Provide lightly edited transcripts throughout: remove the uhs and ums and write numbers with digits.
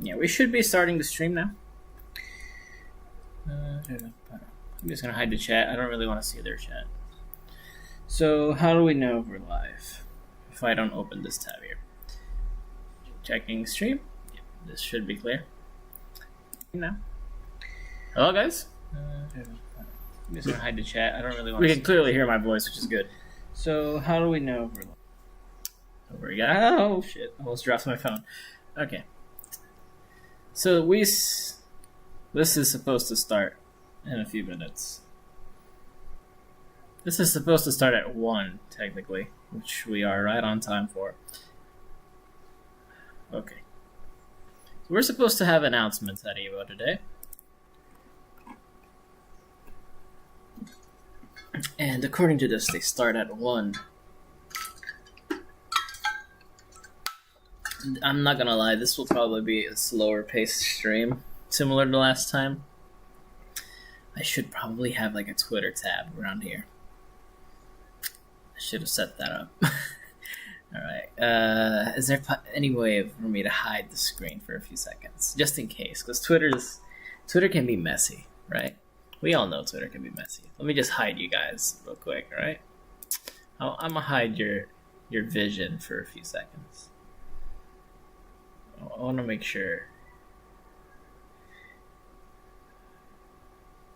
Yeah, we should be starting the stream now. I'm just gonna hide the chat. I don't really want to see their chat. So how do we know we're live? If I don't open this tab here. Checking stream. Yeah, this should be clear. Now. Hello guys. I'm just gonna hide the chat. I don't really want. We can clearly hear my voice, which is good. So how do we know we're live? Over again. Oh shit! Almost dropped my phone. Okay. So this is supposed to start in a few minutes. This is supposed to start at 1, technically, which we are right on time for. Okay. So we're supposed to have announcements at EVO today. And according to this, they start at 1. I'm not gonna lie, this will probably be a slower paced stream, similar to last time. I should probably have like a Twitter tab around here. I should have set that up. Alright, is there any way for me to hide the screen for a few seconds? Just in case, because Twitter can be messy, right? We all know Twitter can be messy. Let me just hide you guys real quick, alright? I'm gonna hide your vision for a few seconds. I want to make sure.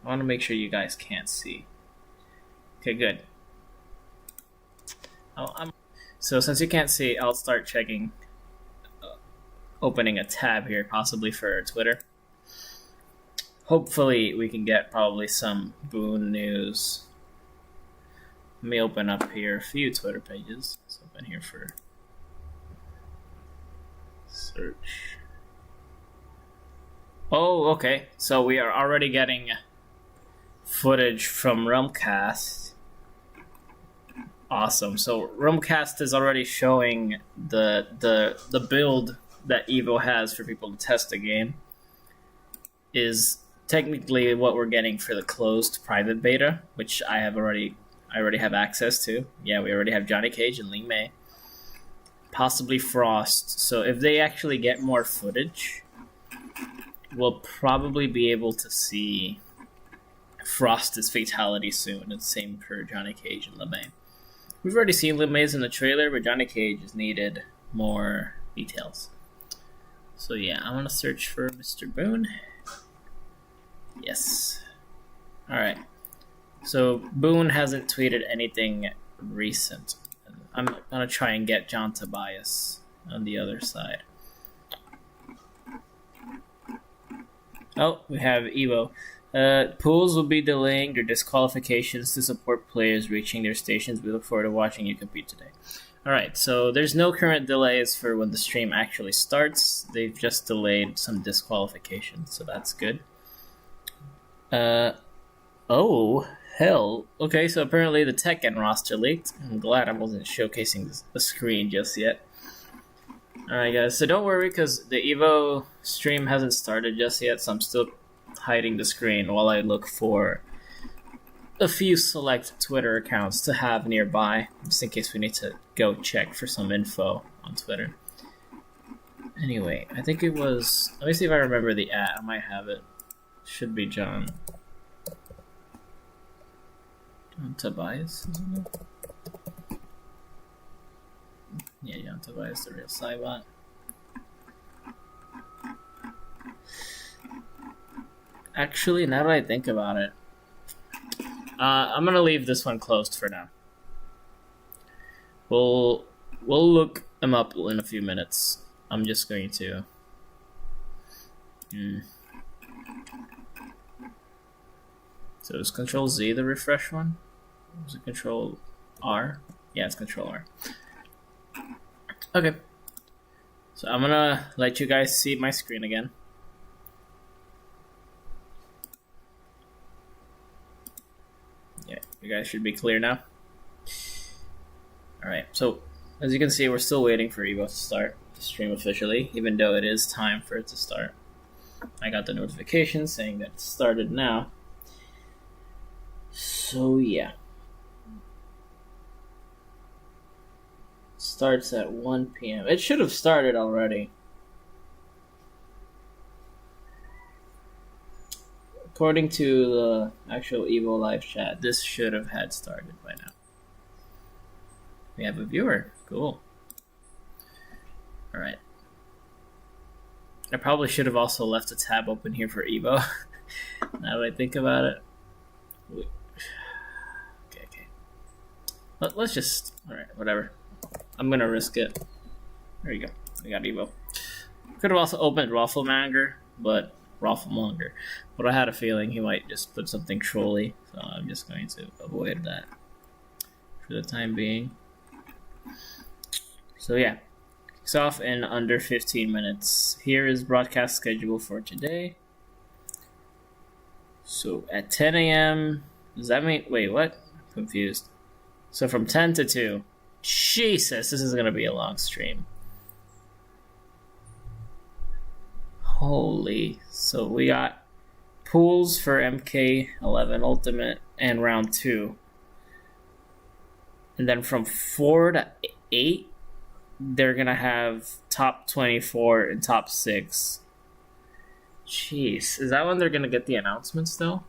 I want to make sure you guys can't see. Okay, good. So since you can't see, I'll start checking, opening a tab here, possibly for Twitter. Hopefully, we can get probably some Boon news. Let me open up here a few Twitter pages. Let's open here for search. Oh, okay. So we are already getting footage from Realmcast. Awesome. So Realmcast is already showing the build that Evo has for people to test the game. Is technically what we're getting for the closed private beta, which I already have access to. Yeah, we already have Johnny Cage and Ling Mei. Possibly Frost. So if they actually get more footage, we'll probably be able to see Frost's Fatality soon, and same for Johnny Cage and Ling Mei. We've already seen Ling Mei's in the trailer, but Johnny Cage has needed more details. So yeah, I'm gonna search for Mr. Boone. Yes. Alright. So Boone hasn't tweeted anything recent. I'm gonna try and get John Tobias on the other side. Oh, we have Evo. Pools will be delaying their disqualifications to support players reaching their stations. We look forward to watching you compete today. Alright, so there's no current delays for when the stream actually starts. They've just delayed some disqualifications, so that's good. Oh, hell. Okay, so apparently the Tekken roster leaked. I'm glad I wasn't showcasing the screen just yet. Alright guys, so don't worry because the Evo stream hasn't started just yet, so I'm still hiding the screen while I look for a few select Twitter accounts to have nearby, just in case we need to go check for some info on Twitter. Anyway, I think it was... Let me see if I remember the ad. I might have it. Should be John Tobias, isn't it? Yeah, John Tobias, the real Cybot. Actually, now that I think about it, I'm gonna leave this one closed for now. We'll look them up in a few minutes. I'm just going to. So is Control Z the refresh one? Was it Control R? Yeah, it's Control R. Okay. So I'm gonna let you guys see my screen again. Yeah, you guys should be clear now. Alright, so as you can see, we're still waiting for Evo to start the stream officially, even though it is time for it to start. I got the notification saying that it started now. So yeah. Starts at 1 p.m. It should have started already. according to the actual Evo live chat, this should have had started by now. We have a viewer. Cool. All right. I probably should have also left a tab open here for Evo. Now that I think about it. Okay. Let's just... Alright, whatever. I'm gonna risk it. There you go. We got Evo. Could have also opened Rafflemonger, but I had a feeling he might just put something trolly, so I'm just going to avoid that for the time being. So yeah, kicks off in under 15 minutes. Here is broadcast schedule for today. So at 10 a.m., does that mean... Wait, what? I'm confused. So from 10 to 2. Jesus, this is going to be a long stream. Holy. So we got pools for MK11 Ultimate and round 2. And then from 4 to 8, they're going to have top 24 and top 6. Jeez, is that when they're going to get the announcements, though?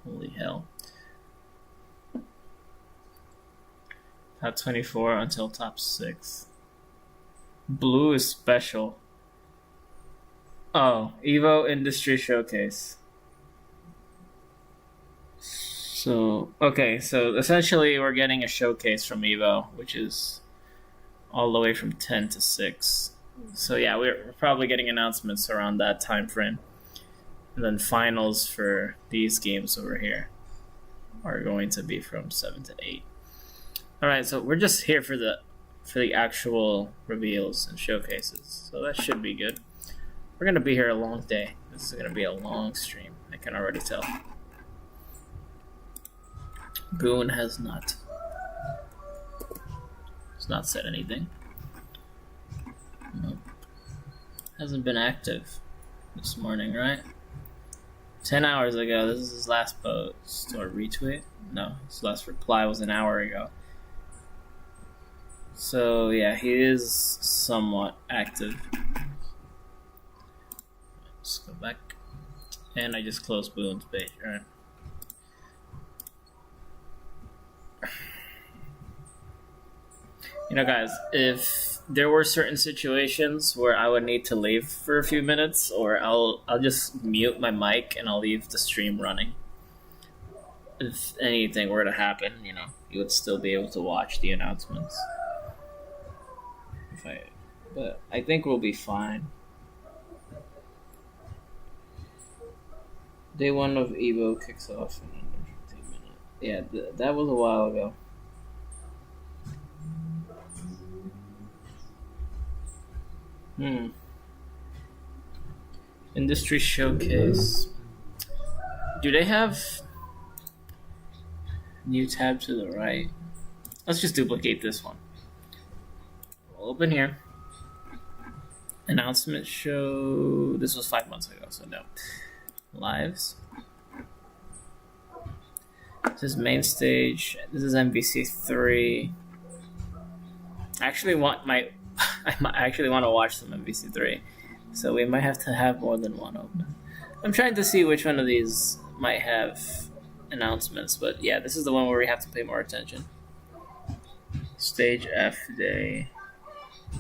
Holy hell. Top 24 until top 6. Blue is special. Oh, Evo Industry Showcase. So, okay, so essentially we're getting a showcase from Evo, which is all the way from 10 to 6. So yeah, we're probably getting announcements around that time frame. And then finals for these games over here are going to be from 7 to 8. Alright, so we're just here for the actual reveals and showcases. So that should be good. We're going to be here a long day. This is going to be a long stream. I can already tell. Boone has not said anything. Nope. Hasn't been active this morning, right? 10 hours ago. This is his last post or retweet. No, his last reply was an hour ago. So yeah, he is somewhat active. Let's go back. And I just closed Boone's page, alright. You know, guys, if there were certain situations where I would need to leave for a few minutes, or I'll just mute my mic and I'll leave the stream running. If anything were to happen, you know, you would still be able to watch the announcements. But I think we'll be fine. Day 1 of Evo kicks off in under 15 minutes. Yeah, that was a while ago. Industry Showcase. Do they have new tab to the right? Let's just duplicate this one. We'll open here. Announcement show. This was 5 months ago, so no. Lives. This is main stage. This is MVC3. I actually want to watch some MVC3, so we might have to have more than one open. I'm trying to see which one of these might have announcements, but yeah, this is the one where we have to pay more attention. Stage F day,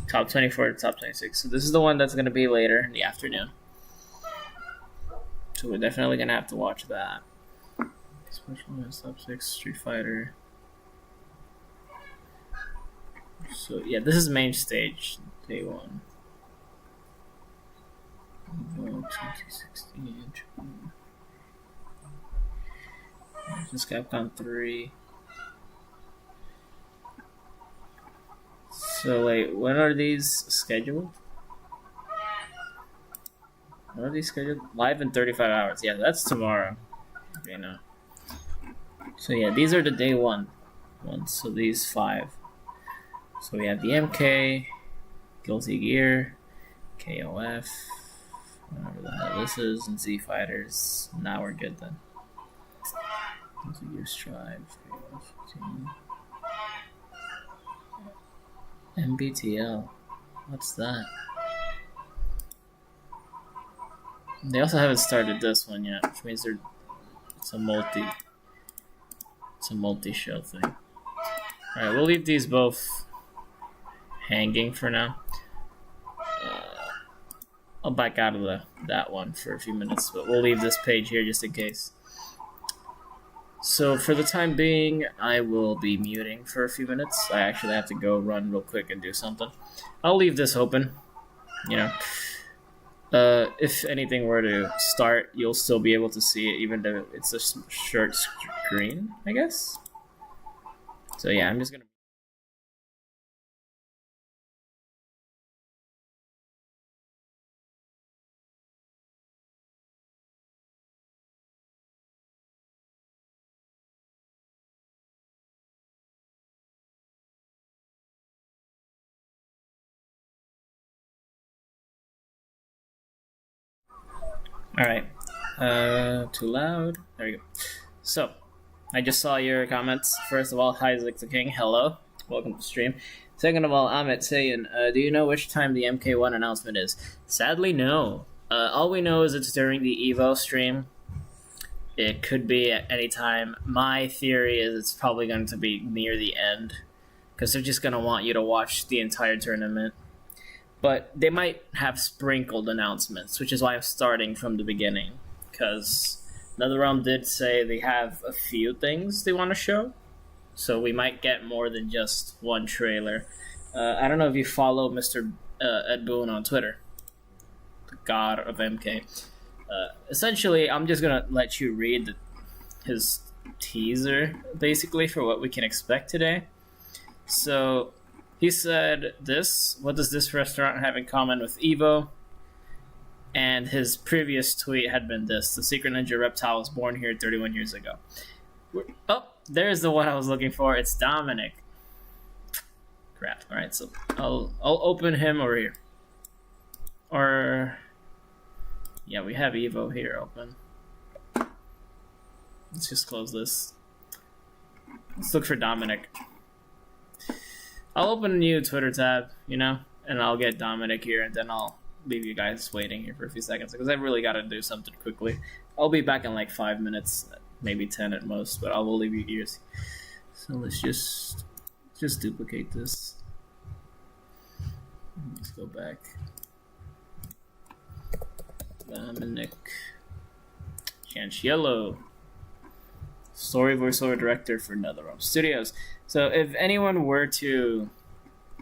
top 24 to top 26. So this is the one that's going to be later in the afternoon. So we're definitely going to have to watch that. Special events, top 6, Street Fighter. So yeah, this is main stage, day 1. Evo 2016. This is Capcom 3. So wait, when are these scheduled? When are these scheduled? Live in 35 hours. Yeah, that's tomorrow. Okay, no. So yeah, these are the day 1 ones. So these 5. So we have the MK, Guilty Gear, KOF, whatever the hell this is, and Z Fighters. Now we're good then. Guilty Gear Strive, KOF 15. MBTL. What's that? They also haven't started this one yet, which means it's a multi-show thing. All right, we'll leave these both hanging for now. I'll back out of that one for a few minutes, but we'll leave this page here just in case. So for the time being, I will be muting for a few minutes. I actually have to go run real quick and do something. I'll leave this open. If anything were to start, you'll still be able to see it, even though it's a short screen, I guess. So yeah, I'm just gonna. All right. Too loud. There we go. So, I just saw your comments. First of all, hi Isaac the King. Hello. Welcome to the stream. Second of all, Amit saying, do you know which time the MK1 announcement is? Sadly, no. All we know is it's during the Evo stream. It could be at any time. My theory is it's probably going to be near the end, because they're just going to want you to watch the entire tournament. But they might have sprinkled announcements, which is why I'm starting from the beginning. Because NetherRealm did say they have a few things they want to show. So we might get more than just one trailer. I don't know if you follow Mr. Ed Boon on Twitter. The god of MK. Essentially, I'm just going to let you read his teaser, basically, for what we can expect today. So... he said this, what does this restaurant have in common with Evo? And his previous tweet had been this, the Secret Ninja Reptile was born here 31 years ago. Oh, there's the one I was looking for. It's Dominic. Crap. Alright, so I'll open him over here. Or... yeah, we have Evo here open. Let's just close this. Let's look for Dominic. I'll open a new Twitter tab, and I'll get Dominic here, and then I'll leave you guys waiting here for a few seconds, because I really got to do something quickly. I'll be back in like 5 minutes, maybe 10 at most, but I will leave you ears. So let's just duplicate this. Let's go back. Dominic Chanchiello, story voiceover director for NetherRealm Studios. So if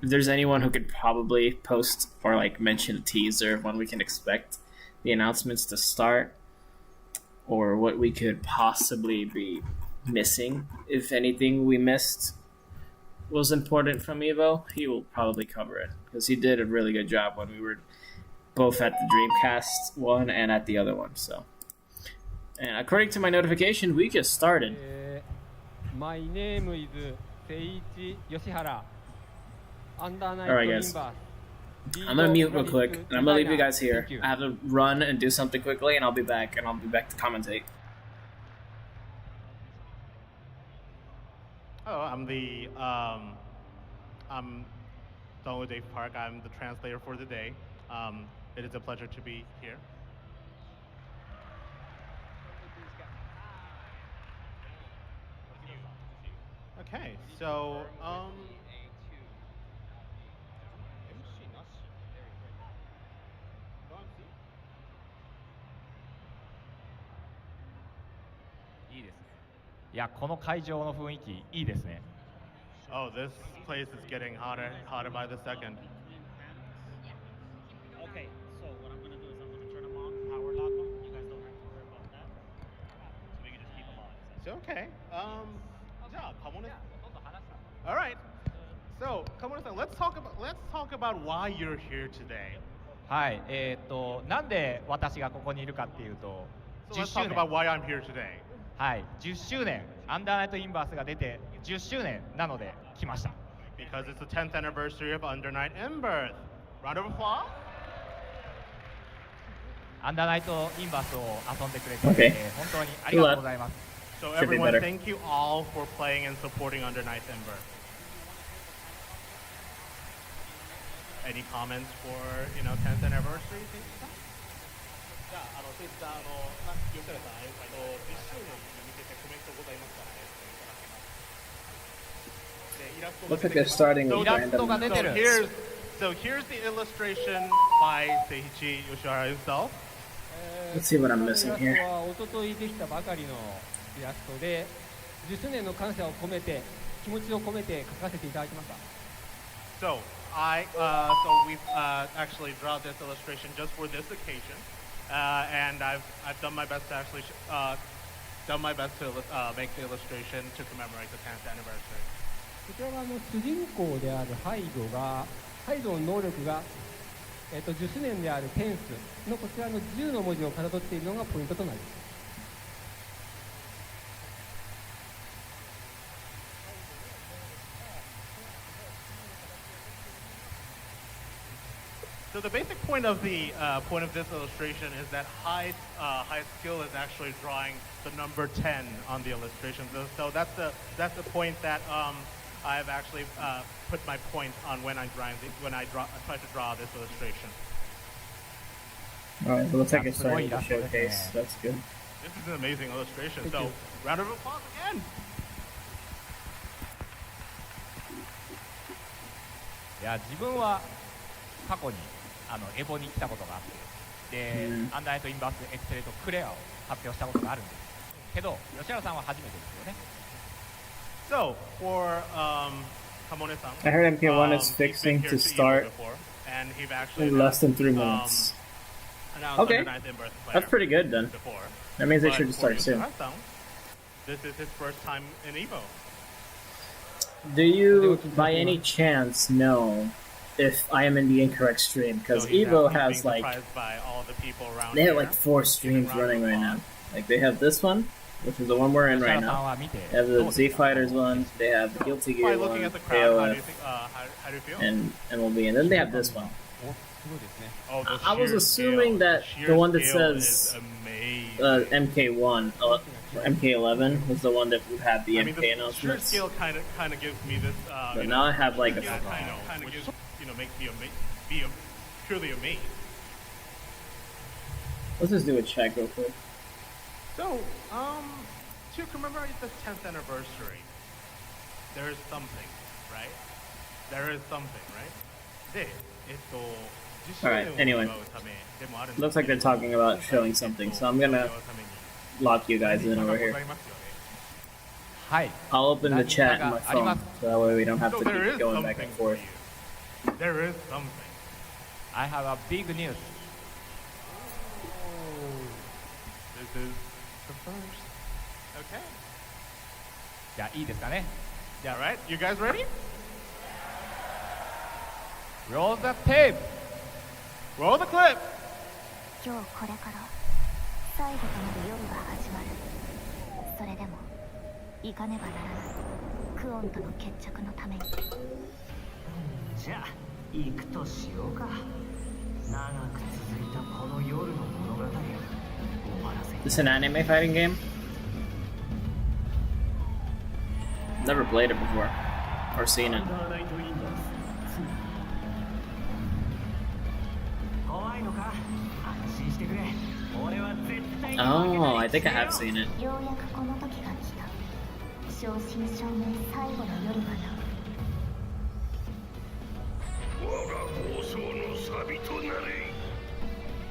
there's anyone who could probably post or like mention a teaser of when we can expect the announcements to start, or what we could possibly be missing, if anything we missed was important from Evo, he will probably cover it, because he did a really good job when we were both at the Dreamcast one and at the other one. So, and according to my notification, we just started. My name is Seiichi Yoshihara. Alright guys, I'm gonna mute real quick, and I'm gonna leave you guys here. I have to run and do something quickly, and I'll be back to commentate. Oh, I'm Donald Dave Park. I'm the translator for the day. It is a pleasure to be here. Okay, so oh, this place is getting hotter by the second. Okay, so what I'm gonna do is I'm gonna turn them on, power lock them. You guys don't have to worry about that. So we can just keep them on. So okay. All right. So, Kamuna-san, let's talk about why you're here today. はい、なんで私がここにいるかっていうと、So let's talk about why I'm here today. はい、10周年、アンダーナイトインバースが出て10周年なので来ました。Because it's the 10th anniversary of Under Night Embers. Round of applause. アンダーナイトインバースを遊んでくれて、本当にありがとうございます。So everyone, thank you all for playing and supporting Under Night Embers. Any comments for 10th anniversary? じゃあ、ツイッター吉原さん、10周年に向けてコメントございますかね、いただけます。で、イラスト Looks like they're starting with イラストが random. 出てる。 So here's the illustration by Seiichi Yoshihara himself. Let's see what I'm missing このイ here. ラストは一昨日できたばかりのイラストで、10周年の感謝を込めて、気持ちを込めて描かせていただきました。So we've actually drawn this illustration just for this occasion, and I've done my best to actually make the illustration to commemorate the 10th anniversary. こちらは主人公であるハイドの能力が、10周年であるテンスのこちらの10の文字をかたどっているのがポイントとなります。So the basic point of this illustration is that high skill is actually drawing the number 10 on the illustration. So that's the point that I've actually put my point on when I try to draw this illustration. Alright, it looks like it's starting to showcase. That's good. This is an amazing illustration. So round of applause again. いや自分は過去にエボに来たことがあって、で、アンダーナイトインバースエクセレートクレアを発表したことがあるんですけど、吉原さんは初めてですよね。So for Kamone-san, I heard MK1 is he's been fixing here to to Evo start before, and he's actually in less than 3 minutes. announced Okay. under 9th in-birth player That's pretty good then. before. That means they But should for start soon. Yoshihara-san, this is his first time in Evo. Do you, by any chance, know if I am in the incorrect stream? Because So he's Evo being has like surprised by all the people around they have here. like 4 streams running right now. Like they have this one, which is the one we're in 吉 right 原さん now. は見て They have どう the です Z か？ Fighters one. They have the Guilty By Gear looking one, at the crowd, how do you AOF, think? How do you feel? and MLB, and then they have this one. お、すごいですね。 Oh, the I was sheer assuming scale. that sheer the one that scale says, is amazing. MK1, or MK11 was the one that would have the I mean, MK the sheer announcements. scale kind of gives me this. But You now know, I have like a. yeah, kind of gives makes me truly amazed. Let's just do a check real quick. So, to commemorate the 10th anniversary, there is something, right? There is something, right? で、Alright, anyway. Looks like they're talking about showing something, so I'm gonna lock you guys in over here. はい。 I'll open the chat on my phone, so that way we don't have So to there keep is going back something and for forth. you. There is something. I have a big news. This is the first. Okay. じゃあいいですかね。 Alright, you guys ready? Roll the tape. Roll the clip. 今日これから最後となる夜が始まる。それでも行かねばならないクオンとの決着のために。じゃあ行くとしようか。長く続いたこの夜の物語を終わらせる。 This is an anime fighting game? Never played it before. Or seen it. 怖いのか？安心してくれ。俺は絶対に Oh, I think I have seen it. ようやくこの時が来た。正真正銘最後の夜がな。我が放送のサビとなれ。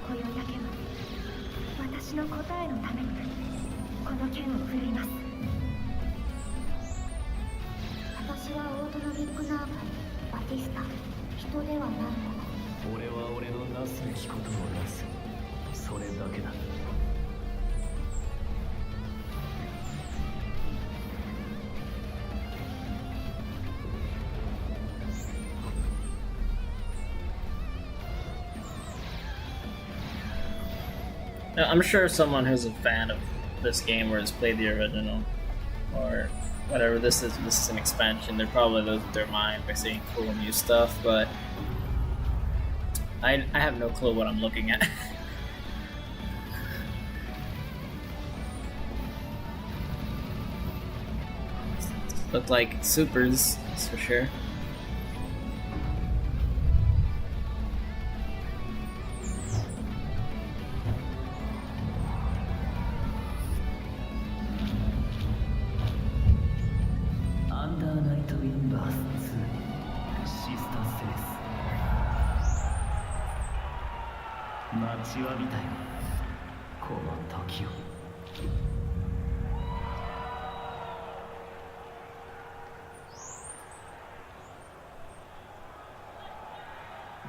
こよだけは私の答えのためにこの剣を振るいます。私はオートロビックナーブ、バティスタ、人ではないもの。俺は俺のなすべきことをなす。それだけだ。I'm sure someone who's a fan of this game or has played the original or whatever this is an expansion, they're probably losing their mind by seeing cool new stuff, but I have no clue what I'm looking at. Look like supers, that's for sure. 待ちわびたよこの時を。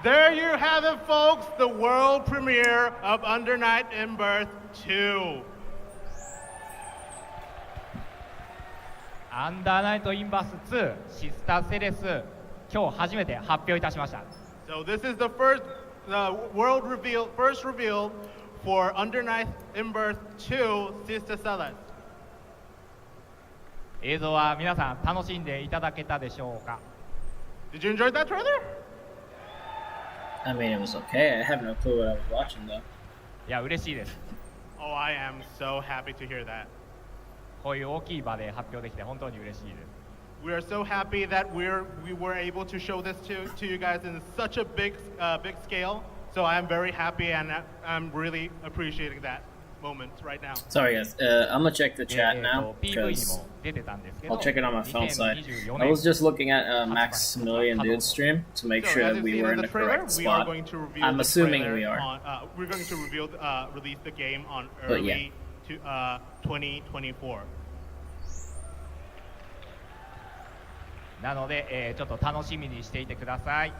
There you have it, folks, the world premiere of Under Night in Birth 2. アンダーナイトインバース2シスターセレス、今日初めて発表いたしました。 So this is the first reveal for Under Night in Birth 2 Sister Celeste. 映像は皆さん楽しんでいただけたでしょうか。 Did you enjoy that trailer? I mean, it was okay. I have no clue what I was watching though. いや嬉しいです。 Oh, I am so happy to hear that. こういう大きい場で発表できて本当に嬉しいです。 We are so happy that we were able to show this to you guys in such a big scale. So I am very happy and I'm really appreciating that moment right now. Sorry guys, I'm gonna check the chat now PV に because も出てたんですけ I'll ど、 check it on my phone side. 2024 I was 年 just looking at Maximilian Dude's stream to make So sure as that you've we seen were in in the the trailer, correct we are spot. going to reveal I'm the assuming trailer we are. We're going to release the game on But yeah. early 2024. なので、ちょっと楽しみにしていてください。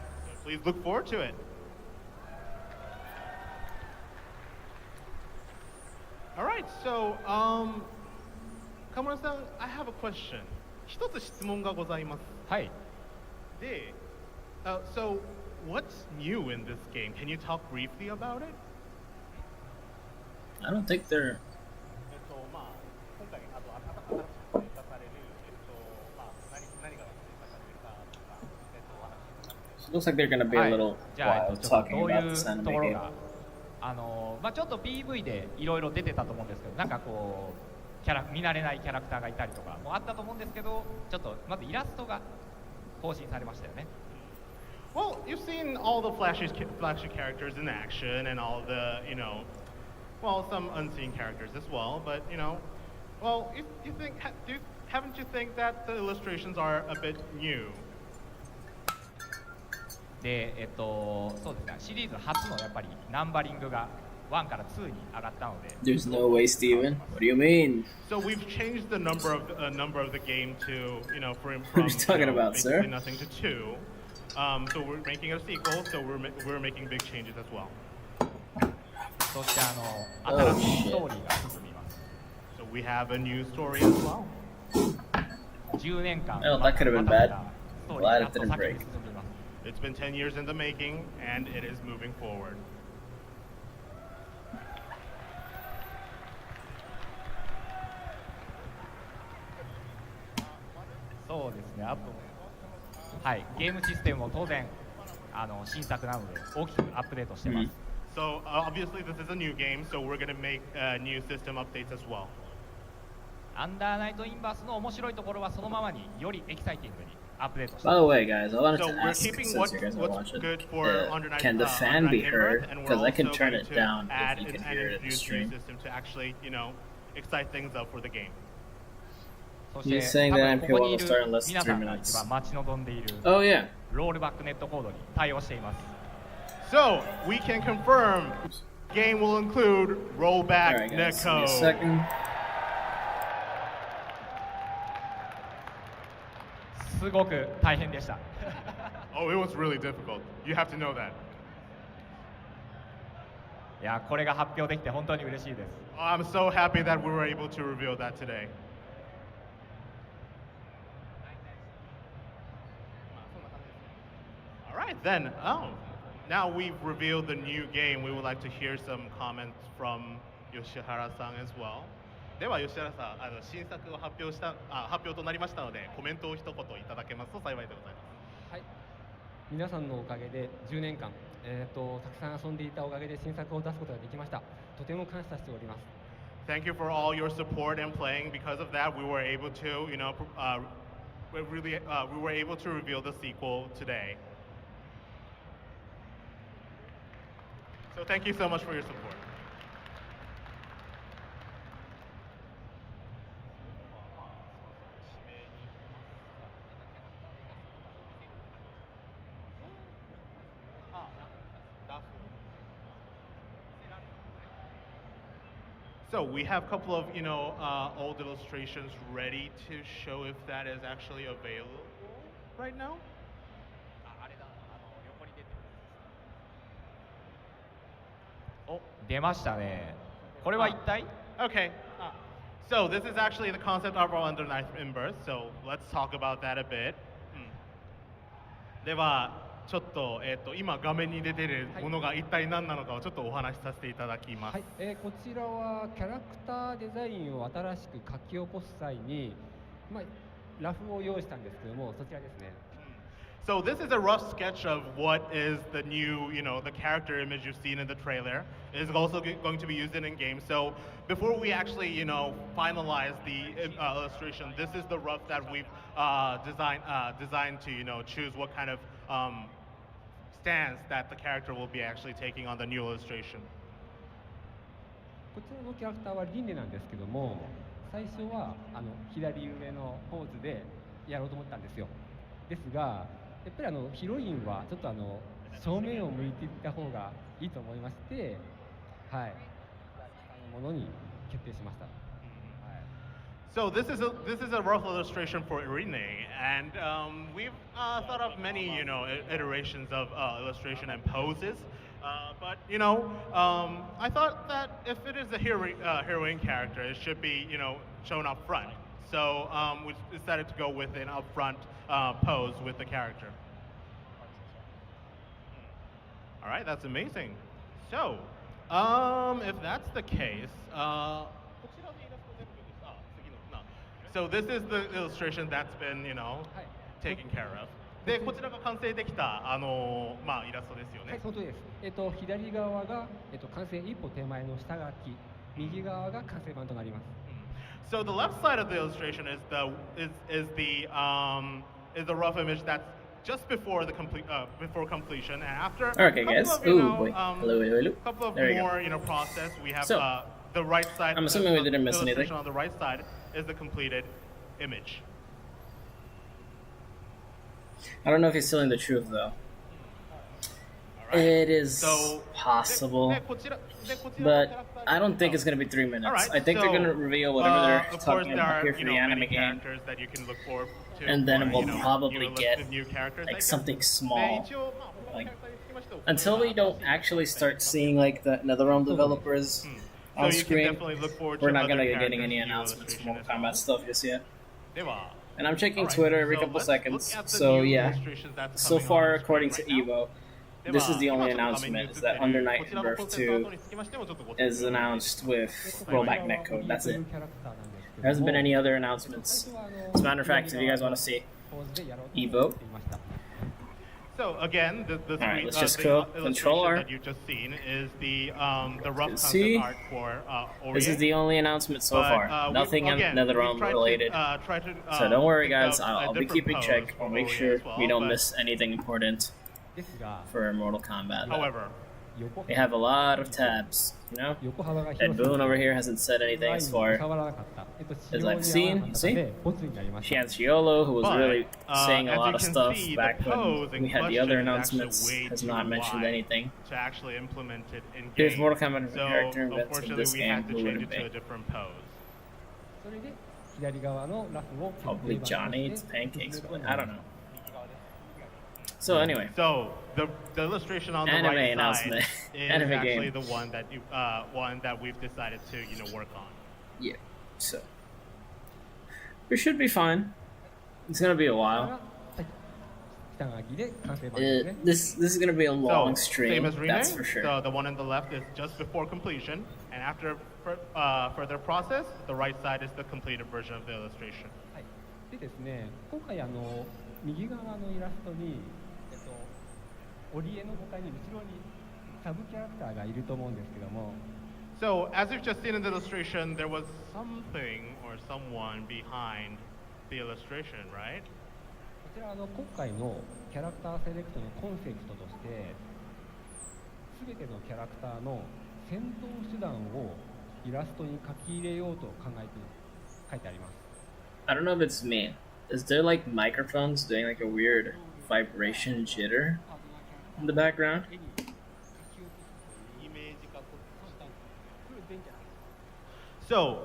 So please look forward to it. All right, so Kamura-san, I have a question. 一つ質問がございます。はい。で、so what's new in this game? Can you talk briefly about it? I don't think they're. まあ今回新しく追加されるまあ何が追加されるかとかお話し It looks like they're gonna be a はい little じゃあ、 wild ちょっと talking どう about いう this と anime ころ game. が、まあちょっと PV でいろいろ出てたと思うんですけど、なんかこう見慣れないキャラクターがいたりとかもあったと思うんですけど、ちょっとまずイラストが更新されましたよね。 Well, you've seen all the flashy characters in action and all the, well, some unseen characters as well. But, well, haven't you think that the illustrations are a bit new? で、そうですね、シリーズ初のやっぱりナンバリングが1から2に上がったので。 There's no way, Steven. What do you mean? So we've changed the number of the game to, from What are you talking about, sir? basically nothing to 2. So we're making a sequel, so we're making big changes as well. そしてOh, 新しいストーリーが進みます。 So we have a new story as well. 10年間 Oh, that could have been bad. ストーリー Glad が it やっと didn't 先 break. に進みます。 It's been 10 years in the making, and it is moving forward. そうですね、あと、はい、ゲームシステムも当然新作なので大きくアップデートしてます。So obviously this is a new game, so we're going to make new system updates as well. アンダーナイトインバースの面白いところはそのままによりエキサイティングにアップデートして By ま the す。 way, guys, I wanted So to we're ask keeping since you guys are what's watching, good for Under Night can the fan be in heard? Birth, and we're Because I can also turn going it to down add if you can and hear it in the introduce new stream. system to actually, excite things up for the game. そ He's して saying 多 that 分ここにい MPO will る start in less than 皆さ 3んが一 minutes. 番待ち望んでいる Oh yeah. ロールバックネットコードに対応しています。 So we can confirm game will include Rollback Alright, guys, give me a netcode. second. すごく大変でした。 Oh, it was really difficult. You have to know that. いや、これが発表できて本当に嬉しいです。 I'm so happy that we were able to reveal that today. All right, then. Oh, now we've revealed the new game. We would like to hear some comments from Yoshihara-san as well. では吉原さん、新作を発表となりましたので、コメントを一言いただけますと幸いでございます。はい、皆さんのおかげで10年間、たくさん遊んでいたおかげで新作を出すことができました。とても感謝しております。Thank you for all your support and playing. Because of that, we were able to, we were able to reveal the sequel today. So thank you so much for your support. So we have a couple of, old illustrations ready to show if that is actually available right now. あれだ、横に出てる。Oh, 出ましたね。これは一体 okay. So this is actually the concept of our under knife inverse. So let's talk about that a bit. ではちょっと、今画面に出ているものが一体何なのかをちょっとお話しさせていただきます。はい、こちらはキャラクターデザインを新しく書き起こす際に、ラフを用意したんですけども、そちらですね。So this is a rough sketch of what is the new, the character image you've seen in the trailer. It is also going to be used in game. So before we actually, finalize the illustration, this is the rough that we've designed to, choose what kind of stance that the character will be actually taking on the new illustration. こちらのキャラクターはリンネなんですけども、最初は左上のポーズでやろうと思ったんですよ。ですが、やっぱりヒロインはちょっと正面を向いていった方がいいと思いまして、はい、ものに決定しました。So this is a rough illustration for Irene, and we've thought of many iterations of illustration and poses, but I thought that if it is a heroine character, it should be shown up front. So we decided to go with an upfront pose with the character. All right, that's amazing. So if that's the case. So this is the illustration that's been, taken care of. で、こちらが完成できたイラストですよね。はい、その通りです。左側が完成一歩手前の下書き、右側が完成版となります。So the left side of the illustration is the rough image that's just before the before completion, and after okay, guys. Hello. couple of There more process, we have So, the right side. I'm assuming we didn't miss anything. On the right side is the completed image. I don't know if he's telling the truth though. Right. It is So, possible, but I don't think it's going to be 3 minutes. Right, I think so, they're going to reveal whatever they're of course, talking there about are, here for the anime many game, characters that you can look forward to, and then or, we'll probably get new characters like that something small. Like, Until we don't actually start seeing like the NetherRealm developers on screen, we're not going to be getting any announcements from Mortal Kombat stuff just yet. And I'm checking Twitter every couple seconds, so yeah. So far, according to Evo, this is the only announcement, is that Under Night and Birth 2 is announced with Rollback netcode. That's it. There hasn't been any other announcements. As a matter of fact, if you guys want to see Evo. So again, the Alright, let's just the go illustration Control R. that you've just seen is the rough See? concept art for Ori. This is the only announcement so far. Nothing NetherRealm related. So don't worry, guys. I'll be keeping check. I'll make sure we don't miss anything important for Mortal Kombat. However, We have a lot of tabs, And Boone over here hasn't said anything as far as I've seen. You see? Cianciolo, who was really saying a lot of stuff back when we had the other announcements, has not mentioned anything. to actually implement it in game. Here's Mortal Kombat So character events in unfortunately, this we game. had to Who would change it it to a be? different pose. それで左側のラフを Probably Johnny eats pancakes, but I don't know. So anyway, So the illustration on the Anime right announcement. side is Anime actually game. the one that we've decided to work on. yeah. So we should be fine. It's gonna be a while. 下書きで完成版ですね。 This is gonna be a long So stream. same as Rene. That's for sure. So the one on the left is just before completion, and after further process, the right side is the completed version of the illustration. はい。でですね、今回右側のイラストにオリエの他に後ろにサブキャラクターがいると思うんですけども。 So as you've just seen in the illustration, there was something or someone behind the illustration, right? こちら今回のキャラクターセレクトのコンセプトとして、すべてのキャラクターの戦闘手段をイラストに書き入れようと書いてあります。I don't know if it's me. Is there like microphones doing like a weird vibration jitter in the background? So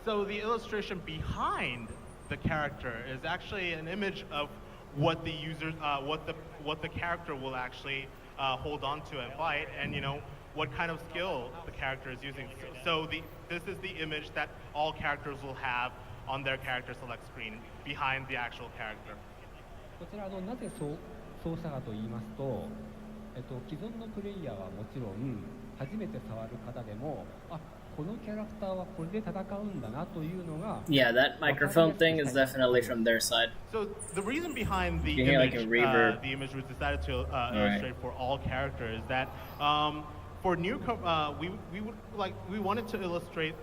the illustration behind the character is actually an image of what the user, what the character will actually hold on to and fight, and what kind of skill the character is using. This is the image that all characters will have on their character select screen behind the actual character. こちらなぜそうしたかと言いますと、既存のプレイヤーはもちろん初めて触る方でも、このキャラクターはこれで戦うんだなというのが。Yeah, that microphone thing is definitely from their side. So the reason behind the you hear image, like a reverb. The image was decided to illustrate for all characters that. For we wanted to illustrate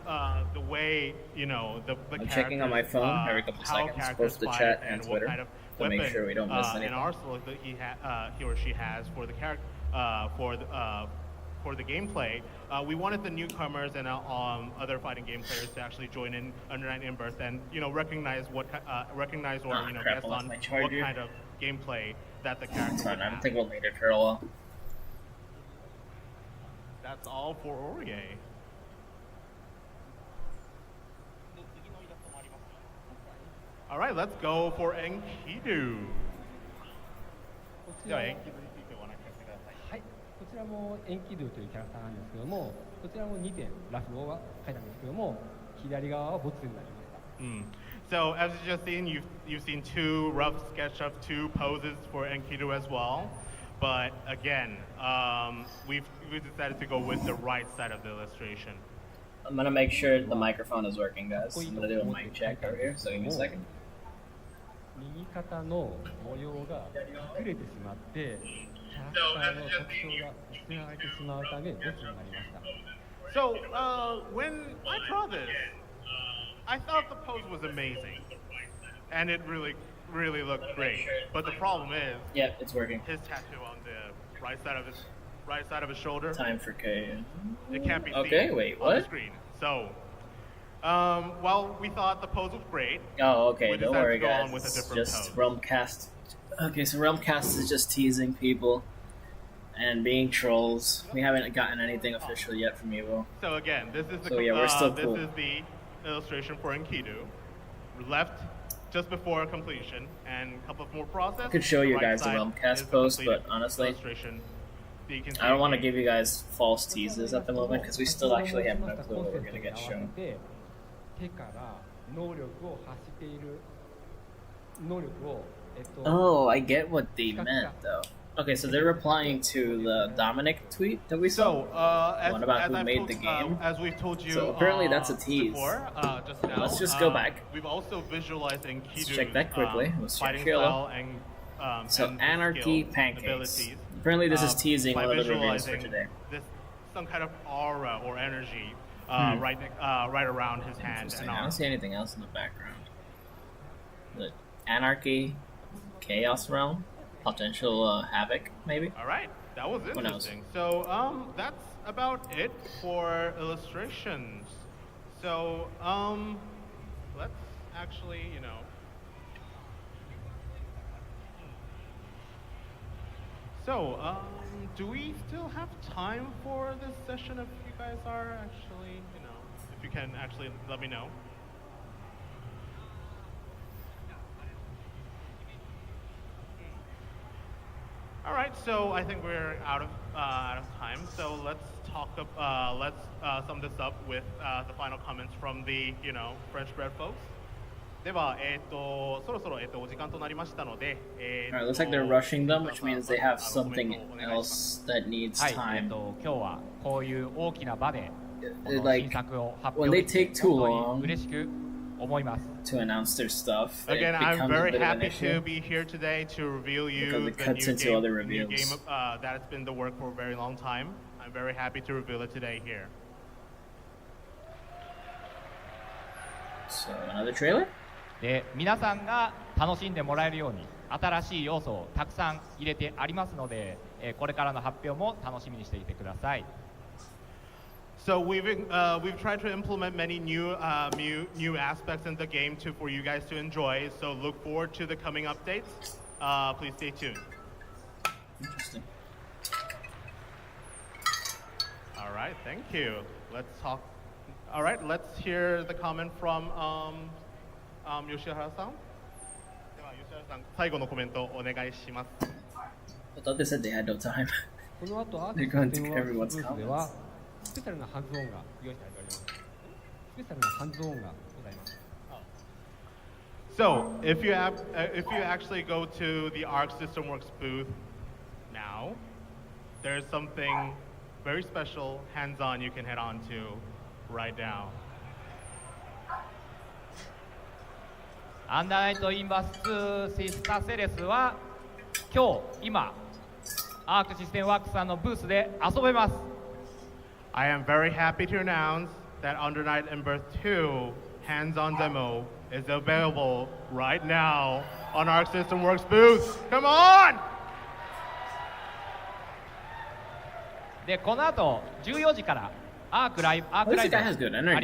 the way the I'm checking on my phone every couple seconds, post the chat and Twitter to make sure we don't miss anything. And arsenal that he or she has for the character for the gameplay. We wanted the newcomers and other fighting game players to actually join in under 9 birth and recognize or guess on what kind of gameplay that the character would have. I think we'll need it for a while. That's all for Orie. All right, let's go for Enkidu. はい、こちらもエンキドゥというキャラクターなんですけども、こちらも2点ラフを書いたんですけども、左側はボツになりました。So as you just seen, you've seen 2 rough sketch of 2 poses for Enkidu as well. But again, we've decided to go with the right side of the illustration. I'm gonna make sure the microphone is working, guys. I'm gonna do a mic check over here, so give me a second. 右肩の模様が隠れてしまって、キャラクターの特徴が失われてしまうためボツになりました。So when I saw this, I thought the pose was amazing, and it really looked great. But the problem is, yeah, it's working. His tattoo on the right side of his shoulder. Time for K. It can't be seen on the screen. So, while we thought the pose was great, oh, okay, we don't decided worry, to go guys. on with a It's different just pose. Realmcast. Okay, so Realmcast is just teasing people and being trolls. We haven't gotten anything official yet from Evo. So again, this is the we're still cool. This is the illustration for Enkidu. Left just before completion, and a couple of more process. I could show you right guys the Realmcast post, but honestly, I don't want to give you guys false teases at the moment because we still actually have no clue what we're going to get shown. Oh, I get what they meant though. Okay, so they're replying to the Dominic tweet that we saw. One about who made the game. As we've told you, so apparently that's a tease. Before, just now, let's just go back. We've also visualized Enkidu's let's check that quickly. Let's check so and Anarchy skill, Pancakes. Apparently this is teasing one of the reveals for today. Some kind of aura or energy right around his hand. And I don't see anything else in the background. The Anarchy, Chaos Realm, potential Havoc, maybe? Alright, that was interesting. So, that's about it for illustrations. So, let's actually, So, do we still have time for this session if you guys are actually, if you can actually let me know? All right, so I think we're out of time. So let's sum this up with the final comments from the French bread folks. ではそろそろお時間となりましたので。Alright, looks like they're rushing them, which means they have something else that needs はい、 time. 今日はこういう大きな場でこの Like, 新作を発 when 表 they でき take て too 本当 long に嬉しく思います。 to announce their stuff, Again, it I'm becomes a very bit of an happy to issue. be here today to reveal you Because it the cuts new into game, other the new reveals. game that has been the work for a very long time. I'm very happy to reveal it today here. So, another trailer? で、皆さんが楽しんでもらえるように新しい要素をたくさん入れてありますので、これからの発表も楽しみにしていてください。So we've tried to implement many new aspects in the game for you guys to enjoy. So look forward to the coming updates. Please stay tuned. Interesting. All right, thank you. let's talk. All right, let's hear the comment from Yoshihara-san. では吉原さん、最後のコメントお願いします。I thought they said they had no time. この後アー They're ク going ス to 電 everyone's 話ブースでは comments. スペシャルなハンズオンが用意されております。スペシャルなハンズオンがございます。So, if you actually go to the Arc System Works booth now, there's something very special, hands-on, you can head on to right now. アンダーナイトインバース2シスターセレスは今アークシステムワークスさんのブースで遊べます。 I am very happy to announce that Under Night in Birth 2 hands-on demo is available right now on Arc System Works booth. Come on! でこの後14時からアークライブあり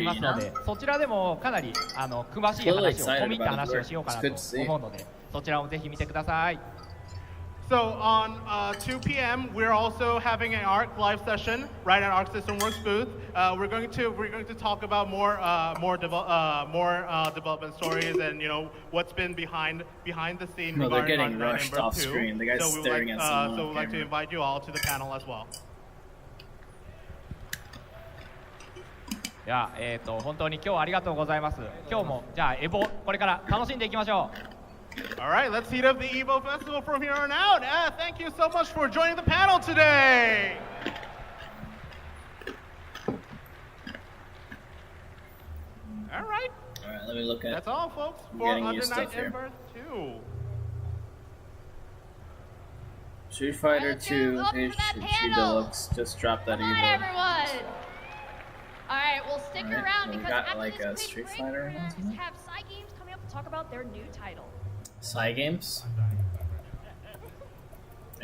ますので、そちらでもかなり詳しい話を込み入った話をしようかなと思うので、そちらもぜひ見てください。 So on 2 p.m. we're also having an ARC live session right at Arc System Works booth. We're going to talk about more development stories and what's been behind the scene. No, they're getting rushed off screen. The guy's staring at someone. So we'd like to invite you all to the panel as well. では本当に今日はありがとうございます。今日もじゃあエボこれから楽しんでいきましょう。 All right, let's heat up the Evo Festival from here on out. Thank you so much for joining the panel today. All right. All right, let me look at. That's all, folks, for Under Night in Birth 2. Street Fighter 2 HD Deluxe just dropped that Come on, Evo. everyone. All right, well, stick Alright, around we because got, after like, this a quick Street break, Fighter we're gonna just announcement? have Psy Games coming up to talk about their new title. Psy Games?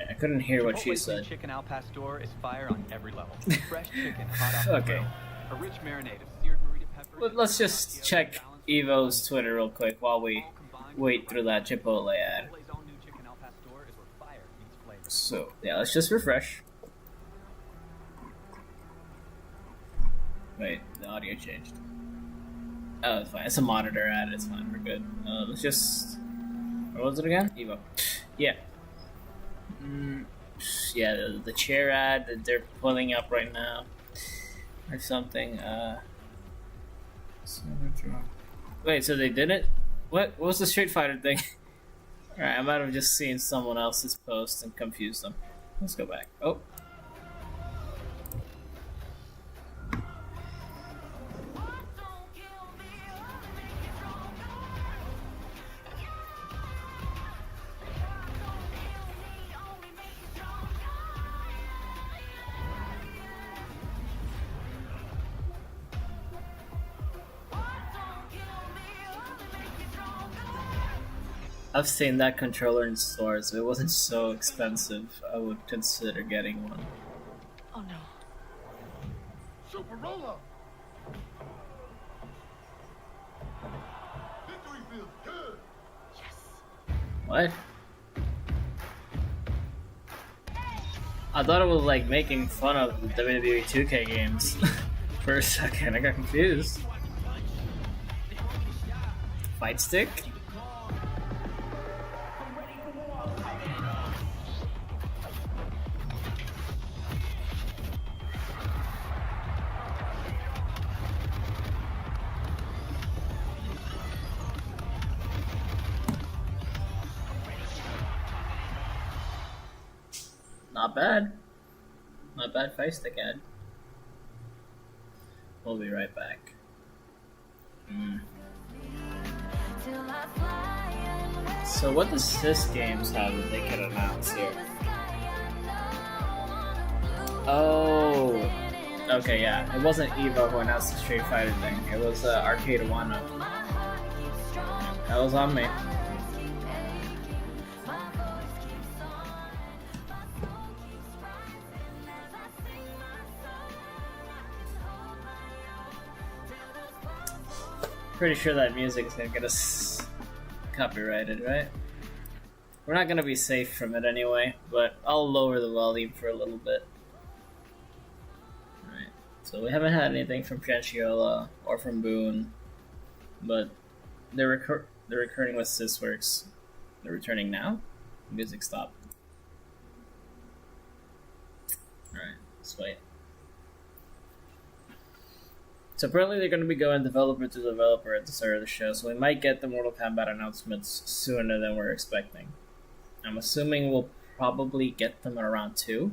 I couldn't hear what she said. Chicken al pastor is fire on every level. Fresh chicken, hot off the Okay. grill. A rich marinade of seared marita peppers. Let's just check Evo's Twitter real quick while we wait through that Chipotle ad. Chipotle's own new chicken al pastor is where fire meets flavor. So, yeah, let's just refresh. Wait, the audio changed. Oh, it's fine. It's a monitor ad. It's fine. We're good. Let's just... What was it again? Evo. Yeah. Yeah, the chair ad that they're pulling up right now. Or something. Wait, so they did it? What was the Street Fighter thing? Alright, I might have just seen someone else's post and confused them. Let's go back. Oh. I've seen that controller in stores. If it wasn't so expensive, I would consider getting one. Oh no. Super roll-up. Victory feels good. What? I thought it was like making fun of the WWE 2K games. For a second, I got confused. Fight stick? Not bad. Not bad fight stick ad. We'll be right back. So what does this games have that they could announce here? Oh, okay, yeah. It wasn't Evo who announced the Street Fighter thing. It was Arcade Wano. That was on me. Pretty sure that music is gonna get us copyrighted, right? We're not gonna be safe from it anyway, but I'll lower the volume for a little bit. Alright. So we haven't had anything from Franciola or from Boone, but they're recurring with Sysworks. They're returning now. Music stopped. All right, let's wait. So apparently they're going to be going developer to developer at the start of the show, so we might get the Mortal Kombat announcements sooner than we're expecting. I'm assuming we'll probably get them at around 2.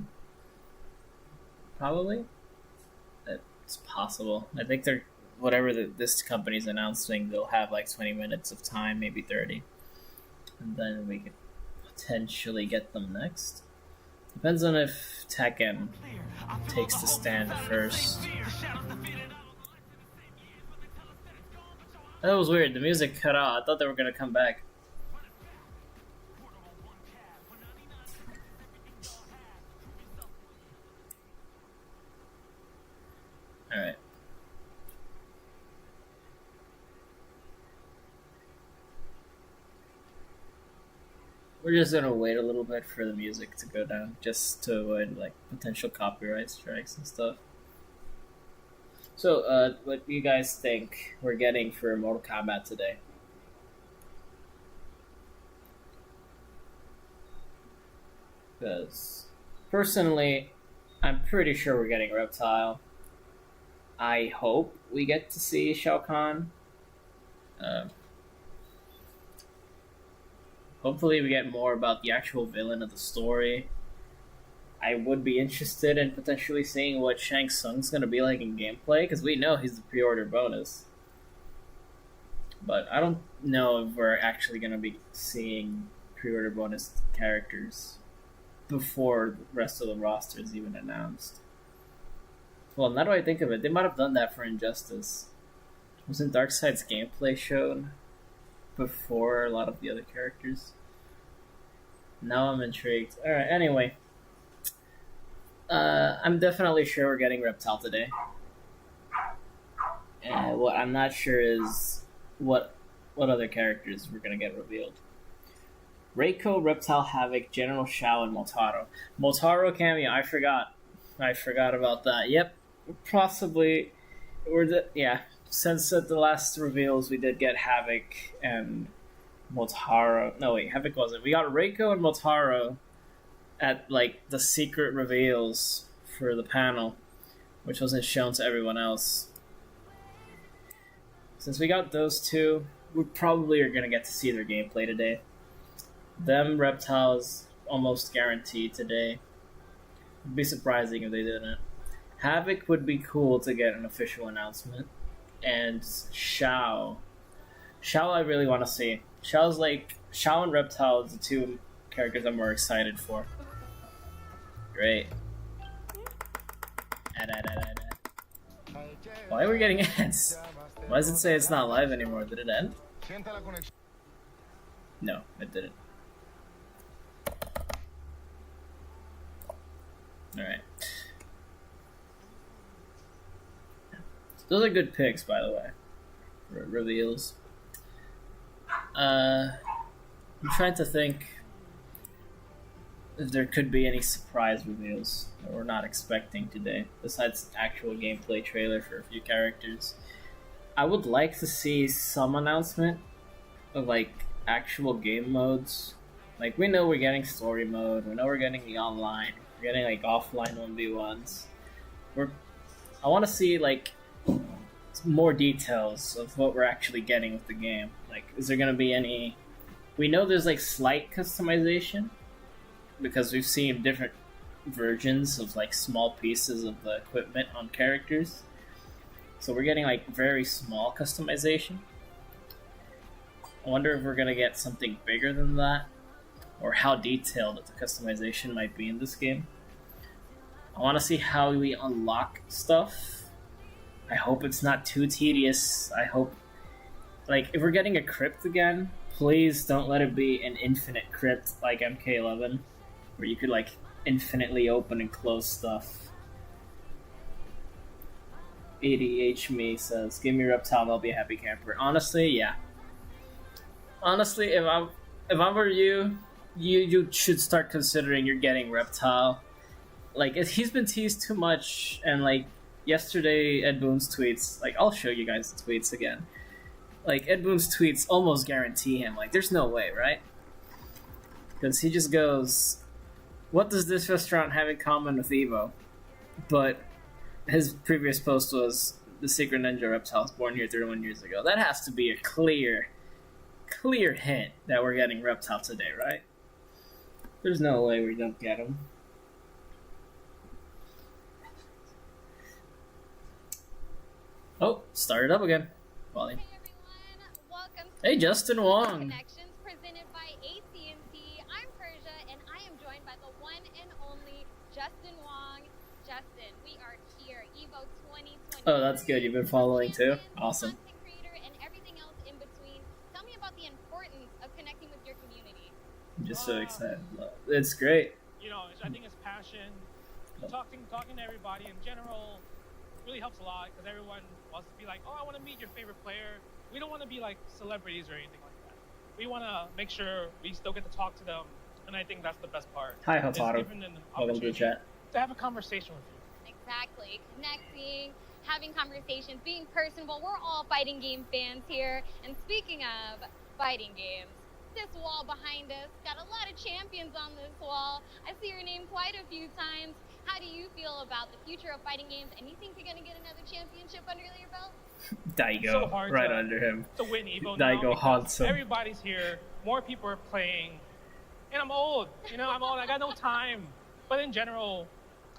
Probably. It's possible. I think they're whatever this company's announcing, they'll have like 20 minutes of time, maybe 30, and then we could potentially get them next. Depends on if Tekken takes the stand first. That was weird. The music cut out. I thought they were gonna come back. Alright. We're just gonna wait a little bit for the music to go down, just to avoid like potential copyright strikes and stuff. So, what do you guys think we're getting for Mortal Kombat today? Because, personally, I'm pretty sure we're getting Reptile. I hope we get to see Shao Kahn. Hopefully we get more about the actual villain of the story. I would be interested in potentially seeing what Shang Tsung's going to be like in gameplay, because we know he's the pre-order bonus. But I don't know if we're actually going to be seeing pre-order bonus characters before the rest of the roster is even announced. Well, now that I think of it, they might have done that for Injustice. Wasn't Darkseid's gameplay shown before a lot of the other characters? Now I'm intrigued. Alright, anyway. I'm definitely sure we're getting Reptile today. And what I'm not sure is what other characters we're gonna get revealed. Reiko, Reptile, Havoc, General Shao, and Motaro. Motaro cameo, I forgot about that. Yep, possibly. Since at the last reveals we did get Havoc and Motaro. No wait, Havoc wasn't. We got Reiko and Motaro at like the secret reveals for the panel, which wasn't shown to everyone else. Since we got those two, we probably are gonna get to see their gameplay today. Them Reptiles almost guaranteed today. It'd be surprising if they didn't. Havoc would be cool to get an official announcement. And Shao I really want to see. Shao and Reptile is the two characters I'm more excited for. Great. Why are we getting ads? Why does it say it's not live anymore? Did it end? No, it didn't. Alright. Those are good picks, by the way. Reveals. I'm trying to think if there could be any surprise reveals that we're not expecting today, besides actual gameplay trailer for a few characters. I would like to see some announcement of like actual game modes. Like, we know we're getting story mode, we know we're getting the online, we're getting like offline 1v1s. I want to see like more details of what we're actually getting with the game. Like, is there going to be any... We know there's like slight customization, because we've seen different versions of like small pieces of the equipment on characters. So we're getting like very small customization. I wonder if we're going to get something bigger than that, or how detailed the customization might be in this game. I want to see how we unlock stuff. I hope it's not too tedious. I hope, like, if we're getting a crypt again, please don't let it be an infinite crypt like MK11, where you could, like, infinitely open and close stuff. ADH me says, give me Reptile and I'll be a happy camper. Honestly, yeah. Honestly, if I were you should start considering you're getting Reptile. Like, he's been teased too much, and like, yesterday Ed Boon's tweets, like, I'll show you guys the tweets again. Like, Ed Boon's tweets almost guarantee him. Like, there's no way, right? Because he just goes, what does this restaurant have in common with Evo? But his previous post was, the Secret Ninja Reptiles born here 31 years ago. That has to be a clear hint that we're getting Reptile today, right? There's no way we don't get him. Oh, started up again. Volume. Hey everyone, welcome to Hey, Justin Wong. Connections presented by AT&T. I'm Persia, and I am joined by the one and only Justin Wong. Justin, we are here, Evo 2020. Oh, that's good. You've been following too. Awesome. Content creator and everything else in between. Tell me about the importance of connecting with your community. I'm just so excited. It's great. You know, I think it's passion. Talking to everybody in general really helps a lot because everyone wants to be like, oh, I want to meet your favorite player. We don't want to be like celebrities or anything like that. We want to make sure we still get to talk to them, and I think that's the best part. Hi, Hotaru. Welcome to the chat. To have a conversation with you. Exactly. Connecting, having conversations, being personable. We're all fighting game fans here. And speaking of fighting games, this wall behind us got a lot of champions on this wall. I see your name quite a few times. How do you feel about the future of fighting games? And you think you're going to get another championship under your belt? Daigo, so hard right under him. To win Evo Daigo haunts him. Everybody's here. More people are playing. And I'm old. You know, I'm old. I got no time. But in general,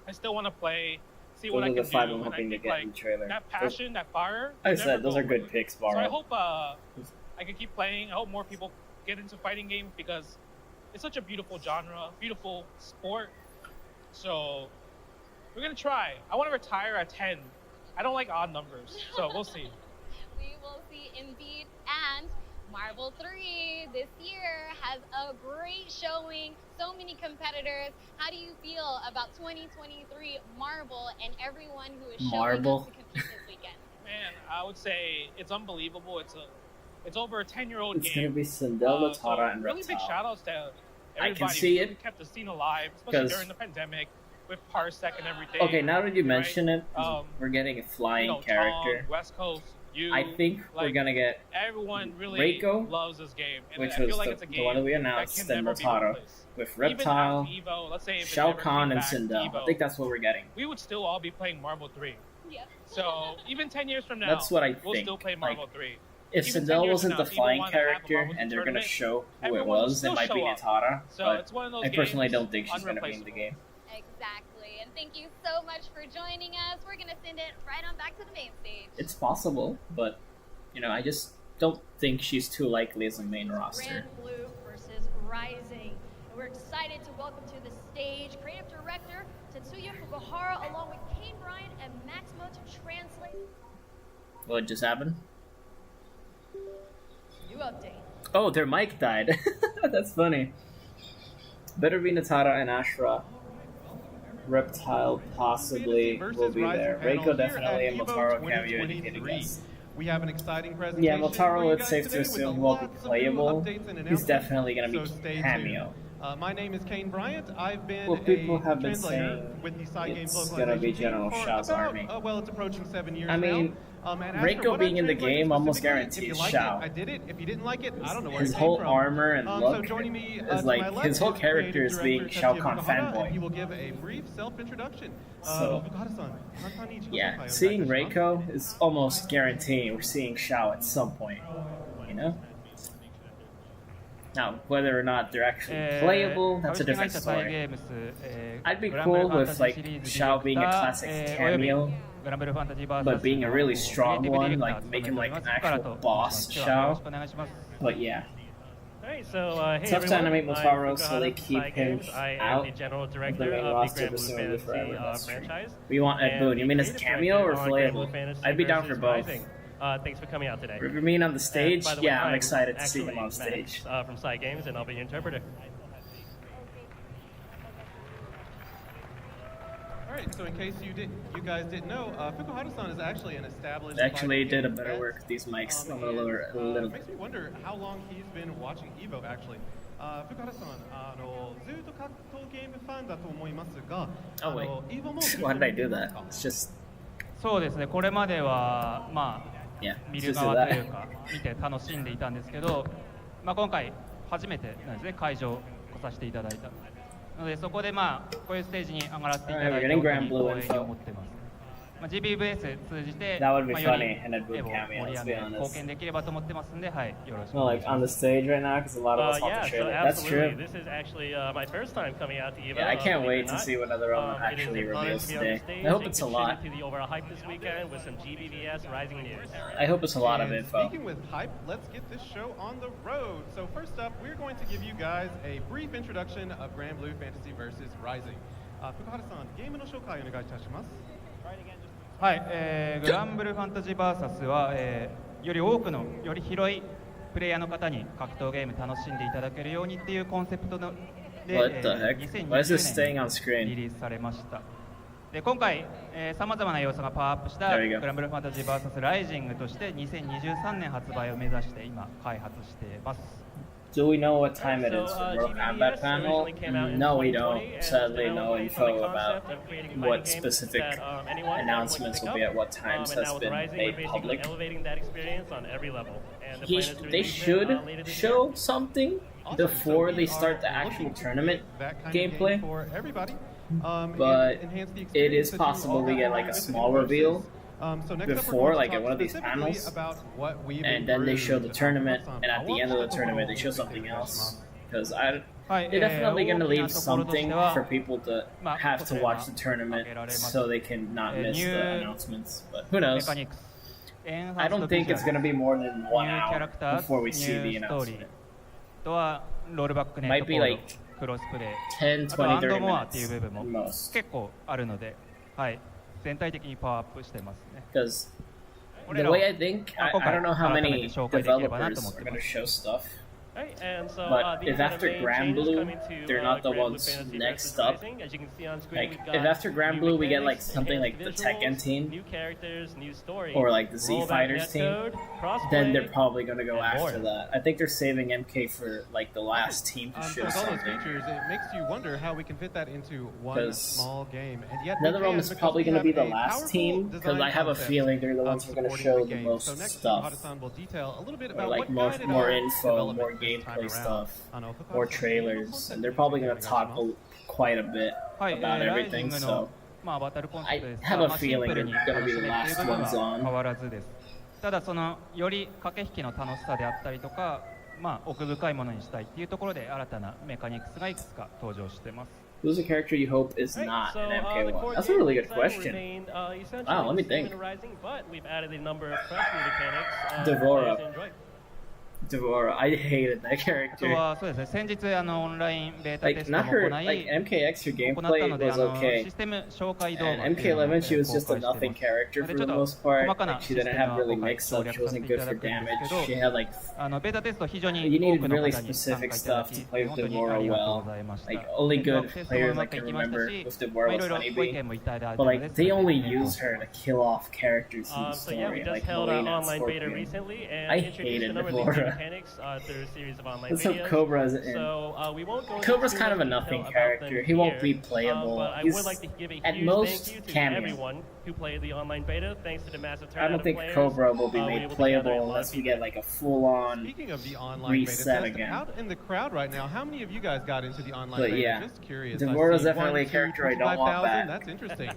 I still want to play, see what I can do. Those are the 5 I'm and hoping I to think, get like, in the trailer. that passion, that fire. I said, those are good picks, Barrow. So I hope I can keep playing. I hope more people get into fighting games because it's such a beautiful genre, beautiful sport. So we're going to try. I want to retire at 10. I don't like odd numbers, so we'll see. We will see indeed. And Marvel 3 this year has a great showing, so many competitors. How do you feel about 2023 Marvel and everyone who is showing up to compete this weekend? Man, I would say it's unbelievable. It's over a 10-year-old game. It's going to be Cinderella, Tara, and Reptile. Really big shout-outs to everybody I can see who it. kept the scene alive, especially during the pandemic with Parsec and everything. Okay, now that you mention right? it, we're getting a flying character. Tom, West Coast, you, I think we're going to get everyone really Reiko, loves this game. And which I feel was like it's a game the one that we announced, then Motaro, with Reptile, Evo, let's say Shao Kahn, and Sindel. I think that's what we're getting. We would still all be playing Marvel 3. Yeah. So even 10 years from now, that's what I we'll think. still play Marvel 3. If Sindel wasn't the flying character and they're going to show who it was, it might be Atara. So but it's one of those I personally games, don't think she's going to be in the game. Exactly. And thank you so much for joining us. We're going to send it right on back to the main stage. It's possible, but, you know, I just don't think she's too likely as a main roster. Granblue versus Rising. And we're excited to welcome to the stage creative director Tetsuya Fukuhara along with Kane Bryant and Maximo to translate. What just happened? New update. Oh, their mic died. That's funny. Better be Natara and Ashra. Reptile possibly will be there. Reiko definitely, and Motaro cameo indicated yes. We have an exciting presentation. Yeah, Motaro, it's safe to assume, will be playable. He's definitely going to be cameo. My name is Kane Bryant. I've been well, people a have been translator saying with the side games it's going to be General Shao's army. Well, it's approaching 7 years I mean, Reiko being in the game almost guarantees Shao. I did it. If you didn't like it, I don't know where his it came whole from. armor and look is like his whole is character is being creative Shao director Kahn Tetsuya Fukuhara, fanboy. and he will give a brief self-introduction. So, yeah, seeing Reiko is almost guaranteeing we're seeing Shao at some point, you know? Now, whether or not they're actually playable, that's a different story. I'd be cool with, like, Shao being a classic cameo, but being a really strong one, like, make him, like, an actual boss Shao. But, yeah. Alright, so, hey tough to everyone, animate Motaro, so they keep him I am out the general of the director main of roster, the presumably Granblue forever. Fantasy That's true. franchise. We want Ed Boon. You mean as a cameo or playable? I'd be down for both. Thanks for coming out today. If you mean on the stage, By the way, yeah, I'm excited to see actually him on Max, stage. From Side Games, and I'll be your interpreter. Alright, so in case you guys didn't know, Fukuhara-san is actually an established... They actually did a better work with these mics. I'm gonna lower it a little makes bit. me wonder how long he's been watching Evo, actually. Fukuhara-san, ずっと格闘ゲームファンだと思いますが、 Oh wait, why did I do that? It's just そうですね、これまでは、Yeah, 見 let's る just do 側とい that. うか、見て楽しんでいたんですけど、今回、初めてなんですね、会場来させていただいたので、そこでこういうステージに上がらせていただい Alright, て、 we're getting 本当に Granblue 光栄に思ってます。GBVS 通じて、 That would be より funny, and I'd do a エボを cameo, 盛り let's 上 be げ、貢 honest. 献できればと思ってますんで、よろしく No, お願い like しま on the す。 stage right now, because a lot of us want Yeah, the so trailer. That's absolutely. true. This is actually my first time coming out to EVO. Yeah, I can't believe it wait or to not. see what other one It is actually an honor reveals to be on today. the stage I hope and it's a lot. contribute to the overall hype this weekend with some GBVS Rising news. I hope it's a lot of And info. Speaking with hype, let's get this show on the road. So first up, we're going to give you guys a brief introduction of Granblue Fantasy vs Rising. Fukuhara-san, gameの紹介お願いいたします。はい、グランブルファンタジー VS は、より多くのより広いプレイヤーの方に格闘ゲーム楽しんでいただけるようにっていうコンセプトで、What the heck? Why is this staying on 2020 screen? 年にリリースされました。で今回、さまざまな要素がパワーアップしたグ There we go. ランブルファンタジー VS ライジングとして2023年発売を目指して今開発しています。Do we know what time it is for Mortal Kombat panel? No, we don't. Sadly, no info about what specific announcements will be at what times has been made public. They should show something before they start the actual tournament gameplay. But it is possible we get like a small reveal before, like at one of these panels, and then they show the tournament, and at the end of the tournament they show something else. Because they're definitely going to leave something for people to have to watch the tournament so they can not miss the announcements. But who knows? I don't think it's going to be more than 1 hour before we see the announcement. Might be like 10, 20, 30 minutes at most. 結構あるので、はい、全体的にパワーアップしてますね。 Because the way I think, I don't know how many developers are going to show stuff. But if after Granblue, they're not the ones next up, like if after Granblue we get like something like the Tekken team or like the Z Fighters team, then they're probably going to go after that. I think they're saving MK for like the last team to show something. Features, it makes you wonder how we can fit that into one small game. And yet NetherRealm is probably going to be the last team because I have a feeling they're the ones who are going to show the most stuff, or like more info, more gameplay stuff, or trailers, and they're probably going to talk quite a bit about everything, so I have a feeling they're going to be the last ones on. ただそのより駆け引きの楽しさであったりとか、奥深いものにしたいっていうところで新たなメカニクスがいくつか登場してます。Who's a character you hope is not an MK1? That's a really good question. Wow, let me think. Devora. Devora, I hated that character. そうですね。先日オンラインベータテ Like スト not も her, 行い、 like MKX, her 行った gameplay ので was okay. システム紹介動画 And っていうのを MK11, she was just a 公開して nothing ます character で for ちょ the っと most part. 細かな Like シ she ステ didn't ム have は really 今回 mix 省 up. 略 She させ wasn't てい good た for だくんです damage. け She ど、 had like ベータテスト非常に you 多 needed くの really 方に specific 参加いただ stuff き to play 本 with 当にあ Devora りがとう well. ございました。 Like only good テストもう players ま I くい can きました remember し、 with Devora い was ろいろご意 Honeybee. 見もいただい But たの like で、 they only used her to kill off characters in the So yeah, we story, just like held an Melina and online beta Scorpion. recently and I introduced a hated number of the Devora. mechanics through a series of online Let's hope videos. Cobra's in. So we won't go into Cobra's too kind of a much nothing detail about character. them He won't here, be playable. but I He's would like to give a at huge most thank you to cameo. everyone who played the online beta. Thanks to the massive I turnout don't of think players. Cobra will be we were made able to gather a playable lot unless of we get like a full-on Speaking of the online reset beta test, again. out in the crowd right now, how many of you guys got into the online But beta? yeah, Just curious. Devora's I see definitely 1, a character I 2, don't want 25,000. back. That's interesting.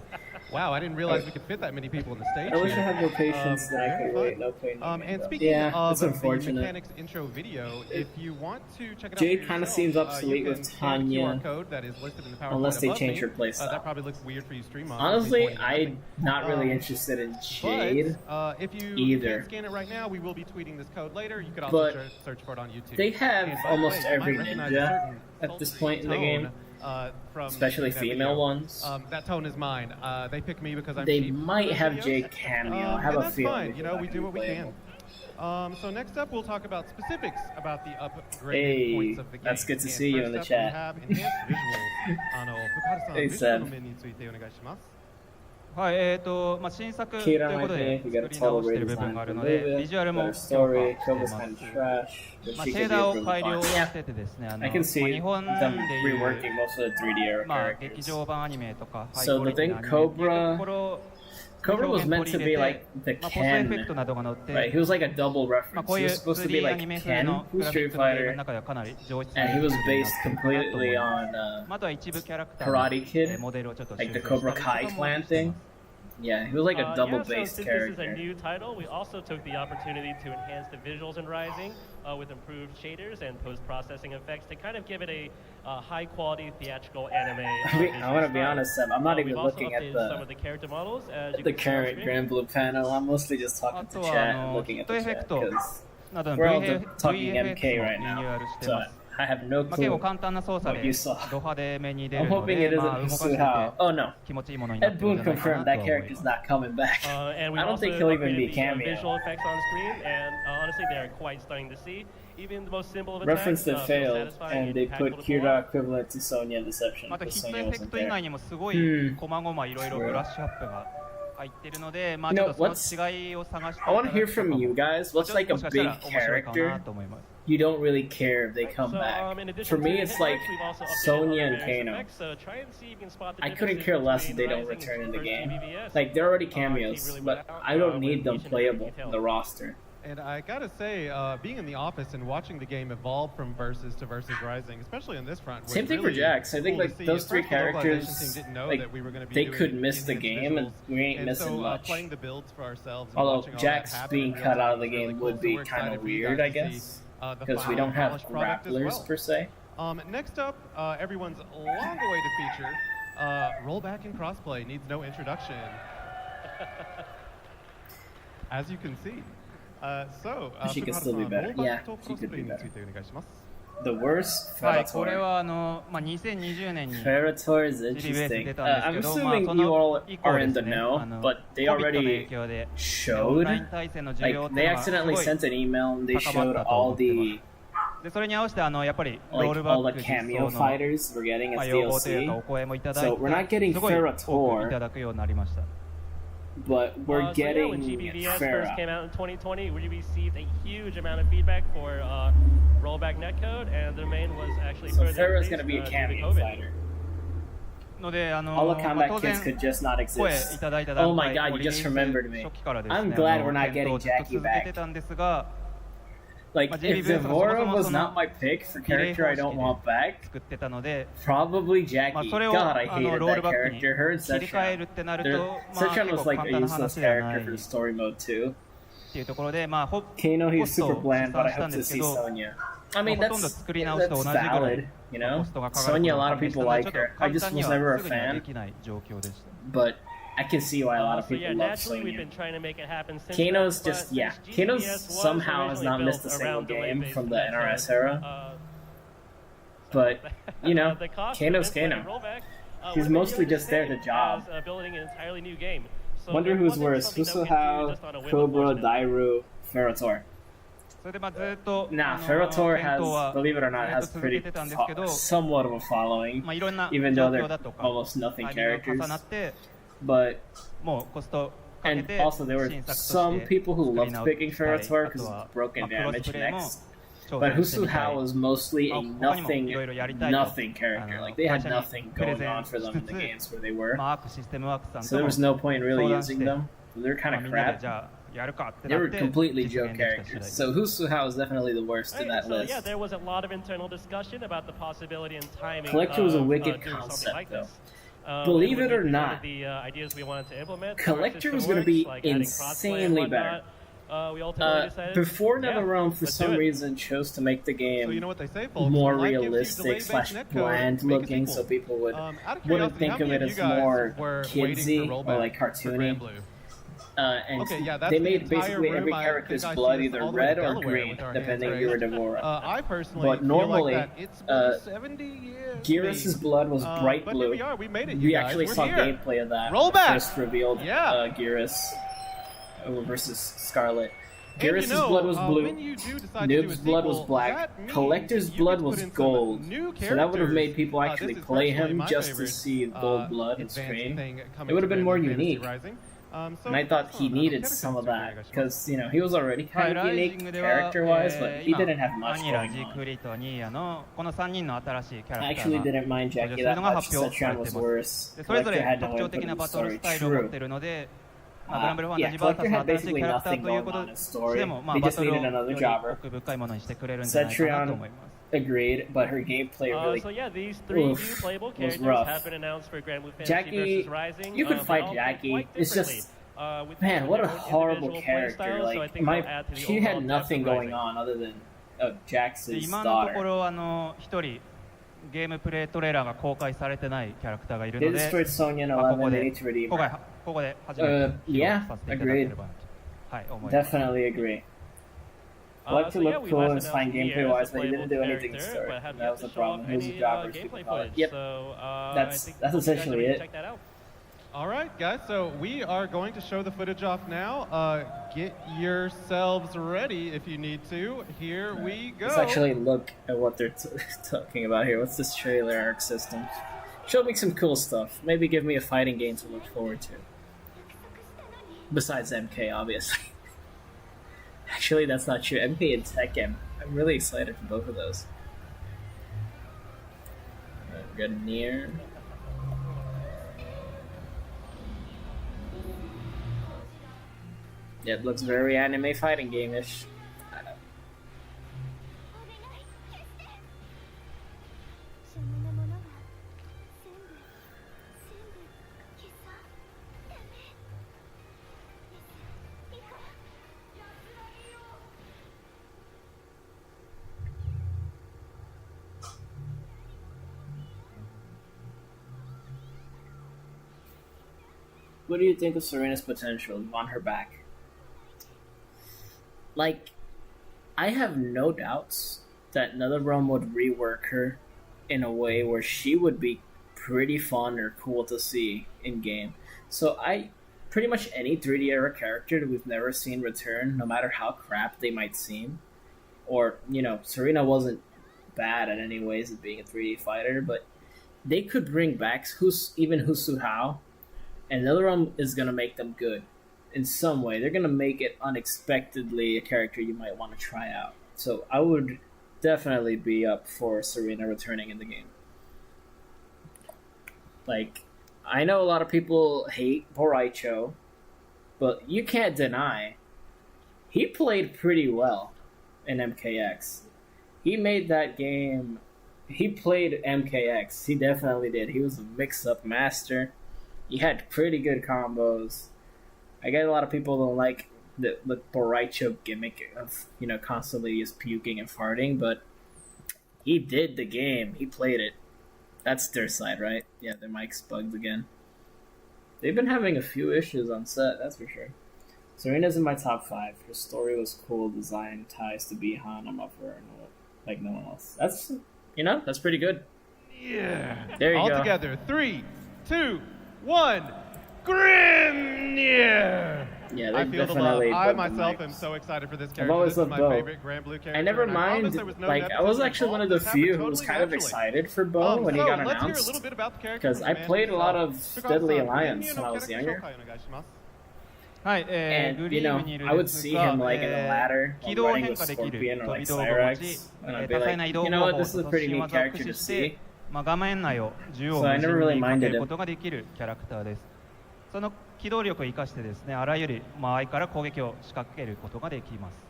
Wow, I didn't realize we could fit that many people in the stage. I wish I here. had more patience than I could wait. No pain. And speaking Yeah, of it's the unfortunate. mechanics intro video, if you want to check it out Jade for kinda yourself, seems obsolete you with can scan the Tanya, QR code that is listed in the PowerPoint unless they above change me. her playstyle. That probably looks weird for you stream on. Honestly, I'm not really interested in Jade But if you either. can't scan it right now, we will be tweeting this code later. You could But also search for it on YouTube. They have And by the almost way, you every might recognize a ninja certain at this salty point in the tone, game. From Especially that female video. ones. That tone is mine. They pick me because I'm They cheap might for have videos. Jade cameo. I have And a that's feeling. fine. You know, we do what we can. So next up, we'll talk about specifics about the upgraded points of the game. That's good to And see you in the first up, we chat. have enhanced visuals. Fukuhara-san, Hey, ビジュアル Seb. の面についてお願いします。はい、新作という Kira こと might で be. We 作 got a り total 直している部 redesign 分がある for ので、 Vivid, ビジュアルも better 強化 story. してい Koba's ます kind of trash, but シ she ェ could ー be ダーを really 改良 fun. し Yeah, ててですね、I can see 日本 them でいう reworking most of the 3D era 劇 characters. 場版アニメとか、ハイ So クオ the リティ thing なアニメっていうと Cobra ころ Cobra was meant to be like the Ken, right? He was like a double reference. He was supposed to be like Ken from Street Fighter, and he was based completely on Karate Kid, like the Cobra Kai clan thing. Yeah, he was like a double-based since character. This is a new title. We also took the opportunity to enhance the visuals in Rising with improved shaders and post-processing effects to kind of give it a high-quality theatrical anime. I want to be honest, Sam. I'm not even looking at some of the character models. the current Granblue panel. I'm mostly just talking to chat and looking at the chat because we're all talking MK right now. So I have no clue what you saw. I'm hoping it isn't Suhao. Oh no. Ed Boon confirmed that character's not coming back. And we I don't think he'll even be cameo. Visual effects on screen, and honestly, they are quite stunning to see. Even the most simple of Reference that attacks, failed, and they put Kira equivalent to Sonya in Deception. Because Sonya wasn't there. You know, I want to hear from you guys. What's like a big character you don't really care if they come back? For me, it's like Sonya and Kano. I couldn't care less if they don't return in the game. Like, they're already cameos, but I don't need them playable in the roster. And I gotta say, being in the office and watching the game evolve from Versus to Versus Rising, especially on this front. Same thing for Jax. I think like those three characters, like they could miss the game, and we ain't missing much. Playing the builds for ourselves. Although Jax being cut out of the game would be kind of weird, I guess, because we don't have grapplers per se. Next up, everyone's long-awaited feature, Rollback and Crossplay needs no introduction. As you can see. She could still be better. Yeah, she could be better. The worst Fatality. Ferrator is interesting. I'm assuming you all are in the know, but they already showed, like, they accidentally sent an email and they showed all the cameo fighters we're getting as DLC. So we're not getting Ferrator, but we're getting when GBVS Farah. first came out in 2020, we received a huge amount of feedback for rollback netcode, and the main was actually so Farah's going to be a cameo fighter. All the combat kits could just not exist. Oh my god, you just remembered me. I'm glad we're not getting Jackie back. Like, if Devora was not my pick for character I don't want back, probably Jackie. God, I hated that character. Her and Setron. Setron was like a useless character for the story mode too. Kano, he's super bland, but I hope to see Sonya. I mean, that's valid, you know? Sonya, a lot of people like her. I just was never a fan. But I can see why a lot of people love Sonya. We've been trying to make it happen since Kano's just, yeah. Kano's somehow has not missed a single game from the NRS era. But, you know, Kano's Kano. He's mostly just there to job. Wonder who's worse, Fusuhao, Cobra, Dairu, Ferrator. Nah, Ferrator has, believe it or not, has pretty somewhat of a following, even though they're almost nothing characters. But, and also there were some people who loved picking Ferrator because of broken damage next. But Fusuhao was mostly a nothing character. Like, they had nothing going on for them in the games where they were. So there was no point in really using them. They're kind of crap. They were completely joke characters. So Fusuhao is definitely the worst in that list. Yeah, there was a lot of internal discussion about the possibility and timing. Collector was a wicked concept, though. Believe it or not, Collector was going to be insanely better. Before NetherRealm, for some reason, chose to make the game more realistic / bland looking, so people wouldn't think of it as more kidsy or like cartoony. And they mate basically every character's blood either red or green, depending if you were Devora. But normally, Gearus' blood was bright blue. We actually saw gameplay of that. First revealed Gearus versus Scarlet. Gearus' blood was blue, Noob's blood was black, Collector's blood was gold. So that would have made people actually play him just to see gold blood in stream. It would have been more unique. And I thought he needed some of that, because, you know, he was already kind of unique character-wise, but he didn't have much going on. I actually didn't mind Jackie that much. Setron was worse. Collector had no input in the story. True. Yeah, Collector had basically nothing going on in story. They just needed another jobber. Cetrion agreed, but her gameplay really so yeah, these three new playable characters have been announced for Granblue Fantasy Jackie, versus Rising. you could fight Jackie. It's just, man, what a horrible character. Like, she had nothing going on other than Jax's daughter. ゲームプレイトレーラーが公開されてないキャラクターがいるの They で、 destroyed Sonya in 11, they need to redeem her. ここで初めて披露 Yeah, させていただけれ agreed. ばなと、はい思います。 Definitely agree. I like to look cool and fine gameplay wise, but he didn't do anything in story. That was the problem. He was a jobber, as people call it. Yep. That's essentially it. All right, guys, so we are going to show the footage off now. Get yourselves ready if you need to. Here we go. Let's actually look at what they're talking about here. What's this trailer arc system? Show me some cool stuff. Maybe give me a fighting game to look forward to. Besides MK, obviously. Actually, that's not true. MK and Tekken. I'm really excited for both of those. We're getting near. Yeah, it looks very anime fighting game-ish. What do you think of Serena's potential? You want her back? Like, I have no doubts that NetherRealm would rework her in a way where she would be pretty fun or cool to see in game. So pretty much any 3D era character that we've never seen return, no matter how crap they might seem, or, you know, Serena wasn't bad at any ways of being a 3D fighter, but they could bring back even Husu Hao, and NetherRealm is going to make them good. In some way, they're gonna make it unexpectedly a character you might want to try out. So I would definitely be up for Serena returning in the game. Like, I know a lot of people hate Boraicho, but you can't deny he played pretty well in MKX. He made that game. He played MKX. He definitely did. He was a mix-up master. He had pretty good combos. I get a lot of people don't like the Boraicho gimmick of, you know, constantly just puking and farting, but he did the game. He played it. That's their side, right? Yeah, their mic's bugged again. They've been having a few issues on set, that's for sure. Serena's in my top 5. Her story was cool, design ties to Bihan. I'm up for her like no one else. That's, you know, that's pretty good. Yeah. There you All go. together. 3, 2, 1. Grimnir! Yeah, I feel the love. definitely I bugged the myself mics. am so excited for this I've character. always This is loved my Bo. favorite Granblue character. I never and I promise mind, there was no like, I was nepotism actually one of the involved. This few happened who was totally kind of naturally. excited for Bo when he got Let's hear a announced. little bit about the character Because from I the man played a lot of himself. Deadly Fukuhara-san, Alliance Grimnir when I の was キャラクター younger. 紹介お願いします。はい、And, you know, I would see him like in a ladder, 軌道 running 変 with 化できる Scorpion or 飛 like び道具を持ち、 Cyrax, and I'd 多 be 彩 like, な移 you 動 know 方 what, 法 this is a と pretty 新 neat 技を character 駆 to 使して see. 画面内を縦横 So I 無尽 never really に駆け minded る him. ことができるキャラクターです。その機動力を生かしてですね、あらゆる間合いから攻撃を仕掛けることができます。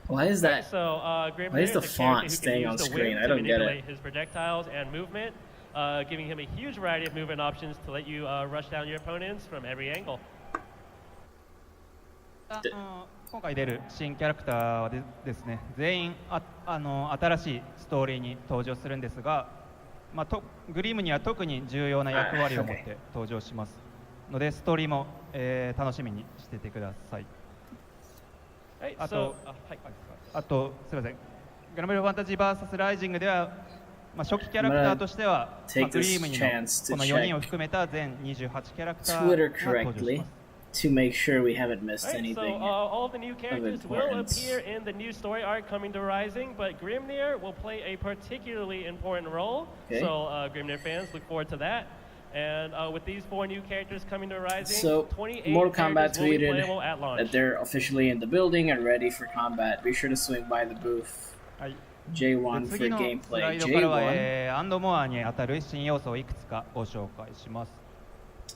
Why is that? So, Why is the Granblue is a character font who staying can on use the screen? wind I to don't get it. manipulate his projectiles and movement, giving him a huge variety of movement options to let you rush down your opponents from every angle. 今回出る新キャラクターはですね、全員新しいストーリーに登場するんですが、グリムには特に重要な役割を持って登場しますので、ストーリーも、楽しみにしててください。あと、すみません、グランブルファンタジー VS ライジングでは、初期キャラクターとしては、グリームにのこの4人を含めた全28キャラクターが登場します。To make sure we haven't missed Right, anything. so all of the new of characters will importance. appear in the new story arc coming to Rising, but Grimnir will play a particularly important role. Okay. So Grimnir fans, look forward to that. And with these 4 new characters coming to Rising, So, 28 Mortal Kombat characters will be tweeted playable at launch. that they're officially in the building and ready for combat. Be sure to swing by the booth. J1 for 次のスラ gameplay. イドからは、 J1? アンドモアに当たる新要素をいくつかご紹介します。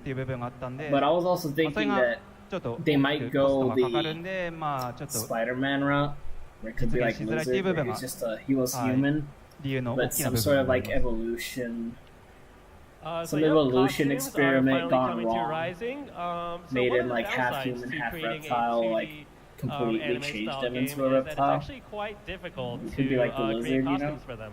っていう部分があったんで、 But I was also まあ、それ thinking が that ちょっと they 大 might きくコスト go がかかるんで、まあちょっと Spider-Man route, where it could be like 実現しづらいっていう Lizard, 部 where 分が he's just he was はい human, 理由の but 大きな some 部 sort 分 of になり like ます。 evolution, So some yeah, evolution costumes are experiment finally gone coming to wrong, Rising. So made one him of the like half downsides human, to half creating a reptile, 2D, like completely anime changed style them game into a is that it's reptile. actually quite difficult It to could be like the create lizard, you know? costumes for them.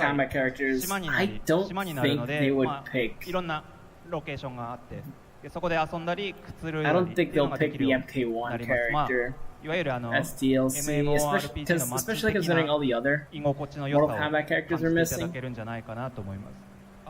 Kombat characters, 島にな I り don't 島になる think の they で、 would まあ、 pick. いろんなロケーションがあってでそこで遊んだりくつろい I だ don't り think っていうの they'll がで pick き the るように MK1 なります。まあ character いわゆるas DLC, MMORPG のマッチ especially 的 considering な all the other 居心地の良さを Mortal 感 Kombat じて characters い are ただ missing. けるんじゃないかなと思います。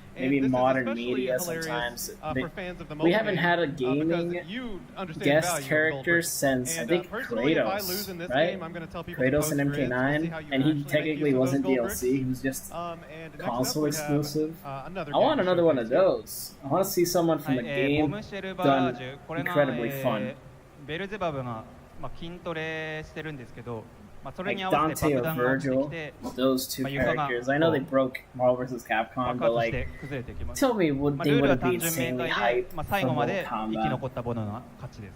maybe And this is modern especially media hilarious, sometimes. for fans of the We mobile haven't game, had a because gaming you understand guest value of character Goldberg. since I And, think personally, if I lose in Kratos, this right? game, I'm gonna tell people to Kratos post and grids. We'll see MK9, how you and he actually make technically use of wasn't those DLC. He was just and next up console we have, exclusive. another I want game another one of showcase here. those. I want to see someone from the ボ game ムシェルバ done ージュ、これが、 incredibly fun. ベルゼバブが、筋トレしてるんですけど、それ Like に合わせて Dante 爆 or 弾が落ちてき Virgil, て、 those two 床が characters. I know they broke Marvel vs. 爆 Capcom, 発 but して like, 崩れてきます tell me would ル they ール would は 単 be 純明 insanely 快で、 hype 最 for 後ま Mortal で生き Kombat. 残ったものが勝ちです。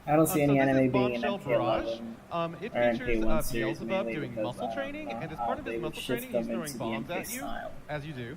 I don't see So any this is anime being in Bombshell Barrage. MK11 It or features MK1 series Beelzebub mainly doing because muscle training, and as how part of they his would muscle shift training, he's them throwing into the bombs MK at you, style. as you do.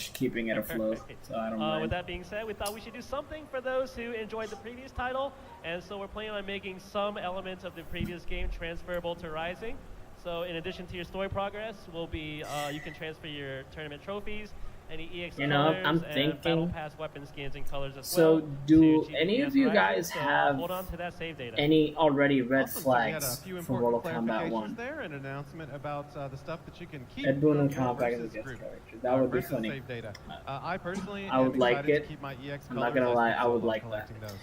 much keeping it afloat, so I don't mind. With that being said, we thought we should do something for those who enjoyed the previous title, and so we're planning on making some elements of the previous game transferable to Rising. So in addition to your story progress, will be you can transfer your tournament trophies, any EX colors, I'm and thinking. Battle Pass weapon skins and colors as So, well. do to any of GTS you Rising, guys so have hold on to that save data. any already red Awesome. So we had a flags few from Mortal important Kombat clarifications 1? there, and an announcement about the stuff that you can keep. Ed Boon and versus Kombat as a guest group, character. That would be versus funny. save data. I personally I would am like excited it. to keep my EX I'm not colors gonna as lie, a I would result of like that. collecting those.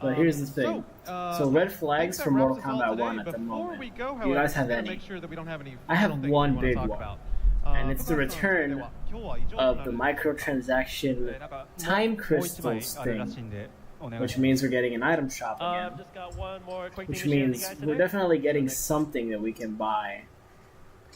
But here's the thing. So red I think flags that from Mortal wraps us all Kombat today. 1 at the Before moment. we go, Do you however, guys just have gotta any? make sure that we don't have any I have final things one we wanna big talk one. about. and it's the return of the microtransaction time crystals thing, which means we're getting an item shop again. Just got one more quick Which thing to share with means you guys we're today. definitely getting something that we can buy.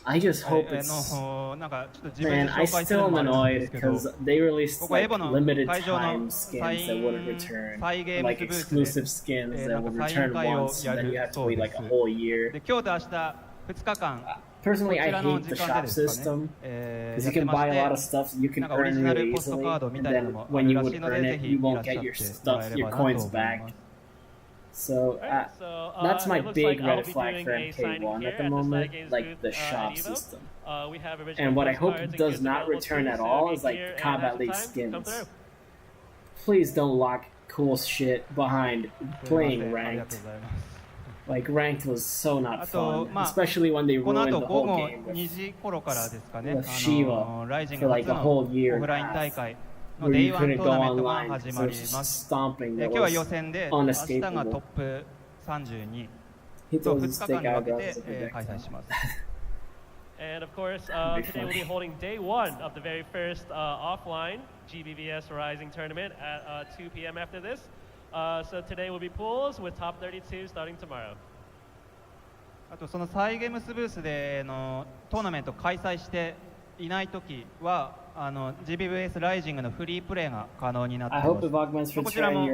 I just hope it's... Man, I still am annoyed because they released like limited time skins that wouldn't return, like exclusive skins that would return once, and then you have to wait like a whole year. Personally, I hate the shop system because you can buy a lot of stuff you can earn really easily, and then when you would earn it, you won't get your stuff, your coins back. So that's my big red flag for MK1 at the moment, like the shop system. And what I hope does not return at all is like the Combat League skins. Please don't lock cool shit behind playing ranked. Like ranked was so not fun, especially when they ruined the whole game with Shiva for like a whole year and a half, where you couldn't go online because there was just stomping that was unescapable. He throws his thick eyebrows as a projectile. And of course, today we'll be holding day one of the very first offline GBVS Rising tournament at 2 p.m. after this. So today will be pools with top 32 starting tomorrow. あとそのサイゲームスブースでトーナメント開催していないときはGBVS ライジングのフリープレイが可能になっています。こちらも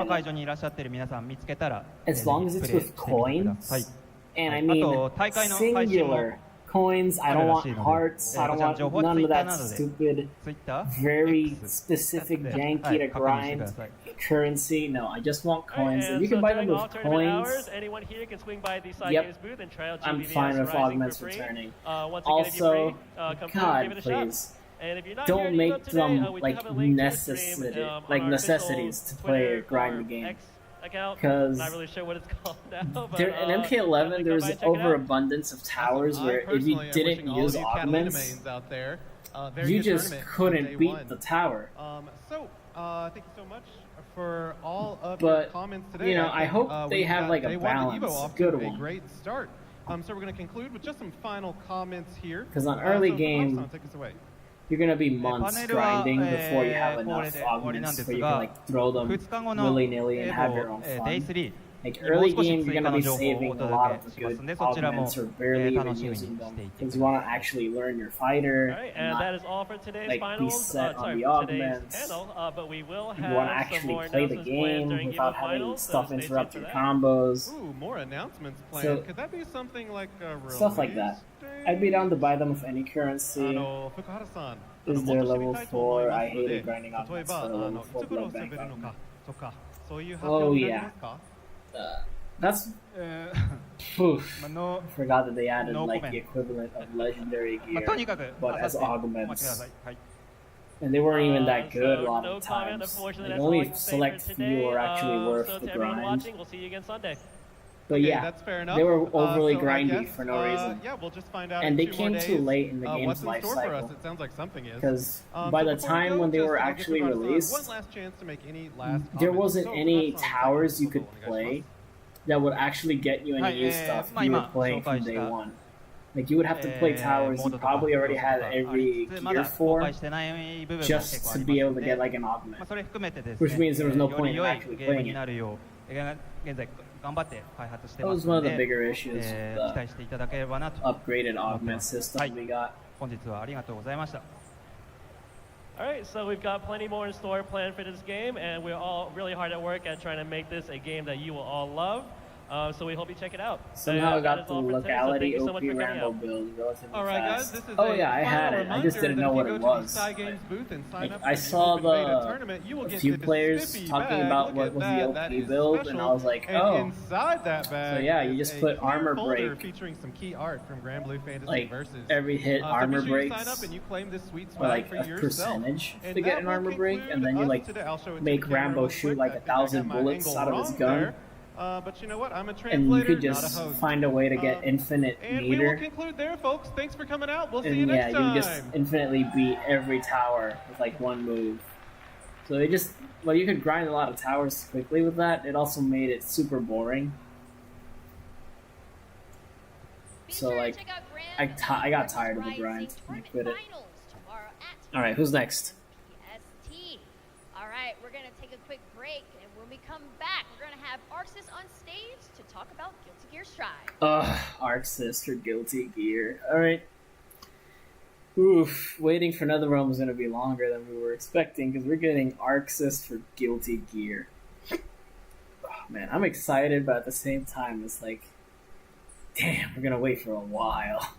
会場にいらっしゃっている皆さん見つけたらプレイしてみてください。あと大会の配信も coins, I don't want hearts, I don't want none of that stupid, very specific janky to grind currency. No, I just want coins. And you can buy them with coins. Yep, I'm fine with augments returning. Also, God, please, don't make them like necessities to play or grind the game. Because not really sure what it's called now. But, in MK11, there was an overabundance of towers where if you didn't use augments, you just couldn't beat the tower. Thank you so much for all of your comments today. You know, I hope they have like a balance, a good one. A great start. So we're going to conclude with just some final comments here. Because on early game, you're gonna be months grinding before you have enough augments where you can like throw them willy-nilly and have your own fun. Like early game, you're gonna be saving a lot of the good augments or barely even using them because you want to actually learn your fighter. And not, that is all for today's like finals. be set on the augments. But we will have you want to actually play the game without having stuff interrupt your combos. Ooh, more announcements planned. So, could that be something like stuff like that? I'd be down to buy them with any currency. Is there level 4? I hated grinding augments for a level 4 blood bank augment. Oh yeah. That's... forgot that they added like the equivalent of legendary gear, but as augments. And they weren't even that good a lot of times. Like, only select few are actually worth the grind. We'll see you again Sunday. But okay, yeah, that's fair enough. They were overly grindy guess, for no reason. Yeah, we'll just find out and they in 2 came more too days. late in the game's life For us? cycle. It sounds like something is. Because by the time when they were actually released, one last chance to make any last there wasn't any towers you could play that would actually get you any new stuff if you were playing from day one. Like you would have to play towers you probably already had every gear for just to be able to get like an augment. Which means there was no point in actually playing it. That was one of the bigger issues with the upgraded augment system we got. Alright, so we've got plenty more in store planned for this game, and we're all really hard at work at trying to make this a game that you will all love. So we hope you check it out. Somehow I got the locality OP Rambo build relatively fast. Guys, oh yeah, I had it. I just didn't know what it was. Like, I saw a few players talking about what was the OP build, and I was like, oh. Inside that bag so yeah, you just put armor break. Featuring some key art from Granblue Fantasy like Versus. every hit armor breaks. Or like a percentage to get an armor break, and then you like make Rambo shoot like 1,000 bullets out of his gun. But you know what? I'm a translator, and you could just find a way to get infinite and meter. We will conclude there, folks. Thanks for coming out. We'll see you next time. Yeah, you just infinitely beat every tower with like one move. So it just, well, you could grind a lot of towers quickly with that. It also made it super boring. So like, I got tired of the grind and I quit it. All right, who's next? PST. All right, we're gonna take a quick break, and when we come back, we're gonna have Arxis on stage to talk about Guilty Gear Strive. Arxis for Guilty Gear. All right. Oof, waiting for NetherRealm is gonna be longer than we were expecting because we're getting Arxis for Guilty Gear. Oh, man, I'm excited, but at the same time, it's like, damn, we're gonna wait for a while.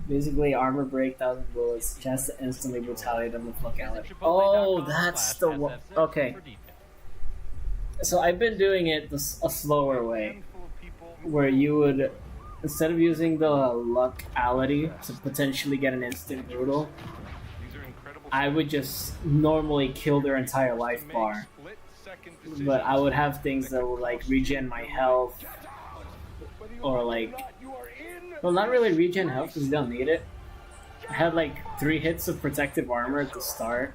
Basically, armor break, 1,000 bullets, chance to instantly brutality them the fuck out. Oh, that's the one. Okay. So I've been doing it a slower way, where you would, instead of using the luckality to potentially get an instant brutal, I would just normally kill their entire life bar. But I would have things that would like regen my health, or like, well, not really regen health because you don't need it. I had like 3 hits of protective armor at the start,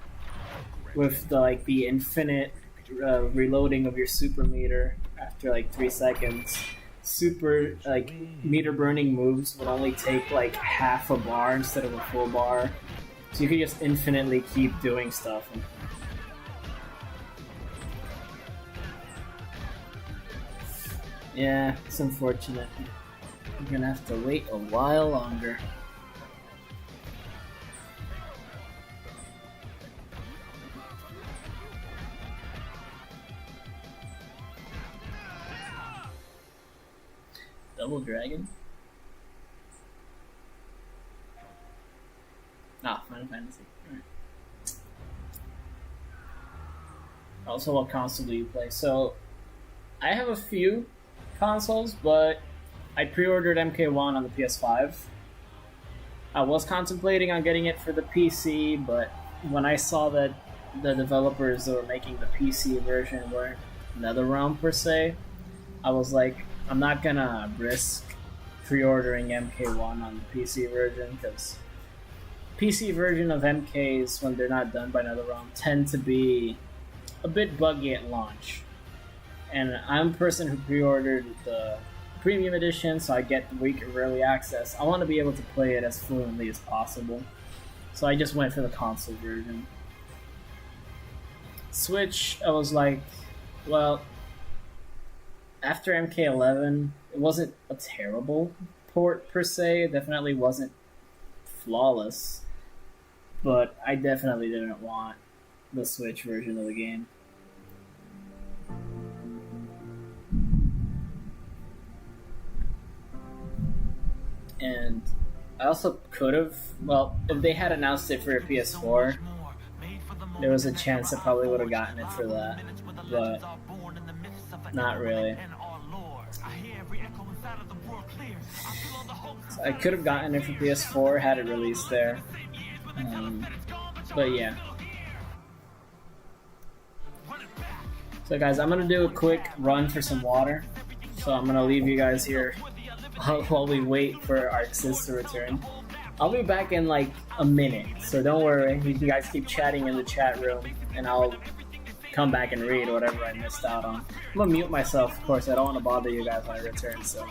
with the infinite reloading of your super meter after like 3 seconds. Super meter burning moves would only take like half a bar instead of a full bar, so you could just infinitely keep doing stuff. Yeah, it's unfortunate. We're gonna have to wait a while longer. Double Dragon? Final Fantasy. Alright. Also, what console do you play? So, I have a few consoles, but I pre-ordered MK1 on the PS5. I was contemplating on getting it for the PC, but when I saw that the developers that were making the PC version weren't NetherRealm per se, I was like, I'm not gonna risk pre-ordering MK1 on the PC version, because PC version of MKs, when they're not done by NetherRealm, tend to be a bit buggy at launch. And I'm a person who pre-ordered the premium edition, so I get the week of early access. I want to be able to play it as fluently as possible, so I just went for the console version. Switch, I was like, well, after MK11, it wasn't a terrible port per se. It definitely wasn't flawless, but I definitely didn't want the Switch version of the game. And I also could have, well, if they had announced it for a PS4, there was a chance I probably would have gotten it for that, but not really. So I could have gotten it for PS4 had it released there, but yeah. So guys, I'm gonna do a quick run for some water, so I'm gonna leave you guys here while we wait for Arxis to return. I'll be back in like a minute, so don't worry. You guys keep chatting in the chat room, and I'll come back and read whatever I missed out on. I'm gonna mute myself, of course. I don't want to bother you guys when I return, so.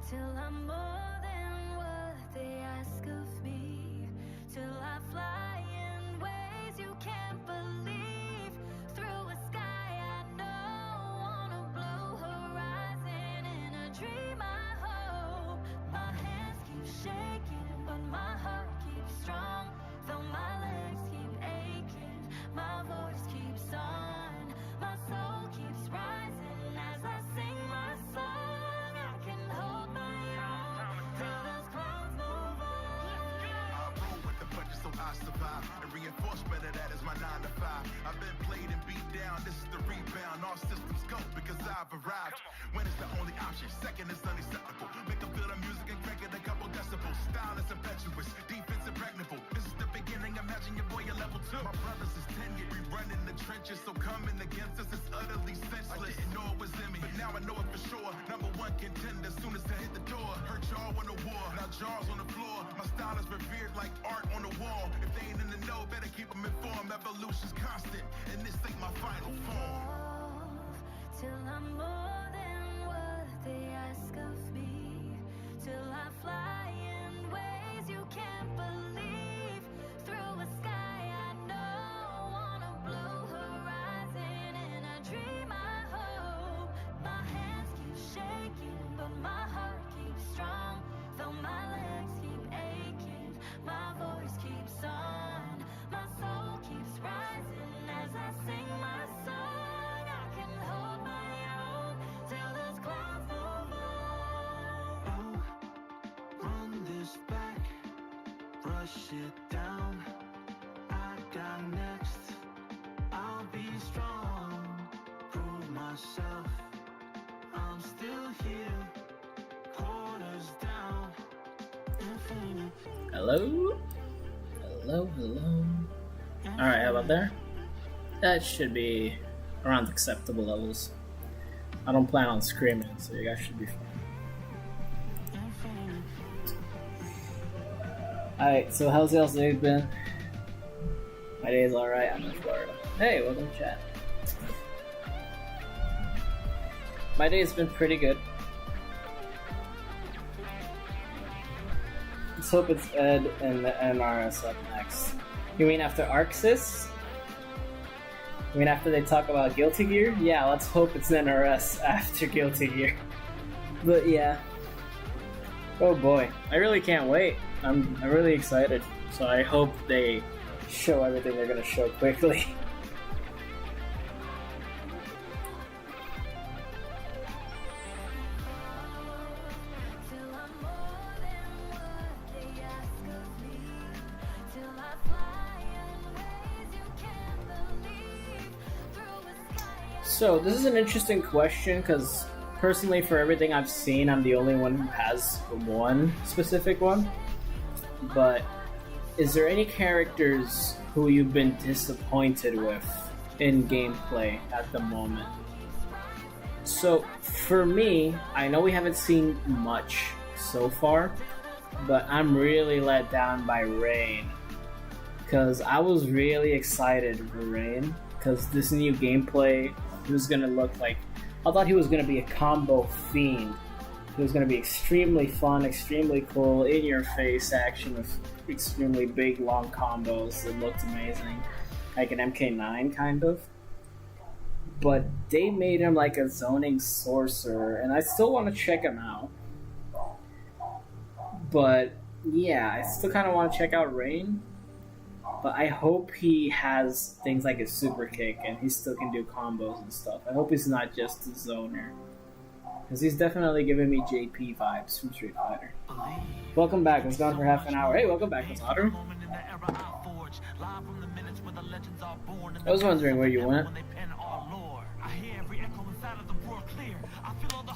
Till I'm more than what they ask of me, till I fly in ways you can't believe, through a sky I know on a blue horizon. In a dream I hope my hands keep shaking, but my heart keeps strong. Though my legs keep aching, my voice keeps on, my soul keeps rising as I sing my song. I can hold my I survive, and reinforcement of that is my 9 to 5. I've been played and beat down, this is the rebound. All systems go because I've arrived. When is the only option? Second is unacceptable. Make them feel the music and crank it a couple decibels. Style is impetuous, defense impregnable. This is the beginning, imagine your boy at level 2. My brothers is tenured, we run in the trenches, so coming against us is utterly senseless. I didn't know it was in me. evolution's constant, and this ain't my final form. Till I'm more than what they ask of me. Till I fly in ways you can't believe. Through a sky I know, on a blue horizon. In a dream I hope. My hands keep shaking, but my heart keeps strong. Though my legs keep aching, my voice keeps on. My soul keeps rising as I sing my song. I can hold my own till those clouds move on. Run this back, brush it down. I got next. I'll be strong, prove myself. I'm still here, quarters down. Infinite. Hello? Hello, hello. Alright, how about there? That should be around acceptable levels. I don't plan on screaming, so you guys should be fine. Alright, so how's y'all's day been? My day's alright, I'm in Florida. Hey, welcome to chat. My day's been pretty good. Let's hope it's Ed and the NRS up next. You mean after Arxis? You mean after they talk about Guilty Gear? Yeah, let's hope it's NRS after Guilty Gear. But yeah. Oh boy, I really can't wait. I'm really excited. So I hope they show everything they're gonna show quickly. So this is an interesting question because personally, for everything I've seen, I'm the only one who has one specific one. But is there any characters who you've been disappointed with in gameplay at the moment? So for me, I know we haven't seen much so far, but I'm really let down by Rain because I was really excited for Rain because this new gameplay was gonna look like, I thought he was gonna be a combo fiend. It was gonna be extremely fun, extremely cool, in your face action with extremely big long combos. It looked amazing, like an MK9 kind of. But they made him like a zoning sorcerer, and I still want to check him out. But yeah, I still kind of want to check out Rain. But I hope he has things like his super kick and he still can do combos and stuff. I hope he's not just a zoner. Because he's definitely giving me JP vibes from Street Fighter. Welcome back. I was gone for half an hour. Hey, welcome back, Miss Otter. I was wondering where you went.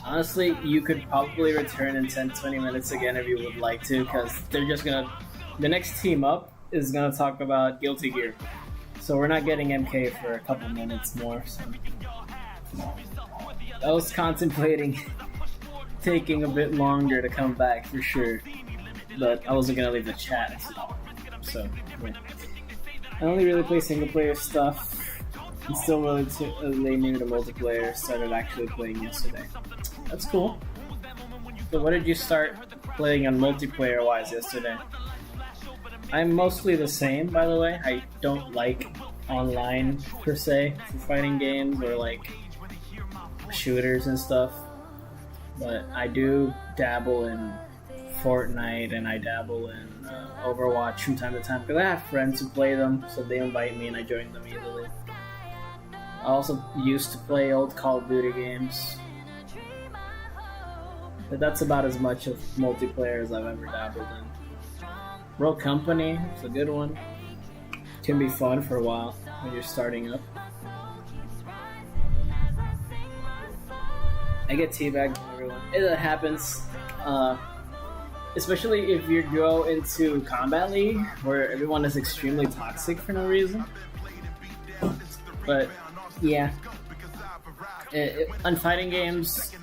Honestly, you could probably return in 10-20 minutes again if you would like to, because they're just gonna... The next team up is gonna talk about Guilty Gear. So we're not getting MK for a couple minutes more, so... I was contemplating taking a bit longer to come back for sure, but I wasn't gonna leave the chat, so yeah. I only really play single player stuff. I'm still really new to multiplayer, started actually playing yesterday. That's cool. So what did you start playing on multiplayer wise yesterday? I'm mostly the same, by the way. I don't like online per se for fighting games or like shooters and stuff, but I do dabble in Fortnite and I dabble in Overwatch from time to time because I have friends who play them, so they invite me and I join them easily. I also used to play old Call of Duty games, but that's about as much of multiplayer as I've ever dabbled in. Rogue Company, it's a good one. Can be fun for a while when you're starting up. I get teabagged from everyone. It happens. Especially if you go into Combat League, where everyone is extremely toxic for no reason. But, yeah. On fighting games,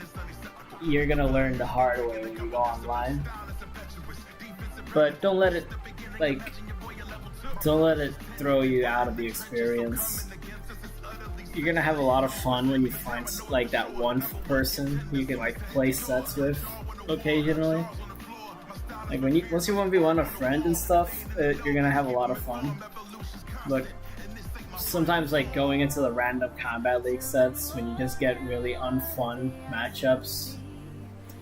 you're gonna learn the hard way when you go online. But don't let it throw you out of the experience. You're gonna have a lot of fun when you find like that one person who you can like play sets with occasionally. Like once you 1v1 a friend and stuff, you're gonna have a lot of fun. But sometimes like going into the random combat league sets when you just get really unfun matchups,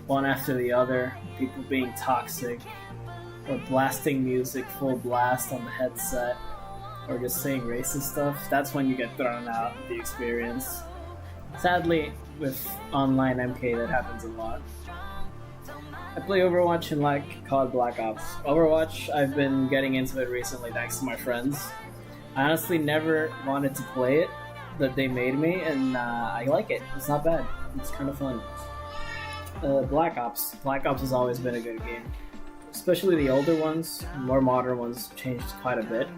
one after the other, people being toxic, or blasting music full blast on the headset, or just saying racist stuff, that's when you get thrown out of the experience. Sadly, with online MK that happens a lot. I play Overwatch and like COD Black Ops. Overwatch, I've been getting into it recently thanks to my friends. I honestly never wanted to play it, but they made me, and I like it. It's not bad. It's kind of fun. Black Ops. Black Ops has always been a good game. Especially the older ones. More modern ones changed quite a bit.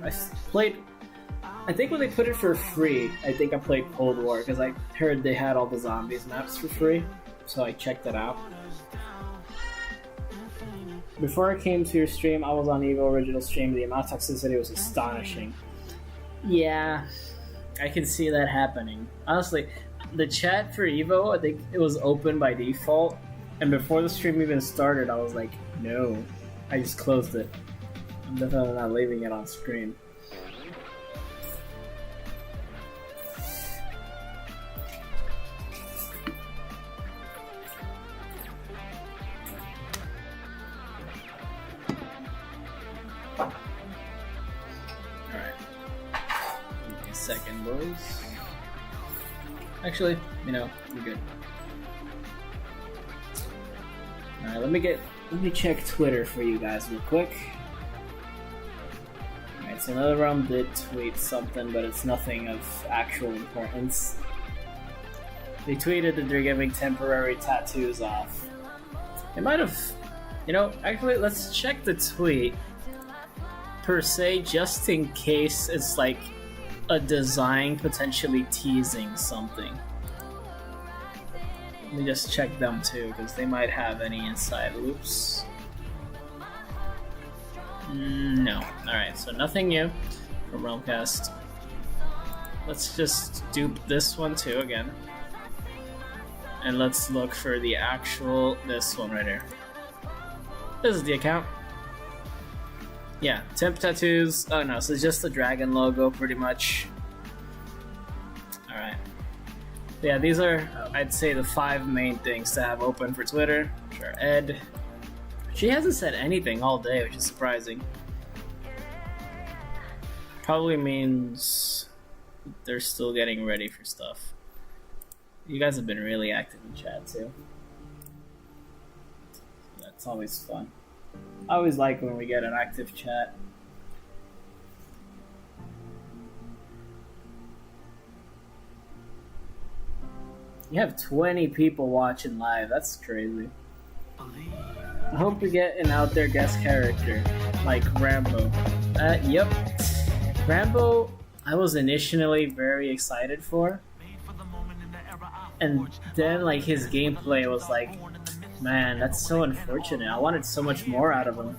I think when they put it for free, I think I played Cold War, because I heard they had all the zombies maps for free, so I checked it out. Before I came to your stream, I was on Evo Original stream. The amount of toxicity was astonishing. Yeah, I can see that happening. Honestly, the chat for Evo, I think it was open by default, and before the stream even started, I was like, no. I just closed it. I'm definitely not leaving it on screen. Second, boys. Actually, you're good. Alright, let me check Twitter for you guys real quick. Alright, so another realm did tweet something, but it's nothing of actual importance. They tweeted that they're giving temporary tattoos off. They might have, actually, let's check the tweet per se, just in case it's like a design potentially teasing something. Let me just check them too, because they might have any inside loops. No. Alright, so nothing new from Realmcast. Let's just dupe this one too again. And let's look for the actual, this one right here. This is the account. Yeah, temp tattoos. Oh no, so it's just the dragon logo pretty much. Alright. Yeah, these are, I'd say, the 5 main things to have open for Twitter. Sure, Ed. She hasn't said anything all day, which is surprising. Probably means they're still getting ready for stuff. You guys have been really active in chat too. That's always fun. I always like when we get an active chat. You have 20 people watching live. That's crazy. I hope we get an out there guest character like Granblue. Yep. Granblue, I was initially very excited for. And then like his gameplay was like, man, that's so unfortunate. I wanted so much more out of him.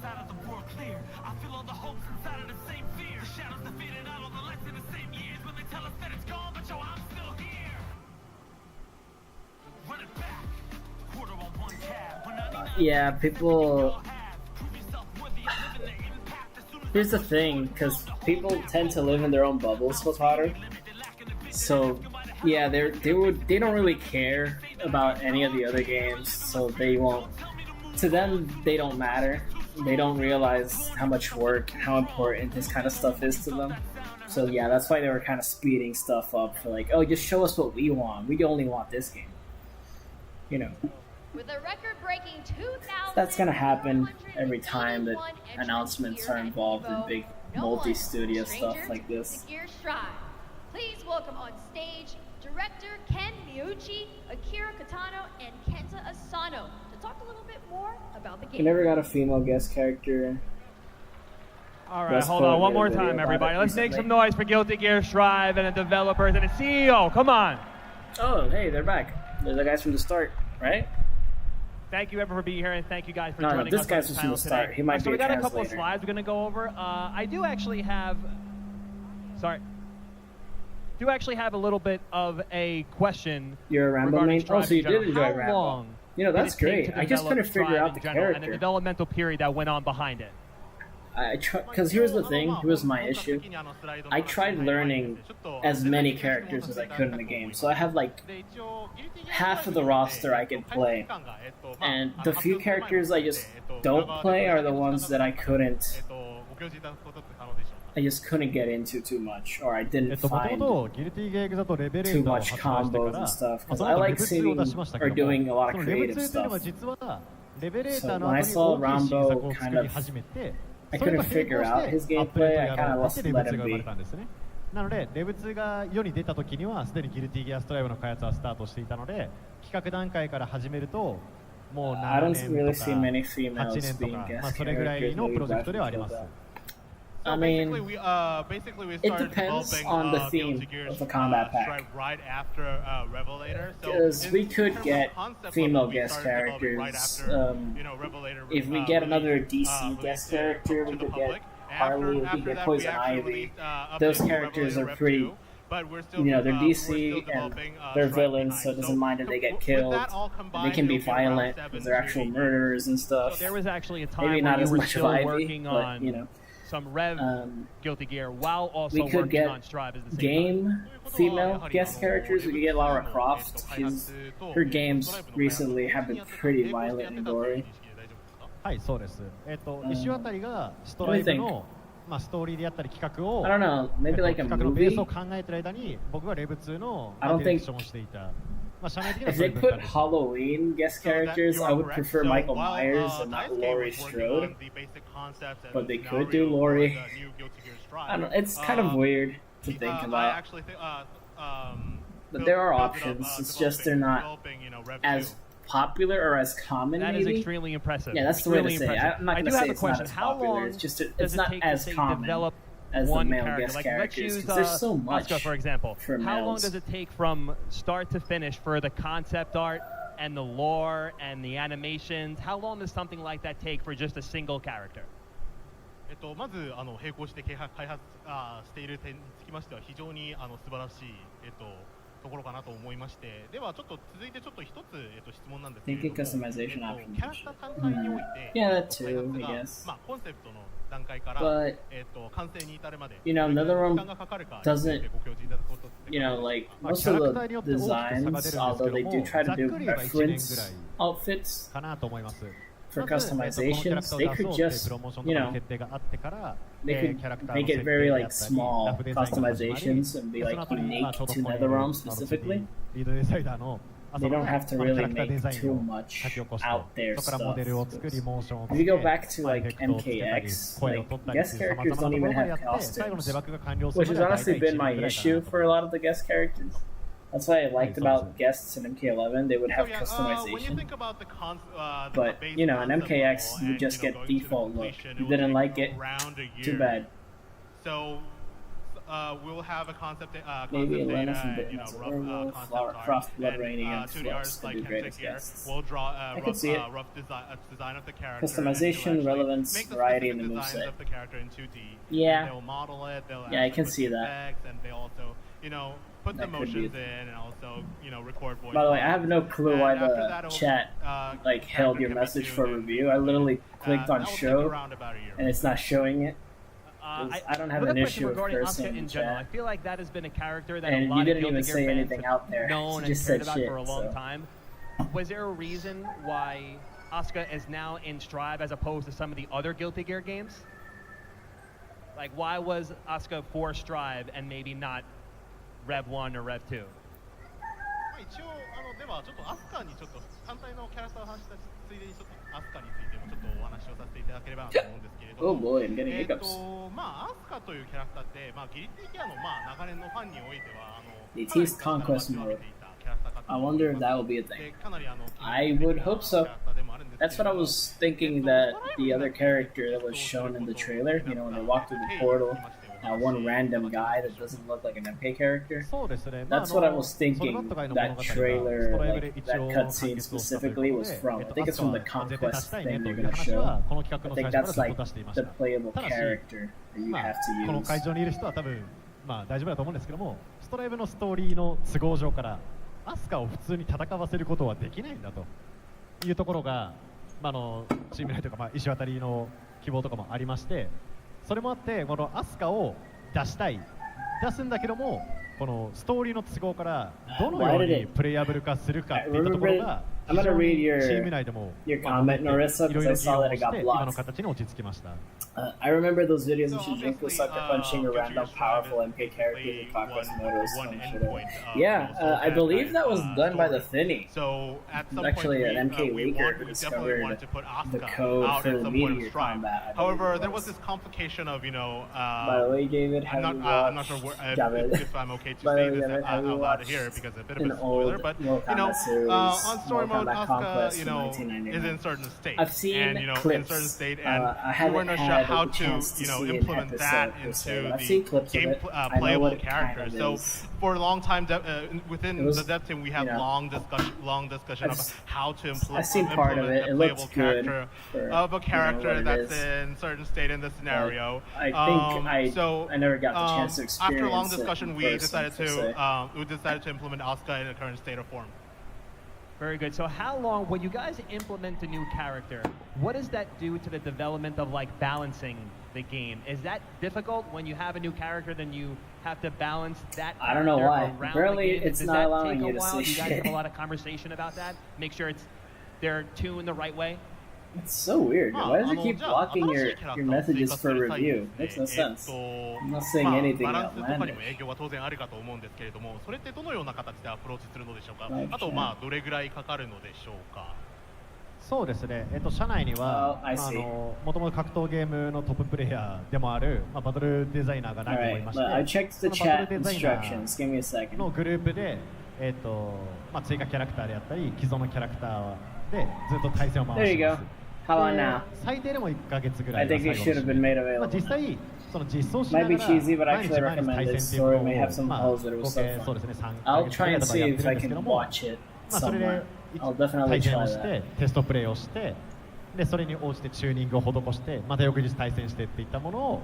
Yeah, people... Here's the thing, because people tend to live in their own bubbles with Hotter. So, yeah, they don't really care about any of the other games, so they won't... To them, they don't matter. They don't realize how much work, how important this kind of stuff is to them. So yeah, that's why they were kind of speeding stuff up for like, oh, just show us what we want. We only want this game. With a record-breaking 2,000. That's gonna happen every time that announcements are involved in big multi-studio stuff like this. Please welcome on stage director Ken Miuchi, Akira Katano, and Kenta Asano to talk a little bit more about the game. We never got a female guest character. All right, hold on one more time, everybody. Let's make some noise for Guilty Gear Strive and the developers and the CEO. Come on. Oh, hey, they're back. They're the guys from the start, right? Thank you, everyone, for being here, and thank you guys for joining us. This guy's from the start. He might be so we got a couple of translator. slides we're going to go over. I do actually have Sorry. Do actually have a little bit of a question. You're a Rambo main? Oh, so you did enjoy How Rambo. long You know, that's did it take great. to I just couldn't develop figure Strive out in the general and the character. developmental period that went on behind it. Because here's the thing, here's my issue. I tried learning as many characters as I could in the game, so I have like half of the roster I can play, and the few characters I just don't play are the ones that I just couldn't get into too much, or I didn't find too much combos and stuff, because I like seeing or doing a lot of creative stuff. So when I saw Rambo kind of, I couldn't figure out his gameplay, I kind of let him be. なので、レブ2が世に出た時にはすでにギルティギアストライブの開発はスタートしていたので、企画段階から始めるともう7年とか8年とか、まあそれぐらいのプロジェクトではあります。I mean, basically we it started depends developing on the Guilty theme Gear's, of the combat pack. Strive right after Revelator. Because we could get female guest characters. If we get another DC guest character, we could get Harley, we could get Poison Ivy. Those characters are pretty. You know, they're DC and they're villains, so it doesn't mind if they get killed. They can be violent because they're actual murderers and stuff. There was actually a time Maybe when not you as were much still of Ivy, working but on you know, some Rev Guilty Gear while also we could working get on Strive at the same game time. female guest characters. We could get Lara Croft. Her games recently have been pretty violent and gory. はい、そうです。石渡がストライブのまあストーリーであったり企画を I don't know, maybe like a 企画のベー movie. スを考えている間に僕はレブ2の I don't ディレ think クションをしていた。まあ社内的な if they put Halloween guest characters, I would prefer Michael Myers and not Laurie Strode. But they could do Laurie. I don't know, it's kind of weird to think about. But there are options. It's just they're not as popular or as common. That maybe? is extremely impressive. Yeah, that's the way to Extremely say it. impressive. I'm not I going to do say have a it's not question. as How popular. long It's just does it's it not take as to say common develop as the one male character? guest Like, characters. let's use 'Cause there's so much Asuka, for example. for How long males. does it take from start to finish for the concept art and the lore and the animations? How long does something like that take for just a single character? まず並行して開発している点につきましては非常に素晴らしいところかなと思いまして、ではちょっと続いてちょっと一つ質問なんですけれども、 Thinking customization options. キャラクター単体において Yeah, that 開 too, 発 I が guess. まあコンセプトの段階から But 完成に至るまで you know, どれぐらい Netherrealm 時間がかかるか doesn't, ご教示いただくことって you know, like most of the designs, although they do try to do reference outfits かなと思います。 for customizations, they could just, you know, they could make it very like small customizations and be like unique to NetherRealm specifically. They don't have to really make too much out there stuff. If you go back to like MKX, like guest characters don't even have costumes, which has honestly been my issue for a lot of the guest characters. That's what I liked about guests in MK11. They would have customization. But, you know, in MKX, you just get default look. You didn't like it? Too bad. So, we'll have a concept Maybe data Atlantis and and, Bitman's Werewolf, Frost, Blood Raining, and Flux could be great as guests. We'll draw I a could see it. rough design of the character. Customization, relevance, variety in the moveset. Yeah. They'll model it. They'll Yeah, I can see that. and they also, you know, put the That could be motions in and also, you know, record voice. By the way, I have no clue And why after the that, it'll, chat like held your message for review. I literally clicked on that will take show, around about a year. and it's not showing it. I don't have Another an question issue with regarding cursing Asuka in in general. I chat. feel like that has been a character that a And lot you of didn't Guilty even Gear say fans anything have out there. known You and just cared said about shit, for a long so. time. Was there a reason why Asuka is now in Strive as opposed to some of the other Guilty Gear games? Like, why was Asuka for Strive and maybe not Rev 1 or Rev 2? 一応ではちょっとアスカにちょっと単体のキャラクターの話したついでにちょっとアスカについてもちょっとお話をさせていただければなと思うんですけれども Oh boy, I'm getting hiccups. まあアスカというキャラクターってまあギリティギアのまあ長年のファンにおいてはThe teased conquest mode. I wonder if that will be a thing. I would hope so. That's what I was thinking, that the other character that was shown in the trailer, you know, when they walked through the portal, one random guy that doesn't look like an MK character. That's what I was thinking that trailer, like, that cutscene specifically was from. I think it's from the conquest thing they're going to show. I think that's like the playable character that you have to use. まあ大丈夫だと思うんですけども、ストライブのストーリーの都合上からアスカを普通に戦わせることはできないんだというところが、まあ、チーム内とか、まあ、石渡の希望とかもありまして、それもあってこのアスカを出すんだけども、このストーリーの都合からどのようにプレイヤブル化するかっていったところが非常にチーム内でもいろいろ議論して今の形に落ち着きました。I remember those videos of Shujinko sucker punching a random powerful MK character in Clockwork Motos. Yeah, I believe that was done by the Thinny. So at some actually point, an MK leaker who definitely discovered wanted to put the Asuka code out for at the some point meteor of Strive. combat. However, there was this complication of, By the way, David, have you watched I'm not sure if I'm okay to By the say way, this David, have out you loud watched here because a bit of an a spoiler, old but Mortal Kombat series, on story Mortal mode, Kombat Asuka, Conquest from is in 1999. certain state. I've seen and, in clips. certain state, and I we haven't weren't sure had how the chance to see an implement episode that per se. into I've the seen clips of game it. I know playable what it character. kind of So is. for a long time, within It was, the dev team, we had long discussion about how to implement I've seen part of it. a It playable looks good character for, of a character what it that's is. in certain state in the scenario. I think I never got the chance to experience after long it discussion, in we person, decided per se. to implement Asuka in the current state of form. Very good. So how long, when you guys implement a new character, what does that do to the development of like balancing the game? Is that difficult when you have a new character, then you have to balance that? I don't know why. Around Apparently, the game? it's Does not that allowing take you a to while? say Do you guys shit. have a lot of conversation about that? Make sure they're tuned the right way? It's so weird. Why does it keep blocking your messages for review? Makes no sense. I'm not saying anything バランスとかに outlandish. も影響は当然あるかと思うんですけれども、それってどのような形でアプローチするのでしょうか。 Like あとどれぐらいかかるのでしょうか。そうですね、社内にはもともと格闘ゲームのトッププレイヤーでもある、まあ、バトルデザイナーが何人もいまして、 I checked the そのバト chat ルデザイナ instructions. Give me a ー second. のグループで、まあ、追加キャラクターであったり既存のキャラクターでずっと対戦を回 There し you ま go. す。 How about で now? 最低でも1ヶ月ぐらい I は think 最 it 後 should have been made まあ、 available. 実際その実装しなが Might ら be cheesy, but I 毎 actually 日毎日 recommend 対 it. 戦っていう Story の may を have some まあ holes that it 合 was so 計そう fun. ですね3 I'll ヶ月 try ぐらい and とかや see って if る I んですけ can ども、 watch it まあ、それ somewhere. で I'll definitely 対戦 try をして that. テストプレイをしてでそれに応じてチューニングを施してまた翌日対戦してっていったものを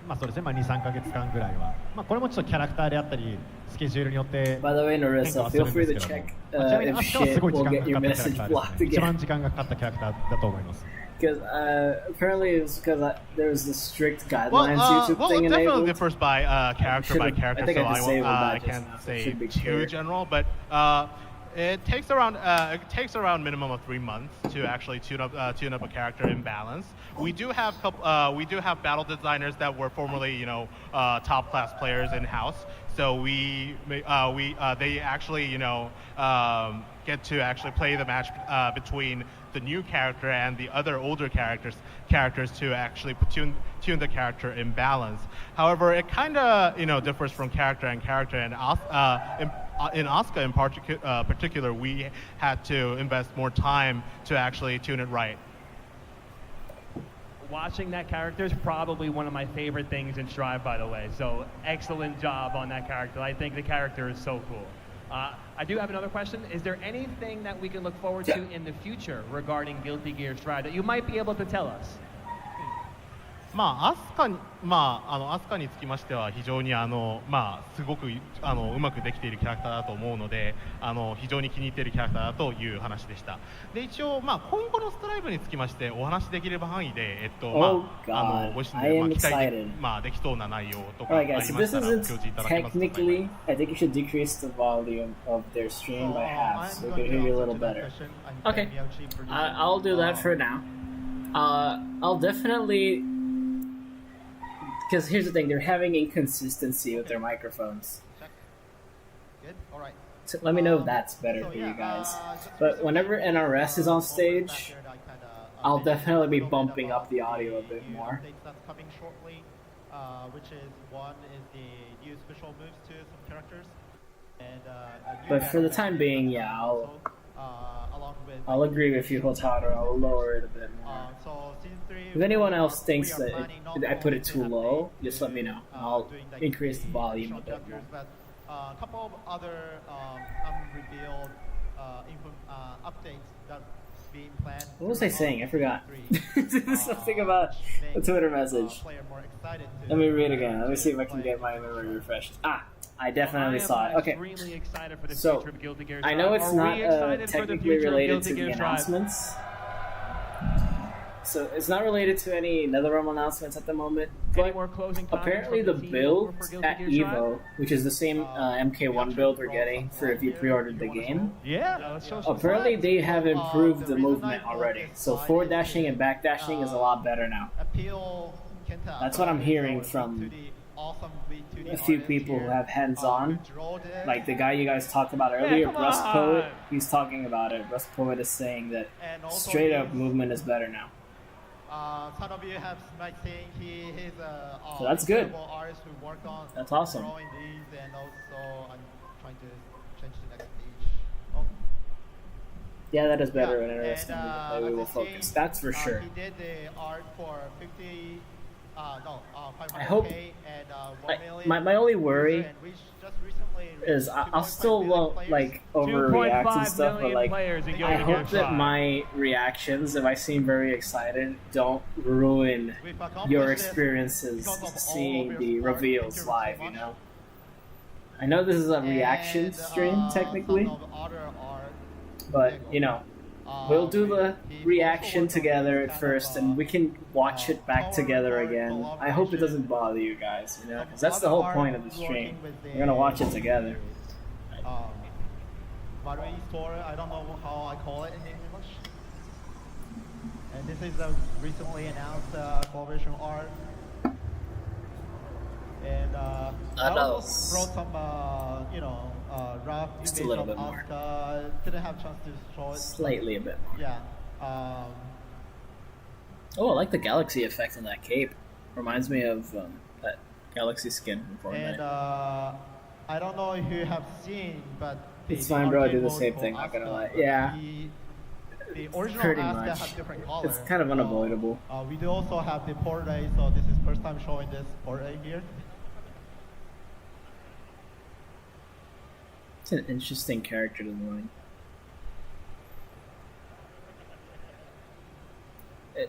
まあそうですね、まあ、2,3 ヶ月間ぐらいは、まあ、これもちょっとキャラクターであったりスケジュールによって By the way, 変化 Narissa, はする feel ん free です to けど check も、まあ、ちなみに if アスカはす shit ごい時 will 間が get か your かったキャラ message クターです blocked ね。一 again. 番時間がかかったキャラクターだと思います。Because apparently it was because there was the strict Well, guidelines YouTube well, thing it definitely enabled. differs by character by character, I think so I disabled I that just can't now, so it say should be too clear. general, but it takes around minimum of 3 months to actually tune up a character in balance. We do have battle designers that were formerly top class players in house, so they actually get to actually play the match between the new character and the other older characters to actually tune the character in balance. However, it kind of differs from character and character, and in Asuka in particular, we had to invest more time to actually tune it right. Watching that character is probably one of my favorite things in Strive, by the way. So excellent job on that character. I think the character is so cool. I do have another question. Is there anything that we can look forward to in the future regarding Guilty Gear Strive that you might be able to tell us? アスカにつきましては非常にすごくうまくできているキャラクターだと思うので非常に気に入っているキャラクターだという話でした。で一応今後のストライブにつきましてお話しできれば範囲でご自身で期待できそうな内容とかありましたらご教示いただけますか。 Technically, I think you should decrease the volume of their stream by half so we can hear you a little better. Okay, I'll do that for now. I'll definitely. Because here's the thing, they're having inconsistency with their microphones. Good? Alright. So let me know if that's better for you guys. But whenever NRS is on stage, I'll definitely be bumping up the audio a bit more. That's coming shortly, which is one is the new special moves to some characters. And, but for the time being, yeah, I'll agree with you, Hotaru. I'll lower it a bit more. If anyone else thinks that I put it too low, just let me know. I'll increase the volume a bit more. A couple of other unrevealed updates that being planned. What was I saying? I forgot. Something about a Twitter message. Let me read again. Let me see if I can get my memory refreshed. I definitely saw it. Okay. So, I know it's not technically related to the announcements. So, it's not related to any NetherRealm announcements at the moment. But apparently the build at EVO, which is the same MK1 build we're getting for if you pre-ordered the game. Apparently they have improved the movement already. So forward dashing and back dashing is a lot better now. That's what I'm hearing from a few people who have hands-on. Like the guy you guys talked about earlier, Rust Poet, he's talking about it. Rust Poet is saying that straight up movement is better now. Some of you have might think he's a so that's good. artist who worked on that's awesome. drawing these, and also I'm trying to change the next page. Oh. Yeah, that is better and interesting. We will focus. That's for sure. He did the art for 50. I hope. My only worry is I'll still like overreact and stuff, but like I hope that my reactions, if I seem very excited, don't ruin your experiences seeing the reveals live. You know. I know this is a reaction stream technically, but you know. We'll do the reaction together at first, and we can watch it back together again. I hope it doesn't bother you guys, you know, because that's the whole point of the stream. We're gonna watch it together. Marui story, I don't know how I call it in English. And this is a recently announced collaboration art. And I also brought some, you know, rough just a little bit more. Didn't have a chance to show it. Slightly a bit more. Yeah. Oh, I like the galaxy effect on that cape. Reminds me of that galaxy skin from Fortnite. And I don't know if you have seen, but it's fine, bro. I do the same thing. Not gonna lie. Yeah. The original pretty Asuka much. has different colors. It's kind of unavoidable. We do also have the portrait, so this is first time showing this portrait here. It's an interesting character design.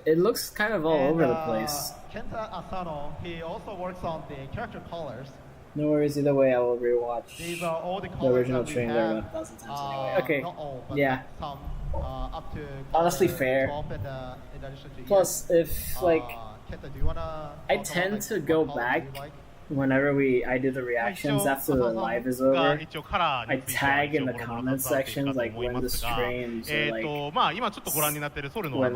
It looks kind of all over the place. Kenta Asano, he also works on the character colors. No worries, either way, I will rewatch These are all the original that we train have. there 1,000 times anyway. Okay, not all, but yeah. some, up to Honestly, color fair. 12 in addition to Plus, if like Kenta, do you wanna I tend to go back whenever I do the reactions after the live is over. I tag in the comment sections like when the streams or like when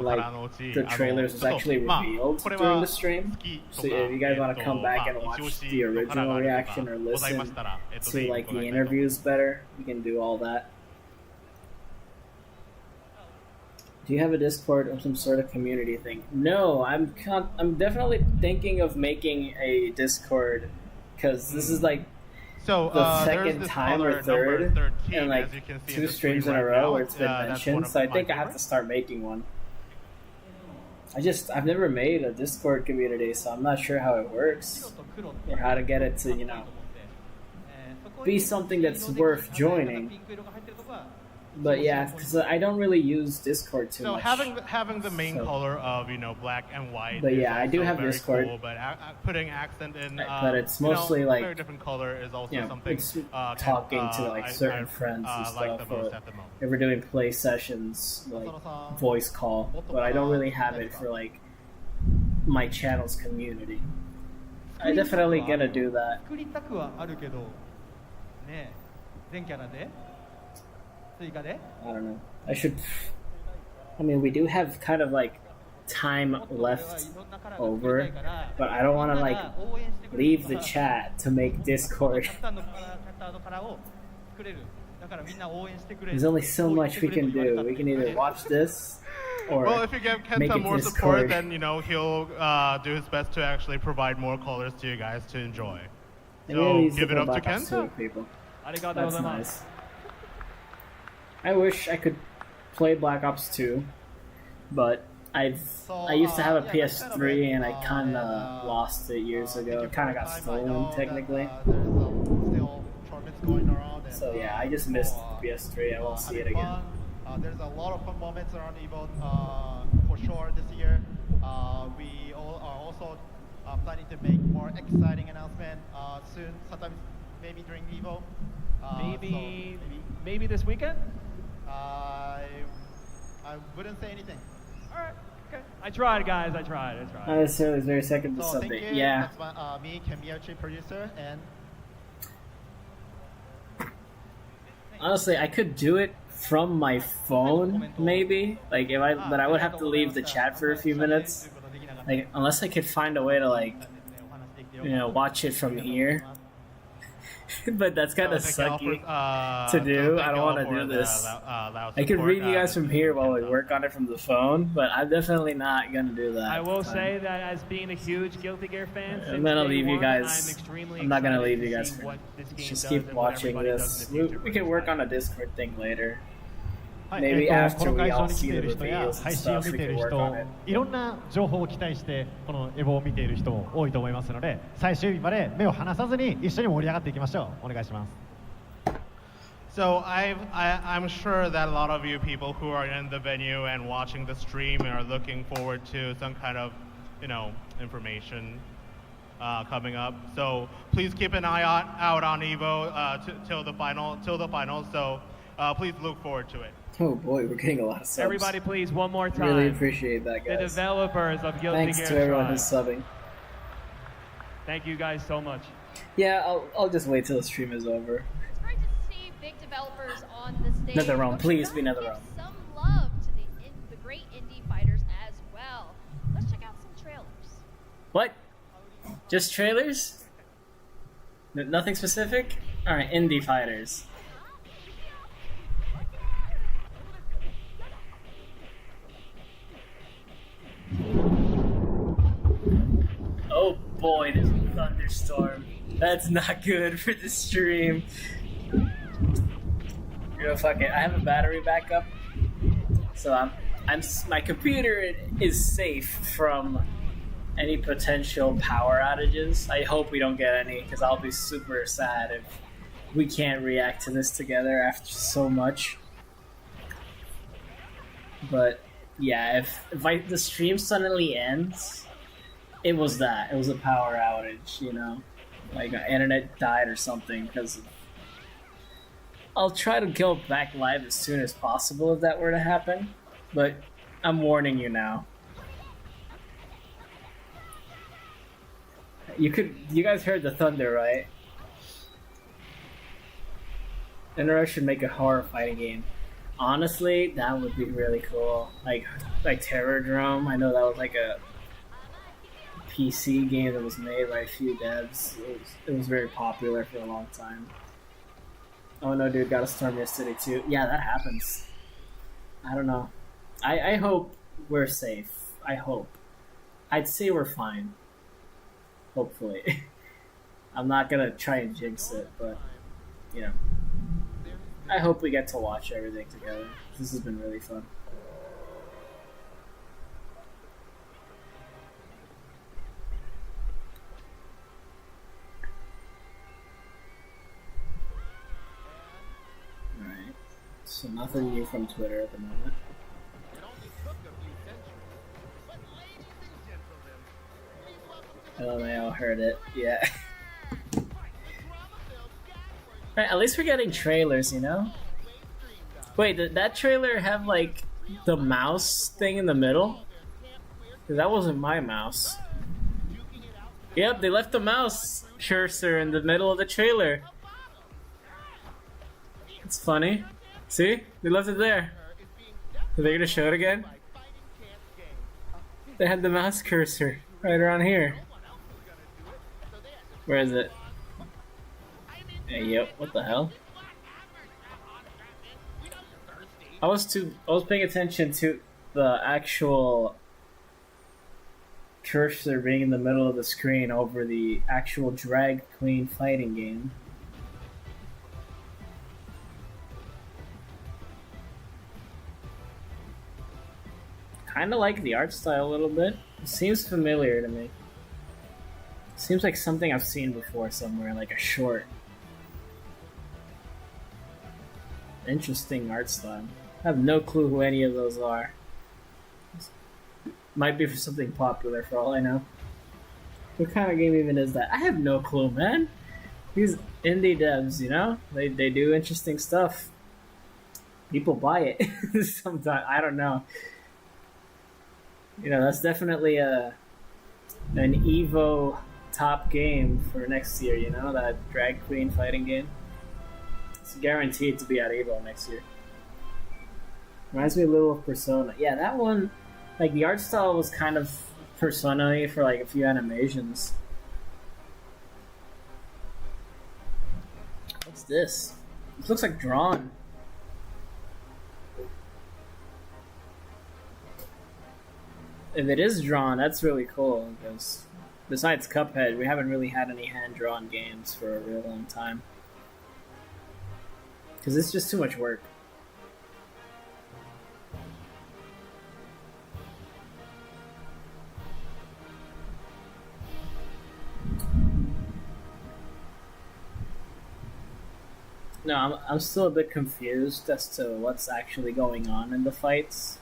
like the trailers was actually revealed during the stream. So if you guys want to come back and watch the original reaction or listen to like the interviews better, you can do all that. Do you have a Discord or some sort of community thing? No, I'm definitely thinking of making a Discord because this is like the second time or third in like 2 streams in a row where it's been mentioned. So I think I have to start making one. I've never made a Discord community, so I'm not sure how it works or how to get it to, you know, be something that's worth joining. But yeah, because I don't really use Discord too much. So having the main color of, you know, black and white. But yeah, I do have very Discord. Cool, but putting accent in. But it's mostly you know, like very different color is also something. It's talking to like certain friends and stuff. Like or if we're doing play sessions, like voice call. But I don't really have it for like my channel's community. I definitely gotta do that. I don't know. I mean, we do have kind of like time left over, but I don't want to like leave the chat to make Discord. There's only so much we can do. We can either watch this or well, if you give Kenta more support, then you know he'll do his best to actually provide more colors to you guys to enjoy. So give it up to Kenta. People. That's nice. I wish I could play Black Ops 2, but I used to have a PS3 and I kind of lost it years ago. It kind of got stolen technically. So yeah, I just missed the PS3. I won't see it again. There's a lot of fun moments around Evo for sure this year. We all are also planning to make more exciting announcement soon, sometimes maybe during Evo. Maybe this weekend? I wouldn't say anything. All right. Okay. I tried, guys. I tried. Not necessarily very second to So something. thank you. Yeah. That's me, Kemiyachi, producer, and Honestly, I could do it from my phone, maybe. Like if but I would have to leave the chat for a few minutes. Like unless I could find a way to like, watch it from here. But that's kind of sucky to do. I don't want to do this. I could read you guys from here while we work on it from the phone, but I'm definitely not gonna do that. I will say that as being a huge Guilty Gear fan, I'm gonna leave you guys. I'm I'm not gonna leave you excited to guys. see what this game Just does keep and what watching everybody this. does in the future, We can work on a Discord thing later. はい、 Maybe こ after の we 会場 all に来 see てい the る人や reveals 配 and 信を stuff. 見 We てい can る work 人 on it. いろんな情報を期待してこのエボを見ている人も多いと思いますので最終日まで目を離さずに一緒に盛り上がっていきましょう。お願いします。 So I'm sure that a lot of you people who are in the venue and watching the stream are looking forward to some kind of, information coming up. So please keep an eye out on Evo till the final. So please look forward to it. Oh boy, we're getting a lot of subs. Everybody, please, one more time. Really appreciate that, The guys. developers of Guilty Thanks Gear to everyone Strive. who's subbing. Thank you guys so much. Yeah, I'll just wait till the stream is over. It's great to see big developers on the stage. Netherrealm, but please we be gotta Netherrealm. give some love to the great indie fighters as well. Let's check out some trailers. What? Just trailers? Nothing specific? Alright, indie fighters. Oh boy, there's a thunderstorm. That's not good for the stream. Fuck it. I have a battery backup, so my computer is safe from any potential power outages. I hope we don't get any, because I'll be super sad if we can't react to this together after so much. But yeah, if the stream suddenly ends, it was that. It was a power outage, like internet died or something. Because I'll try to go back live as soon as possible if that were to happen. But I'm warning you now. You guys heard the thunder, right? NRS should make a horror fighting game. Honestly, that would be really cool. Like Terror Drome. I know that was like a PC game that was made by a few devs. It was very popular for a long time. Oh no, dude, gotta storm your city too. Yeah, that happens. I don't know. I hope we're safe. I hope. I'd say we're fine. Hopefully. I'm not gonna try and jinx it, but I hope we get to watch everything together. This has been really fun. Alright. So nothing new from Twitter at the moment. LMAO heard it, yeah. Right, at least we're getting trailers, Wait, did that trailer have, like, the mouse thing in the middle? 'Cause that wasn't my mouse. Yep, they left the mouse cursor in the middle of the trailer. It's funny. See? They left it there. Are they gonna show it again? They had the mouse cursor right around here. Where is it? Hey, yep, what the hell? I was paying attention to the actual cursor being in the middle of the screen over the actual drag queen fighting game. Kinda like the art style a little bit. It seems familiar to me. Seems like something I've seen before somewhere, like a short. Interesting art style. I have no clue who any of those are. Might be for something popular for all I know. What kind of game even is that? I have no clue, man. These indie devs, you know, they do interesting stuff. People buy it sometimes. I don't know. You know, that's definitely an Evo top game for next year. You know, that drag queen fighting game. It's guaranteed to be at Evo next year. Reminds me a little of Persona. Yeah, that one, like the art style was kind of Persona-y for like a few animations. What's this? This looks like drawn. If it is drawn, that's really cool because besides Cuphead, we haven't really had any hand-drawn games for a real long time. Because it's just too much work. No, I'm still a bit confused as to what's actually going on in the fights,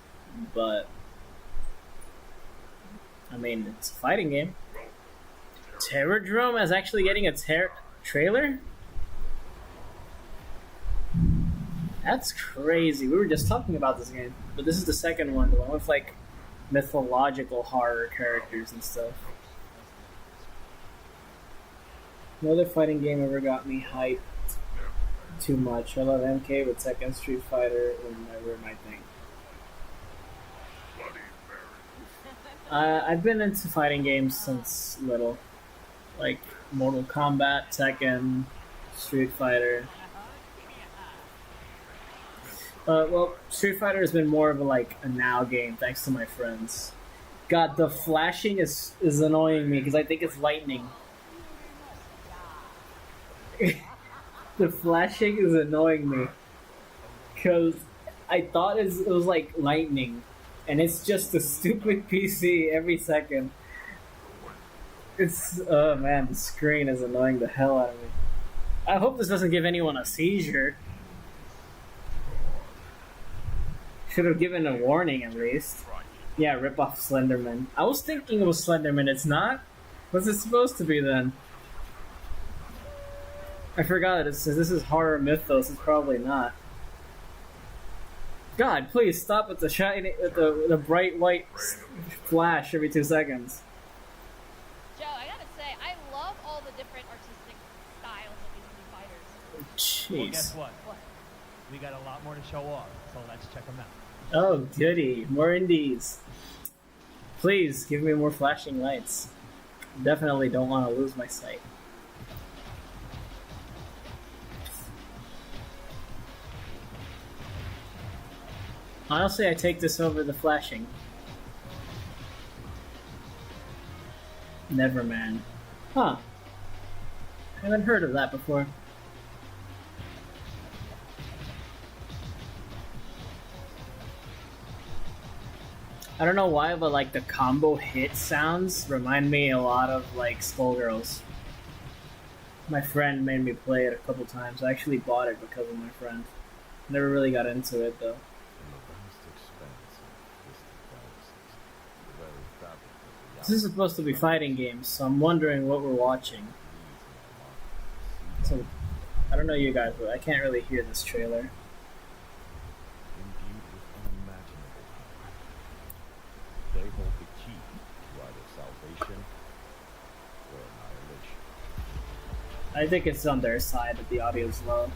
but I mean, it's a fighting game. Terrordrome is actually getting a trailer? That's crazy. We were just talking about this game, but this is the second one, the one with like mythological horror characters and stuff. No other fighting game ever got me hyped too much. I love MK, but Tekken, Street Fighter were never my thing. I've been into fighting games since little, like Mortal Kombat, Tekken, Street Fighter. Well, Street Fighter has been more of a now game, thanks to my friends. God, the flashing is annoying me because I think it's lightning. The flashing is annoying me because I thought it was like lightning, and it's just a stupid PC every second. It's oh man, the screen is annoying the hell out of me. I hope this doesn't give anyone a seizure. Should have given a warning at least. Yeah, rip off Slenderman. I was thinking it was Slenderman. It's not. What's it supposed to be then? I forgot it says this is horror mythos. It's probably not. God, please stop with the shiny, with the bright white flash every 2 seconds. Joe, I gotta say, I love all the different artistic styles of these new fighters. Jeez. Well, guess what? We got a lot more to show off, so let's check them out. Oh, goody. More indies. Please, give me more flashing lights. Definitely don't want to lose my sight. Honestly, I take this over the flashing. Neverman. Huh. I haven't heard of that before. I don't know why, but like the combo hit sounds remind me a lot of like Skullgirls. My friend made me play it a couple times. I actually bought it because of my friend. Never really got into it though. This is supposed to be fighting games, so I'm wondering what we're watching. So, I don't know you guys, but I can't really hear this trailer. They hold the key to either salvation or annihilation. I think it's on their side that the audio's low.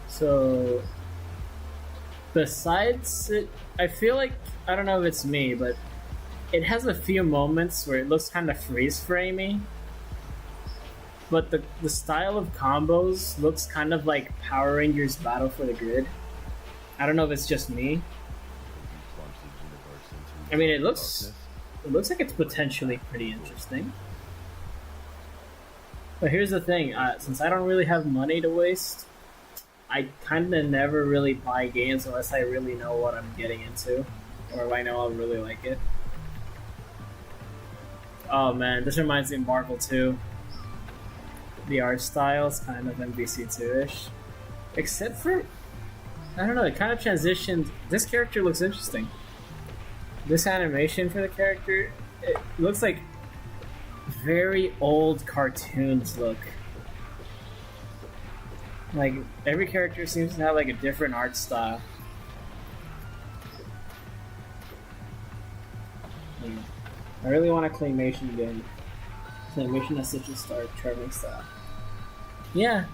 So, besides it, I feel like, I don't know if it's me, but it has a few moments where it looks kind of freeze-framey. But the style of combos looks kind of like Power Rangers Battle for the Grid. I don't know if it's just me. I mean, it looks like it's potentially pretty interesting. But here's the thing, since I don't really have money to waste, I kind of never really buy games unless I really know what I'm getting into, or I know I'll really like it. Oh man, this reminds me of Marvel 2. The art style is kind of MVC2-ish. Except for, I don't know, it kind of transitioned. This character looks interesting. This animation for the character, it looks like very old cartoons look. Like, every character seems to have like a different art style. Yeah. I really want a claymation game. Claymation has such a stark, charming style. Yeah.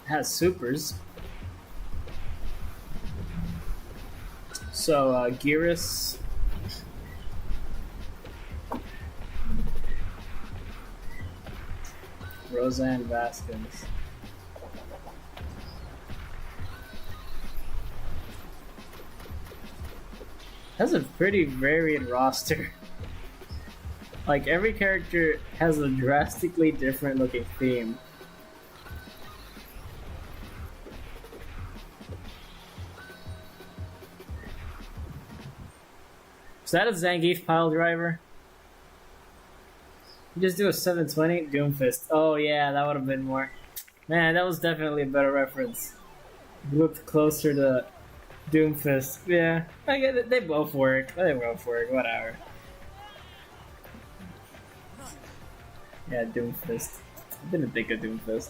Has supers. So, Geras. Roseanne Vasquez. Has a pretty varied roster. Like, every character has a drastically different looking theme. Is that a Zangief pile driver? You just do a 720 Doomfist. Oh yeah, that would have been more. Man, that was definitely a better reference. Looked closer to Doomfist. Yeah, I get it. They both work. They both work. Whatever. Yeah, Doomfist. I didn't think of Doomfist.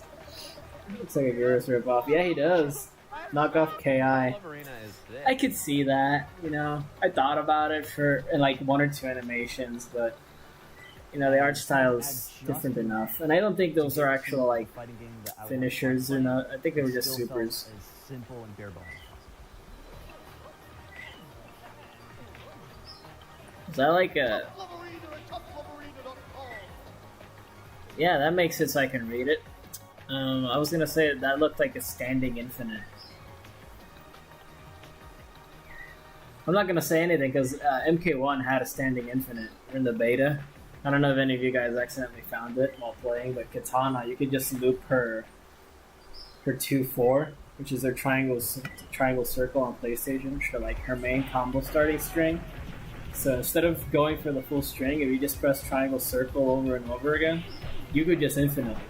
Looks like a Geras ripoff. Yeah, he does. Knock off KI. I could see that, you know. I thought about it in like one or two animations, but you know, the art style is different enough. And I don't think those are actual like finishers or not. I think they were just supers. Simple and bare bones. Is that like a... Yeah, that makes it so I can read it. I was gonna say that looked like a standing infinite. I'm not gonna say anything because MK1 had a standing infinite in the beta. I don't know if any of you guys accidentally found it while playing, but Katana, you could just loop her 2-4, which is their triangle circle on PlayStation, for like her main combo starting string. So instead of going for the full string, if you just press triangle circle over and over again, you could just infinitely.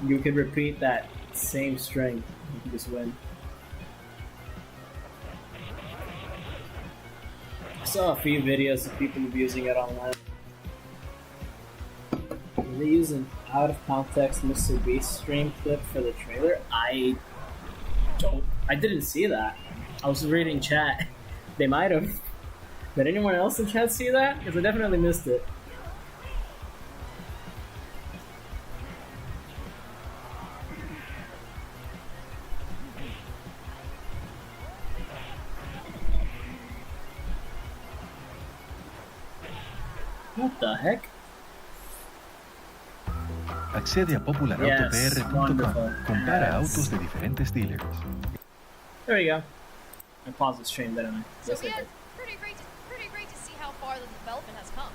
You could repeat that same string. You could just win. I saw a few videos of people abusing it online. Are they using out of context Mr. Beast stream clip for the trailer? I didn't see that. I was reading chat. They might have. Did anyone else in chat see that? Because I definitely missed it. What the heck? Accede a popularoutopr.com. Compara autos de diferentes dealers. There we go. I paused the stream, didn't I? So Yes, I yeah, did. pretty great to see how far the development has come.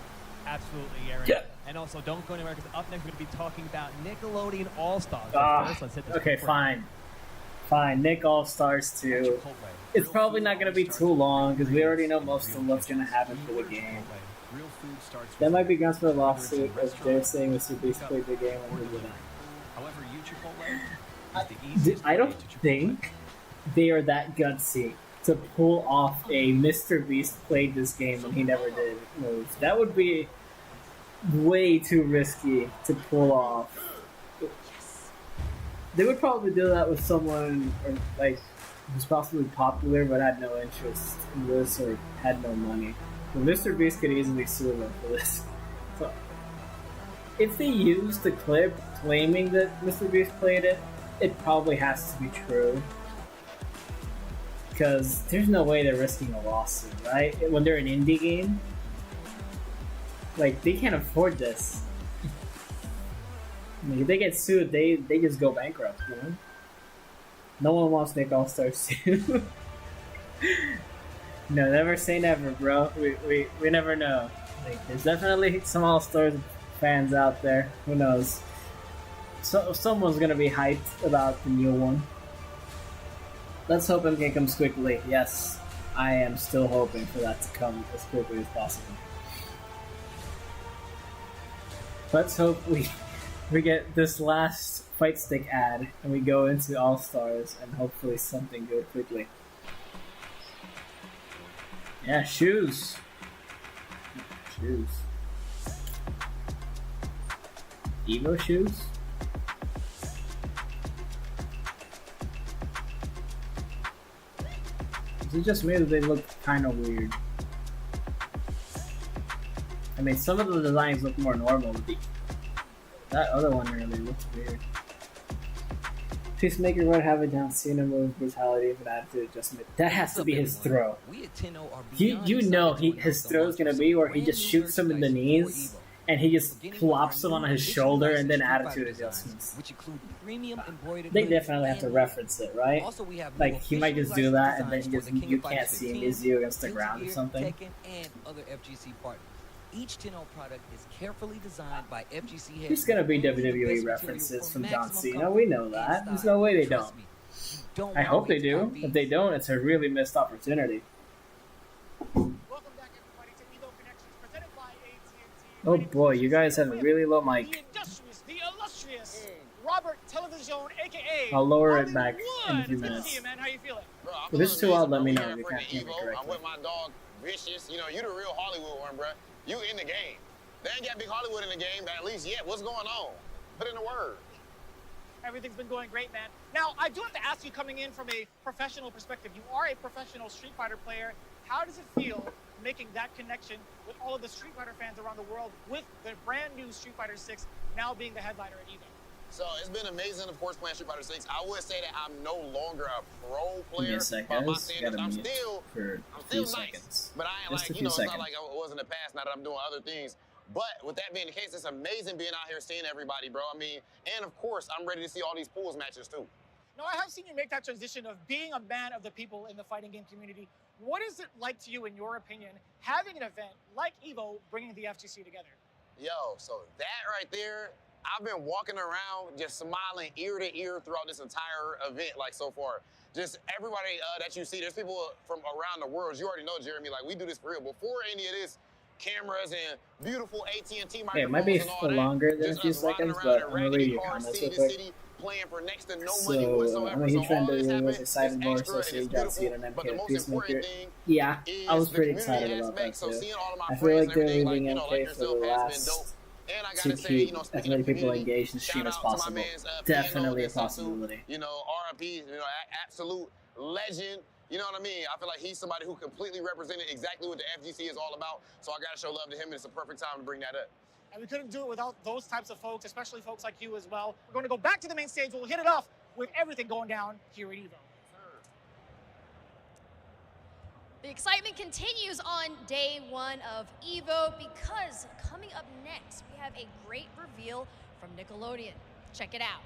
Absolutely, Aaron. Yeah. And also, don't go anywhere because up next we're going to be talking about Nickelodeon All-Stars. Let's hit this Okay, fine. Fine, Nick All-Stars 2. It's probably not going to be too long because we already know most of what's going to happen for the game. That might be grounds for a lawsuit, as Jay saying Mr. Beast played the game and we didn't. I don't think they are that gutsy to pull off a Mr. Beast played this game and he never did move. That would be way too risky to pull off. They would probably do that with someone or like who's possibly popular but had no interest in this or had no money. But Mr. Beast could easily sue them for this. So, if they use the clip claiming that Mr. Beast played it, it probably has to be true. Because there's no way they're risking a lawsuit, right? When they're an indie game. Like, they can't afford this. Like, if they get sued, they just go bankrupt, you know? No one wants to make All-Stars 2. No, never say never, bro. We never know. Like, there's definitely some All-Stars fans out there. Who knows? So someone's gonna be hyped about the new one. Let's hope it comes quickly. Yes, I am still hoping for that to come as quickly as possible. Let's hope we get this last fight stick ad and we go into All Stars and hopefully something good quickly. Yeah, shoes. Shoes. Evo shoes? Is it just me that they look kind of weird? I mean, some of the designs look more normal, but that other one really looks weird. Peacemaker would have a down Cena move, brutality, with attitude adjustment. That has to be his throw. You know his throw is gonna be where he just shoots him in the knees and he just plops him on his shoulder and then attitude adjustments. They definitely have to reference it, right? Like, he might just do that and then you can't see him Mizu against the ground or something. Each 10-0 product is carefully designed by FGC head. There's gonna be WWE references from John Cena. We know that. There's no way they don't. I hope they do. If they don't, it's a really missed opportunity. Oh boy, you guys have a really low mic. The illustrious Robert Television, aka I'll lower it back in a few minutes. See you, man. How you feeling? If it's too loud, let me know if you can't hear me I'm correctly. with my dog, Vicious. You know, you the real Hollywood one, bruh. You in the game. They ain't got big Hollywood in the game, but at least yet. What's going on? Put in a word. Everything's been going great, man. Now, I do have to ask you, coming in from a professional perspective, you are a professional Street Fighter player. How does it feel making that connection with all of the Street Fighter fans around the world with the brand new Street Fighter 6 now being the headliner at EVO? So it's been amazing, of course, playing Street Fighter 6. I would say that I'm no longer a pro player. By my standards, I'm still nice. But I ain't like, you know, it's not like I was in the past now that I'm doing other things. But with that being the case, it's amazing being out here seeing everybody, bro. I mean, and of course, I'm ready to see all these pools matches too. Now, I have seen you make that transition of being a man of the people in the fighting game community. What is it like to you, in your opinion, having an event like EVO bringing the FGC together? Yo, so that right there, I've been walking around just smiling ear to ear throughout this entire event, like so far. Just everybody that you see, there's people from around the world. You already know, Jeremy, like we do this for real. Before any of this, cameras and beautiful AT&T microphones. Okay, it might be longer than a few seconds, but I'm gonna read your comments real quick. So, I'm a huge fan that was excited more so seeing John Cena and MK Peacemaker. Yeah, I was pretty excited about that too. I feel like they're leaving MK for the last to keep as many people engaged in the stream as possible. Definitely a possibility. You know, RIP, you know, absolute legend. You know what I mean? I feel like he's somebody who completely represented exactly what the FGC is all about. So I got to show love to him, and it's a perfect time to bring that up. And we couldn't do it without those types of folks, especially folks like you as well. We're going to go back to the main stage. We'll hit it off with everything going down here at EVO. The excitement continues on day one of EVO because coming up next, we have a great reveal from Nickelodeon. Check it out.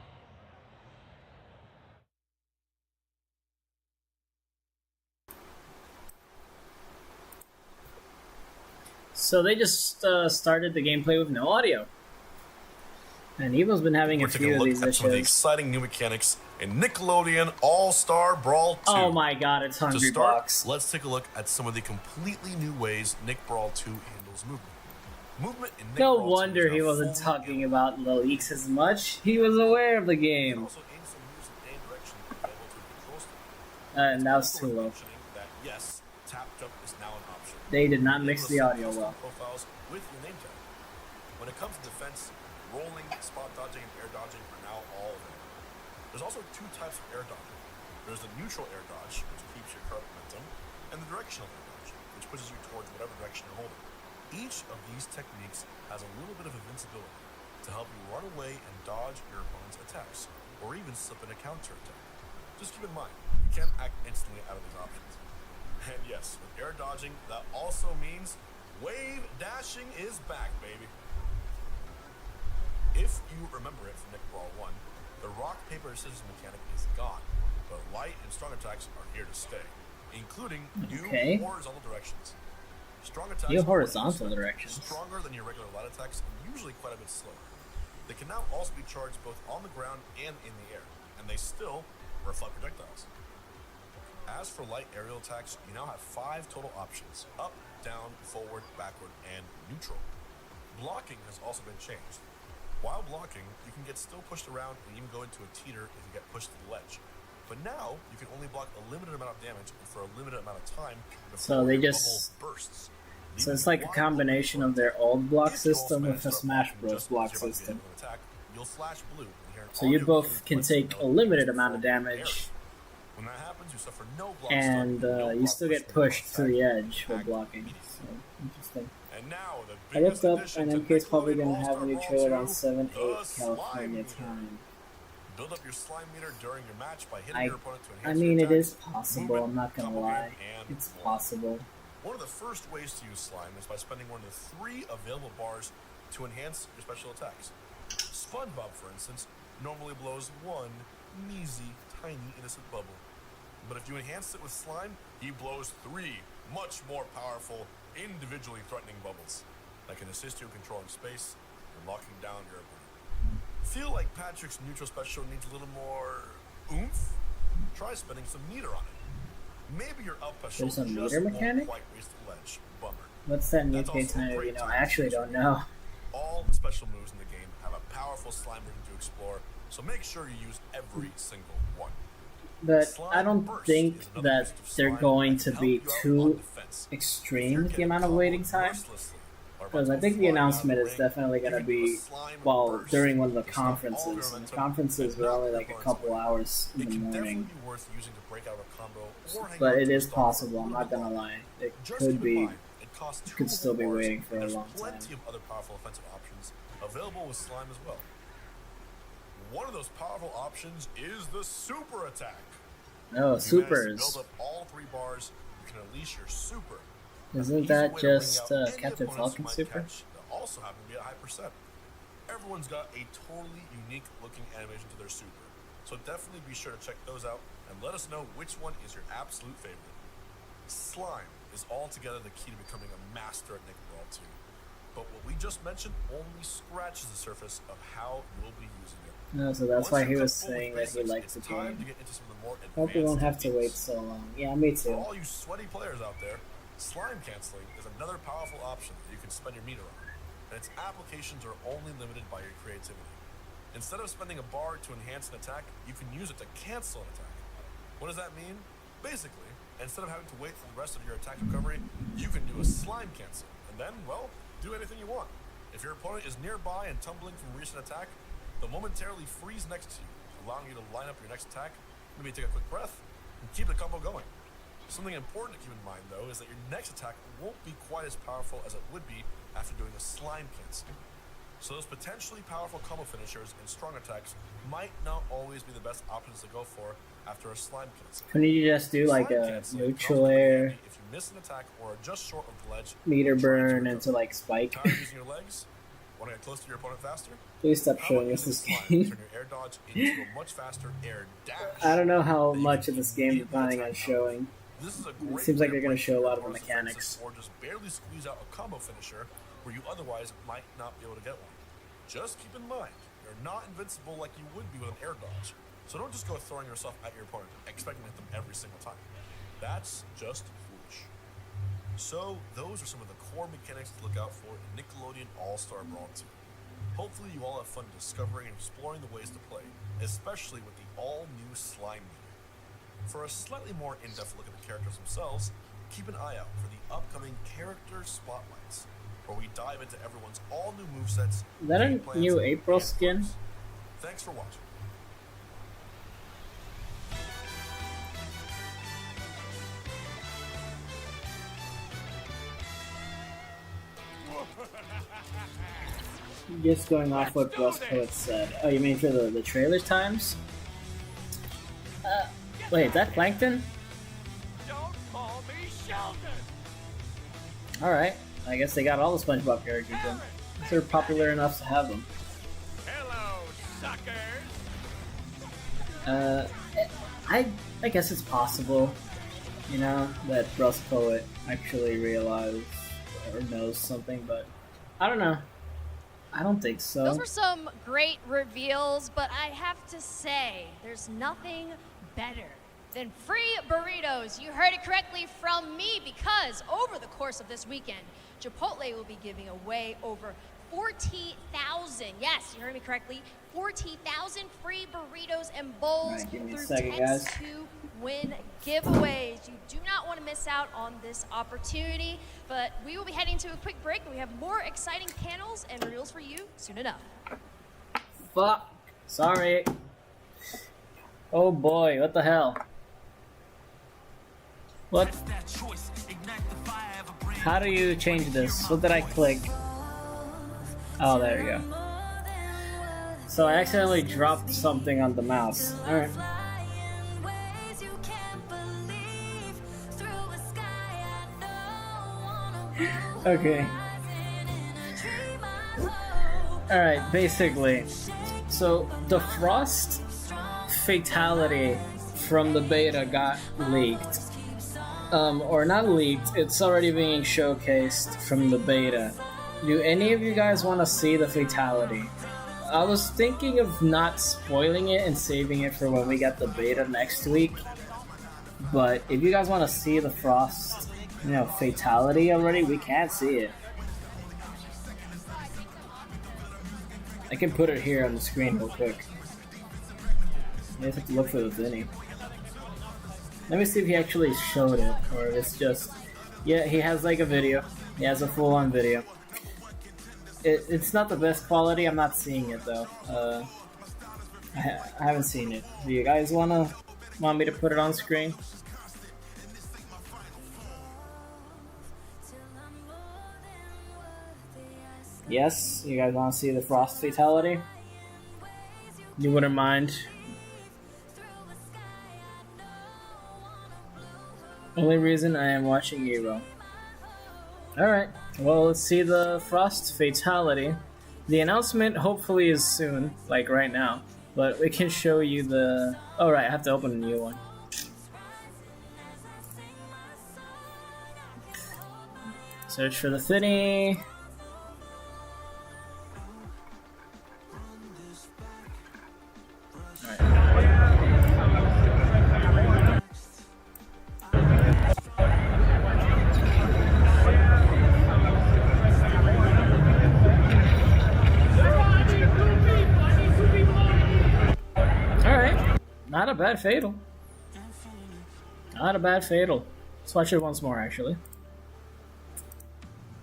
So they just started the gameplay with no audio. And EVO's been having a few of these issues. Some of the exciting new mechanics in Nickelodeon All-Star Brawl 2. Oh my god, it's Hungry To start, Box. let's take a look at some of the completely new ways Nick Brawl 2 handles movement. In Nick No Brawl wonder he wasn't talking about the leaks as much. He was aware of the game. And that was too low. Yes, tap jump is now an option. They did not mix the audio well. Profiles with your name tag. When it comes to defense, rolling, spot dodging, and air dodging are now all there. There's also two types of air dodging. There's the neutral air dodge, which keeps your current momentum, and the directional air dodge, which pushes you towards whatever direction you're holding. Each of these techniques has a little bit of invincibility to help you run away and dodge your opponent's attacks, or even slip in a counter attack. Just keep in mind, you can't act instantly out of these options. And yes, with air dodging, that also means Wave dashing is back, baby. If you remember it from Nick Brawl 1, the rock, paper, scissors mechanic is gone, but light and strong attacks are here to stay, including new horizontal directions. Strong attacks new horizontal directions. Stronger than your regular light attacks and usually quite a bit slower. They can now also be charged both on the ground and in the air, and they still reflect projectiles. As for light aerial attacks, you now have 5 total options: up, down, forward, backward, and neutral. Blocking has also been changed. While blocking, you can get still pushed around and even go into a teeter if you get pushed to the ledge. But now, you can only block a limited amount of damage and for a limited amount of time before so they your just bubble bursts. so it's like a combination of their old block system with a Smash Bros. Block system. You'll flash blue and hear an So you audio both cue can take a limited amount of air. damage, When that happens, you suffer no block and stun, you still get pushed to the edge for blocking. So interesting. And now, the I looked up, addition and to MK's probably Nickelodeon gonna have a All-Star new Brawl trailer 2, on 7/8 the slime California meter. time. Build up your slime meter during your match by hitting your opponent to enhance I your mean, it attack, is possible. I'm not gonna lie. It's possible. One of the first ways to use slime is by spending one of the 3 available bars to enhance your special attacks. SpongeBob, for instance, normally blows 1 measly, tiny, innocent bubble. But if you enhance it with slime, he blows 3 much more powerful, individually threatening bubbles that can assist you in controlling space and locking down your opponent. Feel like Patrick's neutral special needs a little more oomph? Try spending some meter on it. Maybe your up special There's a just meter won't mechanic? quite reach the ledge. Bummer. What's that new That's also a time? great You know, time I to actually use don't your know. All the special moves in the game have a powerful slime version to explore, so make sure you use every single one. But I don't think that they're going to be too extreme with the amount of waiting time. Because I think the announcement is definitely going to be, well, during one of the conferences. And the conferences were only like a couple hours in the morning. But it is possible, I'm not going to lie. It could be, you could still be waiting for a long time. Plenty of other powerful offensive options available with slime as well. One of those powerful options is the super attack. No, If you manage to supers. build up all 3 bars, you can unleash your super. Isn't that just Captain Falcon Super? They'll also happen to be at high percent. Everyone's got a totally unique looking animation to their super, so definitely be sure to check those out and let us know which one is your absolute favorite. Slime is altogether the key to becoming a master at Nickelodeon 2, but what we just mentioned only scratches the surface of how you'll be using it. No, so that's why he was saying that he liked the game. Hope we won't have to wait so long. Yeah, me For too. all you sweaty players out there, slime canceling is another powerful option that you can spend your meter on, and its applications are only limited by your creativity. Instead of spending a bar to enhance an attack, you can use it to cancel an attack. What does that mean? Basically, instead of having to wait for the rest of your attack recovery, you can do a slime cancel, and then, well, do anything you want. If your opponent is nearby and tumbling from a recent attack, they'll momentarily freeze next to you, allowing you to line up your next attack, maybe take a quick breath, and keep the combo going. Something important to keep in mind, though, is that your next attack won't be quite as powerful as it would be after doing a slime cancel. So those potentially powerful combo finishers and strong attacks might not always be the best options to go for after a slime cancel. Couldn't you just do like Slime a canceling neutral air, if you miss an attack or are just short of the ledge, meter burn into like spike? tired of using your legs? Want to get close to your opponent faster? Please stop How showing about us this using slime to game. turn your air dodge into a much faster air dash? I don't know how much of this game they're planning on showing. This is a It great seems like way they're going to break show a your lot of the opponent's mechanics. defenses or just barely squeeze out a combo finisher where you otherwise might not be able to get one. Just keep in mind, you're not invincible like you would be with an air dodge, so don't just go throwing yourself at your opponent expecting to hit them every single time. That's just foolish. So those are some of the core mechanics to look out for in Nickelodeon All-Star Brawl 2. Hopefully you all have fun discovering and exploring the ways to play, especially with the all-new slime meter. For a slightly more in-depth look at the characters themselves, keep an eye out for the upcoming character spotlights, where we dive into everyone's all-new movesets. Is that a game plans, new April and skin? perks. Thanks for watching. Just going off what Blessed Poet said. Oh, you mean for the trailer times? Wait, is that Plankton? Don't call me Sheldon. Alright. I guess they got all the SpongeBob characters in. They're popular enough to have them. Hello, suckers! I guess it's possible, you know, that Rust Poet actually realized or knows something, but I don't know. I don't think so. Those were some great reveals, but I have to say, there's nothing better than free burritos. You heard it correctly from me, because over the course of this weekend, Chipotle will be giving away over 40,000, yes, you heard me correctly, 40,000 free burritos and bowls Right, give me a through second, guys. to win giveaways. You do not want to miss out on this opportunity, but we will be heading to a quick break, and we have more exciting panels and reveals for you soon enough. Fuck. Sorry. Oh boy, what the hell? What? How do you change this? What did I click? Oh, there you go. So I accidentally dropped something on the mouse. Alright. Okay. Alright, basically. So the Frost Fatality from the beta got leaked. Or not leaked, it's already being showcased from the beta. Do any of you guys want to see the Fatality? I was thinking of not spoiling it and saving it for when we get the beta next week. But if you guys want to see the Frost, Fatality already, we can see it. I can put it here on the screen real quick. I just have to look for the Vinny. Let me see if he actually showed it, or if it's just... Yeah, he has like a video. He has a full-on video. It's not the best quality, I'm not seeing it though. I haven't seen it. Do you guys want me to put it on screen? Yes? You guys want to see the Frost Fatality? You wouldn't mind? Only reason I am watching Evo. Alright, well, let's see the Frost Fatality. The announcement hopefully is soon, like right now, but we can show you the... Oh right, I have to open a new one. Search for the Finny. Not a bad Fatal. Not a bad Fatal. Let's watch it once more, actually.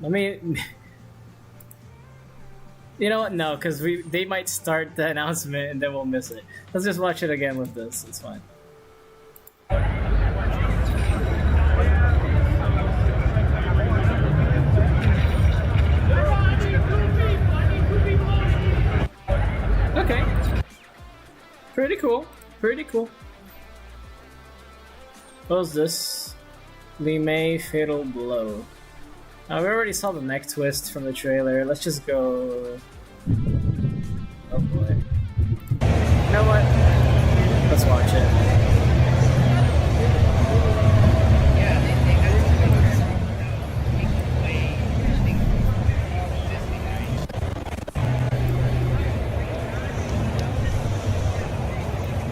Let me... You know what? No, because they might start the announcement and then we'll miss it. Let's just watch it again with this. It's fine. Okay. Pretty cool. Pretty cool. What was this? Lime Fatal Blow. We already saw the neck twist from the trailer. Let's just go... Oh boy. You know what? Let's watch it.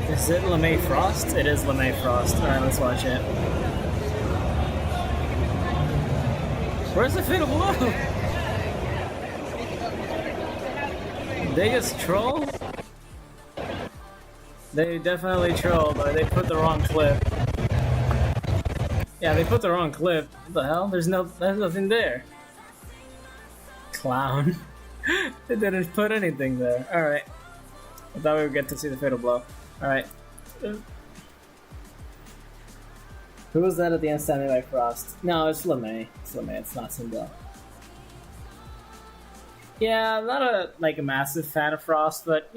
Is it LeMay Frost? It is LeMay Frost. Alright, let's watch it. Where's the Fatal Blow? They just troll? They definitely trolled, or they put the wrong clip. Yeah, they put the wrong clip. What the hell? There's nothing there. Clown. They didn't put anything there. Alright. I thought we would get to see the Fatal Blow. Alright. Who was that at the end standing by Frost? No, it's LeMay. It's LeMay, it's not Sindel. Yeah, I'm not a massive fan of Frost, but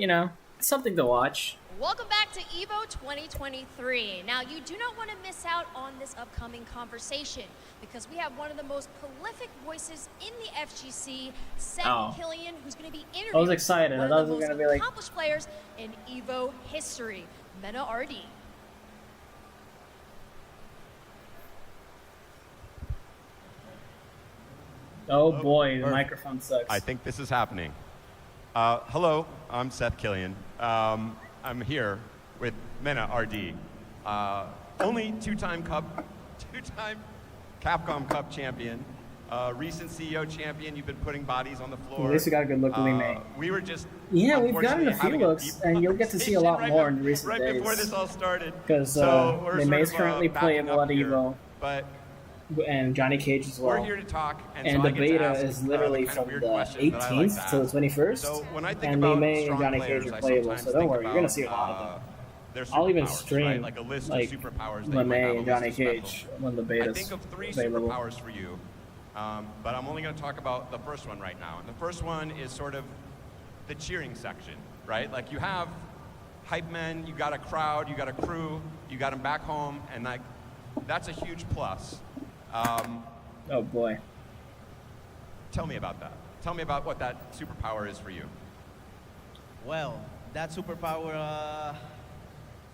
something to watch. Welcome back to EVO 2023. Now, you do not want to miss out on this upcoming conversation because we have one of the most prolific voices in the FGC, Seth Killian, who's going to be interviewing I was excited. one I of thought the it was most gonna be like accomplished players in EVO history, Mena RD. Oh boy, the microphone sucks. I think this is happening. Hello, I'm Seth Killian. I'm here with Mena RD, only two-time Capcom Cup champion, recent CEO champion. You've been putting bodies on the floor. At least we got a good look mate. We were just we've gotten a few looks, and you'll get to see a lot more in recent days. Right before this all started. Because the mates currently play a lot of EVO. But and Johnny Cage as well. We're here to talk, and the beta is literally from the 18th to the 21st. So when I think and about May and strong Johnny players, Cage are I playable, sometimes so don't think worry, you're gonna see a about, lot of them. their I'll even superpowers, stream right? Like a list of superpowers that the you might have May a and Johnny list of Cage special. when the beta's I think of three available. superpowers for you, but I'm only going to talk about the first one right now. And the first one is sort of the cheering section, right? Like you have hype men, you got a crowd, you got a crew, you got them back home, and like that's a huge plus. Oh boy. Tell me about that. Tell me about what that superpower is for you. Well, that superpower,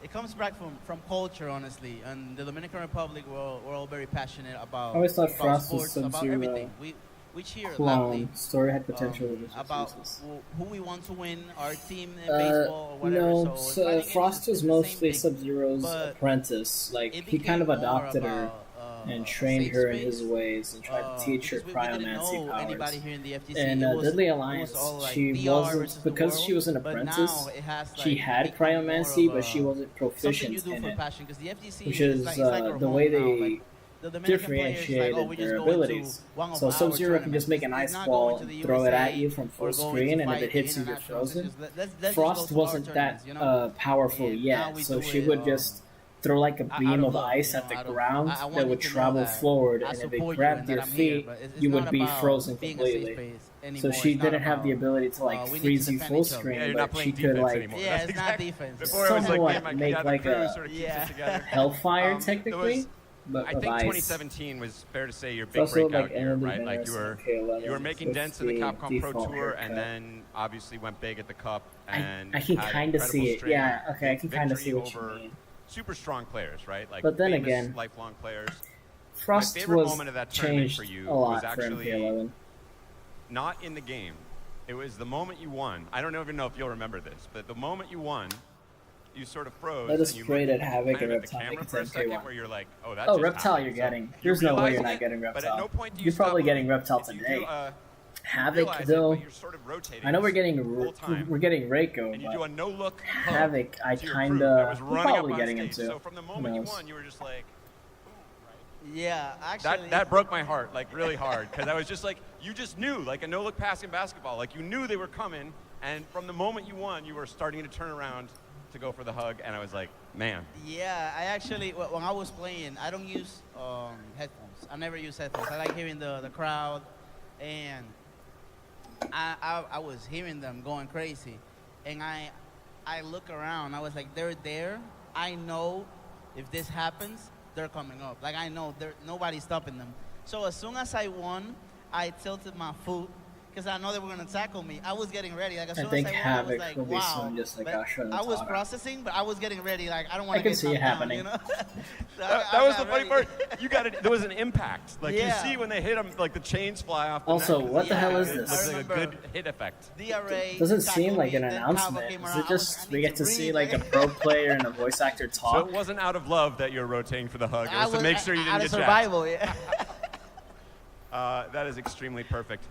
it comes back from culture, honestly. And the Dominican Republic, we're all very passionate about, I always thought Frost was sports, about Sub-Zero everything. We cheer clone. loudly. Story had potential. About who we want to win, our team in baseball or whatever. No, so Frost was mostly Sub-Zero's apprentice. Like, he kind of adopted her and trained her in his ways and tried to teach her cryomancy powers. And Deadly Alliance, she wasn't, because she was an apprentice, she had cryomancy, but she wasn't proficient in it, which is the way they differentiated their abilities. So Sub-Zero can just make an ice ball and throw it at you from full screen, and if it hits you, you're frozen. Frost wasn't that powerful yet, so she would just throw like a beam of ice at the ground that would travel forward, and if it grabbed your feet, you would be frozen completely. So she didn't have the ability to like freeze you full screen, but she could like somewhat make like a hellfire technically. But I think 2017 was fair to say your big breakout year, right? Like you were making dents in the Capcom Pro Tour, and then obviously went big at the Cup. And I can kind of see it. Yeah, okay, I can kind of see what you mean. Super strong players, right? Like but then famous, again, lifelong players. Frost My favorite was moment of that tournament changed for you a lot was for actually MP11. not in the game. It was the moment you won. I don't even know if you'll remember this, but the moment you won, you sort of froze. Let us and you pray looked that Havoc kind and of at the Reptile camera make for a it second, 10K1. where you're like, oh, that Oh, just Reptile happened. you're getting. So There's no way you're realizing not it, getting but at Reptile. no point do you You're probably stop getting moving. Reptile If you today. do, Havoc realize it, though. but you're sort of rotating I know we're at getting the whole time. we're getting Reiko, And you do a but no-look Havoc I to your kind crew that was of running up probably on getting stage. into. So from the moment you won, you were just like, yeah, actually. that broke my heart, like really hard, because I was just like, you just knew, like a no-look pass in basketball, like you knew they were coming, and from the moment you won, you were starting to turn around to go for the hug, and I was like, man. Yeah, I actually, when I was playing, I don't use headphones. I never use headphones. I like hearing the crowd, and I was hearing them going crazy, and I look around. I was like, they're there. I know if this happens, they're coming up. Like I know nobody's stopping them. So as soon as I won, I tilted my foot because I know they were gonna tackle me. I was getting ready. Like as soon as I won, I was like, will be wow. soon, just like But Asha and I was Tana. processing, but I was getting ready. Like I don't want I to can get see it knocked down, happening. you know? That was the funny part. You got it. There was an impact. Like Yeah. you see when they hit them, like the chains fly off. The Also, neck. what the hell is It this? looks like a good hit effect. Doesn't seem like an announcement. Is it just we get to see like a pro player and a voice actor So talk? it wasn't out of love that you're rotating for the hug. It was to make sure you didn't out get of survival, yeah. That is extremely perfect.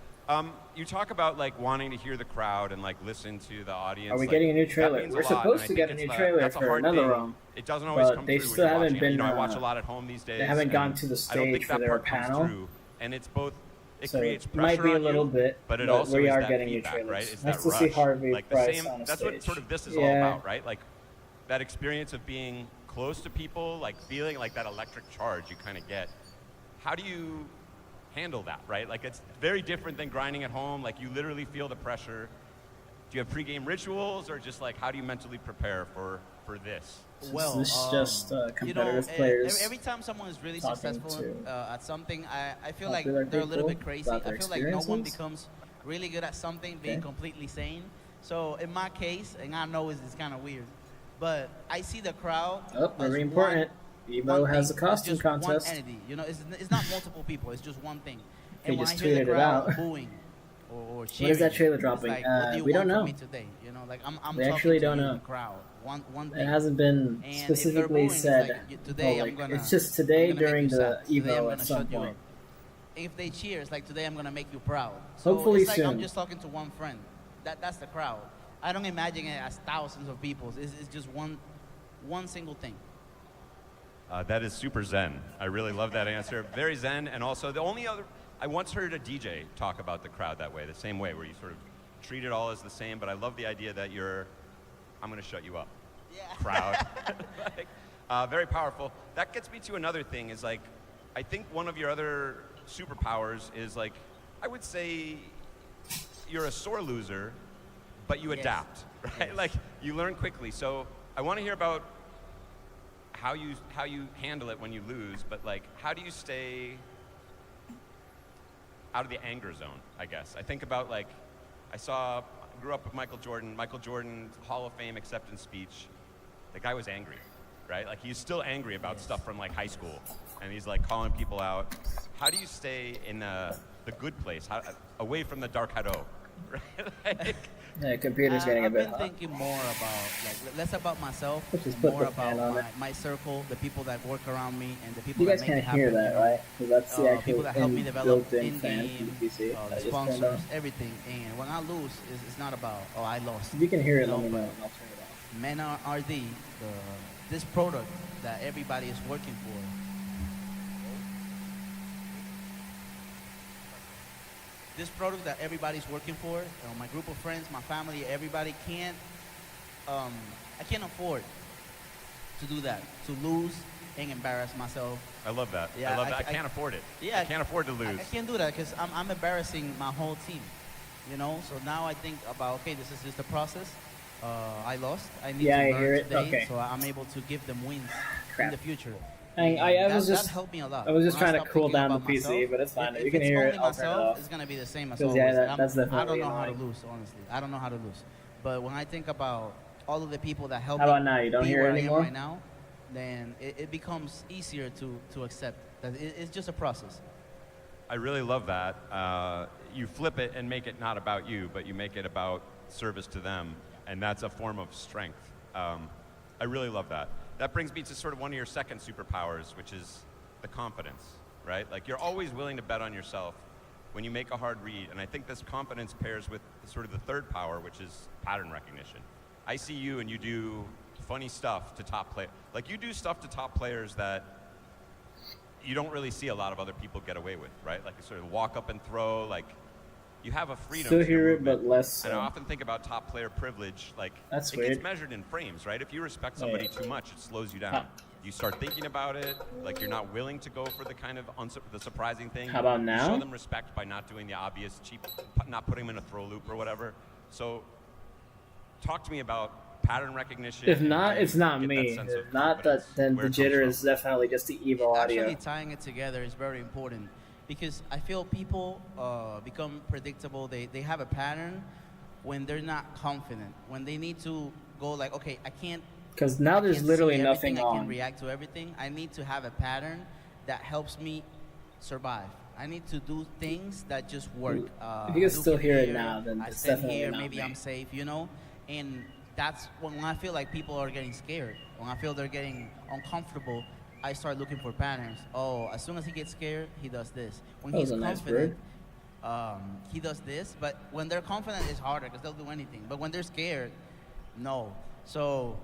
You talk about like wanting to hear the crowd and like listen to the audience. Are we like, getting a new that trailer? means We're a lot, supposed and to I get think a new it's trailer that's a for hard another thing. room. It doesn't always But come they through still when you're haven't watching it. You been, know, I watch a lot at home these days. they haven't and gone to the I don't think stage for that their part comes panel. through, and it's both. It So creates it pressure might be a on little you, bit, but it but also we is are that getting new feedback, trailers. right? It's Nice that to see rush. Harvey like the Price same. on a That's what stage. sort of this is all Yeah. about, right? Like that experience of being close to people, like feeling like that electric charge you kind of get. How do you handle that, right? Like it's very different than grinding at home. Like you literally feel the pressure. you have pre-game rituals, or just like how do you mentally prepare for this? Well, this is just competitive you know, players. every time someone is really talking successful at something, I feel like popular they're a little people bit crazy. about I their feel like no one experiences. becomes really good at something being completely sane. So in my case, and I know it's kind of weird, but I see the crowd. Oh, very important. Evo has a thing, costume just contest. One entity. You know, it's not multiple people. It's just one thing. They And when just I hear tweeted the it crowd out. booing or When cheering, is that trailer it's dropping? like, what do you We want don't from know. me today? You know, like I'm We talking actually to don't you, know. the crowd. One thing. It hasn't been And if they're specifically booing, it's said. like, today oh, I'm gonna. it's just today I'm gonna make during you the sad. Today I'm Evo gonna at some shut you point. up. If they cheer, it's like today I'm gonna make you proud. So Hopefully it's like I'm soon. just talking to one friend. That's the crowd. I don't imagine it as thousands of people. It's just one single thing. That is super zen. I really love that answer. Very zen, and also the only other, I once heard a DJ talk about the crowd that way, the same way, where you sort of treat it all as the same, but I love the idea that I'm gonna shut you up, crowd. Like, very powerful. That gets me to another thing, is like, I think one of your other superpowers is like, I would say you're a sore loser, but you adapt, right? Yes. Like, you learn quickly. So I wanna hear about how you handle it when you lose, but like, how do you stay out of the anger zone, I guess? I think about like, grew up with Michael Jordan, Hall of Fame acceptance speech. The guy was angry, right? Like, he's still angry about stuff from like high school, and he's like calling people out. How do you stay in the good place, away from the dark hado, right? Like, yeah, computer's getting a bit I've hot. been thinking more about, like, less about myself, Just put more the fan on about it. my circle, the people that work around me, and the people You that guys make it can't happen. hear that, you know? right? Because that's the People actual that help me develop built-in fan in-game, from the PC. the I just turned sponsors, on. everything. And when I lose, it's not about, oh, I lost. If you can hear it, You let me know. but and I'll turn it off. Mena RD, this product that everybody is working for. This product that everybody's working for, my group of friends, my family, everybody I can't afford to do that, to lose and embarrass myself. I love that. Yeah, I love that. I can't afford it. Yeah, I can't afford to lose. I can't do that because I'm embarrassing my whole team, you know? So now I think about, okay, this is just the process. I lost. I need to I learn hear it. today, Okay. so I'm able to give them wins Crap. in the future. I was that just helped me a lot. I was just When trying to stop cool thinking down the about PC, myself, but it's fine. if If you can it's hear it, only I'll turn it myself, off. it's gonna be the same as 'Cause, always. yeah, I'm- that's I definitely don't know how to annoying. lose, honestly. I don't know how to lose. But when I think about all of the people that help How me about now? You don't be hear it where I am anymore? right now, then it becomes easier to accept that it's just a process. I really love that. You flip it and make it not about you, but you make it about service to them, and that's a form of strength. I really love that. That brings me to sort of one of your second superpowers, which is the confidence, right? Like, you're always willing to bet on yourself when you make a hard read, and I think this confidence pairs with sort of the third power, which is pattern recognition. I see you and you do funny stuff to top players. Like, you do stuff to top players that you don't really see a lot of other people get away with, right? Like, you sort of walk up and throw, like, you have a freedom Still to your hear it, movement. but less And I so. often think about top player privilege, like, That's it weird. gets measured in frames, right? If you respect somebody too much, it slows you down. You start thinking about it, like, you're not willing to go for the kind of the surprising thing. How about You now? show them respect by not doing the obvious cheap, not putting them in a throw loop or whatever. So talk to me about pattern recognition. If not, and it's not get that me. sense of If not, confidence, then where the it comes jitter from. is definitely just the evil audio. Actually, tying it together is very important because I feel people become predictable. They have a pattern when they're not confident. When they need to go like, okay, I can't. Because now there's can't literally see nothing everything, I on. can't react to everything. I need to have a pattern that helps me survive. I need to do things that just work. If you can still look hear it here, now, then I it's stand definitely here, not maybe me. I'm safe, you know? And that's when I feel like people are getting scared. When I feel they're getting uncomfortable, I start looking for patterns. Oh, as soon as he gets scared, he does this. When That he's was a nice confident, he does this. But when they're confident, it's harder because they'll do anything. But when they're scared, no. So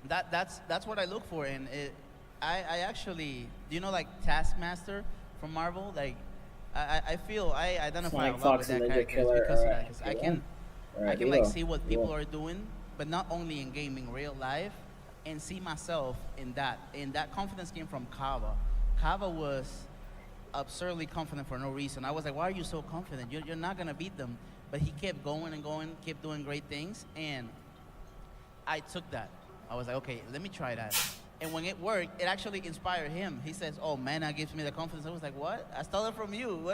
that's what I look for. And I actually, do you know like Taskmaster from Marvel? Like I feel I identify Flying a lot Fox with and that Ninja character Killer because of are that. 'Cause I can Alright, I can like Evo. see what people Cool. are doing, but not only in gaming, real life, and see myself in that. And that confidence came from Kava. Kava was absurdly confident for no reason. I was like, why are you so confident? You're not gonna beat them. but he kept going and going, kept doing great things, and I took that. I was like, okay, let me try that. And when it worked, it actually inspired him. He says, oh, Mena gives me the confidence. I was like, what? I stole it from you.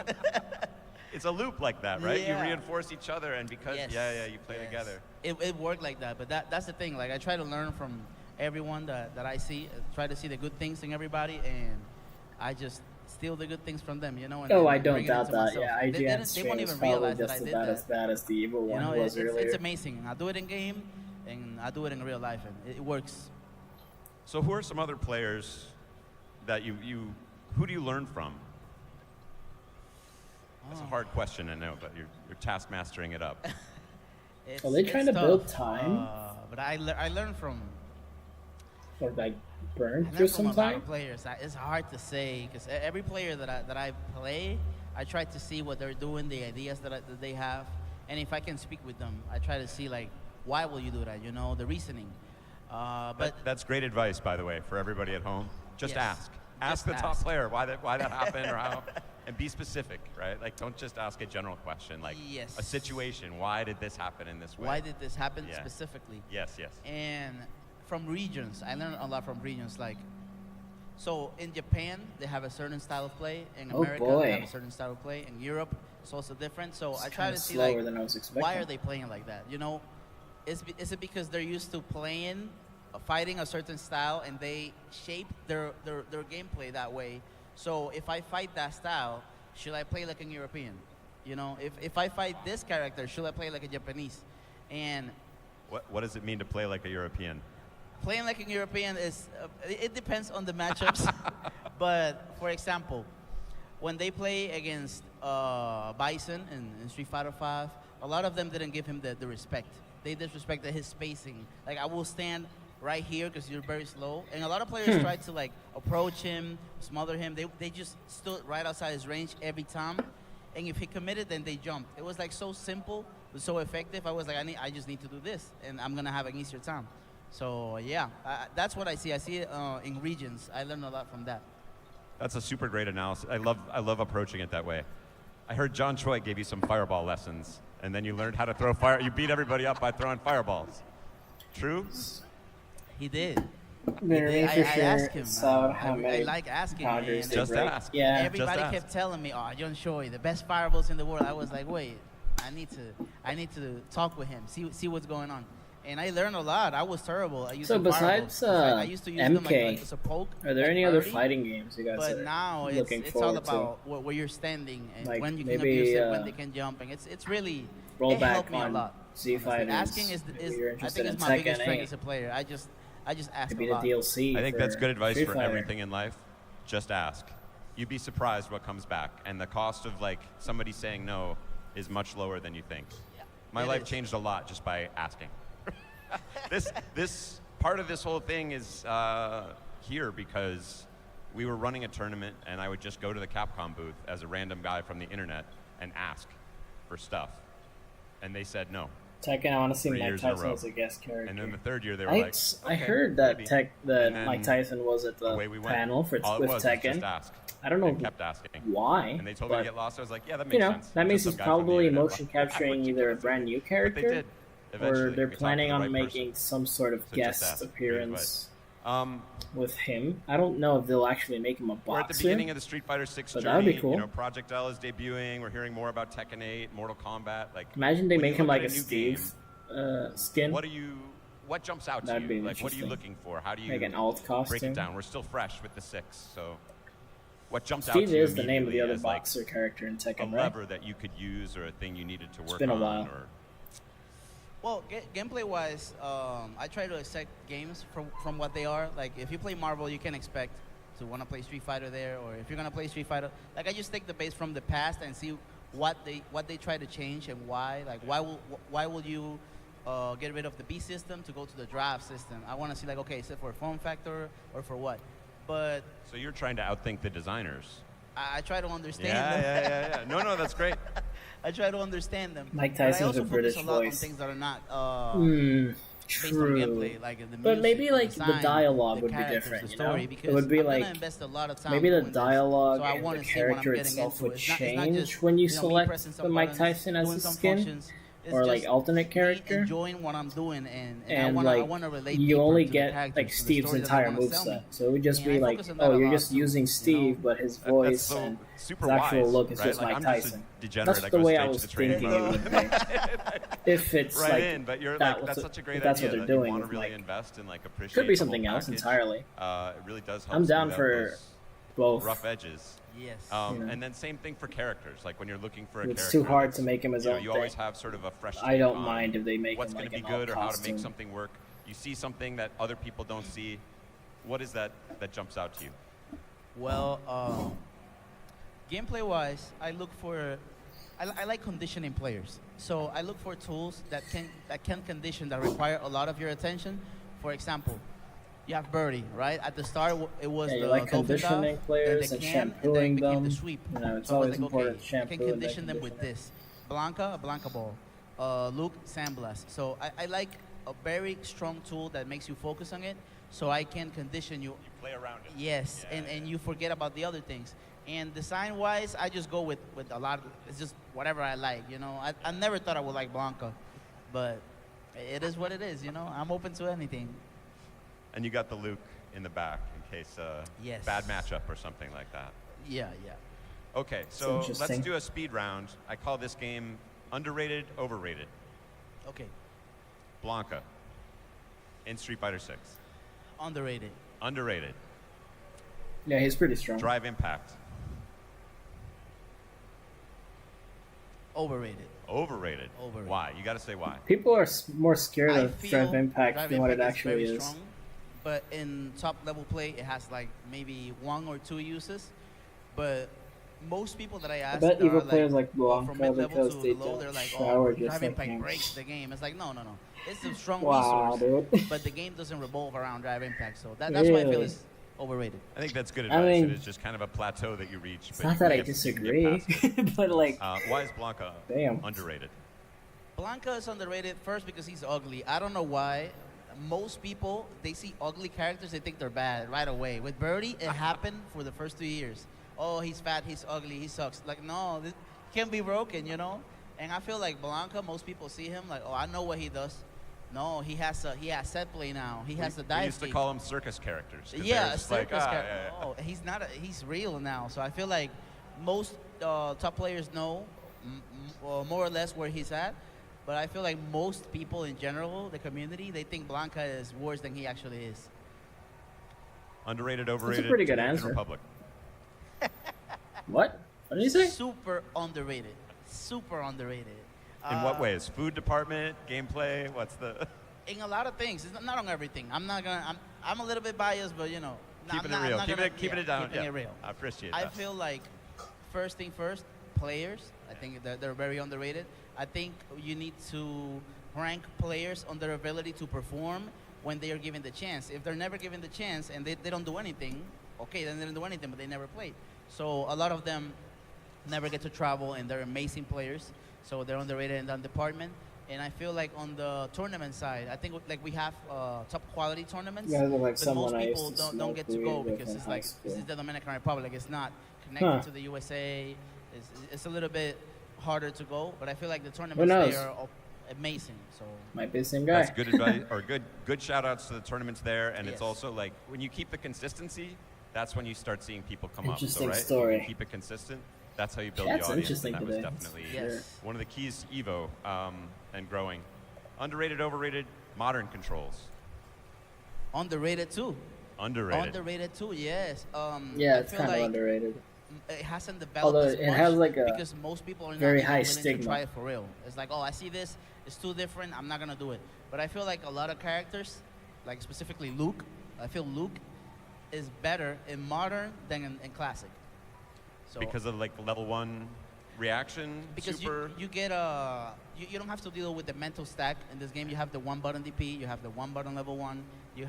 It's a loop like that, right? Yeah. You reinforce each other, and because you play together. It worked like that, but that's the thing. Like I try to learn from everyone that I see. Try to see the good things in everybody, and I just steal the good things from them, you know. And I don't doubt that. Yeah, IGN's they stream won't is even probably realize that I just did about that. as bad as the evil one was earlier. It's amazing. I do it in game, and I do it in real life, and it works. So who are some other players that who do you learn from? That's a hard question, I know, but you're task mastering it up. Are they trying to tough. build time? But I learned from. Or like burn I through learned from some a lot time? of players. It's hard to say because every player that I play, I try to see what they're doing, the ideas that they have, and if I can speak with them, I try to see like why will you do that? You know, the reasoning. But that's great advice, by the way, for everybody at home. Just Yes. ask. Ask the top player why that happened or how, and be specific, right? Like, don't just ask a general question. Like, a situation. Why did this happen in this way? Why did this happen Yeah. specifically? Yes, yes. And from regions, I learned a lot from regions. Like, so in Japan, they have a certain style of play. In Oh, America, boy. they have a certain style of play. In Europe, it's also different. So I try kinda to see slower like, than I was expecting. why are they playing like that? You know, is it because they're used to playing, fighting a certain style, and they shape their gameplay that way? So if I fight that style, should I play like a European? You know, if I fight this character, should I play like a Japanese? And What does it mean to play like a European? playing like a European is, it depends on the matchups. But for example, when they play against Bison in Street Fighter V, a lot of them didn't give him the respect. They disrespected his spacing. Like, I will stand right here because you're very slow. And a lot of players tried to like approach him, smother him. They just stood right outside his range every time. And if he committed, then they jumped. It was like so simple, but so effective. I was like, I just need to do this, and I'm gonna have an easier time. So yeah, that's what I see. I see it in regions. I learned a lot from that. That's a super great analysis. I love approaching it that way. I heard John Choi gave you some fireball lessons, and then you learned how to throw fire. You beat everybody up by throwing fireballs. True? He did. Very I for sure asked him. saw how I many like asking. boundaries And they Just break. ask. Yeah. everybody Just kept ask. telling me, "Oh, John Choi, the best fireballs in the world." I was like, "Wait, I need to talk with him, see what's going on." And I learned a lot. I was terrible. I used So to besides fireballs. I used to use them MK, like as a poke. are there like any other early, fighting games you guys But are now looking it's all forward about where you're standing and Like when you can maybe, abuse it, when they can jump, and it's really it Rollback helped me a on lot. Z honestly. Fighters? Asking is Maybe you're I interested think in it's my biggest Tekken strength 8. as a player. I just ask Maybe a the lot. DLC. I think that's for good advice Street for Fighter. everything in life. Just ask. You'd be surprised what comes back, and the cost of like somebody saying no is much lower than you think. My it life is. changed a lot just by asking. This part of this whole thing is here because we were running a tournament, and I would just go to the Capcom booth as a random guy from the internet and ask for stuff, and they said no. Tekken, I want to see 3 Mike years in a Tyson row. as a guest character. And then the third year they were I like, I okay, heard that maybe. And then Mike Tyson was at the away we went. panel for All it with was Tekken. just ask. I don't know And kept asking. why, And they told me but, to get lost. I was like, yeah, that makes you know, sense. that means Just he's some guy from the probably internet. motion capturing either a brand new But they character, did. Eventually, or they're we talked to planning the on right making person. some sort of So just guest ask. appearance Um, with him. I don't know if they'll actually make him a boxer. We're at the beginning of the Street Fighter 6 but journey. that'd be cool. You know, Project L is debuting. We're hearing more about Tekken 8, Mortal Kombat. Like, Imagine they when you make him look at like a new Steve skin. What jumps out to That'd you? be Like, what are you interesting. looking for? How do you Like an alt break costume. it down? We're still fresh with the 6, so what jumps out Steve to you is the name of the other immediately as, like, boxer character in a Tekken, right? lever that you could use or a thing you needed to work been a on? while. Or Well, gameplay-wise, I try to accept games from what they are. Like, if you play Marvel, you can expect to want to play Street Fighter there, or if you're gonna play Street Fighter, like I just take the base from the past and see what they try to change and why. Like, why will you get rid of the B system to go to the draft system? I want to see like, okay, is it for a form factor or for what? But so you're trying to outthink the designers. I try to understand Yeah, them. yeah. No, that's great. I try to understand them. Mike But I Tyson's also a focus British a lot voice. on things that are not. based on gameplay, like in the But music, maybe the like design, the dialogue the would be characters, different, the you know? story, It because would be I'm like gonna invest a lot of time maybe the doing this, dialogue so I and want the to see what I'm character getting itself into. would It's not change just, when you me select pressing some the Mike buttons, Tyson as doing a some skin, functions. It's or like just alternate me character. enjoying what I'm doing, and And I like want to relate you deeper only to the get characters, like to the Steve's story that they entire wanna sell me. moveset, so it would just And be I like, focus on that oh, a you're lot just too, using you Steve, know? but his That's voice so and super his actual wise, look is right? just Like, Mike I'm just a Tyson. degenerate. That's I the go way straight I to was the training thinking it room. would be. If it's right like in, but you're that like, was that's a- such a great if that's idea what they're that doing you want to with, really like- invest and like appreciate. Could be the whole something else package. entirely. It really does help. I'm down smooth out for those both. rough edges. Yes. Yeah. And then same thing for characters. Like when you're looking for a It's character, too hard that's, to make him his you know, own you always thing. have sort of a fresh. I take don't on mind if they make what's him going like to an be all good or how to make costume. something work. You see something that other people don't see. What is that jumps out to you? Well, gameplay-wise, I look for, I like conditioning players. So I look for tools that can condition, that require a lot of your attention. For example, you have birdie, right? At the start, it was Yeah, you the like dolphin conditioning dive, players then the and can, and then shampooing became them. the sweep. You know, it's So I was always like, important okay, to I can shampoo and condition them with condition this. Blanca, a Blanca ball. Luke, Sandblast. So I like a very strong tool that makes you focus on it, so I can condition you. Play around it. Yes, and you forget about the other things. And design-wise, I just go with a lot of, it's just whatever I like, you know. I never thought I would like Blanca, but it is what it is, you know. I'm open to anything. And you got the Luke in the back in case Yes. bad matchup or something like that. Yeah, yeah. Okay, so let's interesting. do a speed round. I call this game underrated, overrated. Okay, Blanca in Street Fighter 6. underrated. Underrated. Yeah, he's pretty strong. Drive Impact. Overrated. Overrated. Overrated. Why? You got to say why. People are more scared I of feel Drive Impact Drive than what it Impact actually very is. strong, but in top level play, it has like maybe 1 or 2 uses. But most people that I ask, bet that evil are, players like from Blanca mid-level because to they low, don't they're like, shower oh, just Drive like Impact him. breaks the game. It's like, no. It's a strong Wow, resource, dude. but the game doesn't revolve around Drive Impact. So that's why I feel Really? it's overrated. I think that's good I advice. mean, it is just kind of a plateau that you reach. It's but not you that I get- you can get disagree, past it. but like, Why is Blanca damn. underrated? Blanca is underrated first because he's ugly. I don't know why. Most people, they see ugly characters, they think they're bad right away. With Birdie, it happened for the first 2 years. Oh, he's fat, he's ugly, he sucks. Like, no, this can be broken, you know? And I feel like Blanca, most people see him like, oh, I know what he does. No, he has set play now. He has a dive We used to kick. call them circus characters. 'cause Yeah, they're a just like, circus ah, character. yeah, yeah. Oh, he's not. He's real now. So I feel like most top players know more or less where he's at. But I feel like most people in general, the community, they think Blanca is worse than he actually is. Underrated, overrated. pretty good Dominican answer. Republic. What? What did you say? Super underrated. Super underrated. In what ways? Food department, gameplay. What's the? In a lot of things. It's not on everything. I'm not gonna. I'm a little bit biased, but you know. Keeping I'm it real. not Keeping gonna- it down. Keeping Yeah. it real. I appreciate I that. feel like first thing first, players. I think they're very underrated. I think you need to rank players on their ability to perform when they are given the chance. If they're never given the chance and they don't do anything, okay, then they don't do anything, but they never played. So a lot of them never get to travel, and they're amazing players. So they're underrated in that department. And I feel like on the tournament side, I think like we have top quality tournaments. You guys are like but someone most I used people to don't smoke get to go weed with because in it's high like school. this is the Dominican Republic. It's not connected Huh. to the USA. It's a little bit harder to go. But I feel like the Who tournaments knows? there are amazing. So Might be the same guy. That's good advice, or good shout outs to the tournaments there. And it's Yes. also like when you keep the consistency, that's when you start seeing people come Interesting up. So, right? story. If you keep it consistent, that's how you build That's the audience. interesting And that was today. definitely Yes. one of the keys to Evo and growing. Underrated, overrated, modern controls. underrated too. Underrated. Underrated too. Yes. Yeah, I it's feel kind of like underrated. it hasn't developed Although as it much has, like, a because most people are not very even high willing stigma. to try it for real. It's like, oh, I see this, it's too different, I'm not gonna do it. But I feel like a lot of characters, like specifically Luke, I feel Luke is better in modern than in classic. So Because of like level 1 reaction, because super. you get you don't have to deal with the mental stack in this game. You have the 1 button DP, you have the 1 button level 1. You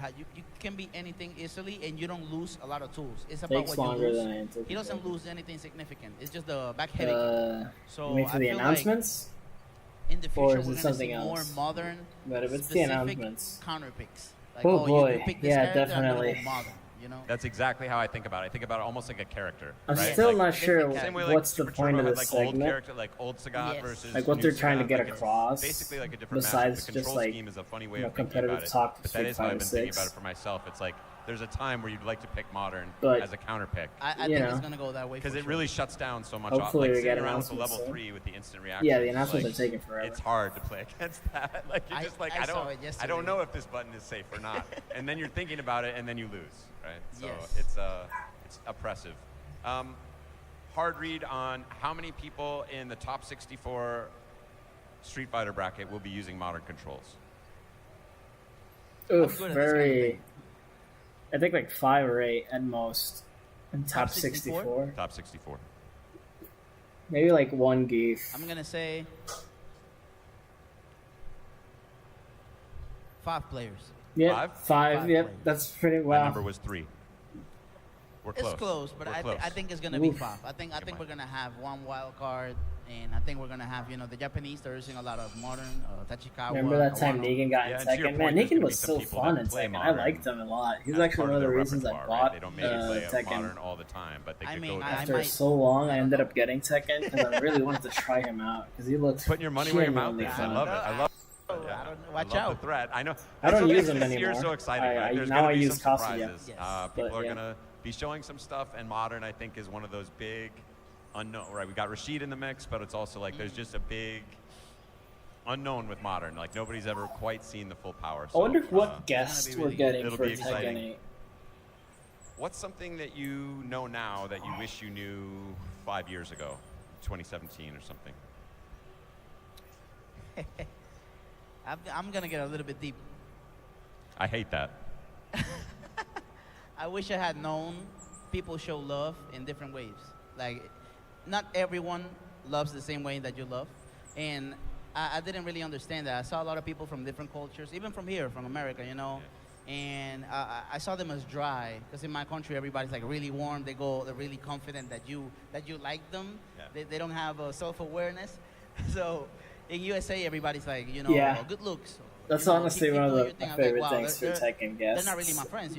can be anything easily, and you don't lose a lot of tools. It's about Takes what you longer lose. than I anticipated. He doesn't lose anything significant. It's just the back heavy. So you mean for I the feel announcements? Like in the Or future is we're it gonna something see more else? modern, But if it's the specific announcements. counter picks. Like, Oh, you boy. pick this Yeah, character, I'm gonna go definitely. modern, you know? That's exactly how I think about it. I think about it almost like a character. I'm right? still Like, not sure same way, what's the Super point Turbo of had, this like, old segment. character, like old Sagat Yes. versus Like what new they're trying to Sagat, get like, it's across. basically like a different match. Besides The just control like scheme is a funny way you know, of thinking competitive about it. talk to But that Street is how I've Fighter been thinking 6. about it for myself. It's like there's a time where you'd like to pick modern But as a counter pick. I think it's gonna go that way Because for it sure. really shuts down so much. Hopefully like we get sitting around with the announcements level soon. 3 with the instant reaction. Yeah, the announcements like, are taking forever. It's hard to play against that. Like you're just like I I saw don't it yesterday. I don't know if this button is safe or not. And then you're thinking about it and then you lose, right? So Yes. it's oppressive. Hard read on how many people in the top 64 Street Fighter bracket will be using modern controls. Oof, good at this kind of very. thing. I think like 5 or 8 at most. In top 64. Top 64. Maybe like one geef. I'm gonna say 5 players. Yeah, Five? 5. Yep, players. that's pretty My well. number was 3. We're close. It's close, but We're I close. think it's gonna be Oof. 5. I think Come we're on. gonna have one wild card, and I think we're gonna have the Japanese. They're using a lot of modern Tachikawa. Remember that time Kawano. Negan got in Yeah, and to your Tekken? Man, point, there's Negan gonna was be some so people fun that in play Tekken. I modern liked him a lot. He was as actually part one of the their reasons I repertoire, bought right? They don't maybe play Tekken. modern all the time, but they I could mean, go. I After might- so long, I ended up getting Tekken because I really wanted to try him out because he looked Putting your money where your mouth genuinely is. I fun. love it. I love. Oh, Yeah. I don't know. I Watch love out. the threat. I know. I That's don't what use makes them this year anymore. so exciting. Right? There's now gonna I be use some Kazuya. surprises. Yes. People But, are yeah. gonna be showing some stuff, and modern I think is one of those big unknown. Right? We got Rashid in the mix, but it's also like there's just a big unknown with modern. Like nobody's ever quite seen the full power. I So, wonder what guests be we're really getting It'll for be Tekken exciting. 8. What's something that you know now that you wish you knew 5 years ago, 2017 or something? I'm gonna get a little bit deep. I hate that. I wish I had known people show love in different ways. Like, not everyone loves the same way that you love. And I didn't really understand that. I saw a lot of people from different cultures, even from here, from America, And I saw them as dry, because in my country, everybody's like really warm. They're really confident that you like them. Yeah. They don't have self-awareness. So in USA, everybody's like, Yeah. good looks. That's You know, honestly keep one of doing my your thing. I'm favorite like, wow, things for they're- Tekken guests. They're not really my friends,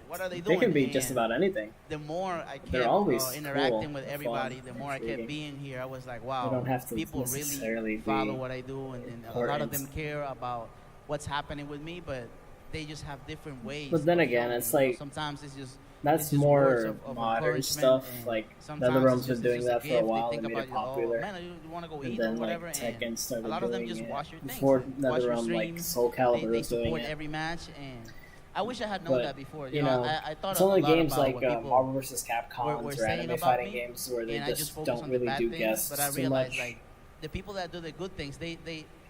What are they They doing? can be just And about anything. the more I kept They're always interacting cool, with fun, everybody, the more I kept intriguing. being here, I was like, wow, They don't have to people necessarily really follow be what I do, and a lot of important. them care about what's happening with me, but they just have different ways. But then of again, showing, it's like sometimes it's just that's it's just more words of modern encouragement, stuff. and Like sometimes NetherRealm's it's been just- doing it's that a for a gift. while. They They think made it about, popular. Oh, man, you want to go And eat then or whatever. like Tekken and started a lot of them doing just it. watch your things. Before watch your NetherRealm, like streams. Soul Calibur they was doing support it. every match, and I wish I had known But, that before. you know, I thought it's a only lot games about like what people Marvel vs. Capcom were or saying anime about fighting me, games where they and I just focus don't on really the bad do things, guests but I too realized much. like the people that do the good things, they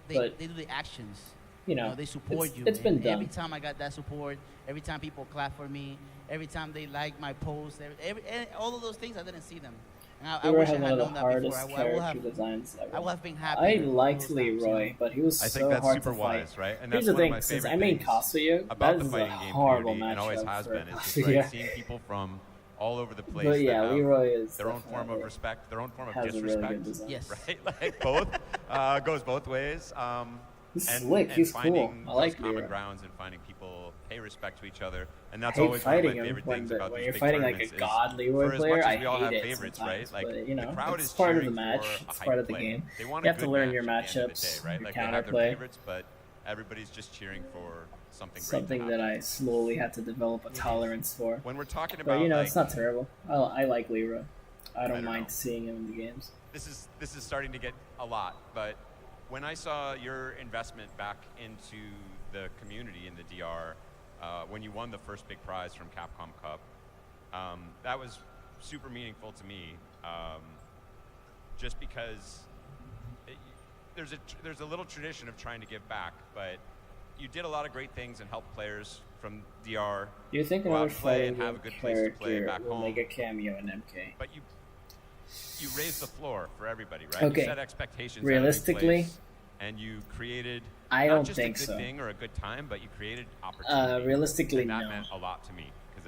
But, do the actions. you know, They support it's- you. it's been and every done. time I got that support, every time people clap for me, every time they like my posts, all of those things, I didn't see them. And I Leroy wish I had one had of the known that before. hardest I would character have, designs ever. I would have been happy. I with liked those times, Leroy, but he was I so think that's hard super to fight. wise, right? And Here's that's the one of thing, my since favorite I main things Kazuya, about that the is a fighting game horrible community, and always matchup has for been, is just Kazuya. like seeing people from all over the place. But that yeah, have Leroy is their own form of definitely respect, their own form of has a really disrespect. good design. Yes. Right? Like both goes both ways. He's and, slick, and he's cool. finding I like those common Leroy. grounds and finding people pay respect to each other, and I that's hate always one of fighting my him favorite when, things about when these you're big fighting like a tournaments is god Leroy for as player. much as I we all hate have it favorites, sometimes, right? Like but you know, the crowd it's is part of the cheering match. for a It's hype part of the play. game. They want You a have to good learn your match at the end of the matchups, day, right? your Like they have their counterplay. favorites, but everybody's just cheering for something great to Something that happen. I slowly had to develop a tolerance for. When we're talking But about, you know, like, it's not terrible. I like Leroy. I don't don't mind know. seeing him in the games. this is starting to get a lot, but when I saw your investment back into the community in the DR, when you won the first big prize from Capcom Cup, that was super meaningful to me, just because there's a little tradition of trying to give back, but you did a lot of great things and helped players from DR Do you think go out another and play and fighting have a game good place to play character back will home. make a cameo in MK? But you raised the floor for everybody, right? Okay. You set expectations. Realistically, at every place, and you created I not don't just think a good so. thing or a good time, but you created opportunity. Realistically, and that no. meant a lot to me because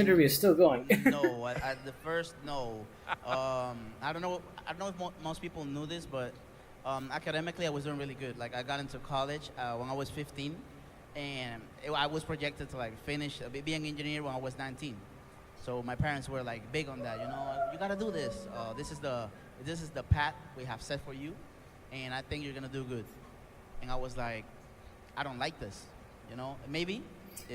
interview is still going. No, at the first, no. I don't know if most people knew this, but academically I was doing really good. Like I got into college when I was 15, and I was projected to like finish being an engineer when I was 19. So my parents were like big on that. You know, you gotta do this. This is the path we have set for you, and I think you're gonna do good. And I was like, I don't like this. You know, maybe.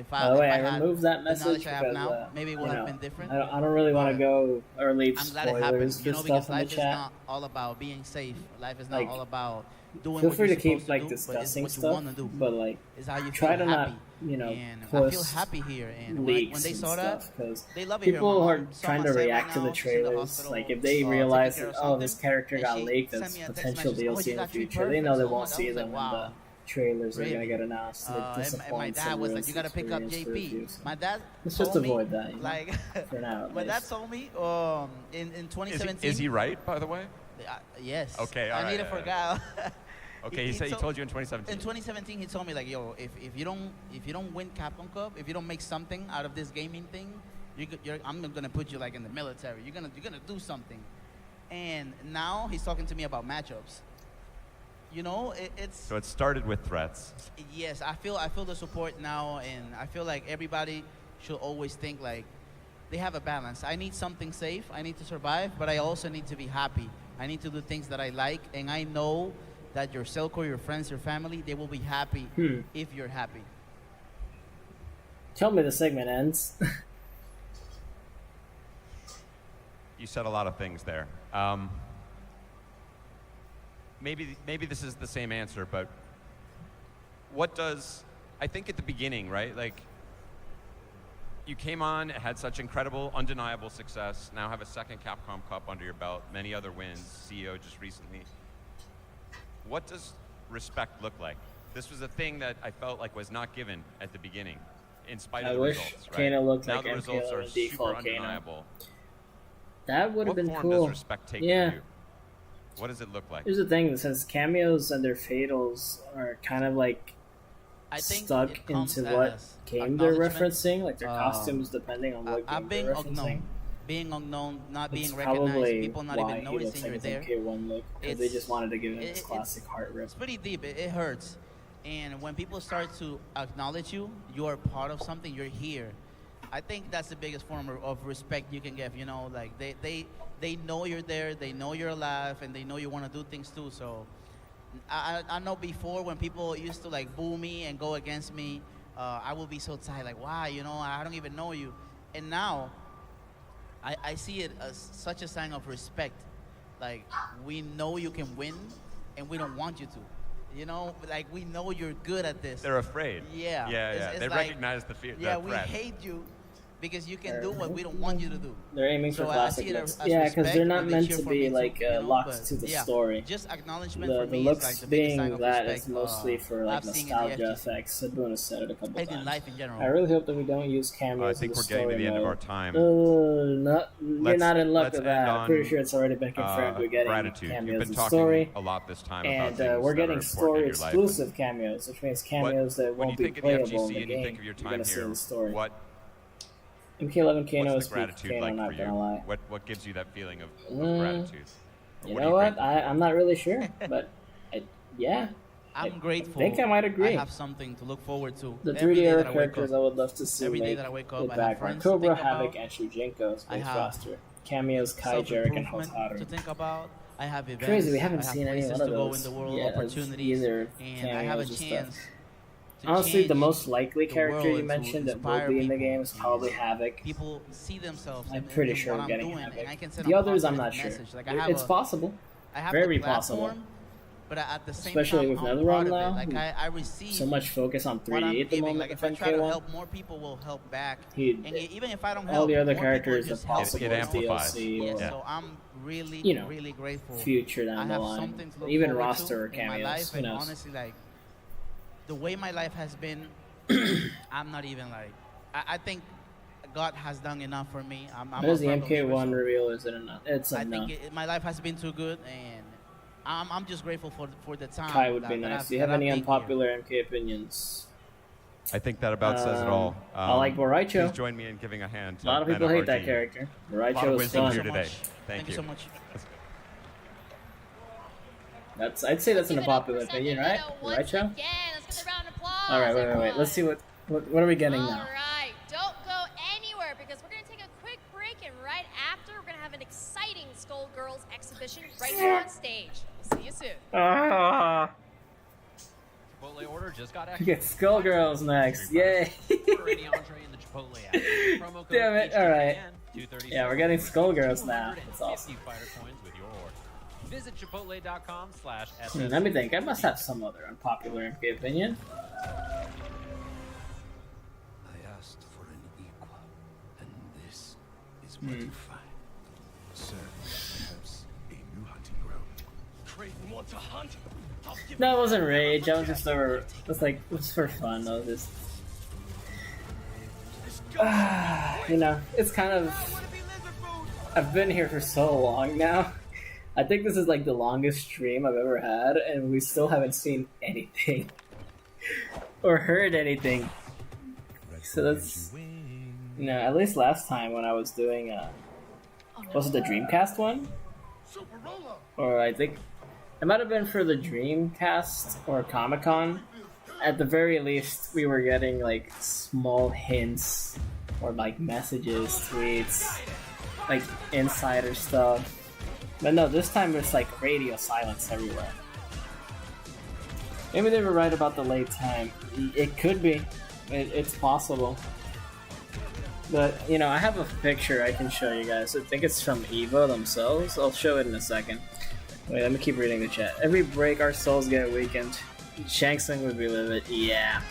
By the way, I had removed that the message knowledge I have because now, maybe it would have been different. I don't really want to go or leave I'm glad it happened, spoilers you for know, stuff because in the life is chat. not all about being safe. Life is not Like, all about doing Feel what free you're to keep supposed like to do, but it's discussing what you stuff, want to do. but like It's how you try feel to happy. not you know, and I feel post happy here. And when leaks they and saw that, stuff, because they love it here. people My are mom saw trying my to set right react to now. the She's in the trailers. hospital, Like if they taking realize care that, of oh, this something, character and got she leaked sent as me a text potential message, "Oh, DLC you in the got treated future, they know perfect." they So won't I see was them like, when the wow. trailers are Really? gonna get announced. It And my disappoints dad and was like, ruins "You the gotta pick up experience for JP." reviews. My dad Let's told just me, avoid that, you know, like, for now. my dad told me in 2017. Is he right, by the way? Yes. Okay, all I right. need to forget. Okay, he told you in 2017. In 2017, he told me like, "Yo, if you don't win Capcom Cup, if you don't make something out of this gaming thing, I'm gonna put you like in the military. You're gonna do something." And now he's talking to me about matchups. You know, it's. So it started with threats. Yes, I feel the support now, and I feel like everybody should always think like they have a balance. I need something safe. I need to survive, but I also need to be happy. I need to do things that I like, and I know that your circle, your friends, your family, they will be happy if you're happy. Tell me the segment ends. You said a lot of things there. Maybe this is the same answer, but I think at the beginning, right? Like, you came on, had such incredible, undeniable success, now have a second Capcom Cup under your belt, many other wins, CEO just recently. What does respect look like? This was a thing that I felt like was not given at the beginning, in spite of the results, right? Kano looked now like the results are MK11 super default undeniable. That would have been What cool. form does respect take yeah. for you? What does it look like? Here's the thing, since cameos and their fatals are kind of like stuck into what game they're referencing, like their costumes depending on what game they're referencing. Being unknown, not being It's recognized, probably people not why even he looks noticing like you're his there. MK1 look, because they just wanted to give him this classic heart rip. It's pretty deep. It hurts. And when people start to acknowledge you, you are part of something, you're here. I think that's the biggest form of respect you can give, you know, like they know you're there, they know you're alive, and they know you want to do things too. So I know before when people used to like boo me and go against me, I would be so tired, like, why, you know, I don't even know you. And now I see it as such a sign of respect. Like, we know you can win, and we don't want you to. You know, like, we know you're good at this. They're afraid. Yeah. It's they like, recognize the fear. Yeah, the threat. we hate you because you can do what we don't want you to do. They're aiming for So classic I see it looks. as Yeah, because they're respect not when they meant cheer to for be me like too, you know, locked but to the yeah, story. just acknowledgement The for me looks is like the biggest being sign of that respect, is mostly for like I've seen in the nostalgia FGC. effects. Sabuna said it a couple And in times. life in general. I really hope that we don't use cameos. I think in we're the getting to story the end of mode. our time. You're not in luck let's with that. end I'm pretty on, sure it's already been confirmed we're getting gratitude. cameos You've been in talking story. a lot this time And about things we're that are getting important story in your life. exclusive cameos, which means cameos that when won't you be think of the playable in FGC the and you game. think of your You're time gonna see in here, the story. what MK11 Kano what's is the gratitude Kano, like not for you? gonna lie. What gives you that feeling of gratitude? Or You what know are what? grateful I'm not really sure, but yeah. I'm grateful. I think I might agree. I have something to look forward to. The Every 3D day era that I wake characters up. I would love to see Every day make that I wake up, it I back have are friends to Cobra, think Havoc, about. and Shujinko, I Space have roster. Cameos, Kai, Jarek, and self-improvement to Hotaru. think about. I have events. Crazy, we haven't I have seen any places one of to go those in the world, yet, opportunities, either and I have a cameos and chance. stuff. to Honestly, the change most likely the character world you and to mentioned that will inspire be in the people. game is probably Havoc. People see themselves. I'm in pretty in sure what we're I'm getting doing, Havoc. and I can send The a others, I'm positive not sure. message. Like, I have It's a- possible. I have Very the possible. platform, but at the same Especially time, with I'm NetherRealm proud of now. it. Like, I receive So much focus on what 3D I'm at the giving. moment Like, with if I try to MK1. help, more people will help back. He- And even if I don't all help, the other more people are characters just are possible helping, as you know? DLC or So I'm really, you know, really grateful. future down I the have line. something to look Even forward roster to or in my cameos. life, Who and knows? honestly, like, the way my life has been, I'm not even like. I think God has done enough for me. I'm What is a the firm believer, MK1 so reveal? Is it enough? It's I enough. think my life has been too good, and I'm just grateful for the time. Kai would that, be that nice. I've, Do you have that any I've been here. unpopular MK opinions? I think that about says it all. I like Boraicho. Please join me in giving a hand to A lot of people Mena hate that RD. character. A lot Boraicho of is wisdom fun. here today. Thank you so much. I'd say that's an unpopular opinion, right? Boraicho? All right, wait. Let's see what are we getting now? All right, don't go anywhere because we're going to take a quick break, and right after, we're going to have an exciting Skullgirls exhibition right here on stage. We'll see you soon. Ah, Chipotle order just got we get Skullgirls next. Yay! Order any entree in the Chipotle app. Promo code Damn it! All right. HTTN, Yeah, we're getting Skullgirls now. That's awesome. 250 fighter coins with your order. Visit chipotle.com/SS. Let me think. I must have some other unpopular MK opinion. Hmm. Sir, perhaps a new hunting ground. Creighton wants a hunt. No, it wasn't rage. I was just over. It was like, it was for fun. I was just. You know, it's kind of. I've been here for so long now. I think this is like the longest stream I've ever had, and we still haven't seen anything or heard anything. So that's, you know, at least last time when I was doing, was it the Dreamcast one? Or I think it might have been for the Dreamcast or Comic-Con. At the very least, we were getting like small hints or like messages, tweets, like insider stuff. But no, this time it's like radio silence everywhere. Maybe they were right about the late time. It could be. It's possible. But, you know, I have a picture I can show you guys. I think it's from Evo themselves. I'll show it in a second. Wait, let me keep reading the chat. Every break, our souls get weakened. Shang Tsung would relive it. Yeah.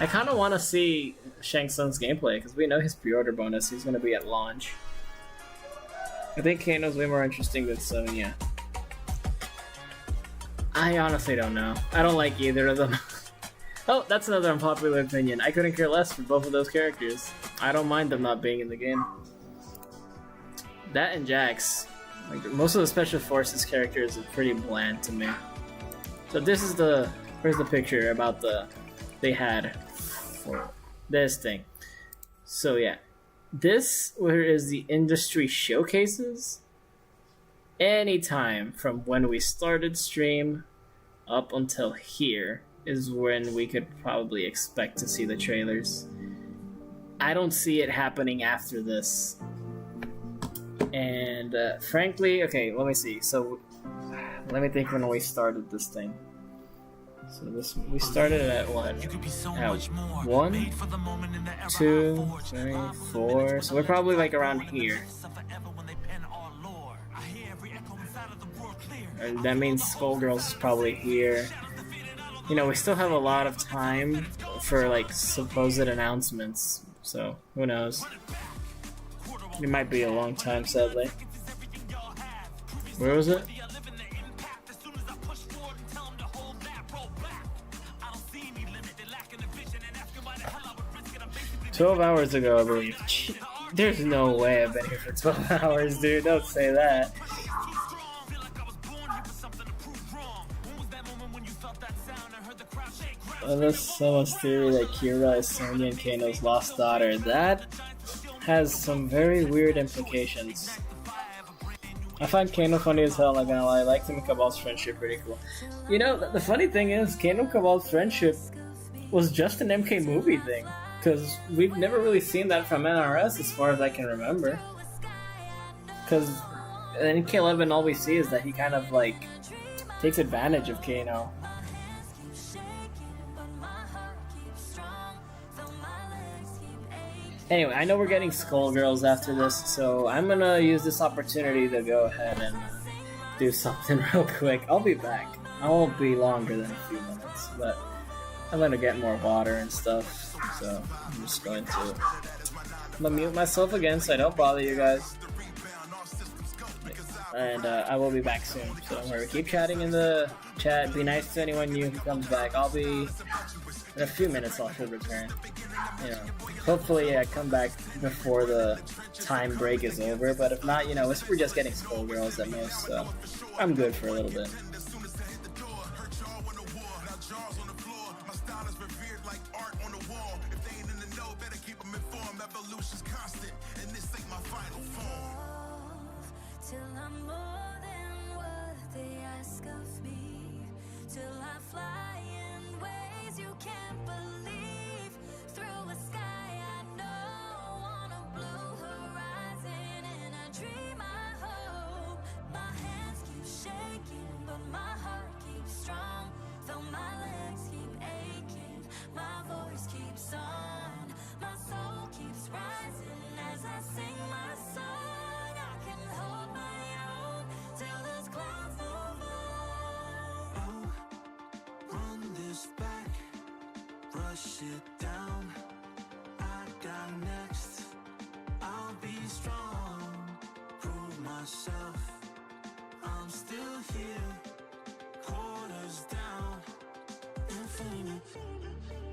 I kind of want to see Shang Tsung's gameplay, because we know his pre-order bonus. He's going to be at launch. I think Kano's way more interesting than Sonya. I honestly don't know. I don't like either of them. Oh, that's another unpopular opinion. I couldn't care less for both of those characters. I don't mind them not being in the game. That and Jax. Like, most of the Special Forces characters are pretty bland to me. So this is the... Where's the picture about the... They had for this thing. So yeah. This, where is the industry showcases? Anytime from when we started stream up until here is when we could probably expect to see the trailers. I don't see it happening after this. And frankly, okay, let me see. So let me think when we started this thing. So this, we started at what? At 1, 2, 3, 4. So we're probably like around here. And that means Skullgirls is probably here. You know, we still have a lot of time for like supposed announcements. So who knows? It might be a long time, sadly. Where was it? 12 hours ago, I believe. There's no way I've been here for 12 hours, dude. Don't say that. Oh, there's someone's theory that Kira is Sonya and Kano's lost daughter. That has some very weird implications. I find Kano funny as hell, not gonna lie. I like him and Cabal's friendship pretty cool. You know, the funny thing is, Kano and Cabal's friendship was just an MK movie thing. Because we've never really seen that from NRS as far as I can remember. Because in MK11 all we see is that he kind of like takes advantage of Kano. Anyway, I know we're getting Skullgirls after this, so I'm gonna use this opportunity to go ahead and do something real quick. I'll be back. I won't be longer than a few minutes, but I'm gonna get more water and stuff. So I'm just going to mute myself again so I don't bother you guys. And I will be back soon. So don't worry, keep chatting in the chat. Be nice to anyone new who comes back. I'll be in a few minutes. I should return. You know, hopefully I come back before the time break is over. But if not, you know, we're just getting Skullgirls at most. So I'm good for a little bit. Till I'm more than what they ask of me. Till I fly in ways you can't believe. Through a sky I know, on a blue horizon. And I dream, I hope. My hands keep shaking, but my heart keeps strong. Though my legs keep aching, my voice keeps on. My soul keeps rising as I sing my song. I can hold my own till those clouds move on. I'll run this back, brush it down. I got next. I'll be strong. myself. I'm still here, quarters down, infinite, infinite.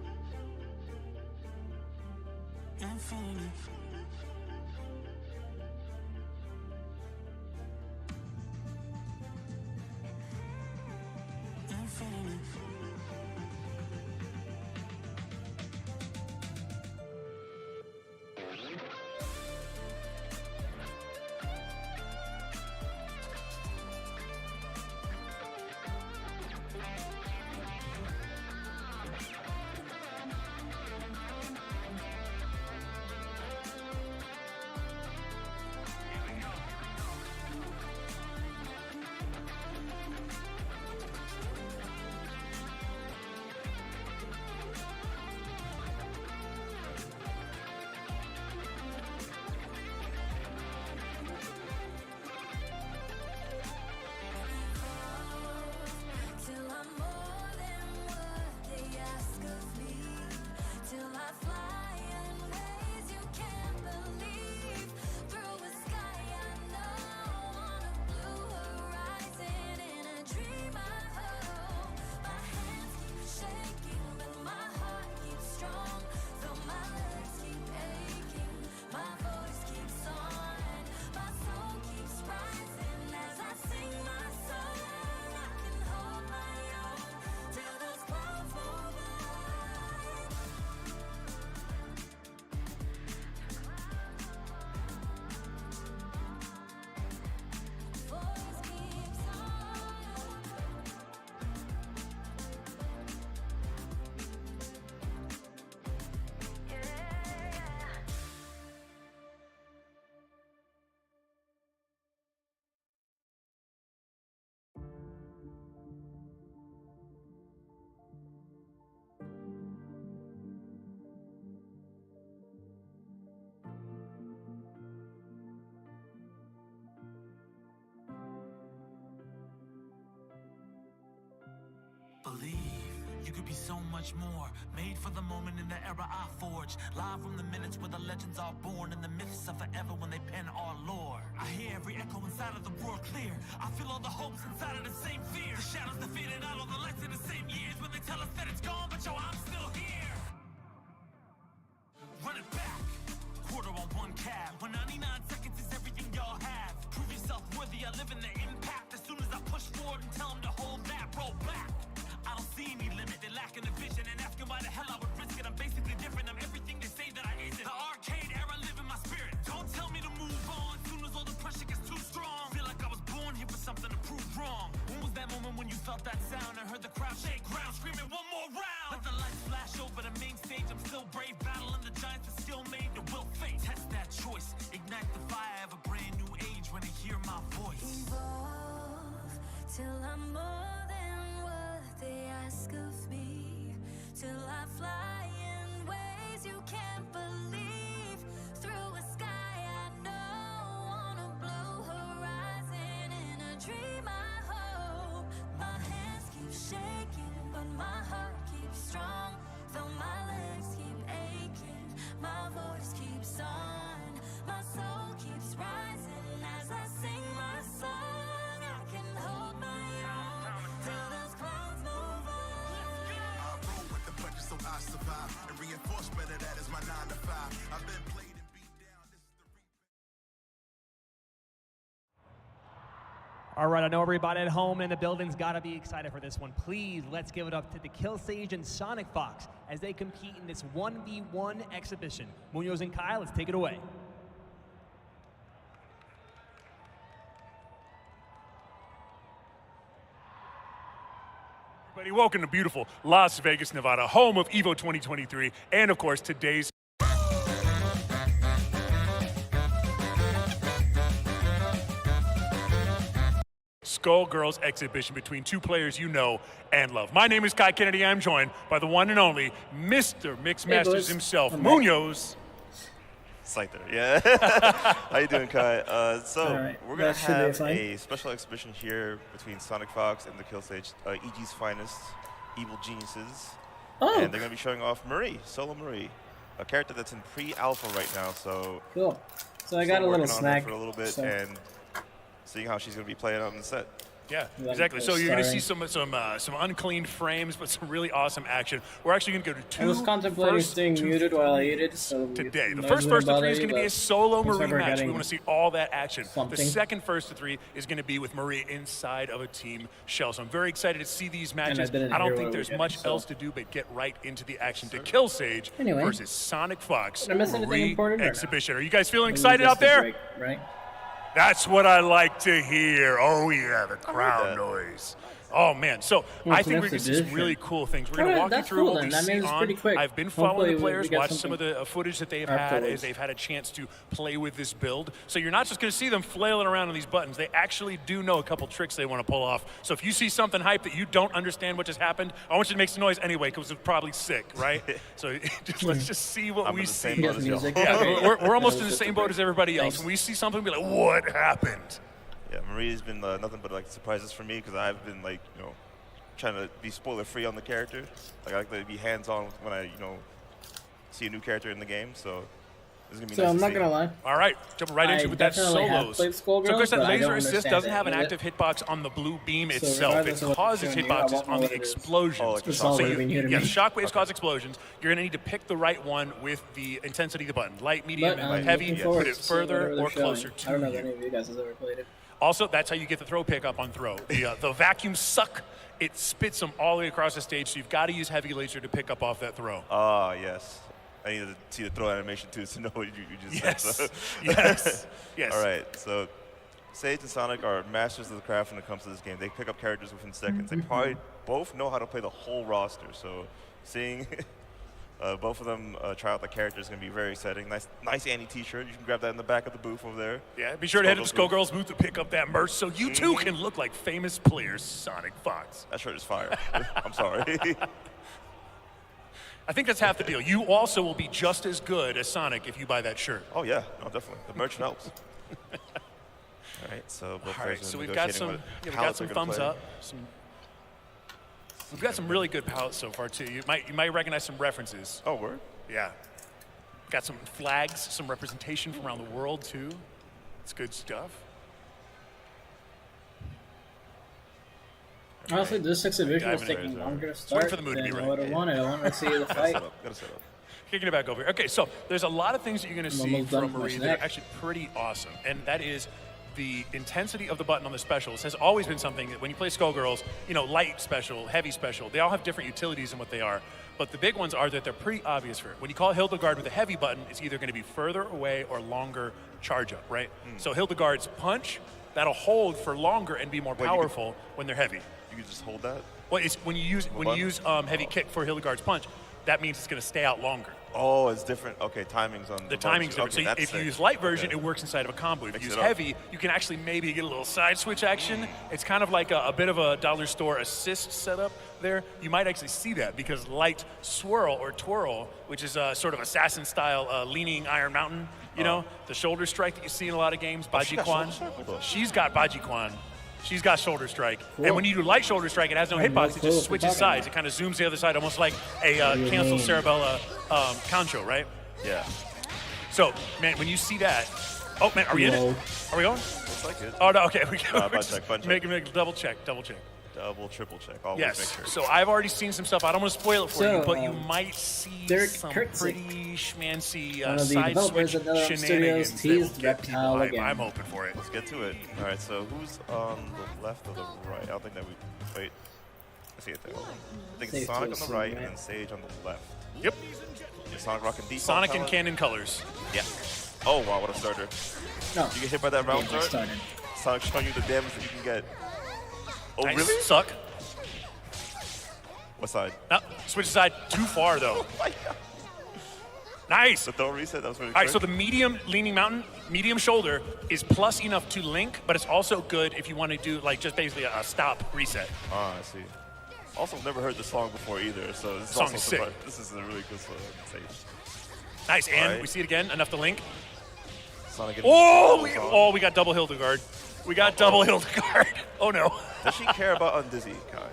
Infinite. Till I'm more than what they ask of me. Till I fly in ways you can't believe. Through a sky I know, on a blue horizon, in a dream I hold. My hands keep shaking, but my heart keeps strong. Though my legs keep aching, my voice keeps on. My soul keeps rising as I sing my song. I can hold my own till those clouds move by. Voice keeps on. Believe you could be so much more. Made for the moment in the era I forged. Live from the minutes where the legends are born, and the myths are forever when they pen our lore. I hear every echo inside of the roar clear. I feel all the hopes inside of the same fear. The shadows that faded out, all the lights in the same years. When they tell us that it's gone, but yo, I'm still here. Run it back. Quarter on one cab. When 99 seconds is everything y'all have. Prove yourself worthy. I live in the impact. As soon as I push forward and tell them to hold that, roll back. I don't see any limit, they're lacking the vision and asking why the hell I would risk it. I'm basically different, I'm everything they say that I isn't. The arcade era live in my spirit. Don't tell me to move on, soon as all the pressure gets too strong. Feel like I was born here for something to prove wrong. When was that moment when you felt that sound and heard the crowd shake ground, screaming one more round? Let the lights flash over the main stage, I'm still brave, battling the giants that still made the will face. Test that choice, ignite the fire of a brand new age when they hear my voice. Evolve till I'm more than what they ask of me. Till I fly in ways you can't believe. Through a sky I know, on a blue horizon, in a dream I hope. My hands keep shaking, but my heart keeps strong. Though my legs keep aching, my voice keeps on. My soul keeps rising as I sing my song. I can hold my own till those clouds move on. I roll with the punches so I survive. And reinforcement of that is my 9 to 5. I've been played and beat down. This is the All right, I know everybody at home in the building's got to be excited for this one. Please, let's give it up to the Kill Sage and Sonic Fox as they compete in this 1v1 exhibition. Munoz and Kai, let's take it away. Everybody, welcome to beautiful Las Vegas, Nevada, home of EVO 2023, and of course today's Skullgirls exhibition between two players you know and love. My name is Kai Kennedy. I'm joined by the one and only Mr. Mixed Masters himself, Munoz. It's like there, yeah. How you doing, Kai? Right, we're gonna that should be have fine. a special exhibition here between Sonic Fox and the Kill Sage, EG's finest, evil geniuses, and they're gonna be showing off Marie, Solo Marie, a character that's in pre-alpha right now. So cool. So I got still a little working on her snack for a little bit, so. and seeing how she's going to be playing on the set. Yeah, exactly. So you're going to see some unclean frames, but some really awesome action. We're actually going to go to two. I was contemplating staying muted while I ate it. So today, the first to three is going to be a solo Marie match. We want to see all that action. The second first to three is going to be with Marie inside of a team shell. So I'm very excited to see these matches. I don't think there's much else to do but get right into the action to kill Sage versus Sonic Fox Marie exhibition. Are you guys feeling excited out there? Right. That's what I like to hear. Oh, yeah, the crowd noise. Oh, man. So I think we're going to see some really cool things. We're going to walk you through what we see on. I've been following the players, watched some of the footage that they've had as they've had a chance to play with this build. So you're not just going to see them flailing around on these buttons. They actually do know a couple tricks they want to pull off. So if you see something hype that you don't understand what just happened, I want you to make some noise anyway because it's probably sick, right? So let's just see what we see. Yeah, we're almost in the same boat as everybody else. When we see something, we'll be like, what happened? Yeah, Marie's been nothing but like surprises for me because I've been like, trying to be spoiler free on the character. Like I like to be hands on when I, see a new character in the game. So this is gonna be so nice I'm to not see. gonna lie. All right, jumping right into it with that solos. So of course that laser assist doesn't have an active hitbox on the blue beam itself. It causes hitboxes on the explosions. So the shockwaves cause explosions. You're gonna need to pick the right one with the intensity of the button. Light, medium, and heavy. Put it further or closer to you. I don't know if any of you guys has ever played it. Also, that's how you get the throw pickup on throw. The vacuum suck, it spits them all the way across the stage, so you've got to use heavy laser to pick up off that throw. Ah, yes. I need to see the throw animation too to know what you just said. So. Yes. All right, so Sage and Sonic are masters of the craft when it comes to this game. They pick up characters within seconds. They probably both know how to play the whole roster, so seeing both of them try out the characters is going to be very exciting. Nice Annie t-shirt. You can grab that in the back of the booth over there. Yeah, be sure to head to the Skullgirls booth to pick up that merch so you too can look like famous players Sonic Fox. That shirt is fire. I'm sorry. I think that's half the deal. You also will be just as good as Sonic if you buy that shirt. Oh, yeah. No, definitely. The merch helps. All right, so both players so are we've got some thumbs play. up. We've got some really good palettes so far too. You might recognize some references. Oh, word? Yeah. Got some flags, some representation from around the world too. It's good stuff. Honestly, this exhibition is taking longer to start than I would have wanted. I wanted to see the fight. Gotta set up. Kicking it back over here. Okay, so there's a lot of things that you're going to see from Marie that are actually pretty awesome, and that is the intensity of the button on the specials has always been something that when you play Skullgirls, light special, heavy special, they all have different utilities in what they are. But the big ones are that they're pretty obvious for it. When you call Hildegard with a heavy button, it's either going to be further away or longer charge up, right? So Hildegard's punch, that'll hold for longer and be more powerful when they're heavy. You can just hold that? Well, it's when you use heavy kick for Hildegard's punch, that means it's going to stay out longer. Oh, it's different. Okay, timing's on the timing's different. Okay, so if you use light version, it works inside of a combo. If you use heavy, you can actually maybe get a little side switch action. It's kind of like a bit of a dollar store assist setup there. You might actually see that because light swirl or twirl, which is a sort of assassin style leaning Iron Mountain, the shoulder strike that you see in a lot of games, Baji Kwan. She's got Baji Kwan. She's got shoulder strike. Cool. And when you do light shoulder strike, it has no hitbox. It just switches sides. It kind of zooms the other side, almost like a cancel Cerebella Concho, right? Yeah. So, man, when you see that, oh, man, are we in it? Are we going? Looks like it. Oh, no, okay. We go. Make double check. Double, triple check. Always yes. make sure. So I've already seen some stuff. I don't want to spoil it for you, but you might see some Kurtzik, pretty schmancy one of the side developers switch at NetherRealm Studios shenanigans teased Reptile again. I'm hoping for it. Let's get to it. All right, so who's on the left or the right? I don't think that we... Wait. I see it there. I think it's Sonic on the right and then Sage on the left. Yep. Sonic rocking default Sonic talent. in canon colors. Yeah. Oh, wow, what a starter. No. You get hit by that round start? Sonic showing you the damage that you can get. Oh, nice. Really? Suck. What side? No, switch side too far, though. Oh my God. Nice. The throw reset, that was really All right, quick. so the medium leaning mountain, medium shoulder is plus enough to link, but it's also good if you want to do like just basically a stop reset. Ah, I see. Also, never heard this song before either, so this is Song also is sick. This is a really good song. Nice, and right. we see it again, enough to link. Sonic we got double Hildegard. We got double Hildegard. Oh no. Does she care about Undizzy, Kai?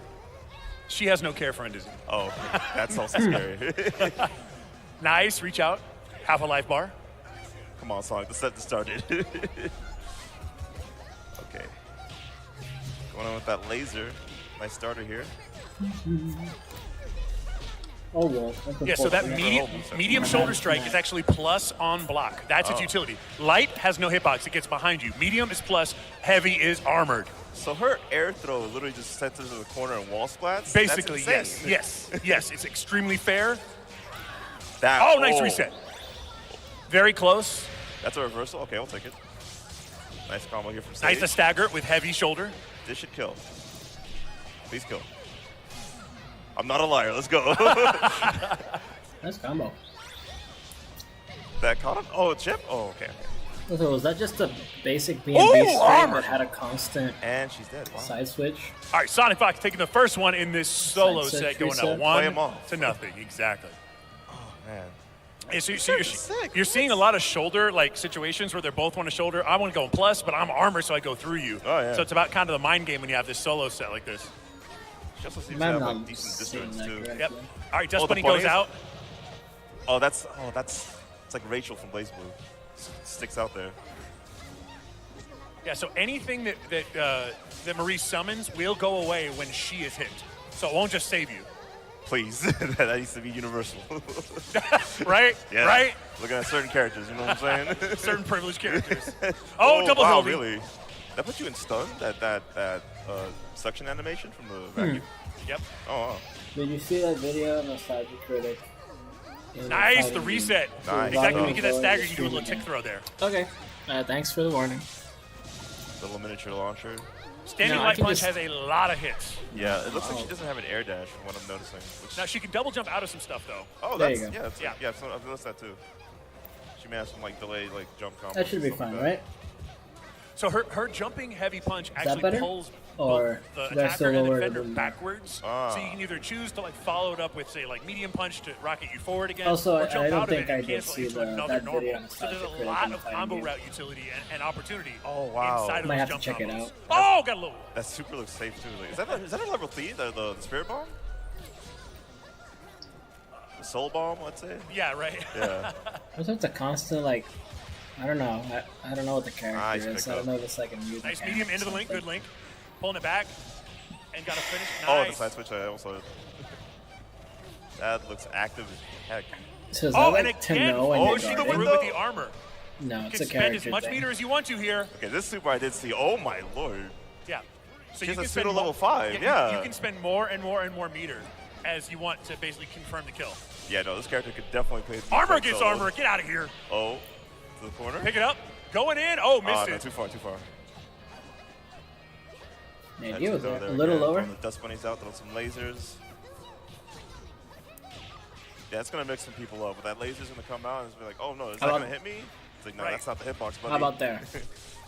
She has no care for Undizzy. Oh, okay. That's also scary. Nice, reach out. Half a life bar. Come on, Sonic, the set just started. Okay. Going on with that laser. Nice starter here. Oh, well. Yeah, so that medium shoulder strike is actually plus on block. That's its utility. Light has no hitbox. It gets behind you. Medium is plus. Heavy is armored. So her air throw literally just sends her to the corner and wall splats? Basically, That's yes. Yes, it's extremely fair. That, nice reset. Very close. That's a reversal. Okay, I'll take it. Nice combo here from Sage. Nice to stagger with heavy shoulder. This should kill. Please kill. I'm not a liar. Let's go. Nice combo. That caught him? Oh, chip? Oh, okay. So was that just a basic B&B string that had a constant and she's dead. Wow. Side switch? All right, Sonic Fox taking the first one in this solo Side set, switch going reset. up 1-0. Exactly. Oh, man. Yeah, so you're seeing a lot of shoulder situations where they both want to shoulder. I want to go in plus, but I'm armor, so I go through you. Oh, yeah. So it's about kind of the mind game when you have this solo set like this. She also seems to have decent distance too. Yep. All right, Dust Bunny goes out. Oh, that's it's like Rachel from Blaze Blue. Sticks out there. Yeah, so anything that Marie summons will go away when she is hit. So it won't just save you. Please, that needs to be universal. Right? Yeah. Right? Looking at certain characters, you know what I'm saying? Certain privileged characters. Oh, double wow, holding. Really? That put you in stun? That suction animation from the vacuum? Yep. Oh, wow. Did you see that video of Nostalgia Critic? Nice, the reset. Nice. Exactly, when you get that stagger, you do a little tick throw there. Okay. Thanks for the warning. Little miniature launcher. Standing light punch has a lot of hits. Yeah, it looks like she doesn't have an air dash from what I'm noticing. Now she can double jump out of some stuff though. Oh, There that's you go. yeah. So I've noticed that too. She may have some delayed jump combos. That should be fine, right? So her jumping heavy punch that actually better? pulls Or the should I attacker still and the lower it defender than that? backwards. So you can either choose to follow it up with say medium punch to rocket you forward again. Also, or I jump don't out of think it and I did cancel see into another that normal. video on So there's Nostalgia a lot Critic of in the combo fighting route utility and opportunity wow. inside of Might those have to jump check it combos. out. Oh, got a little. That super looks safe too. Is that a level 3? The spirit bomb? The soul bomb, let's say? Yeah, right. Yeah. What's with the constant I don't know. I don't know what the character Nice is. I don't know if it's like a music. Nice medium into the link, good link. Pulling it back and got a finish. Oh, Nice. the side switch I also. That looks active as heck. So is that and to again, know when you're she guarding? through with the armor. No, You it's can a spend as character much thing. meter as you want to here. Okay, this super I did see. Oh my lord. Yeah. So She's you a can pseudo spend level 5, yeah. You can spend more and more and more meter as you want to basically confirm the kill. Yeah, no, this character could definitely play. Armor gets armor. Get out of here. Oh, to the corner. Pick it up. Going in. Oh, missed No, it. too far. Man, That's he was over a little lower. The dust bunnies out, throw some lasers. Yeah, it's gonna mix some people up. But that laser's gonna come out and it's gonna be like, oh no, is that gonna hit me? It's like, no, that's not the hitbox, buddy. How about there?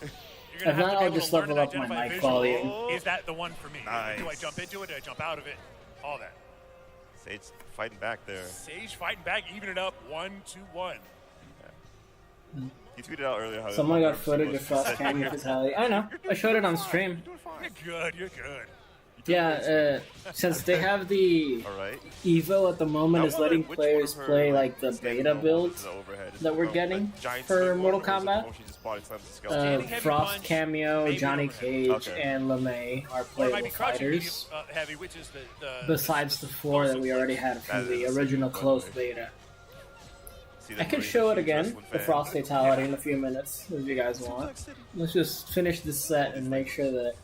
You're gonna If have not, to be I'll able just to learn level and up my identify mic visual. volume. Is that the one for me? Nice. Do I jump into it? Do I jump out of it? All that. Sage fighting back there. Sage fighting back, even it up 1-1. You tweeted out earlier how Someone got footage of Frost Canyon Fatality. I know. I showed it on stream. You're good. Yeah, since they have the Evo at the moment is letting players play the beta builds that we're getting for Mortal Kombat. Frost Cameo, Johnny Cage, and LeMay are playable fighters. Heavy, which is the Besides the 4 that we already had from the original closed beta. I could show it again, the Frost Fatality, in a few minutes, if you guys want. Let's just finish this set and make sure that,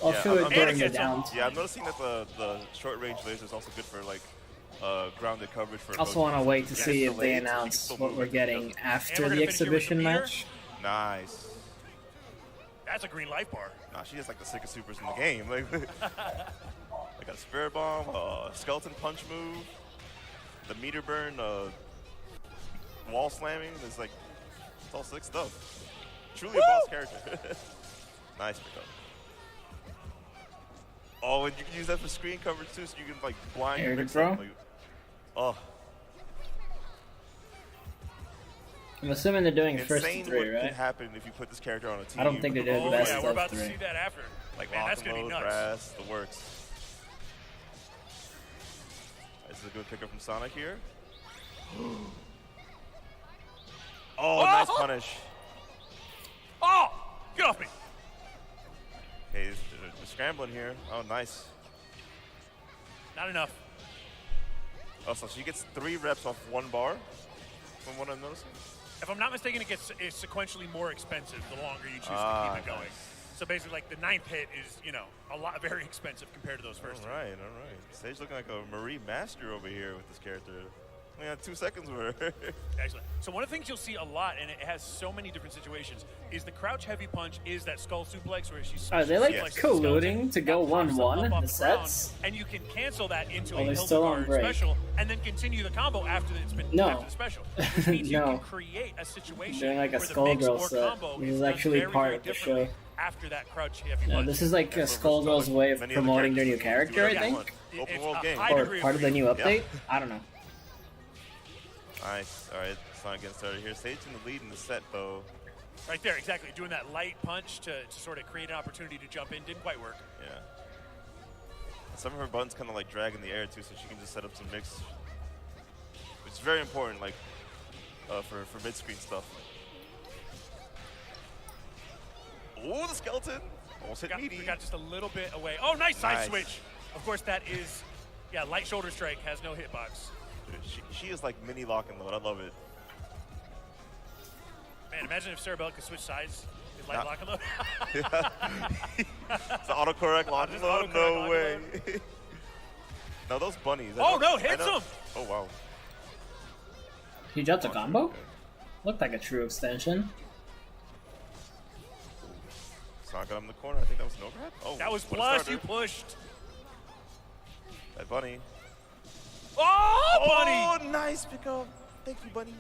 I'll show it during the downs. Yeah, I'm noticing that the short range laser is also good for grounded coverage for. I also want to wait to see if they announce what we're getting after the exhibition match. Nice. That's a green life bar. Nah, she has the sickest supers in the game. I got a spirit bomb, skeleton punch move, the meter burn, wall slamming. It's all sick stuff. Truly a boss character. Nice pickup. Oh, and you can use that for screen coverage too, so you can blind your mix up. Oh. I'm assuming they're doing Insane first to 3, what right? could happen if you put this character on a team. I don't think they're doing best yeah, we're about of 3. to see that after. Man, that's gonna be nuts. Brass, the works. This is a good pickup from Sonic here. Oh, nice punish. Oh, get off me. Okay, scrambling here. Oh, nice. Not enough. Oh, so she gets 3 reps off 1 bar, from what I'm noticing? If I'm not mistaken, it gets sequentially more expensive the longer you choose to keep it going. Nice. So basically, like the 9th hit is, you know, very expensive compared to those first 2. All right. Sage looking like a Marie master over here with this character. We got 2 seconds with her. Excellent. So one of the things you'll see a lot, and it has so many different situations, is the crouch heavy punch is that skull suplex where she's. Are they like colluding to go 1-1 in the sets? And you can cancel that into Oh, a they're still on Hildegard break. special, and then continue the combo after it's been after the special, which means you can create a situation Doing like a where the mix or Skullgirls set. combo This is is done actually very, part very of the differently show. after that crouch heavy No, punch. this is like a Skullgirls way of promoting their new character, I think. Open world game. Or part of the new update. I don't know. Nice. All right, Sonic getting started here. Sage in the lead in the set, though. Right there, exactly. Doing that light punch to sort of create an opportunity to jump in. Didn't quite work. Yeah. Some of her buttons kind of like drag in the air, too, so she can just set up some mix. Which is very important, like, for mid-screen stuff. Oh, the skeleton. Almost hit meaty. We got just a little bit away. Oh, nice side switch. Of course, that is, light shoulder strike, has no hitbox. Dude, she is like mini lock and load. I love it. Man, imagine if Cerebell could switch sides. Is light lock and load? It's the autocorrect lock and load? No way. No, those bunnies. Oh, no, hits him. Oh, wow. He jumped a combo? Looked like a true extension. Sonic got him in the corner. I think that was no grab. Oh, that was plus. You pushed. That bunny. Oh, bunny! Oh, nice pickup. Thank you, bunny.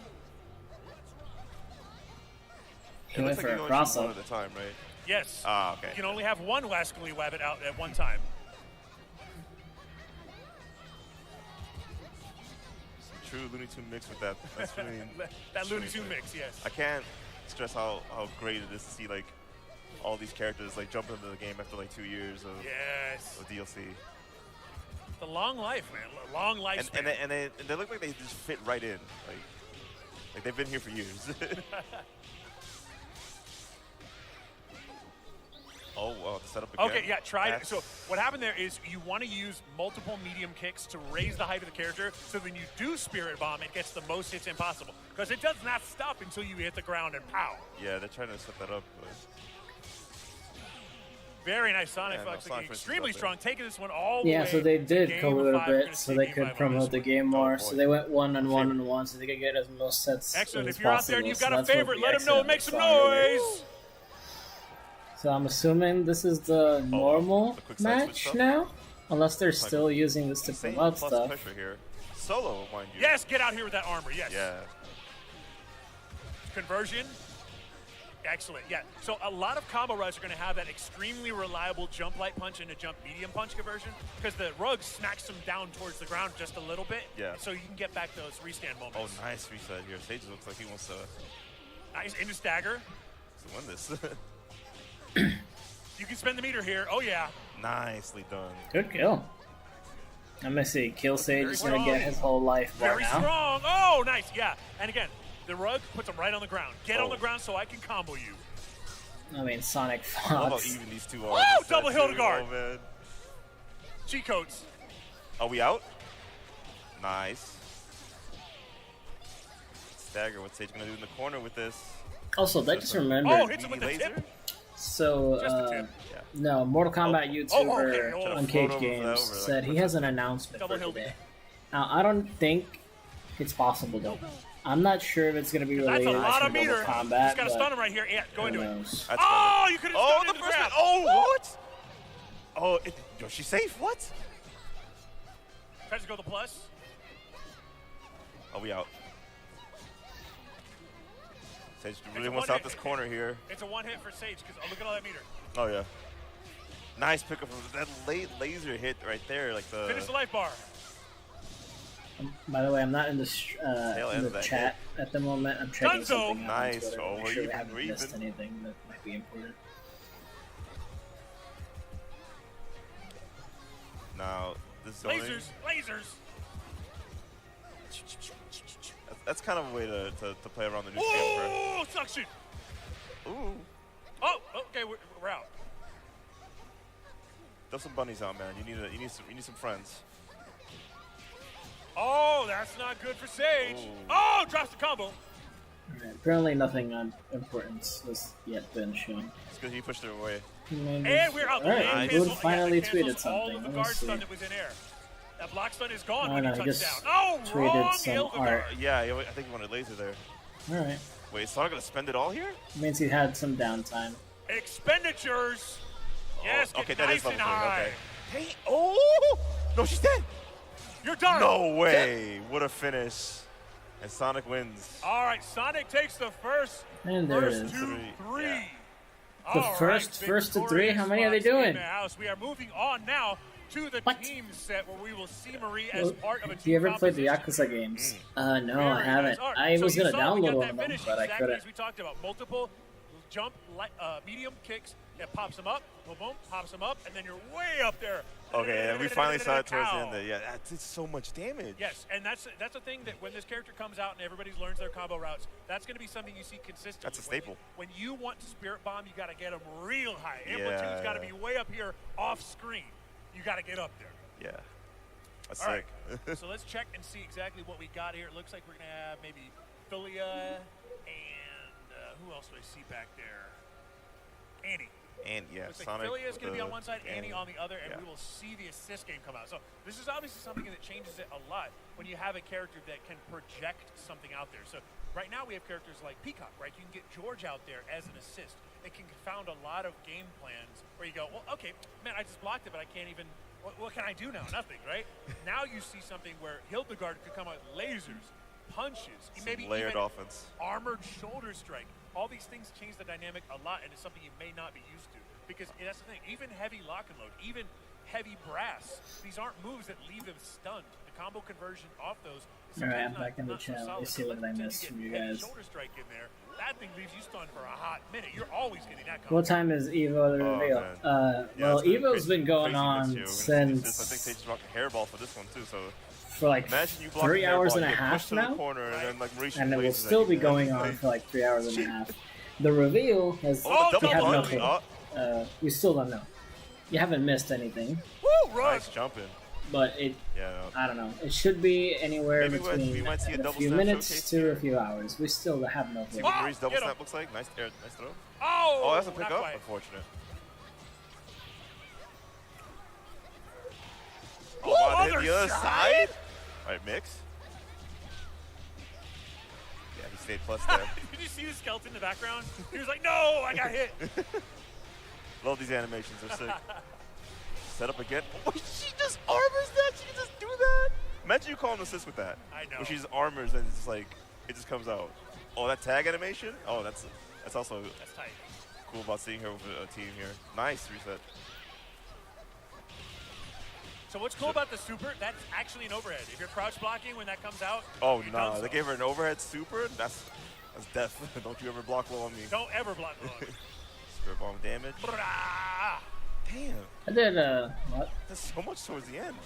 He went for a cross-up. One at a time, right? Yes. Ah, okay. You can only have one Wascally Wabbit out at one time. Some true Looney Tune mix with that. That's really, that Looney Tune mix, yes. I can't stress how great it is to see like all these characters like jump into the game after like 2 years of DLC. The long life, man. Long life. And they look like they just fit right in. Like they've been here for years. Oh, wow, the setup again. Okay, yeah, try it. So what happened there is you want to use multiple medium kicks to raise the height of the character, so when you do Spirit Bomb, it gets the most hits impossible. Because it does not stop until you hit the ground and pow. Yeah, they're trying to set that up. But very nice Sonic Fox, extremely strong, taking this one all the way. Yeah, so they did collude a bit so they could promote the game more. So they went 1-on-1 so they could get as most sets Excellent. as If you're possible. out there and you've got So a that's what favorite, the let him know. accident Make some responder noise. is. So I'm assuming this is the normal match now, unless they're still using this to promote stuff. Pressure here. Solo, mind you. Yes, get out here with that armor. Yes. Yeah. Conversion. Excellent. Yeah. So a lot of combo runs are going to have that extremely reliable jump light punch and a jump medium punch conversion because the rug smacks them down towards the ground just a little bit. Yeah. So you can get back those restand moments. Oh, nice reset here. Sage looks like he wants to. Nice into stagger. To win this. You can spend the meter here. Oh, yeah. Nicely done. Good kill. I'm going to see Kill Sage is going to get his whole life bar Very now. strong. Oh, nice. Yeah. And again, the rug puts him right on the ground. Get on the ground so I can combo you. I mean, Sonic I love Fox. how even these two are. Woo! Double Hildegard. Oh, man. Cheat codes. Are we out? Nice. Stagger, what's Sage going to do in the corner with this? Also, I just remembered. Oh, hits him with the tip. So, no, Mortal Kombat YouTuber on Cage Games said he has an announcement for today. Now, I don't think it's possible, though. I'm not sure if it's going to be related to That's a lot of Mortal meter. Kombat. He's got to stun him right here. Yeah, go into it. That's Oh, you could have stunned into the grab. Oh, what? Oh, yo, she's safe. What? Tries to go the plus. Are we out? Sage really wants out this corner here. It's a one hit for Sage because look at all that meter. Oh, yeah. Nice pickup from that late laser hit right there. Like the Finish the life bar. By the way, I'm not in the chat at the moment. I'm checking something out Nice. on Twitter to Oh, make sure we haven't missed anything that might be important. Now, this lasers. That's kind of a way to play around the new Oh, suction. Ooh. Oh, okay, we're out. Throw some bunnies out, man. You need some friends. Oh, that's not good for Sage. Oh, drops the combo. Right, apparently nothing on importance has yet been shown. It's because he pushed her away. And we're out. Alright, Wood finally tweeted all something. of the Let me guard see. stun that was in air. That block stun is gone Oh, when no, you he touch just down. Oh, tweeted wrong some Hildegard. art. Yeah, I think he wanted laser there. Alright. Wait, is Sonic gonna spend it all here? Means he had some downtime. Expenditures. Yes, okay, get that nice is level and 3. high. Okay. Hey, oh! No, she's dead. You're done. No way! What a finish! And Sonic wins. All right, Sonic takes the first. And there it is. 2, 3. Yeah. The first to 3. How many are they doing? We are moving on now to the team set where we will see Marie as part of a Do you team ever played the composition. Yakuza games? No, I Very haven't. nice. All right, I so was you gonna saw we got download one that of them, finish but I exactly couldn't. as we talked about multiple jump, medium kicks that pops them up, boom, boom, pops them up, and then you're way up there. Okay, and we finally saw it towards the end there. Yeah, that did so much damage. Yes, and that's the thing that when this character comes out and everybody learns their combo routes, that's going to be something you see consistently. That's a staple. When you want to Spirit Bomb, you got to get them real high. Yeah. Amplitude's got to be way up here off screen. You got to get up there. Yeah. That's All sick. right. So let's check and see exactly what we got here. It looks like we're going to have maybe Philia and who else do I see back there? Annie. And yeah, looks like Sonic. Philia is going to be on one side, Annie Annie on the other, and yeah. we will see the assist game come out. So this is obviously something that changes it a lot when you have a character that can project something out there. So right now we have characters like Peacock, right? You can get George out there as an assist. It can confound a lot of game plans where you go, well, okay, man, I just blocked it, but I can't even. What can I do now? Nothing, right? Now you see something where Hildegard could come out with lasers, punches, maybe layered even offense. armored shoulder strike. All these things change the dynamic a lot, and it's something you may not be used to. Because that's the thing, even heavy lock and load, even heavy brass, these aren't moves that leave them stunned. The combo conversion off those is Alright, I'm not- back in the not so channel. solid. Let's see what I Until you missed get from you heavy guys. shoulder strike in there, that thing leaves you stunned for a hot minute. You're always getting that combo. What time is Evo the reveal? Well, Evo's been going on I think since they just rocked a hairball for this one too. So for like imagine you block 3 a hairball, hours and you a get half pushed to the now, corner, and then like Maurice and it will blazes at still you. be going on for like 3 hours and a half. The reveal has Oh, the we double have no punch. clue. We still don't know. You haven't missed anything, Woo, Nice jumping. but it. Yeah. No. I don't know. It should be anywhere Maybe we between might see a a double few snap minutes showcase to here. a few hours. We still have no See clue. what Marie's double Get him. snap looks like. Nice air, nice throw. Oh, that's a pick not up. quite. Unfortunate. Oh, wow, they hit other the other side? side. All right, mix. Yeah, he stayed plus there. Did you see the skeleton in the background? He was like, no, I got hit. Love these animations. They're sick. Set up again. Oh, she just armors that. She can just do that. Imagine you call an assist with that. I know. Where she just armors and it's just like it just comes out. Oh, that tag animation. Oh, that's also That's tight. cool about seeing her with a team here. Nice reset. So what's cool about the super, that's actually an overhead. If you're crouch blocking when that comes out, Oh you're nah, done they so. gave her an overhead super. That's death. Don't you ever block low on me. Don't ever block low. Spirit bomb damage. Brah! Damn. I did what? That's so much towards the end.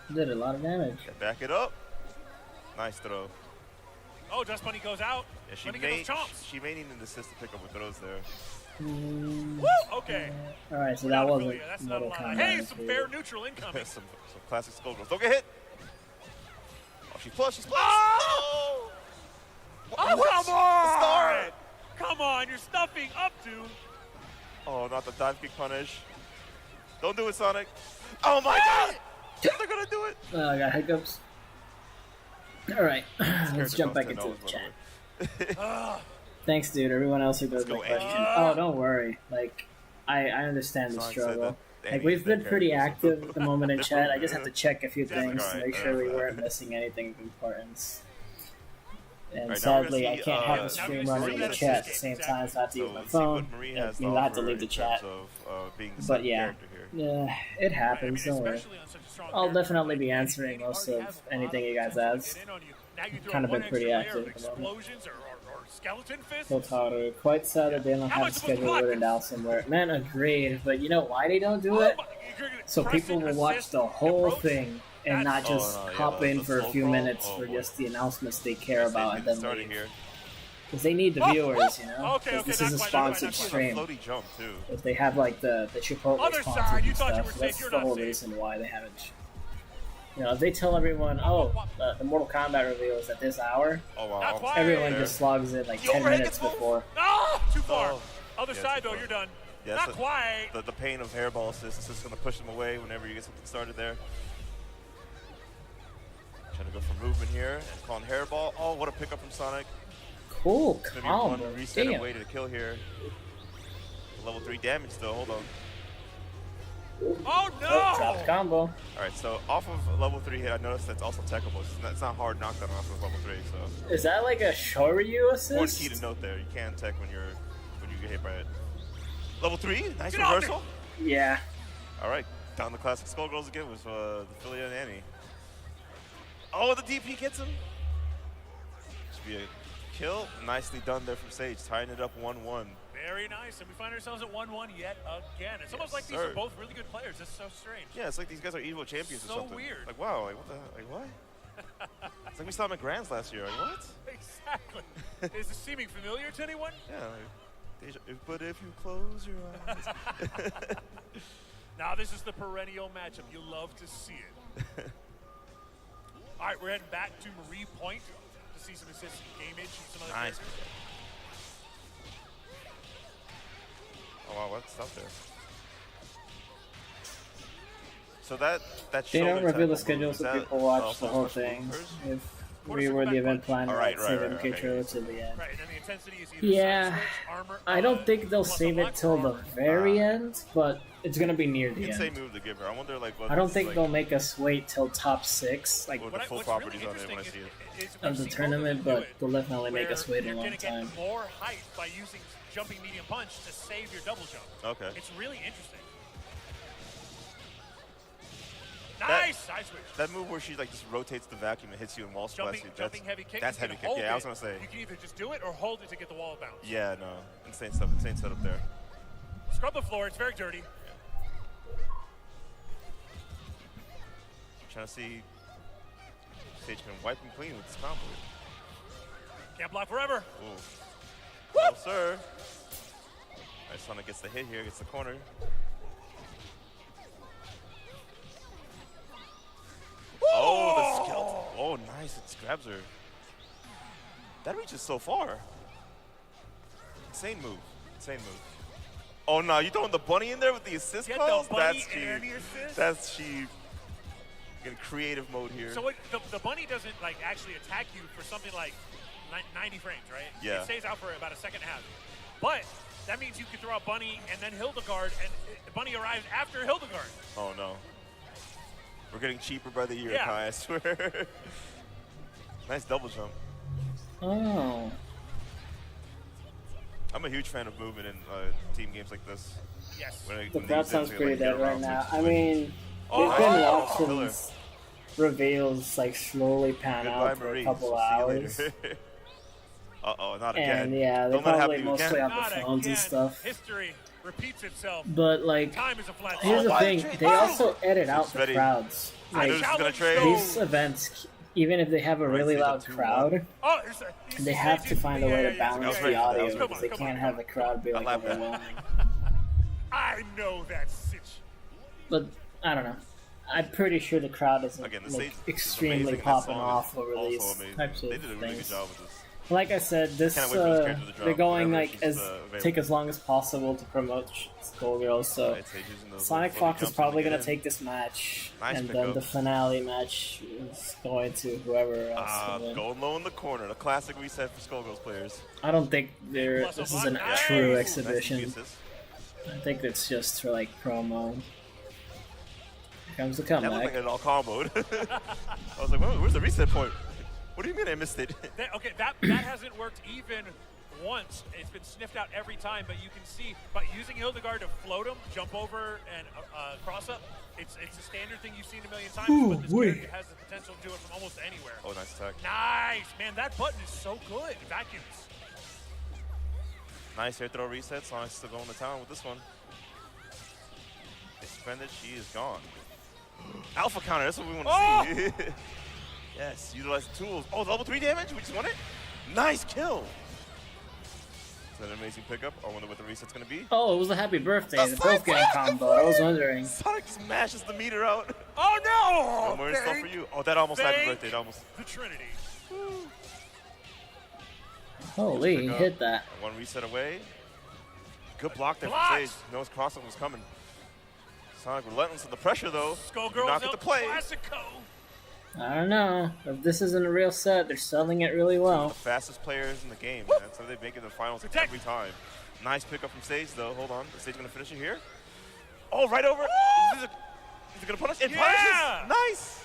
I did a lot of damage. Back it up. Nice throw. Oh, Dust Bunny goes out. Yeah, Let me get those chomps. she may need an assist to pick up with throws there. Woo! Okay. Alright, so We're that not wasn't affiliate. That's not a Mortal lot. Kombat. Hey, some fair neutral incoming. some classic Skullgirls. Don't get hit. Oh, she's plus. She's plus. Oh! Oh, What? come on! Star. Come on, you're stuffing up to. Oh, not the dive kick punish. Don't do it, Sonic. Oh my God! They're gonna do it. I got hiccups. Alright, let's jump back into the chat. Thanks, dude. Everyone else who does the go, question. Andy. Oh, don't worry. Like, I understand the Sonic said struggle. that Like, we've Andy's been their pretty character. active at the moment in chat. I just have to check a few things to alright, make sure we alright. weren't missing anything of importance. And Alright, now we're sadly, gonna I see, can't have the now stream we're running in gonna the see chat at this the same game, time, so I have to use So my let's see what phone. Marie And has means to I have to offer leave the in chat. terms of, being the But second yeah, character here. yeah, it happens. Don't worry. I'll definitely be answering most of anything you guys ask. Kind of been pretty active at the moment. Skeleton fist? Total. Quite sad that they don't have a schedule written out somewhere. Man, agreed. But you know why they don't do it? So people will watch the whole thing and not just hop in for a few minutes for just the announcements they care about and then leave. Because they need the viewers, you know? Okay, this is a sponsored stream. Floaty jump too. If they have like the Chipotle Other sponsors side, you and thought you stuff, were safe, that's you're the not whole safe. reason why they haven't. You know, if they tell everyone, oh, the Mortal Kombat reveal is at this hour, Oh wow. everyone just logs in like 10 minutes before. Ah, too far. Oh. Other Yeah, side too though, far. you're done. Yeah, Not quite. The pain of hairball assist is just going to push them away whenever you get something started there. Trying to go for movement here and calling hairball. Oh, what a pickup from Sonic. Cool Maybe combo. one reset Damn. away to kill here. Level 3 damage though, hold on. Oh no! Oh, drop combo. Alright, so off of level 3 hit, I noticed that's also techable. It's not hard knockdown off of level 3, so. Is that like a Shoryu assist? One key to note there, you can tech when you get hit by it. Level 3, nice Get off reversal. Yeah. Alright, down the classic Skullgirls again with the Philia and Annie. Oh, the DP gets him. Should be a kill. Nicely done there from Sage, tying it up 1-1. Very nice, and we find ourselves at 1-1 yet again. It's almost like these sir. are both really good players. It's so strange. Yeah, it's like these guys are Evo champions or So something. weird. Like, wow, like what the, like what? It's like we saw them at Grands last year, like what? Exactly. Is this seeming familiar to anyone? Yeah, like, but if you close your eyes. Now this is the perennial matchup. You love to see it. All right, we're heading back to Marie Point to see some assists in Game Age and some other Nice. characters. Oh wow, what's up there? So that They don't shoulder reveal the tackle schedule move, so is that people watch also the whole special thing. movers? If we were the event planner, Right, I'd right, save right, MK okay. trailer to the end. Right, and then the intensity is either Yeah, side switch, armor, I don't think they'll plus save it unlock till the armor. very end, but it's gonna be near You the can say end. move to give her. I wonder like what I don't this, think like, they'll make us wait till top 6, like what the full properties on it when I see it. of the tournament, but they'll definitely make us wait a You're long gonna time. get more height by using jumping medium punch to save your double jump. Okay. It's really interesting. That- Nice side switch. That move where she like just rotates the vacuum and hits you in wall splash. Jumping heavy kick. That's you can heavy kick. hold Yeah, I was it. gonna say. You can either just do it or hold it to get the wall bounce. Yeah, no, insane stuff. Insane setup there. Scrub the floor. It's very dirty. Trying to see if Sage can wipe him clean with this combo. Can't block forever. Ooh. No, sir. Alright, Sonic gets the hit here, gets the corner. Oh, the skeleton. Oh, nice. It grabs her. That reaches so far. Insane move. Insane move. Oh, no. You throwing the bunny in there with the assist Get calls? the bunny That's and cheap. the assist? That's cheap. In creative mode here. So the bunny doesn't like actually attack you for something like 90 frames, right? Yeah. It stays out for about a second and a half. But that means you can throw a bunny and then Hildegard, and the bunny arrives after Hildegard. Oh, no. We're getting cheaper by the year, Yeah. Kai, I swear. Nice double jump. Oh. I'm a huge fan of movement in team games like this. Yes. The crowd sounds pretty dead right now. I mean, Oh, we've been nice. watching Killer. these reveals like slowly pan Goodbye, out for Marie. a couple See you hours. later. Uh-oh, not again. And yeah, they're Don't let it probably happen mostly again. on the Not phones again. and stuff. History repeats itself. But like, Time is a flat here's the circle. thing: they also edit out It's the ready. crowds. I Like, knew this was gonna trade. these events, even if they have a really Right, loud stage of 2-1. crowd, Oh, they have to find a way to balance I was the ready for that. I audio was ready because for they that. can't have the crowd be I like love that. overwhelming. I know that sitch. But I don't know. I'm pretty sure the crowd isn't Again, the like, stage is extremely amazing. That popping song off is over also these amazing. types of They did a really good things. job with this. Like I said, this Can't wait for this character to drop they're going whenever like she's, as available. take as long as possible to promote Skullgirls. So Right, Sage using those Sonic little Fox is jumps probably to gonna get in. take this match, Nice and pickup. then the finale match is going to whoever else. will win. Going low in the corner. The classic reset for Skullgirls players. I don't think this is a Yeah. true Nice exhibition. DP assist. I think it's just for like promo. Here comes the That looked comeback. like it all comboed. I was like, where's the reset point? What do you mean I missed it? Okay, that hasn't worked even once. It's been sniffed out every time, but you can see by using Hildegard to float him, jump over, and cross up. It's a standard thing you've seen a million times, Ooh, but this wait. character has the potential to do it from almost anywhere. Oh, nice attack. Nice, man. That button is so good. Vacuums. Nice air throw reset. Sonic's still going to town with this one. They spend it. She is gone. Alpha counter. That's what we want to see. Yes, utilize the tools. Oh, level 3 damage. We just won it. Nice kill. an amazing pickup. I wonder what the reset's going to be. Oh, it was a happy birthday. They're both getting combo. I was wondering. Sonic smashes the meter out. Oh no! No more install for you. Oh, that almost happy birthday. It almost. The Trinity. Holy, he hit that. One reset away. Good block there from Sage. Knows crossover was coming. Sonic relentless in the pressure though. Skullgirls not get to play. Classico. I don't know. If this isn't a real set, they're selling it really well. The fastest players in the game, man. That's how they make it to the finals every time. Nice pickup from Sage though. Hold on. Is Sage going to finish it here? Oh, right over. Is he going to punish? It punishes. Nice.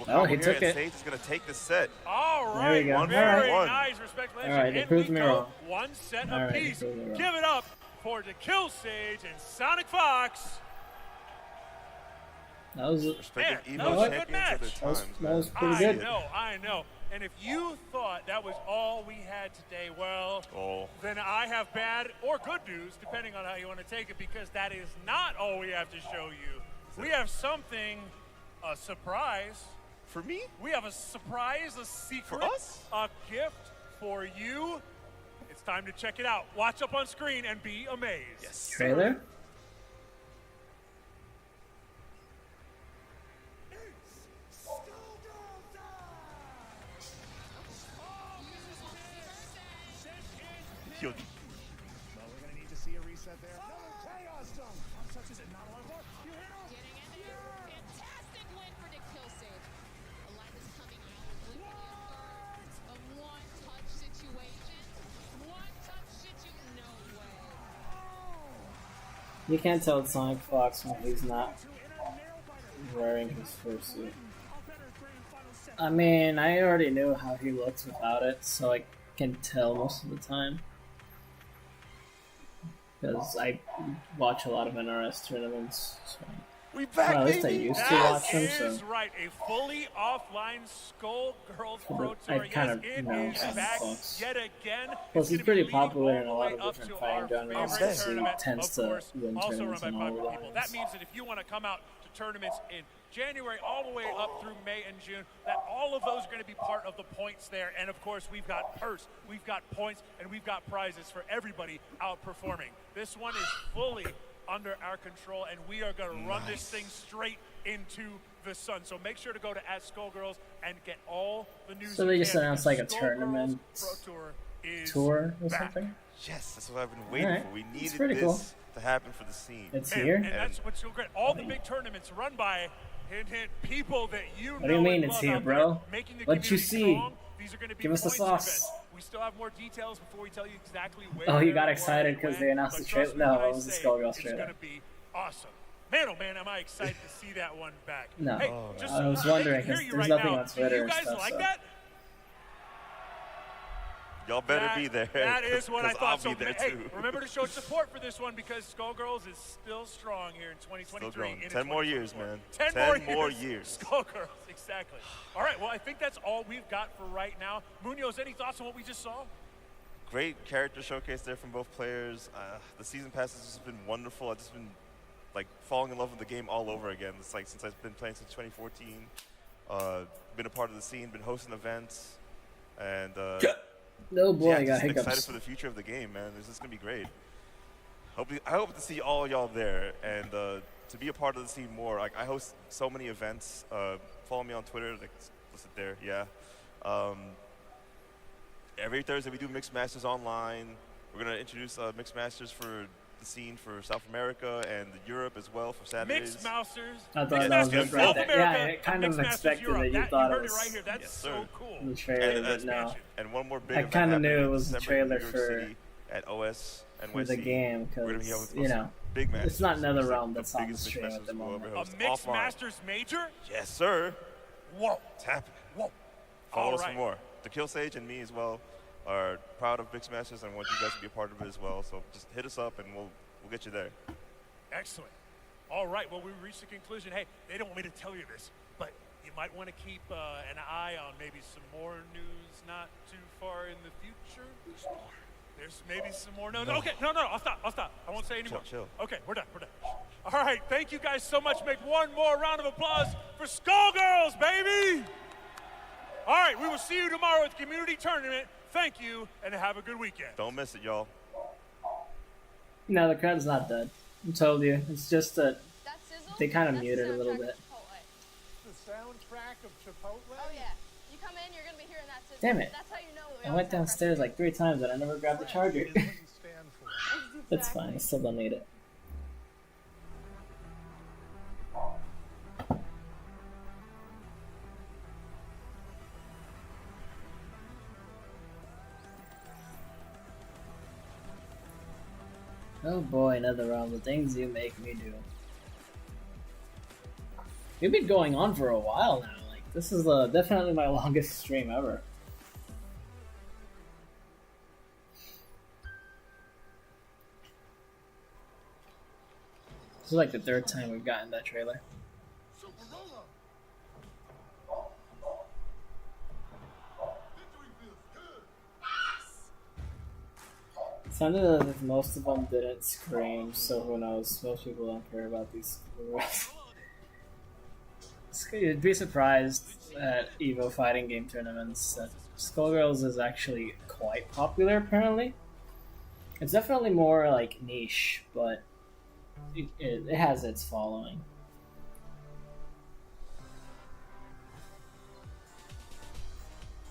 Oh, he took it. Sage is going to take this set. All There we right, go. very All right. nice, respect legend. All right, they And proved we me go wrong. one set All right, they apiece. proved me wrong. Give it up for the Kill Sage and Sonic Fox. That was Man, that was a good match. That was pretty good. I know. And if you thought that was all we had today, well, then I have bad or good news, depending on how you want to take it, because that is not all we have to show you. We have something, a surprise. For me? We have a surprise, a secret, For us? a gift for you. It's time to check it out. Watch up on screen and be amazed. Yes. Trailer? Yo. Well, we're going to need to see a reset there. No, chaos zone. How such is it not on board? You hear? Getting in there. Fantastic win for the Kill Sage. Alina's coming out with a one-touch situation. One-touch situation. No way. You can't tell it's Sonic Fox when he's not wearing his fursuit. I mean, I already knew how he looks without it, so I can tell most of the time. Because I watch a lot of NRS tournaments. So. We back, at least I baby. used to watch them. That is So. right. A fully offline Skullgirls Pro I Tour. kind Yes, of it know is Sonic back Fox. yet again. Plus, he's pretty popular in a lot way of up different to fighting our genres, favorite so he tournament, tends of to course, win also run tournaments by on all popular people. lines. That means that if you want to come out to tournaments in January all the way up through May and June, that all of those are going to be part of the points there. And of course, we've got purse, we've got points, and we've got prizes for everybody outperforming. This one is fully under our control, and we are going to run this thing straight into the sun. So make sure to go to @Skullgirls and get all the news. So they just you can. announced like a Skullgirls tournament Pro Tour tour or back. something? Yes, that's what I've been waiting Alright, for. We that's needed pretty this cool. to happen for the scene. It's here? And that's what's so great. All the big tournaments run by people that you What do you mean it's here, bro? What you see? These are going to be Give us the points sauce. events. We still have more details before we tell you exactly where. Oh, you got why, excited because they when, announced but the trust trailer? me No, when it I was the say Skullgirls It's trailer. going to be awesome. Man, oh man, am I excited to see that one back. No. Hey, Oh, just, I was they wondering, can hear 'cause you there's right nothing now. on Twitter Do you and guys stuff, like so. that? Y'all better be there. That is what I 'cause thought. I'll So, be there hey, too. remember to show support for this one because Skullgirls is still strong here in 2023. Still growing. into 10 more years, 2024. man. 10 more years. Skullgirls, exactly. All right, well, I think that's all we've got for right now. Munoz, any thoughts on what we just saw? Great character showcase there from both players. The season pass has just been wonderful. I've just been like falling in love with the game all over again. It's like since I've been playing since 2014, been a part of the scene, been hosting events, and No boy, I got just hiccups. excited for the future of the game, man. This is gonna be great. I hope to see all y'all there and to be a part of the scene more. Like I host so many events. Follow me on Twitter. Like, listed there, yeah. Every Thursday we do Mixed Masters online. We're gonna introduce Mixed Masters for the scene for South America and Europe as well for Saturdays. Mixed Masters. I thought that was Masters right South there. America, Yeah, I kind of Mixed Masters expected Europe. that you That, thought you it heard was it right here. That's Yes, so sir. cool. the trailer, but no. And one more big I event kind of knew happening it was in the December in trailer New York for City at OS and for the game because you know big matches. it's not another It's realm the that's on the biggest stream Mixed at the Masters we'll moment. ever A host Mixed offline. Masters major? Yes, sir. Whoa. It's happening. Whoa. Follow All us right. for more. The Kill Sage and me as well are proud of Mixed Masters and want you guys to be a part of it as well. So just hit us up and we'll get you there. Excellent. All right, well, we reached the conclusion. Hey, they don't want me to tell you this, but you might want to keep an eye on maybe some more news not too far in the future. There's more. There's maybe some more. No, okay, no, I'll stop. I won't say anymore. Chill. Okay, we're done. All right, thank you guys so much. Make one more round of applause for Skullgirls, baby. All right, we will see you tomorrow at the community tournament Thank you, and have a good weekend. Don't miss it, y'all. No, the crowd's not dead. I told you. It's just that they kind of muted a little bit. The soundtrack of Chipotle? Oh yeah. You come in, you're gonna be hearing that sizzle. Damn it. That's how you know I went downstairs like 3 times and I never grabbed the charger. That's fine. I still don't need it. Oh boy, another round. The things you make me do. We've been going on for a while now. Like, this is definitely my longest stream ever. This is like the 3rd time we've gotten that trailer. It sounded as if most of them didn't scream, so who knows? Most people don't care about these rules. You'd be surprised at Evo fighting game tournaments that Skullgirls is actually quite popular, apparently. It's definitely more like niche, but it has its following.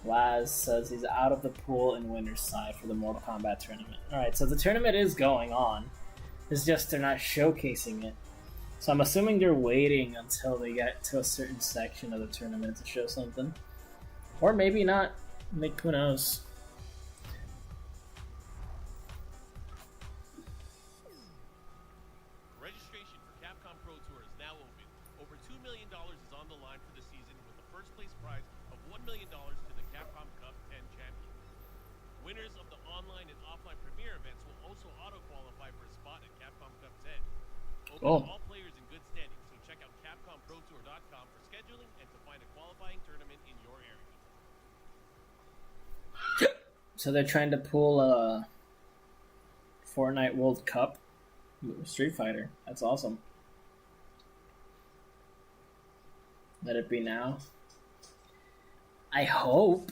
Laz says he's out of the pool in winner's side for the Mortal Kombat tournament. Alright, so the tournament is going on. It's just they're not showcasing it. So I'm assuming they're waiting until they get to a certain section of the tournament to show something. Or maybe not. Like, who knows? Registration for Capcom Pro Tour is now open. Over $2 million is on the line for the season with the first place prize of $1 million to the Capcom Cup 10 champion. Winners of the online and offline premiere events will also auto-qualify for a spot at Capcom Cup 10. Open to all players in good standing, so check out CapcomProTour.com for scheduling and to find a qualifying tournament in your area. So they're trying to pull a Fortnite World Cup Street Fighter. That's awesome. Let it be now. I hope.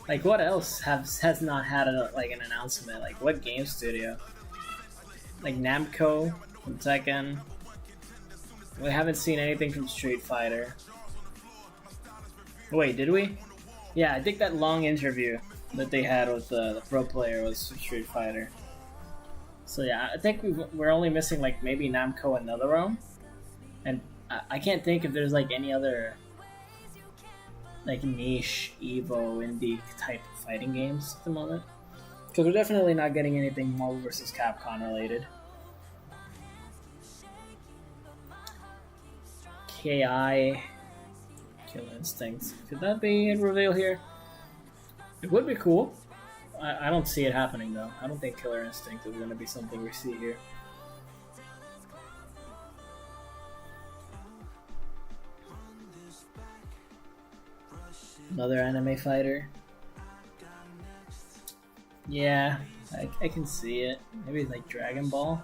Like, what else has not had an announcement? Like, what game studio? Like Namco from Tekken. We haven't seen anything from Street Fighter. Wait, did we? Yeah, I think that long interview that they had with the pro player was from Street Fighter. So yeah, I think we're only missing like maybe Namco and NetherRealm. And I can't think if there's like any other like niche Evo indie type fighting games at the moment. Because we're definitely not getting anything Marvel vs. Capcom related. KI Killer Instincts. Could that be a reveal here? It would be cool. I don't see it happening though. I don't think Killer Instinct is going to be something we see here. Another anime fighter. Yeah, I can see it. Maybe like Dragon Ball.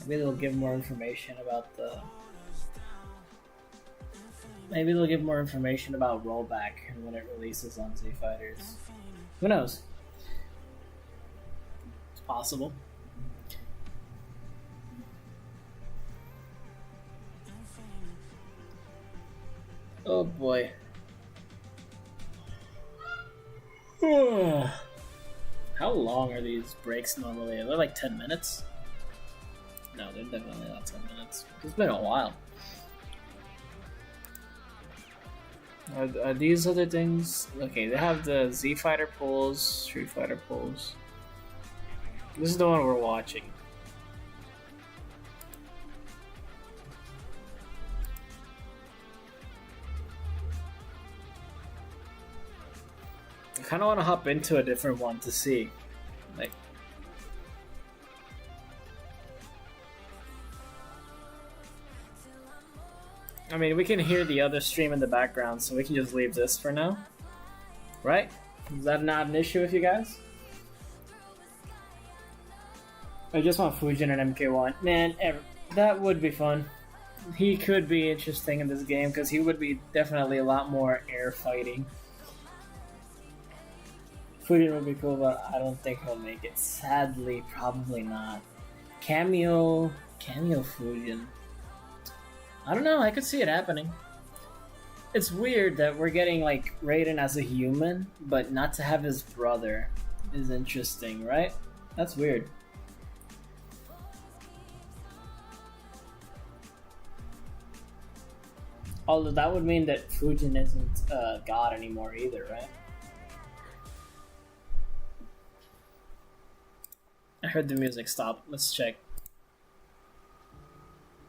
Maybe they'll give more information about the... Maybe they'll give more information about Rollback when it releases on Z Fighters. Who knows? It's possible. Oh boy. How long are these breaks normally? Are they like 10 minutes? No, they're definitely not 10 minutes. It's been a while. Are these other things? Okay, they have the Z Fighter pulls, Street Fighter pulls. This is the one we're watching. I kind of want to hop into a different one to see. Like, I mean, we can hear the other stream in the background, so we can just leave this for now. Right? Is that not an issue with you guys? I just want Fujin and MK1. Man, that would be fun. He could be interesting in this game, because he would be definitely a lot more air fighting. Fujin would be cool, but I don't think he'll make it. Sadly, probably not. Cameo Fujin. I don't know, I could see it happening. It's weird that we're getting like Raiden as a human, but not to have his brother is interesting, right? That's weird. Although that would mean that Fujin isn't God anymore either, right? I heard the music stop. Let's check.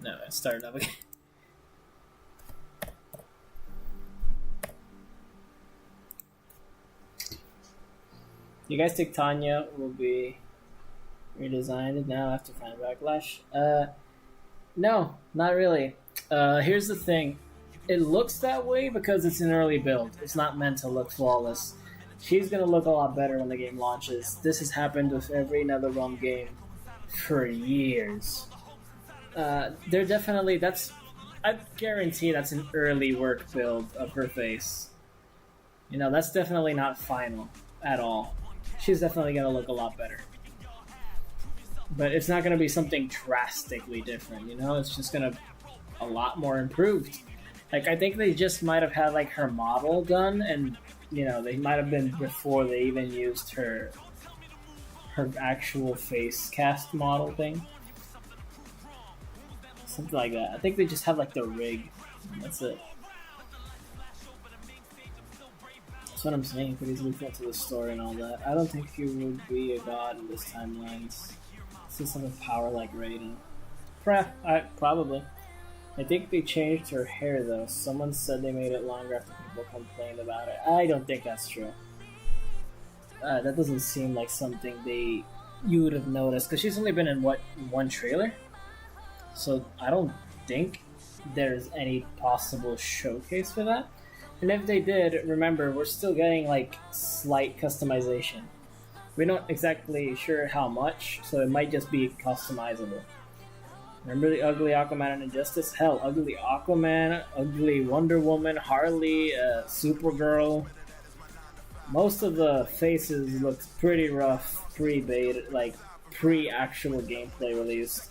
No, it started up again. You guys think Tanya will be redesigned now after Fan Backlash? No, not really. Here's the thing. It looks that way because it's an early build. It's not meant to look flawless. She's gonna look a lot better when the game launches. This has happened with every NetherRealm game for years. They're definitely, I guarantee that's an early work build of her face. You know, that's definitely not final at all. She's definitely gonna look a lot better. But it's not gonna be something drastically different, you know? It's just gonna a lot more improved. Like, I think they just might have had like her model done, and you know, they might have been before they even used her actual face cast model thing. Something like that. I think they just have like the rig. That's it. That's what I'm saying. But he's looking to the story and all that. I don't think he would be a god in this timeline. System of power like Raiden. Probably. I think they changed her hair though. Someone said they made it longer after people complained about it. I don't think that's true. That doesn't seem like something you would have noticed, because she's only been in one trailer. So I don't think there's any possible showcase for that. And if they did, remember, we're still getting like slight customization. We're not exactly sure how much, so it might just be customizable. Remember the ugly Aquaman and Injustice? Hell, ugly Aquaman, ugly Wonder Woman, Harley, Supergirl. Most of the faces looked pretty rough pre-beta, like pre-actual gameplay release.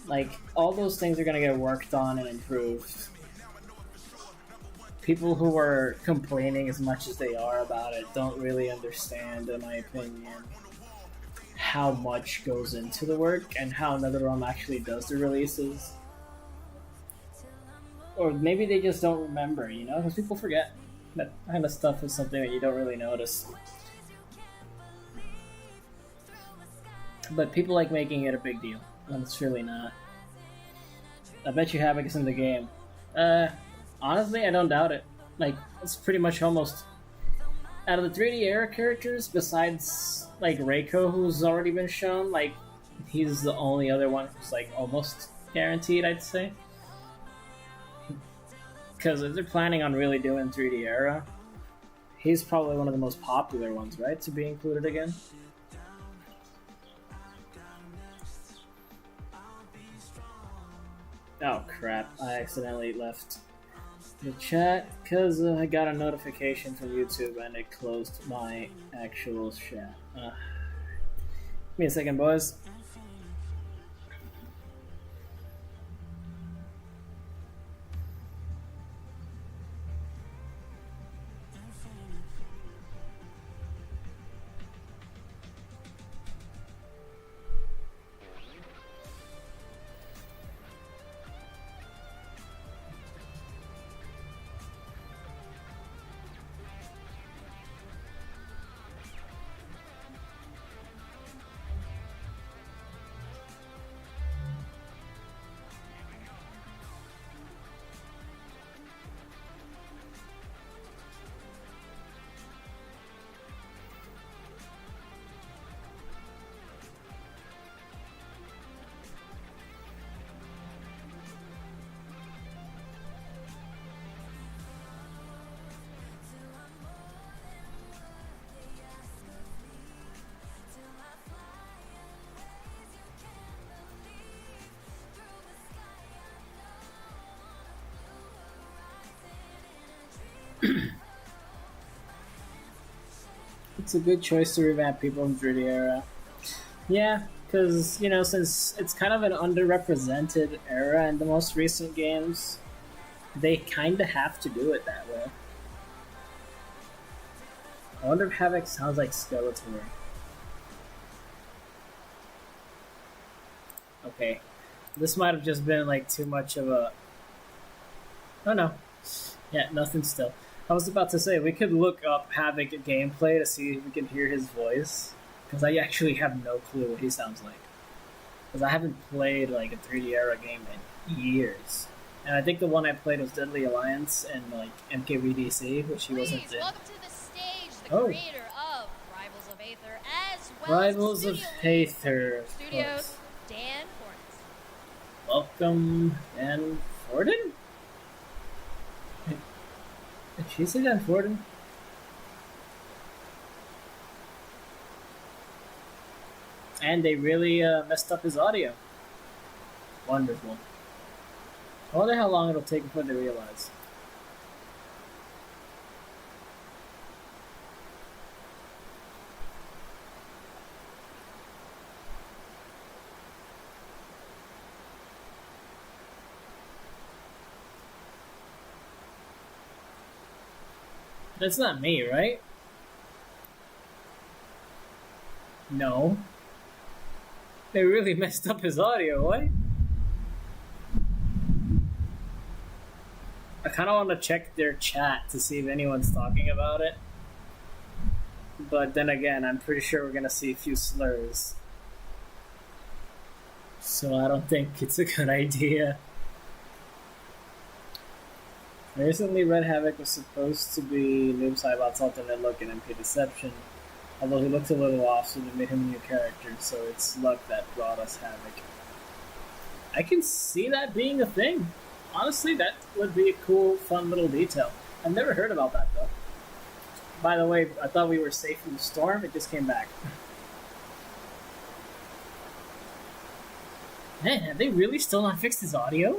Like, all those things are gonna get worked on and improved. People who are complaining as much as they are about it don't really understand, in my opinion, how much goes into the work and how NetherRealm actually does the releases. Or maybe they just don't remember, you know, because people forget. That kind of stuff is something that you don't really notice. But people like making it a big deal, when it's really not. I bet you Havoc is in the game. Honestly, I don't doubt it. Like, it's pretty much almost... Out of the 3D era characters, besides, like, Reiko, who's already been shown, like, he's the only other one who's, like, almost guaranteed, I'd say. Because if they're planning on really doing 3D era, he's probably one of the most popular ones, right, to be included again? Oh crap, I accidentally left the chat because I got a notification from YouTube and it closed my actual chat. Give me a second, boys. it's a good choice to revamp people in 3D era. Yeah, because, you know, since it's kind of an underrepresented era in the most recent games, they kind of have to do it that way. I wonder if Havoc sounds like Skeletor. Okay. This might have just been like too much of a... Oh no. Yeah, nothing still. I was about to say, we could look up Havoc gameplay to see if we can hear his voice. Because I actually have no clue what he sounds like. Because I haven't played like a 3D era game in years. And I think the one I played was Deadly Alliance and like MKVDC, which he wasn't in. Welcome to the stage, the creator of Rivals of Aether, as well Rivals as of Aether. Studios, Dan Fornes. Welcome, Dan Forden? Did she say Dan Forden? And they really messed up his audio. Wonderful. I wonder how long it'll take before they realize. That's not me, right? No. They really messed up his audio, what? I kind of want to check their chat to see if anyone's talking about it. But then again, I'm pretty sure we're going to see a few slurs. So I don't think it's a good idea. I recently read Havoc was supposed to be Noob Saibot's alternate look in MP Deception. Although he looked a little off, so they made him a new character, so it's luck that brought us Havoc. I can see that being a thing. Honestly, that would be a cool, fun little detail. I've never heard about that, though. By the way, I thought we were safe from the storm. It just came back. Man, have they really still not fixed his audio?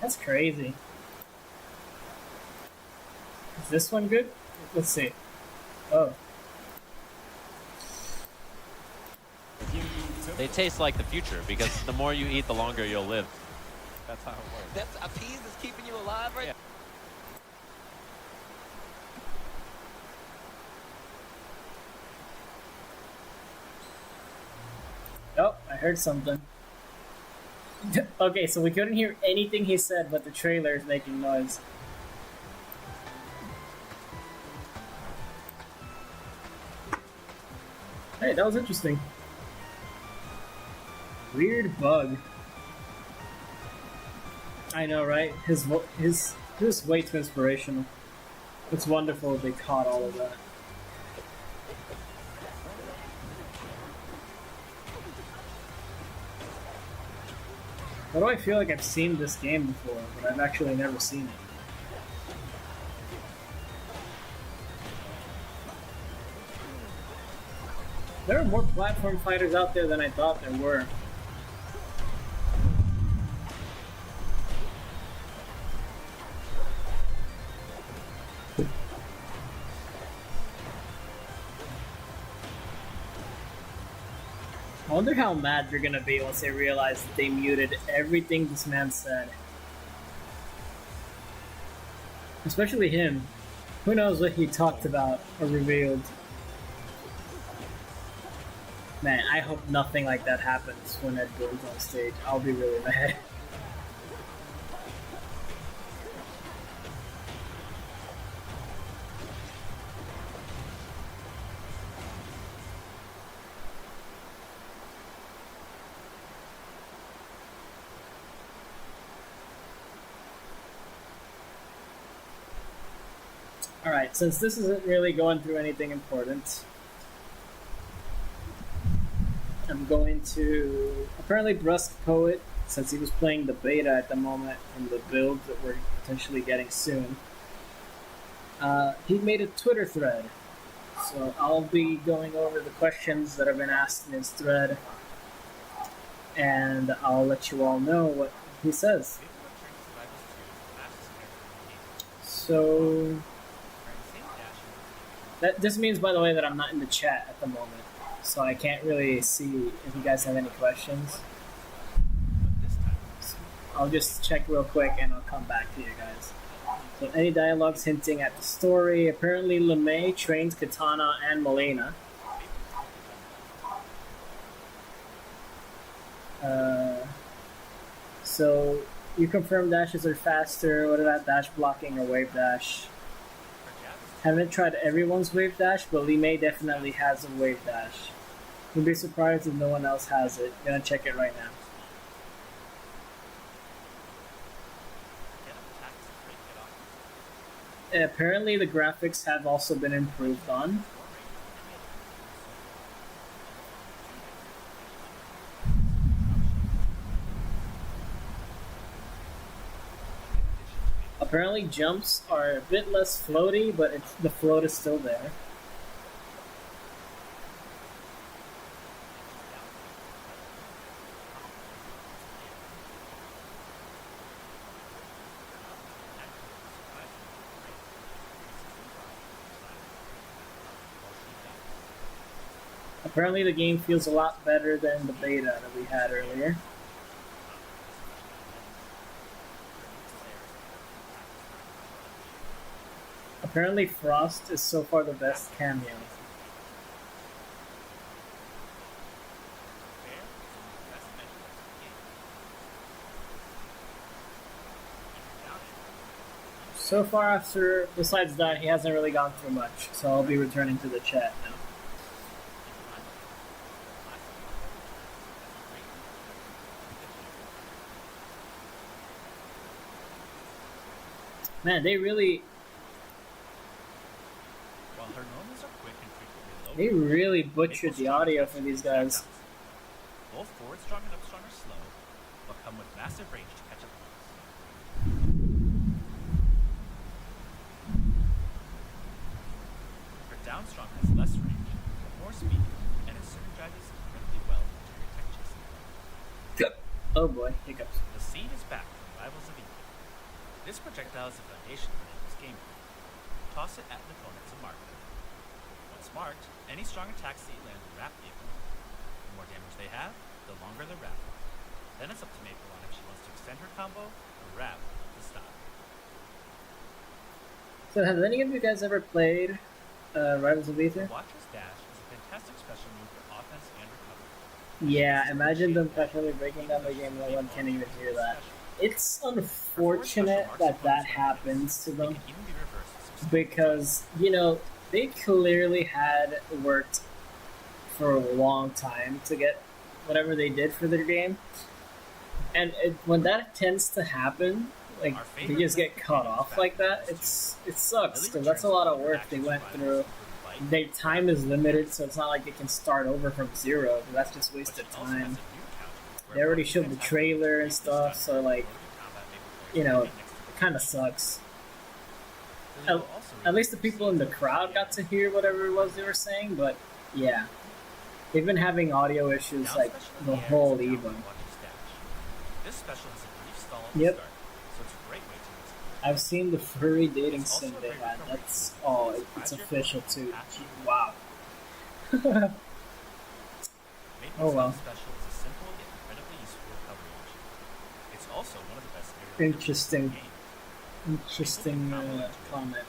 That's crazy. Is this one good? Let's see. Oh. They taste like the future, because the more you eat, the longer you'll live. That's how it works. That's a peas that's keeping you alive, right? Yeah. Oh, I heard something. Okay, so we couldn't hear anything he said, but the trailer is making noise. Hey, that was interesting. Weird bug. I know, right? His way too inspirational. It's wonderful that they caught all of that. Why do I feel like I've seen this game before, but I've actually never seen it? There are more platform fighters out there than I thought there were. I wonder how mad they're gonna be once they realize that they muted everything this man said. Especially him. Who knows what he talked about or revealed. Man, I hope nothing like that happens when Ed goes on stage. I'll be really mad. Alright, since this isn't really going through anything important, I'm going to... Apparently Brusque Poet, since he was playing the beta at the moment from the build that we're potentially getting soon, he made a Twitter thread. So I'll be going over the questions that have been asked in his thread, and I'll let you all know what he says. So... That this means, by the way, that I'm not in the chat at the moment, so I can't really see if you guys have any questions. So I'll just check real quick and I'll come back to you guys. So any dialogues hinting at the story? Apparently LeMay trains Katana and Melina. So you confirm dashes are faster. What about dash blocking or wave dash? Haven't tried everyone's wave dash, but LeMay definitely has a wave dash. Would be surprised if no one else has it. Gonna check it right now. Apparently the graphics have also been improved on. Apparently jumps are a bit less floaty, but the float is still there. Apparently the game feels a lot better than the beta that we had earlier. Apparently Frost is so far the best cameo. So far after, besides that, he hasn't really gone through much, so I'll be returning to the chat now. Man, they really butchered the audio for these guys. Both forward strong and up strong are slow, but come with massive range to catch up. For down strong has less range, but more speed, and it synergizes incredibly well with your tech chasing. Oh boy, hiccups. The scene is back from Rivals of Eden. This projectile is the foundation for this game. Toss it at an opponent to mark them. Once marked, any strong attacks that you land will wrap the opponent. The more damage they have, the longer the wrap. Then it's up to Maple on if she wants to extend her combo or wrap to stop. So have any of you guys ever played Rivals of Ether? Watcher's Dash is a fantastic special move for offense and recovery. Yeah, imagine them practically breaking down the game and no one can even hear that. It's unfortunate that that happens to them because, you know, they clearly had worked for a long time to get whatever they did for their game. And when that tends to happen, like, they just get cut off like that, it sucks because that's a lot of work they went through. Their time is limited, so it's not like they can start over from zero, that's just wasted time. They already showed the trailer and stuff, so, like, you know, it kind of sucks. At least the people in the crowd got to hear whatever it was they were saying, but yeah. They've been having audio issues, like, the whole Evo. This special has a brief stall Yep. start, so it's a great way to listen. I've seen the furry dating sim they had. That's it's official too. Wow. Oh well. Special is a simple yet incredibly useful recovery option. It's also one of the best Interesting comment.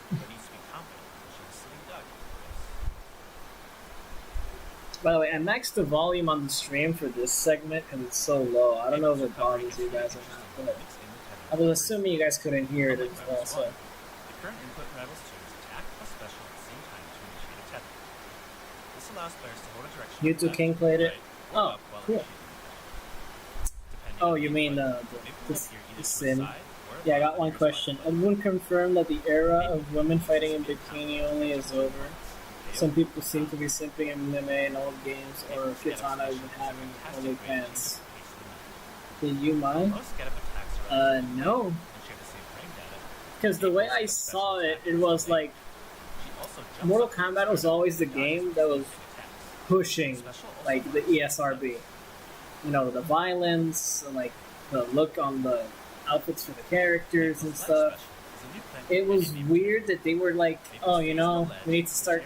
By the way, I maxed the volume on the stream for this segment because it's so low. I don't know if it bothers you guys or not, but I was assuming you guys couldn't hear it as well. So. The current input in Rivals 2 is attack plus special at the same time to initiate a tether. This allows players to hold a direction. YouTube King played it. Oh, cool. Oh, you mean the sim? Yeah, I got one question. Everyone confirmed that the era of women fighting in bikini only is over. Some people seem to be simping in MMA in old games, or Katana has been having other pants. Did you mind? No. Because the way I saw it, it was like Mortal Kombat was always the game that was pushing like the ESRB. You know, the violence, like the look on the outfits for the characters and stuff. it was weird that they were like, oh, you know, we need to start,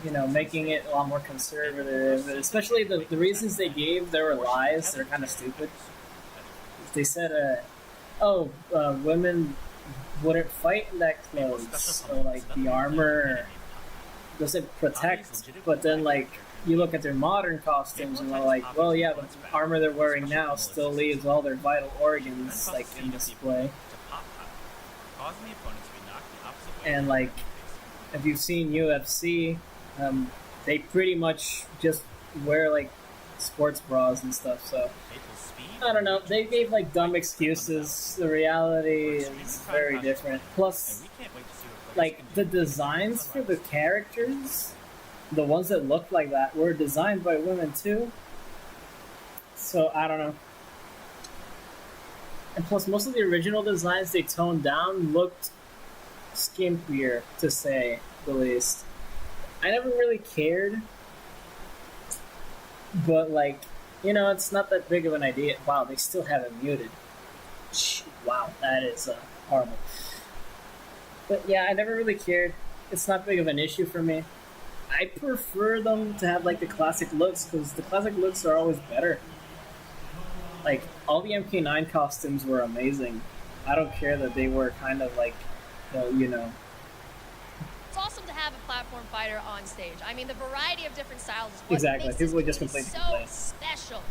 you know, making it a lot more conservative. Especially the reasons they gave, there were lies. They're kind of stupid. They said, women wouldn't fight in that clothes, or like the armor doesn't protect. But then, like, you look at their modern costumes and they're like, well, yeah, the armor they're wearing now still leaves all their vital organs like in display. And like, if you've seen UFC, they pretty much just wear like sports bras and stuff. So I don't know. They gave like dumb excuses. The reality is very different. Plus, like the designs for the characters, the ones that looked like that, were designed by women too. So I don't know. And plus, most of the original designs they toned down looked skimpier, to say the least. I never really cared, but like, you know, it's not that big of an idea. Wow, they still have it muted. Wow, that is horrible. But yeah, I never really cared. It's not big of an issue for me. I prefer them to have like the classic looks, because the classic looks are always better. Like, all the MK9 costumes were amazing. I don't care that they were kind of like, you know. It's awesome to have a platform fighter on stage. I mean, the variety of different styles is what Exactly. makes People this just movie complain. so special.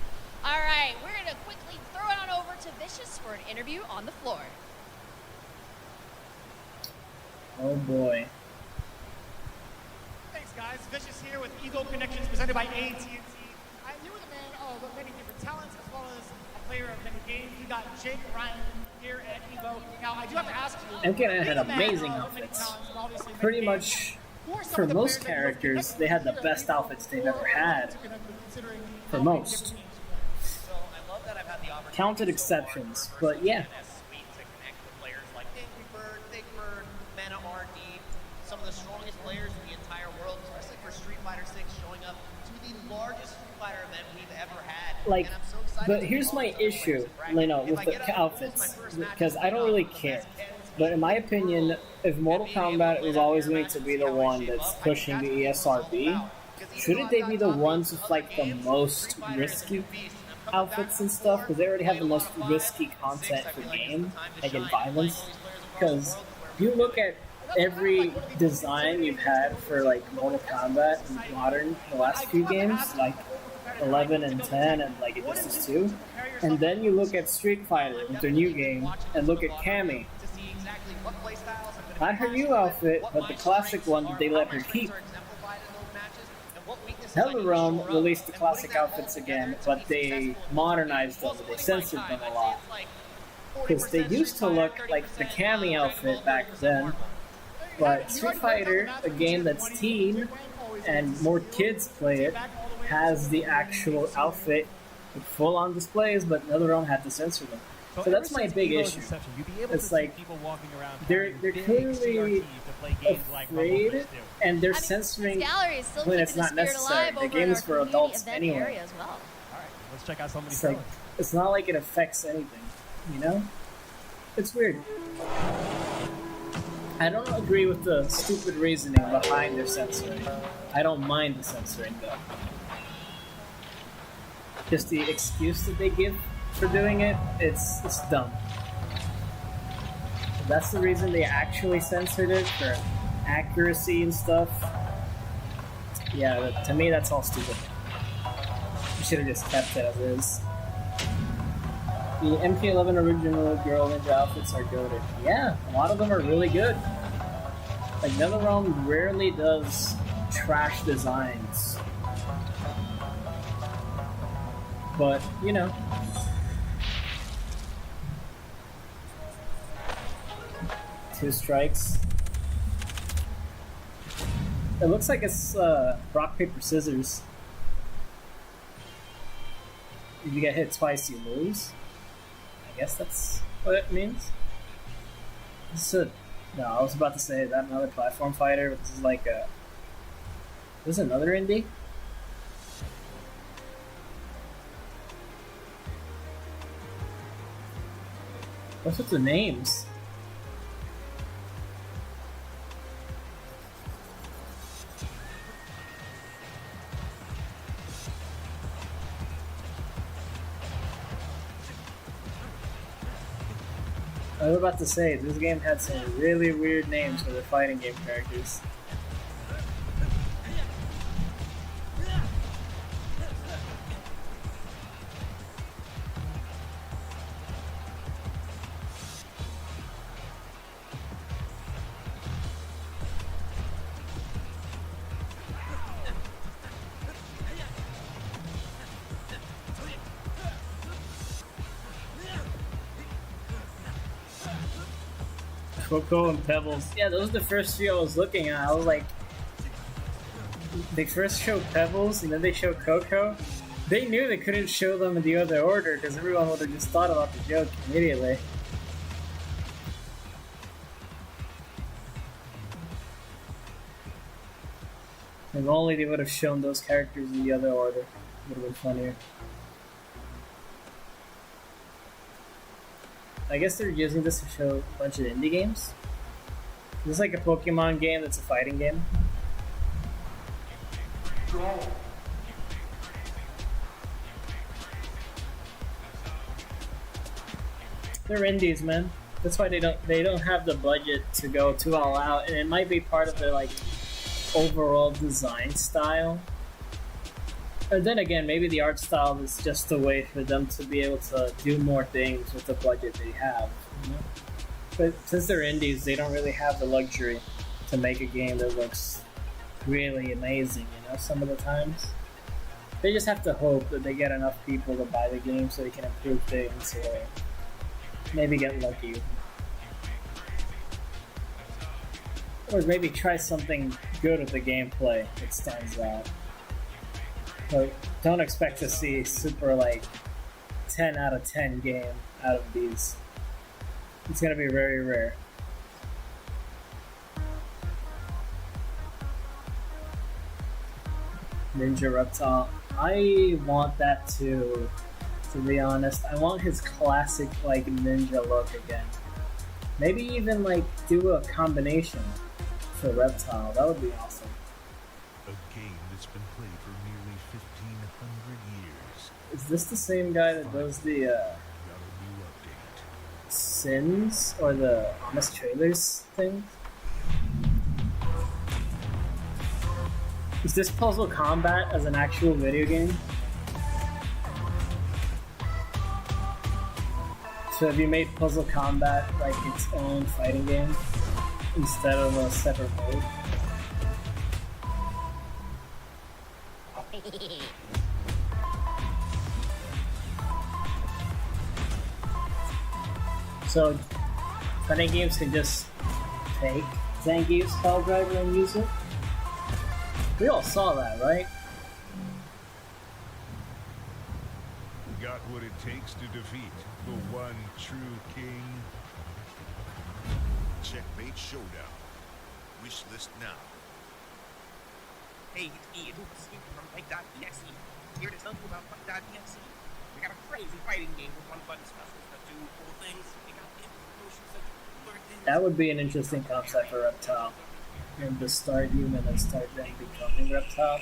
All right, we're going to quickly throw it on over to Vicious for an interview on the floor. Oh boy. Thanks, guys. Vicious here with Evo Connections presented by AT&T. You were the man of many different talents as well as a player of many games. You got Jake Ryan here at Evo. Now, I do have to ask you. MK9 had amazing outfits. Pretty much, for most characters, they had the best outfits they've ever had. For most. Counted exceptions, but yeah. Mena RD, some of the strongest players in the entire world, especially for Street Fighter 6, showing up to the largest Street Fighter event we've ever had. Like, but here's my issue, you know, with the outfits, because I don't really care. But in my opinion, if Mortal Kombat was always going to be the one that's pushing the ESRB, shouldn't they be the ones with like the most risky outfits and stuff? Because they already have the most risky content for game, like in violence. Because you look at every design you've had for like Mortal Kombat and modern, the last few games, like 11 and 10 and like Injustice 2, and then you look at Street Fighter with their new game and look at Cammy. Not her new outfit, but the classic one that they let her keep. NetherRealm released the classic outfits again, but they modernized them, they censored them a lot. Because they used to look like the Cammy outfit back then, but Street Fighter, a game that's teen and more kids play it, has the actual outfit with full-on displays, but NetherRealm had to censor them. So that's my big issue. It's like, they're clearly afraid, and they're censoring when it's not necessary. The game is for adults anyway. Let's check out some of these. It's like, it's not like it affects anything, you know? It's weird. I don't agree with the stupid reasoning behind their censoring. I don't mind the censoring, though. Just the excuse that they give for doing it, it's dumb. If that's the reason they actually censored it, for accuracy and stuff. Yeah, to me that's all stupid. You should have just kept it as is. The MK11 original girl ninja outfits are goated. Yeah, a lot of them are really good. Like, NetherRealm rarely does trash designs. But, you know. Two strikes. It looks like it's rock, paper, scissors. If you get hit twice, you lose. I guess that's what it means. No, I was about to say that another platform fighter, but this is like a... This is another indie? What's with the names? I was about to say, this game had some really weird names for the fighting game characters. Coco and Pebbles. Yeah, those are the first few I was looking at. I was like, they first showed Pebbles and then they showed Coco. They knew they couldn't show them in the other order because everyone would have just thought about the joke immediately. If only they would have shown those characters in the other order, it would have been funnier. I guess they're using this to show a bunch of indie games. Is this like a Pokemon game that's a fighting game? Brawl. They're indies, man. That's why they don't have the budget to go too all out, and it might be part of their like overall design style. And then again, maybe the art style is just a way for them to be able to do more things with the budget they have. You know? But since they're indies, they don't really have the luxury to make a game that looks really amazing, you know, some of the times. They just have to hope that they get enough people to buy the game so they can improve things or maybe get lucky. Or maybe try something good with the gameplay that stands out. But don't expect to see super like 10 out of 10 game out of these. It's gonna be very rare. Ninja Reptile. I want that too, to be honest. I want his classic like ninja look again. Maybe even like do a combination for Reptile. That would be awesome. A game that's been played for nearly 1,500 years. Is this the same guy that does the Sins or the Honest Trailers thing? Is this Puzzle Combat as an actual video game? So have you made Puzzle Combat like its own fighting game instead of a separate mode? So fighting games can just take Zangief's file driver and use it? We all saw that, right? Got what it takes to defeat the one true king. Checkmate Showdown. Wishlist now. Hey, it's Ian from Play.exe. Here to tell you about Play.exe. We got a crazy fighting game with one button specials that do cool things. We got potions that do other things. That would be an interesting concept for Reptile. And to start human and start then becoming Reptile.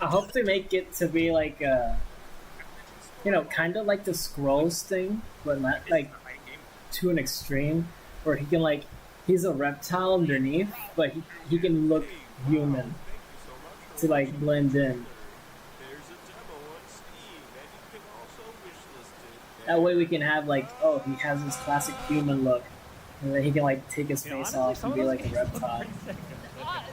I hope they make it to be like you know, kind of like the Scrolls thing, but not like to an extreme, where he can like, he's a reptile underneath, but he can look human to like blend in. That way we can have like, oh, he has his classic human look, and then he can like take his face off and be like a reptile.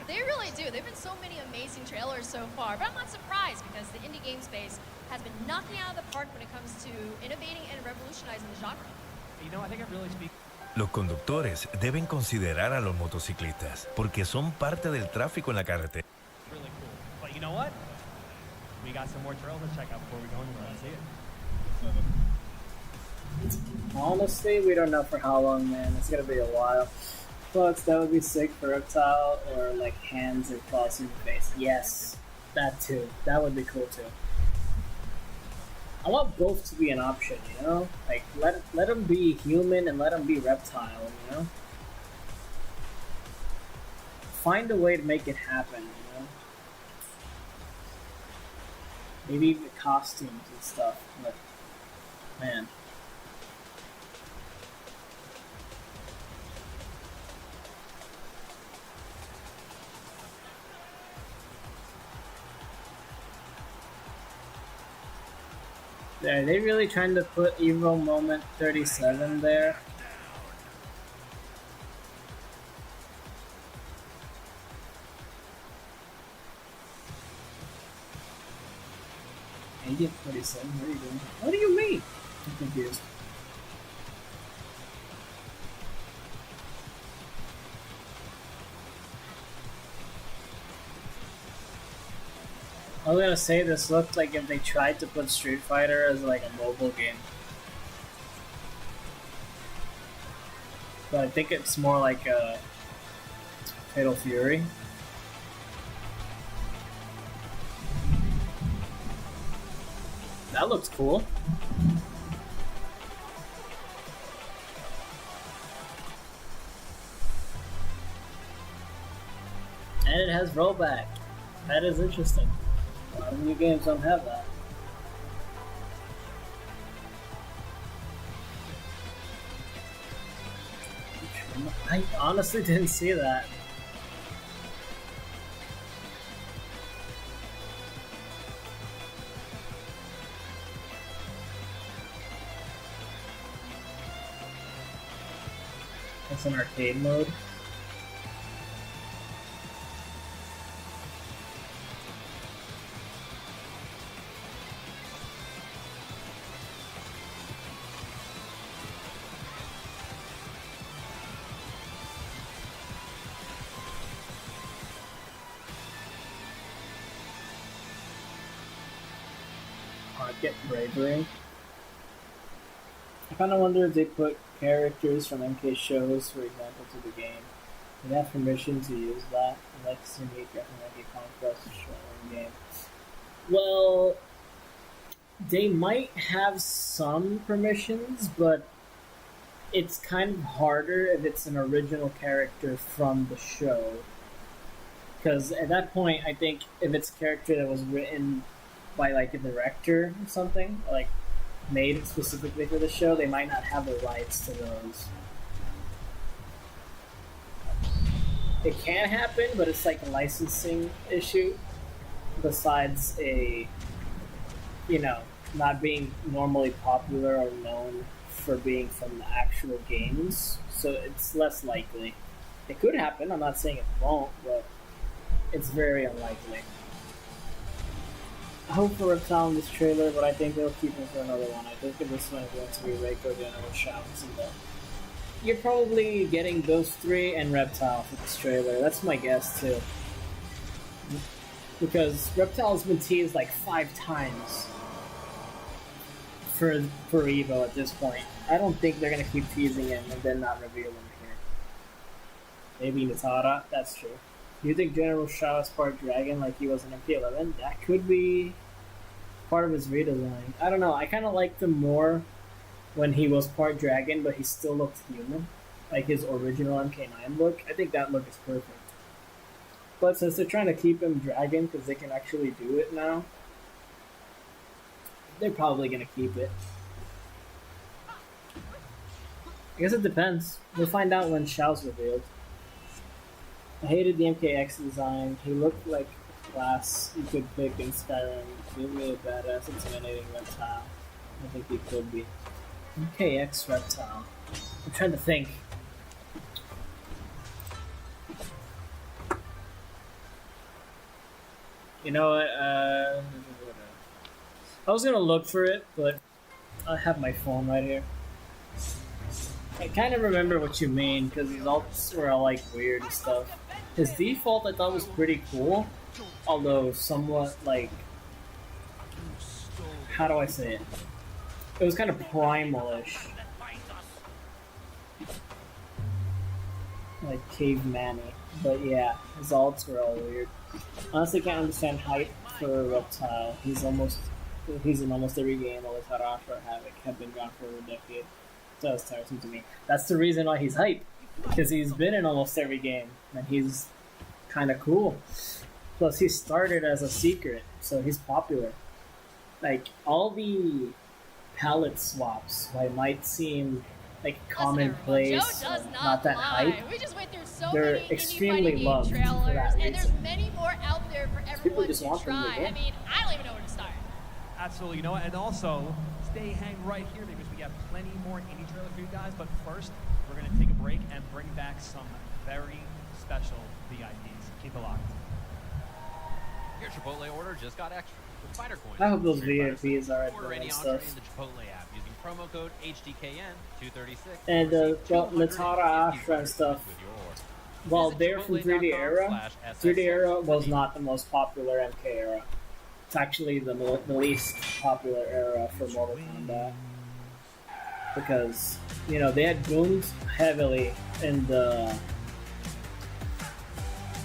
They really do. They've been so many amazing trailers so far, but I'm not surprised because the indie game space has been knocking out of the park when it comes to innovating and revolutionizing the genre. You know, I think it really speaks. Los conductores deben considerar a los motociclistas porque son parte del tráfico en la carretera. Really cool. But you know what? We got some more trails to check out before we go anywhere. Let's see it. Honestly, we don't know for how long, man. It's gonna be a while. But that would be sick for Reptile, or like hands or claws in the face. Yes, that too. That would be cool too. I want both to be an option, you know? Like, let him be human and let him be reptile, you know? Find a way to make it happen, you know? Maybe even costumes and stuff, but Man. Are they really trying to put Evo Moment 37 there? Agent 47, what are you doing? What do you mean? I'm confused. I was gonna say this looked like if they tried to put Street Fighter as like a mobile game. But I think it's more like a Fatal Fury. That looks cool. And it has rollback. That is interesting. A lot of new games don't have that. I honestly didn't see that. That's an arcade mode. Get bravery. I kind of wonder if they put characters from MK shows, for example, to the game. Do they have permission to use that? I'd like to see me recommend a Conquest show in game. Well, they might have some permissions, but it's kind of harder if it's an original character from the show. Because at that point, I think if it's a character that was written by like a director or something, like made specifically for the show, they might not have the rights to those. It can happen, but it's like a licensing issue besides a, you know, not being normally popular or known for being from the actual games, so it's less likely. It could happen, I'm not saying it won't, but it's very unlikely. I hope for Reptile in this trailer, but I think they'll keep him for another one. I think this one is going to be Reiko, General Shouts, and you're probably getting those three and Reptile for this trailer. That's my guess too. Because Reptile's been teased like 5 times for Evo at this point. I don't think they're going to keep teasing him and then not reveal him here. Maybe Natara, that's true. Do you think General Shao is part dragon like he was in MP11? That could be part of his redesign. I don't know, I kind of liked him more when he was part dragon, but he still looked human. Like his original MK9 look. I think that look is perfect. But since they're trying to keep him dragon because they can actually do it now, they're probably going to keep it. I guess it depends. We'll find out when Shao's revealed. I hated the MKX design. He looked like a class you could pick in Skyrim. Give me a badass, intimidating reptile. I think he could be. MKX reptile. I'm trying to think. You know what? I was gonna look for it, but I have my phone right here. I kind of remember what you mean, because his ults were all like weird and stuff. His default I thought was pretty cool, although somewhat like, how do I say it? It was kind of primal-ish. Like caveman-y. But yeah, his ults were all weird. Honestly can't understand hype for a reptile. He's in almost every game, while Tarash or Havoc have been gone for a decade. So it's tiresome to me. That's the reason why he's hype. Because he's been in almost every game, and he's kind of cool. Plus, he started as a secret, so he's popular. Like, all the palette swaps, it might seem like commonplace, Joe does not that lie. hype. We just went through so They're many extremely indie fighting game loved for trailers, that and there's reason. many more out there for everyone just to want them to try. win. I mean, I don't even know where to start. Absolutely, you know what? And also, stay hang right here because we have plenty more indie trailers for you guys. But first, we're going to take a break and bring back some very special VIPs. Keep it locked. Your Chipotle order just got extra with fighter coins. I hope those VIPs are at Order the any and entree stuff. in the Chipotle app using promo code HDKN236. And Natara, Ashra and stuff. Well, they're from 3D Era. 3D Era was not the most popular MK era. It's actually the least popular era for Mortal Kombat. Because, you know, they had boomed heavily in the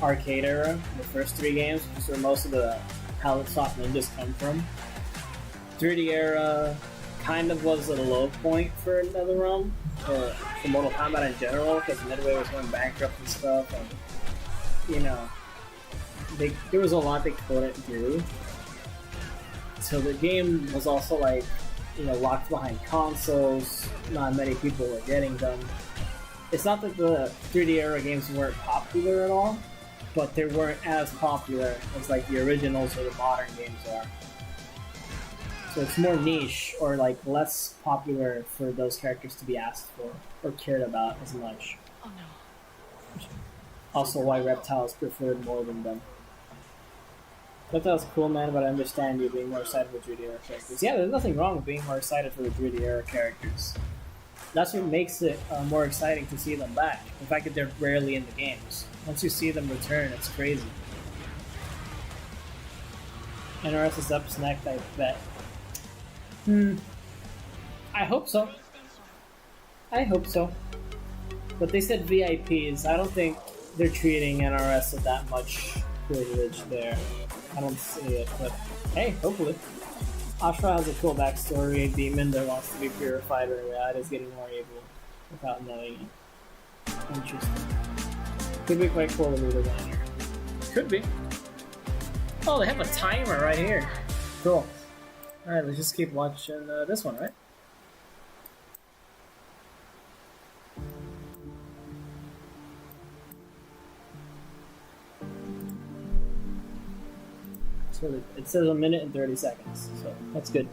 arcade era, the first 3 games, which is where most of the palette swap ninjas come from. 3D era kind of was a low point for NetherRealm, for Mortal Kombat in general, because Midway was going bankrupt and stuff, and, you know, there was a lot they couldn't do. So the game was also, like, you know, locked behind consoles, not many people were getting them. It's not that the 3D era games weren't popular at all, but they weren't as popular as, like, the originals or the modern games are. So it's more niche, or like less popular for those characters to be asked for or cared about as much. Oh no. Also why Reptiles preferred more than them. Reptiles cool, man, but I understand you being more excited for 3D era characters. Yeah, there's nothing wrong with being more excited for the 3D era characters. That's what makes it more exciting to see them back. The fact that they're rarely in the games. Once you see them return, it's crazy. NRS is up next, I bet. I hope so. I hope so. But they said VIPs. I don't think they're treating NRS with that much privilege there. I don't see it, but hey, hopefully. Ashra has a cool backstory. A demon that wants to be purified, or is getting more evil without knowing it. Interesting. Could be quite cool to be the winner. Could be. Oh, they have a timer right here. Cool. Alright, let's just keep watching this one, right? So it says 1 minute and 30 seconds, so that's good.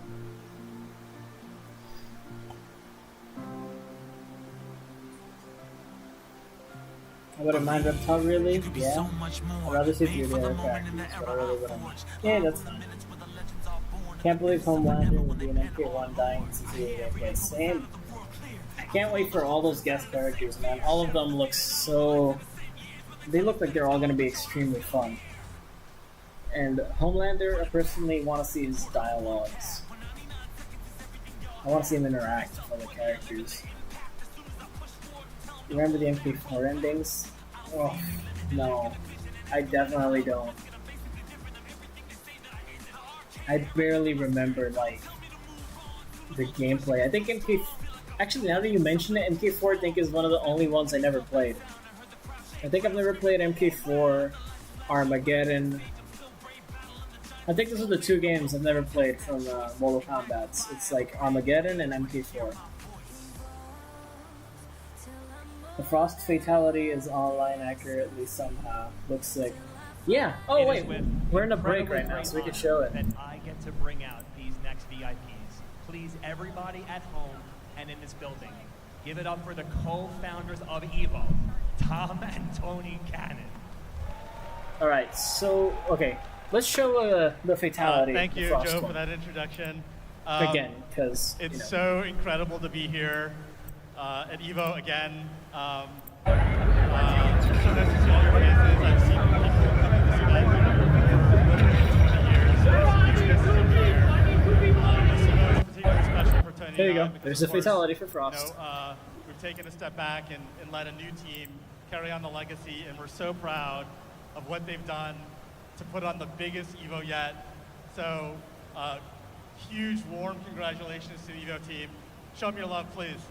I wouldn't mind Reptile really, yeah. I'd rather see 3D era characters, but I really wouldn't. Yeah, that's fine. Can't believe Homelander would be an MK1 dying to see it gameplay. Same. I can't wait for all those guest characters, man. All of them look so... They look like they're all going to be extremely fun. And Homelander, I personally want to see his dialogues. I want to see him interact with other characters. You remember the MK4 endings? Oh, no. I definitely don't. I barely remember, like, the gameplay. I think actually, now that you mention it, MK4 I think is one of the only ones I never played. I think I've never played MK4, Armageddon. I think those are the 2 games I've never played from Mortal Kombat. It's like Armageddon and MK4. The Frost Fatality is online accurately somehow. Looks sick. Yeah. Oh wait, we're in a break right now, so we can show it. That I get to bring out these next VIPs. Please, everybody at home and in this building, give it up for the co-founders of EVO, Tom and Tony Cannon. All right. So okay, let's show the Fatality. Thank you, Frost Joe, one. for that introduction. Again, because it's so incredible to be here at EVO again. So nice to see all your faces. I've seen people coming to this event for years. It's good to be here. This event is particularly special for Tony. There you go. Because, There's of a course, Fatality for Frost. You know, we've taken a step back and let a new team carry on the legacy, and we're so proud of what they've done to put on the biggest EVO yet. So, huge, warm congratulations to the EVO team. Show them your love, please.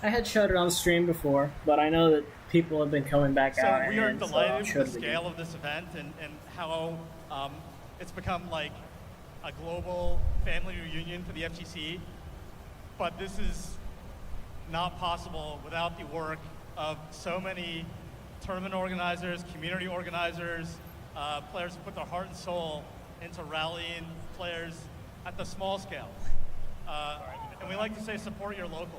I had showed it on stream before, but I know that people have been coming back out. So we are and delighted so with the scale of this event and how it's become like a global family reunion for the FGC, but this is not possible without the work of so many tournament organizers, community organizers, players who put their heart and soul into rallying players at the small scale. And we like to say support your locals.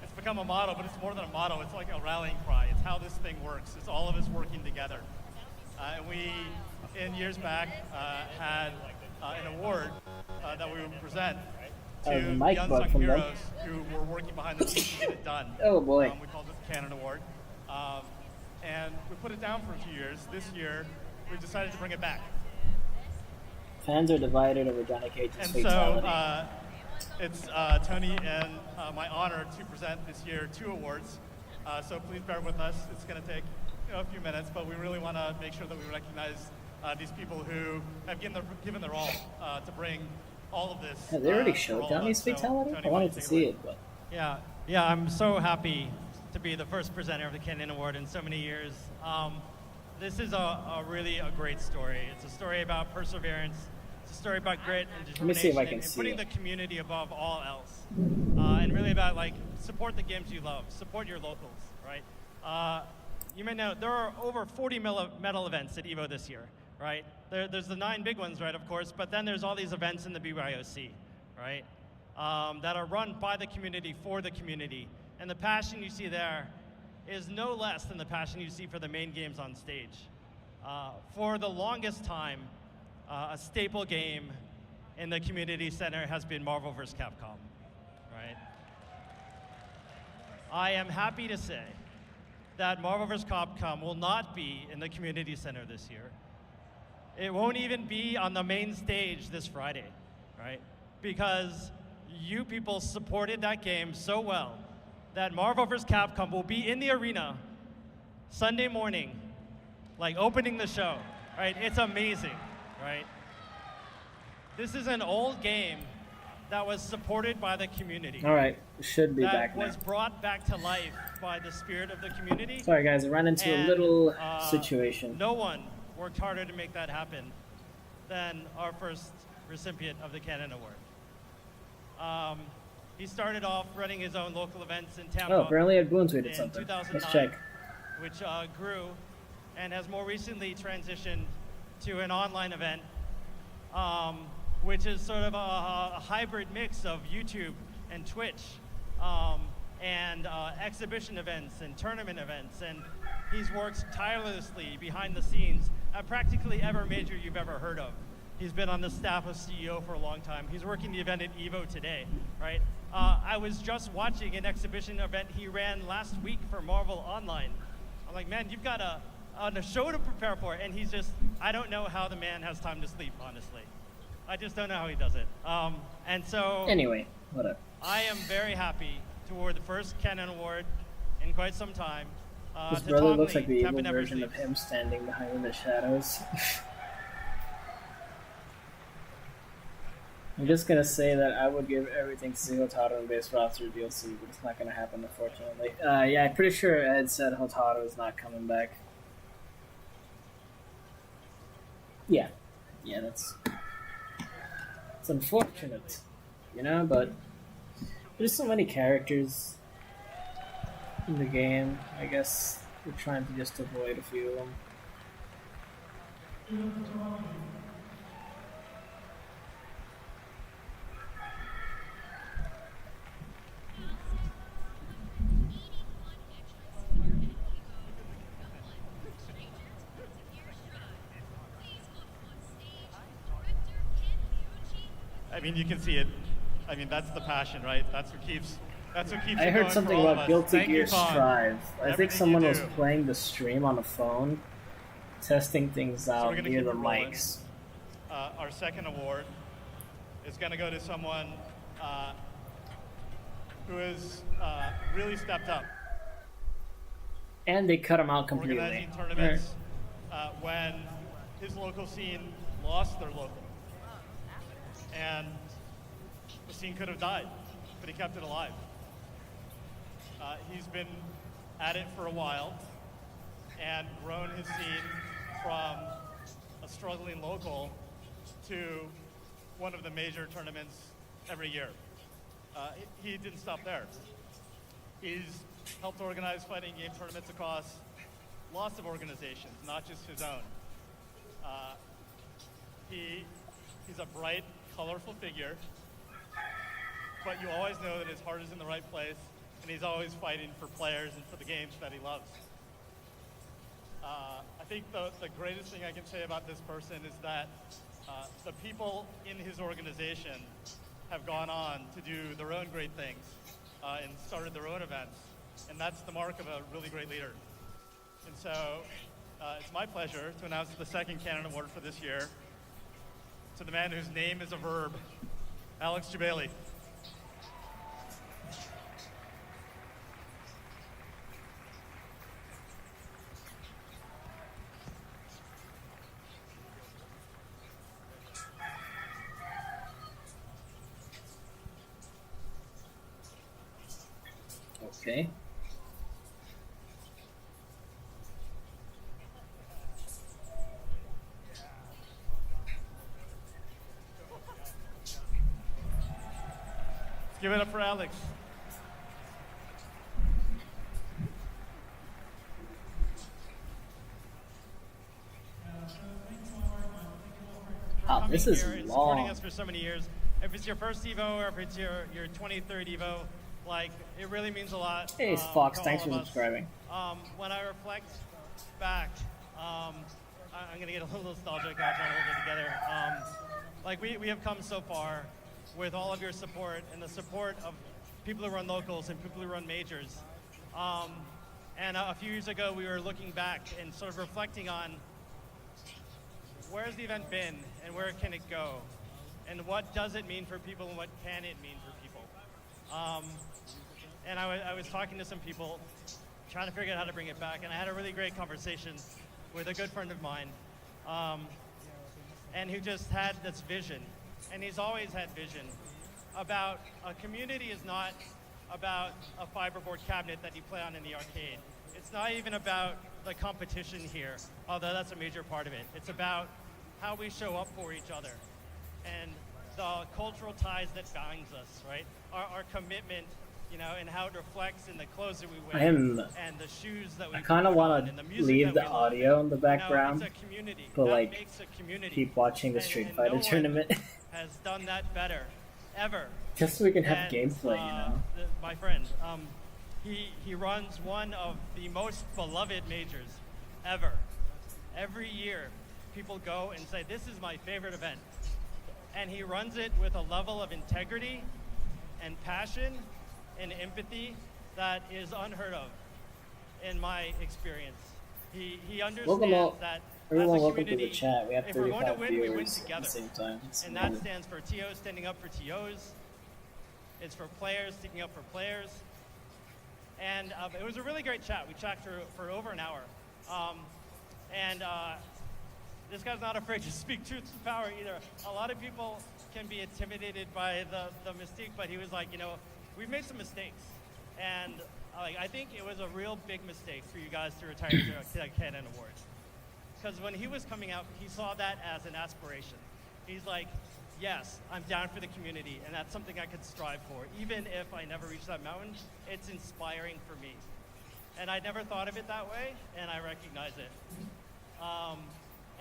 It's become a motto, but it's more than a motto. It's like a rallying cry. It's how this thing works. It's all of us working together. And we, in years back, had an award that we would present to the unsung heroes who were working behind the scenes to get it done. Oh boy. We called it the Cannon Award. And we put it down for a few years. This year, we decided to bring it back. Fans are divided over Johnny Cage's Fatality. So it's Tony and my honor to present this year 2 awards. So please bear with us. It's going to take a few minutes, but we really want to make sure that we recognize these people who have given their all to bring all of this. Have they already showed Johnny's Fatality? I wanted to see it, but yeah, I'm so happy to be the first presenter of the Cannon Award in so many years. This is really a great story. It's a story about perseverance. It's a story about grit and determination. Let me see if I can and see putting it. the community above all else. And really about support the games you love, support your locals, right? You may know there are over 40 medal events at EVO this year, right? There's the 9 big ones, right, of course, but then there's all these events in the BYOC, right? That are run by the community for the community. And the passion you see there is no less than the passion you see for the main games on stage. For the longest time, a staple game in the community center has been Marvel vs. Capcom, right? I am happy to say that Marvel vs. Capcom will not be in the community center this year. It won't even be on the main stage this Friday, right? Because you people supported that game so well that Marvel vs. Capcom will be in the arena Sunday morning, opening the show, right? It's amazing, right? This is an old game that was supported by the community. all right, it should be that back now. was brought back to life by the spirit of the community. Sorry guys, I ran into a little situation. No one worked harder to make that happen than our first recipient of the Cannon Award. He started off running his own local events in Tampa. Oh, apparently Ed Boone tweeted in something. 2009, Let's check. which grew and has more recently transitioned to an online event, which is sort of a hybrid mix of YouTube and Twitch, and exhibition events and tournament events. And he's worked tirelessly behind the scenes at practically every major you've ever heard of. He's been on the staff of CEO for a long time. He's working the event at EVO today, right? I was just watching an exhibition event he ran last week for Marvel Online. I'm like, man, you've got a show to prepare for. And he's just, I don't know how the man has time to sleep, honestly. I just don't know how he does it. And so... Anyway, whatever. I am very happy to award the first Cannon Award in quite some time. His to brother Tom looks Lee, like the evil Captain version Eversleep. of him standing behind the shadows. I'm just gonna say that I would give everything to see Hotaru in base roster DLC, but it's not gonna happen, unfortunately. Yeah, I'm pretty sure Ed said Hotaru is not coming back. Yeah, that's it's unfortunate, but there's so many characters in the game. I guess we're trying to just avoid a few of them. I mean, you can see it. I mean, that's the passion, right? That's what keeps I it heard going something for all of about us. Guilty Thank Gear you, Con. Strive. I think Everything someone you was do. playing the stream on a phone, testing things So we're out gonna near keep the it rolling. mics. Our second award is going to go to someone who has really stepped up. And they cut him out completely. Organizing tournaments when his local scene lost their local. And the scene could have died, but he kept it alive. He's been at it for a while and grown his scene from a struggling local to one of the major tournaments every year. He didn't stop there. He's helped organize fighting game tournaments across lots of organizations, not just his own. He's a bright, colorful figure, but you always know that his heart is in the right place, and he's always fighting for players and for the games that he loves. I think the greatest thing I can say about this person is that the people in his organization have gone on to do their own great things and started their own events, and that's the mark of a really great leader. And so it's my pleasure to announce the second Canon Award for this year to the man whose name is a verb, Alex Jabali. Okay. Give it up for Alex. Wow, this is and long. supporting us for so many years. If it's your first Evo or if it's your 23rd Evo, like, it really means a lot. Hey, Fox, to thanks all for of us. subscribing. When I reflect back, I'm gonna get a little nostalgic. I'll try to hold it together. Like, we have come so far with all of your support and the support of people who run locals and people who run majors. And a few years ago, we were looking back and sort of reflecting on where's the event been and where can it go? And what does it mean for people and what can it mean for people? And I was talking to some people, trying to figure out how to bring it back, and I had a really great conversation with a good friend of mine, and who just had this vision, and he's always had vision, about a community is not about a fiberboard cabinet that you play on in the arcade. It's not even about the competition here, although that's a major part of it. It's about how we show up for each other and the cultural ties that binds us, right? Our commitment, you know, and how it reflects in the clothes that we wear and the shoes that we I kind of want to leave the audio in the background, it's a community. but That like makes a community. keep watching the Street Fighter tournament Has done that better, ever. just so we can have And, gameplay, you know. My friend, he runs one of the most beloved majors ever. Every year, people go and say, "This is my favorite event," and he runs it with a level of integrity and passion and empathy that is unheard of in my experience. He understands that Everyone, as a welcome to community, the chat. We have if we're going to 35 win, we win viewers at together. the same time. It's And that amazing. stands for TOs standing up for TOs. It's for players sticking up for players. And it was a really great chat. We chatted for over an hour. This guy's not afraid to speak truth to power either. A lot of people can be intimidated by the mystique, but he was like, you know, we've made some mistakes. And I think it was a real big mistake for you guys to retire to the Canon Award. Because when he was coming out, he saw that as an aspiration. He's like, yes, I'm down for the community, and that's something I could strive for. Even if I never reach that mountain, it's inspiring for me. And I never thought of it that way, and I recognize it.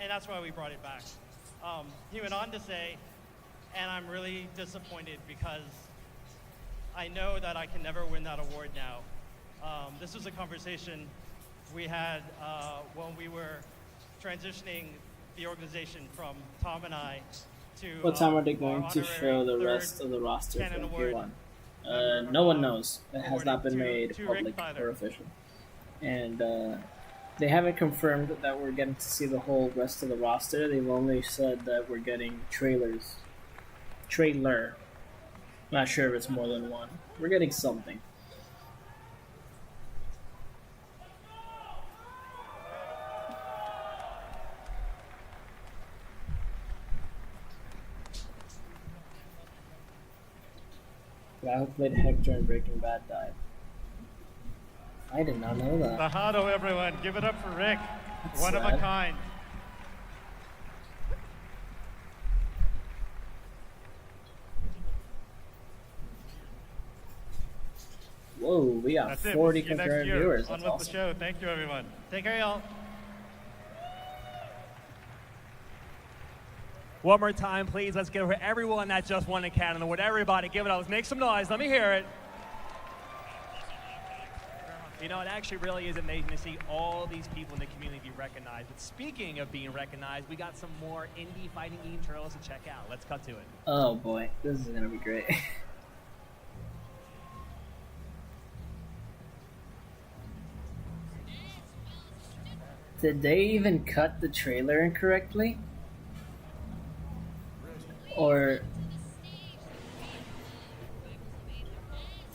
And that's why we brought it back. He went on to say, and I'm really disappointed because I know that I can never win that award now. This was a conversation we had when we were transitioning the organization from Tom and I to What time are they going our to show the honorary rest of the roster Canon for Award P1? No one knows. It has not been made to Rick public Tyler. or official. And they haven't confirmed that we're getting to see the whole rest of the roster. They've only said that we're getting trailers. Trailer. Not sure if it's more than one. We're getting something. guy who played Hector in Breaking Bad died. I did not know that. Mahado, everyone. Give it up for Rick. That's One of a sad. kind. Whoa, we got That's 40 it. See you next concurrent year. viewers. On That's with awesome. the show. Thank you, everyone. Take care, y'all. One more time, please. Let's give it for everyone that just won in Canada. Would everybody give it up? Let's make some noise. Let me hear it. You know, it actually really is amazing to see all these people in the community be recognized. But speaking of being recognized, we got some more indie fighting game trailers to check out. Let's cut to it. Oh boy, this is gonna be great. Did they even cut the trailer incorrectly? Or...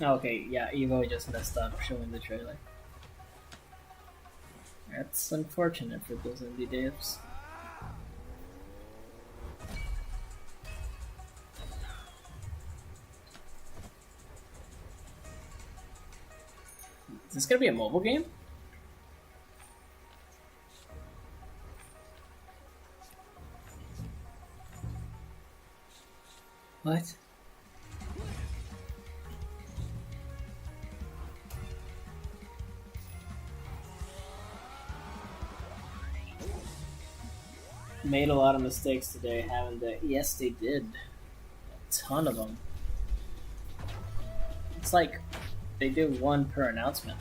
Okay, yeah, Evo just messed up showing the trailer. That's unfortunate for those indie devs. Is this gonna be a mobile game? What? Made a lot of mistakes today, haven't they? Yes, they did. A ton of them. It's like they do one per announcement.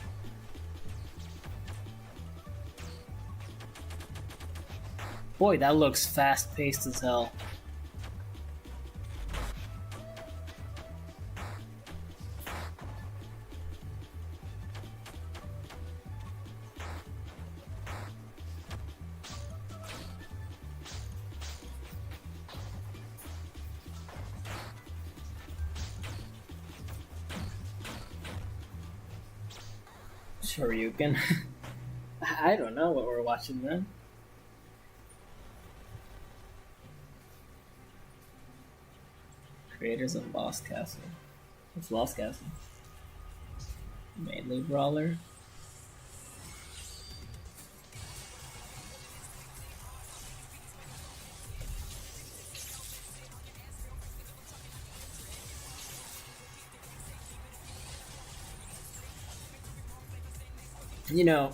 Boy, that looks fast-paced as hell. Shoryuken. I don't know what we're watching then. Creators of Lost Castle. What's Lost Castle? Mainly Brawler. You know,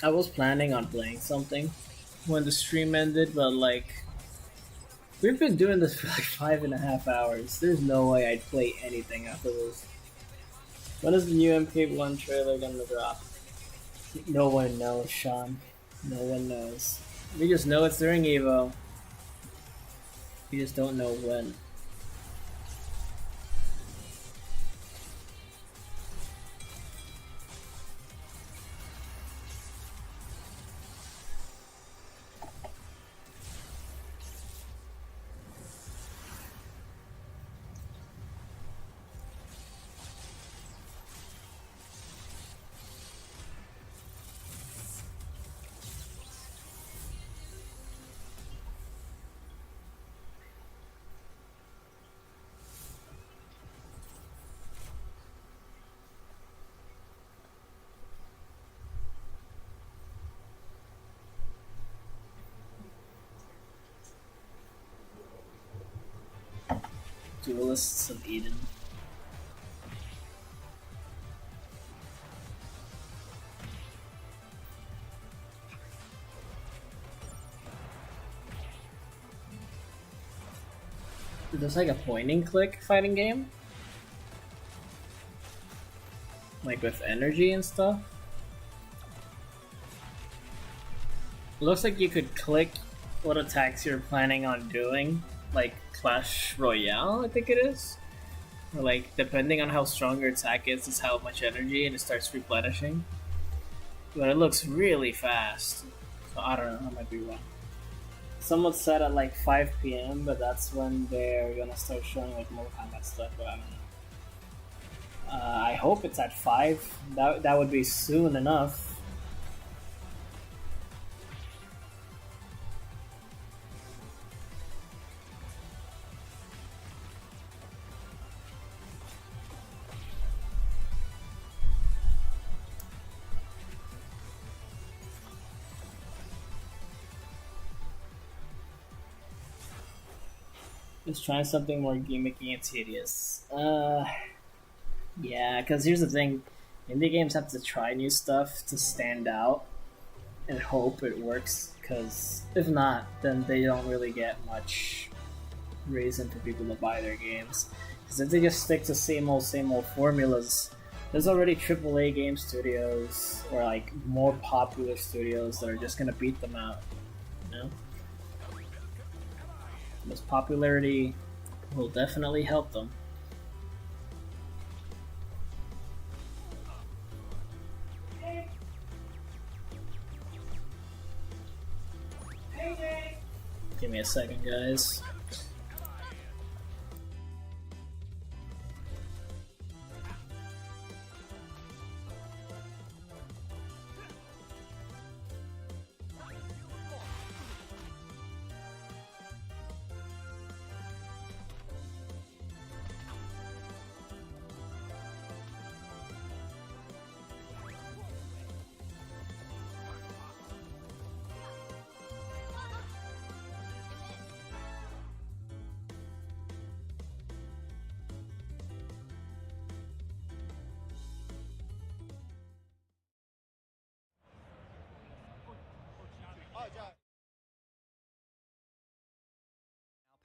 I was planning on playing something when the stream ended, but like, we've been doing this for like 5.5 hours. There's no way I'd play anything after this. When is the new MK1 trailer gonna drop? No one knows, Sean. No one knows. We just know it's during Evo. We just don't know when. Duelists of Eden. Is this like a point and click fighting game? Like with energy and stuff? It looks like you could click what attacks you're planning on doing, like Clash Royale, I think it is. Or like, depending on how strong your attack is how much energy, and it starts replenishing. But it looks really fast. So I don't know, I might be wrong. Someone said at like 5 PM, but that's when they're gonna start showing like Mortal Kombat stuff, but I don't know. I hope it's at 5. That would be soon enough. Just trying something more gimmicky and tedious. Yeah, because here's the thing. Indie games have to try new stuff to stand out and hope it works, because if not, then they don't really get much reason for people to buy their games. Because if they just stick to same old formulas, there's already AAA game studios or like more popular studios that are just gonna beat them out. You know, this popularity will definitely help them. Give me a second, guys.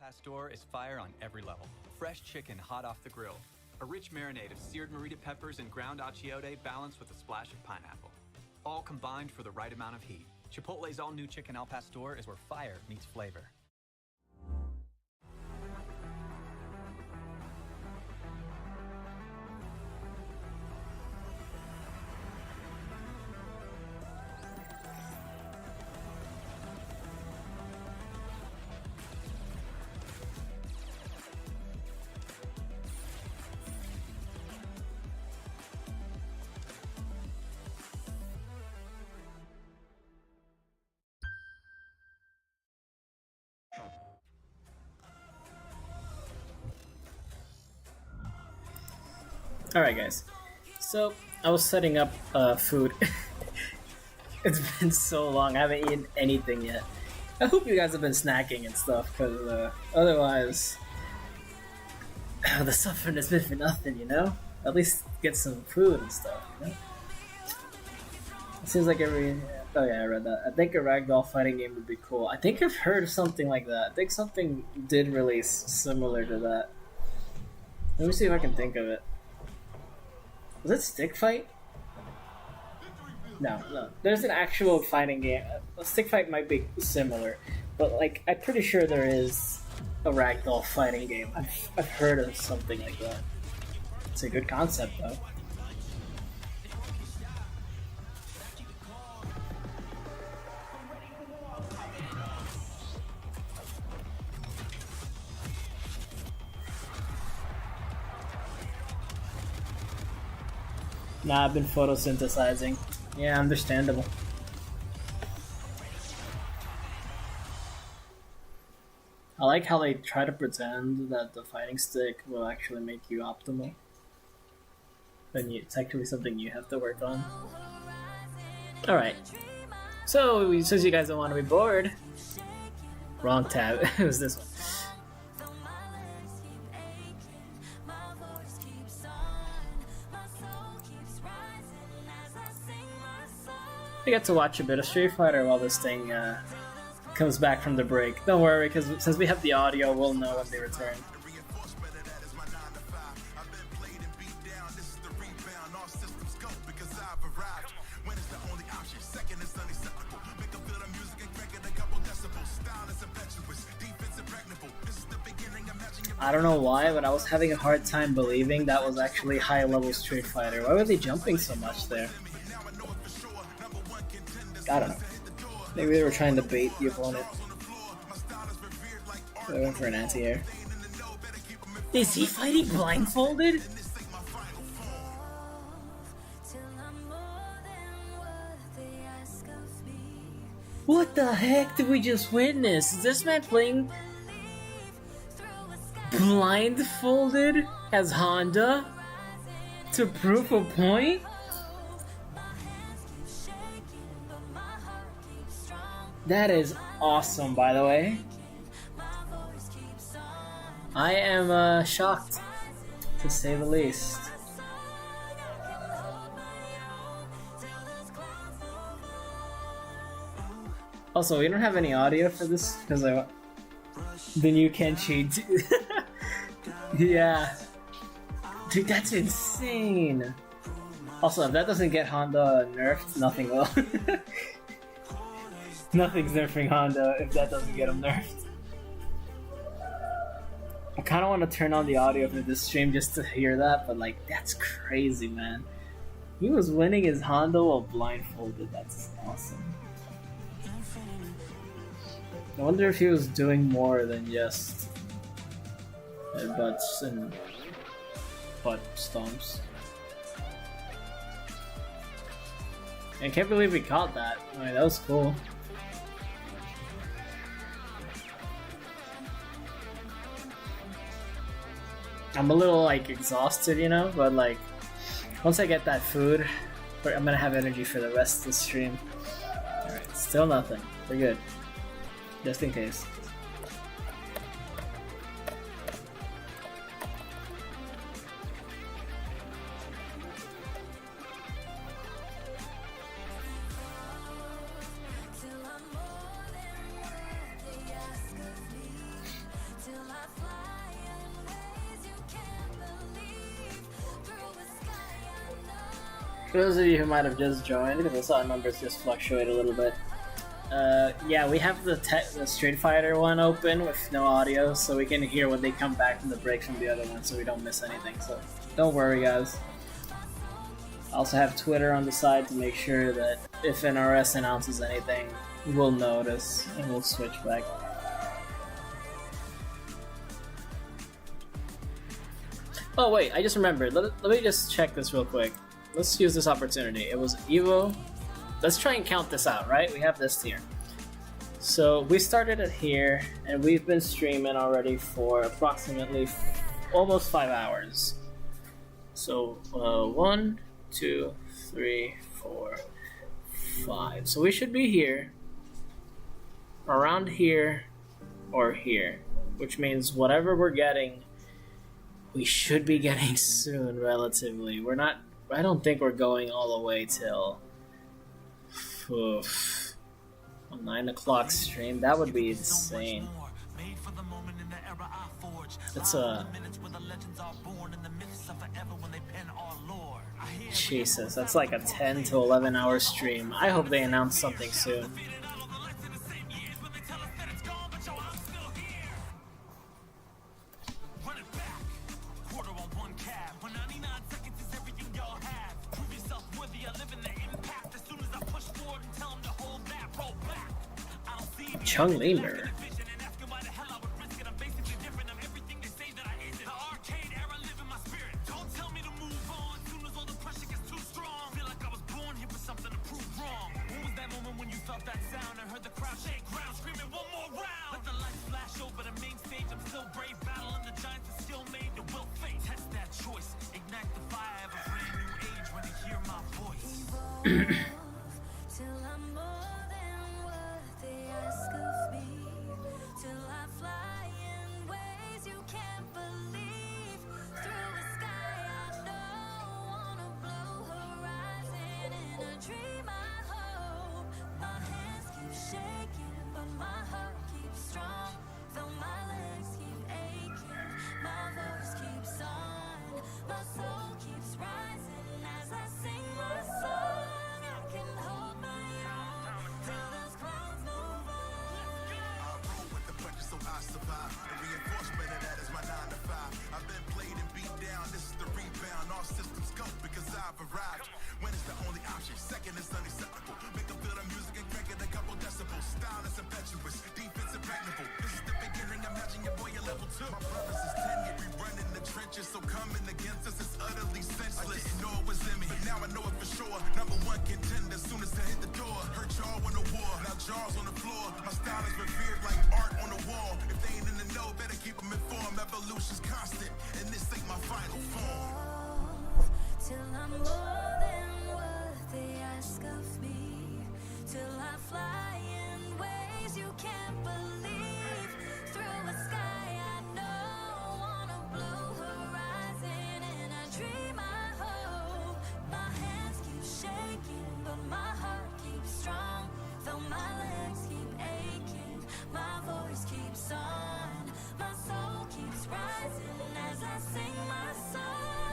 Pastor is fire on every level. Fresh chicken hot off the grill. A rich marinade of seared morita peppers and ground achiote balanced with a splash of pineapple. All combined for the right amount of heat. Chipotle's all-new chicken al pastor is where fire meets flavor. Alright guys, so I was setting up food. It's been so long, I haven't eaten anything yet. I hope you guys have been snacking and stuff, because otherwise the suffering has been for nothing, you know? At least get some food and stuff, you know? It seems like every... Oh yeah, I read that. I think a ragdoll fighting game would be cool. I think I've heard of something like that. I think something did release similar to that. Let me see if I can think of it. Was it Stick Fight? No. There's an actual fighting game. Stick Fight might be similar, but like I'm pretty sure there is a ragdoll fighting game. I've heard of something like that. It's a good concept though. Nah, I've been photosynthesizing. Yeah, understandable. I like how they try to pretend that the fighting stick will actually make you optimal. Then it's actually something you have to work on. Alright. So, since you guys don't want to be bored... Wrong tab. It was this one. I get to watch a bit of Street Fighter while this thing comes back from the break. Don't worry, because since we have the audio, we'll know when they return. I don't know why, but I was having a hard time believing that was actually high-level Street Fighter. Why were they jumping so much there? I don't know. Maybe they were trying to bait the opponent. They went for an anti-air. Is he fighting blindfolded? What the heck did we just witness? Is this man playing blindfolded as Honda to prove a point? That is awesome, by the way. I am shocked, to say the least. Also, we don't have any audio for this because then you can cheat. Yeah. Dude, that's insane. Also, if that doesn't get Honda nerfed, nothing will. Nothing's nerfing Honda if that doesn't get him nerfed. I kind of want to turn on the audio for this stream just to hear that, but like, that's crazy, man. He was winning his Honda while blindfolded. That's awesome. I wonder if he was doing more than just headbutts and butt stomps. I can't believe we caught that. I mean, that was cool. I'm a little like exhausted, you know, but like once I get that food, I'm gonna have energy for the rest of the stream. Alright, still nothing. We're good. Just in case. For those of you who might have just joined, because I saw numbers just fluctuate a little bit. Yeah, we have the Street Fighter one open with no audio, so we can hear when they come back from the break from the other one, so we don't miss anything. So don't worry, guys. I also have Twitter on the side to make sure that if NRS announces anything, we'll notice and we'll switch back. Oh wait, I just remembered. Let me just check this real quick. Let's use this opportunity. It was Evo. Let's try and count this out, right? We have this here. So we started it here, and we've been streaming already for approximately almost 5 hours. So 1, 2, 3, 4, 5. So we should be here, around here, or here, which means whatever we're getting, we should be getting soon, relatively. We're not. I don't think we're going all the way till a 9 o'clock stream. That would be insane. It's Jesus, that's like a 10 to 11 hour stream. I hope they announce something soon. Chung Lemur.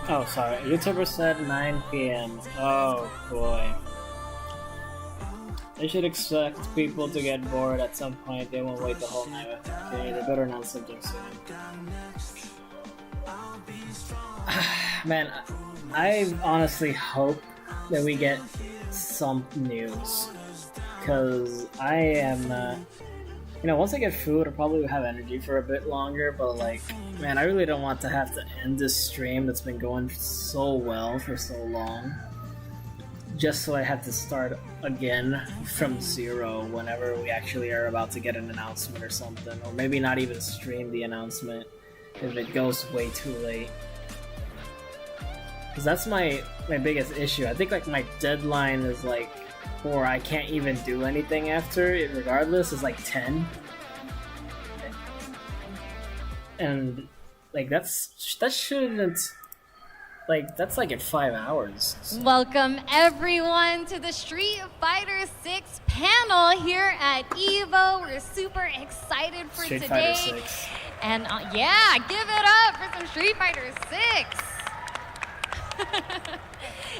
Oh, sorry. YouTuber said 9 p.m. Oh, boy. They should expect people to get bored at some point. They won't wait the whole night with it. They better announce something soon. Man, I honestly hope that we get some news. Because I am, once I get food, I'll probably have energy for a bit longer. But, like, man, I really don't want to have to end this stream that's been going so well for so long. Just so I have to start again from zero whenever we actually are about to get an announcement or something. Or maybe not even stream the announcement if it goes way too late. Because that's my biggest issue. I think like my deadline is like, or I can't even do anything after it regardless, is like 10. And like that shouldn't... Like, that's like in 5 hours. Welcome everyone to the Street Fighter 6 panel here at EVO. We're super excited for Street today. Fighter 6. And yeah, give it up for some Street Fighter 6.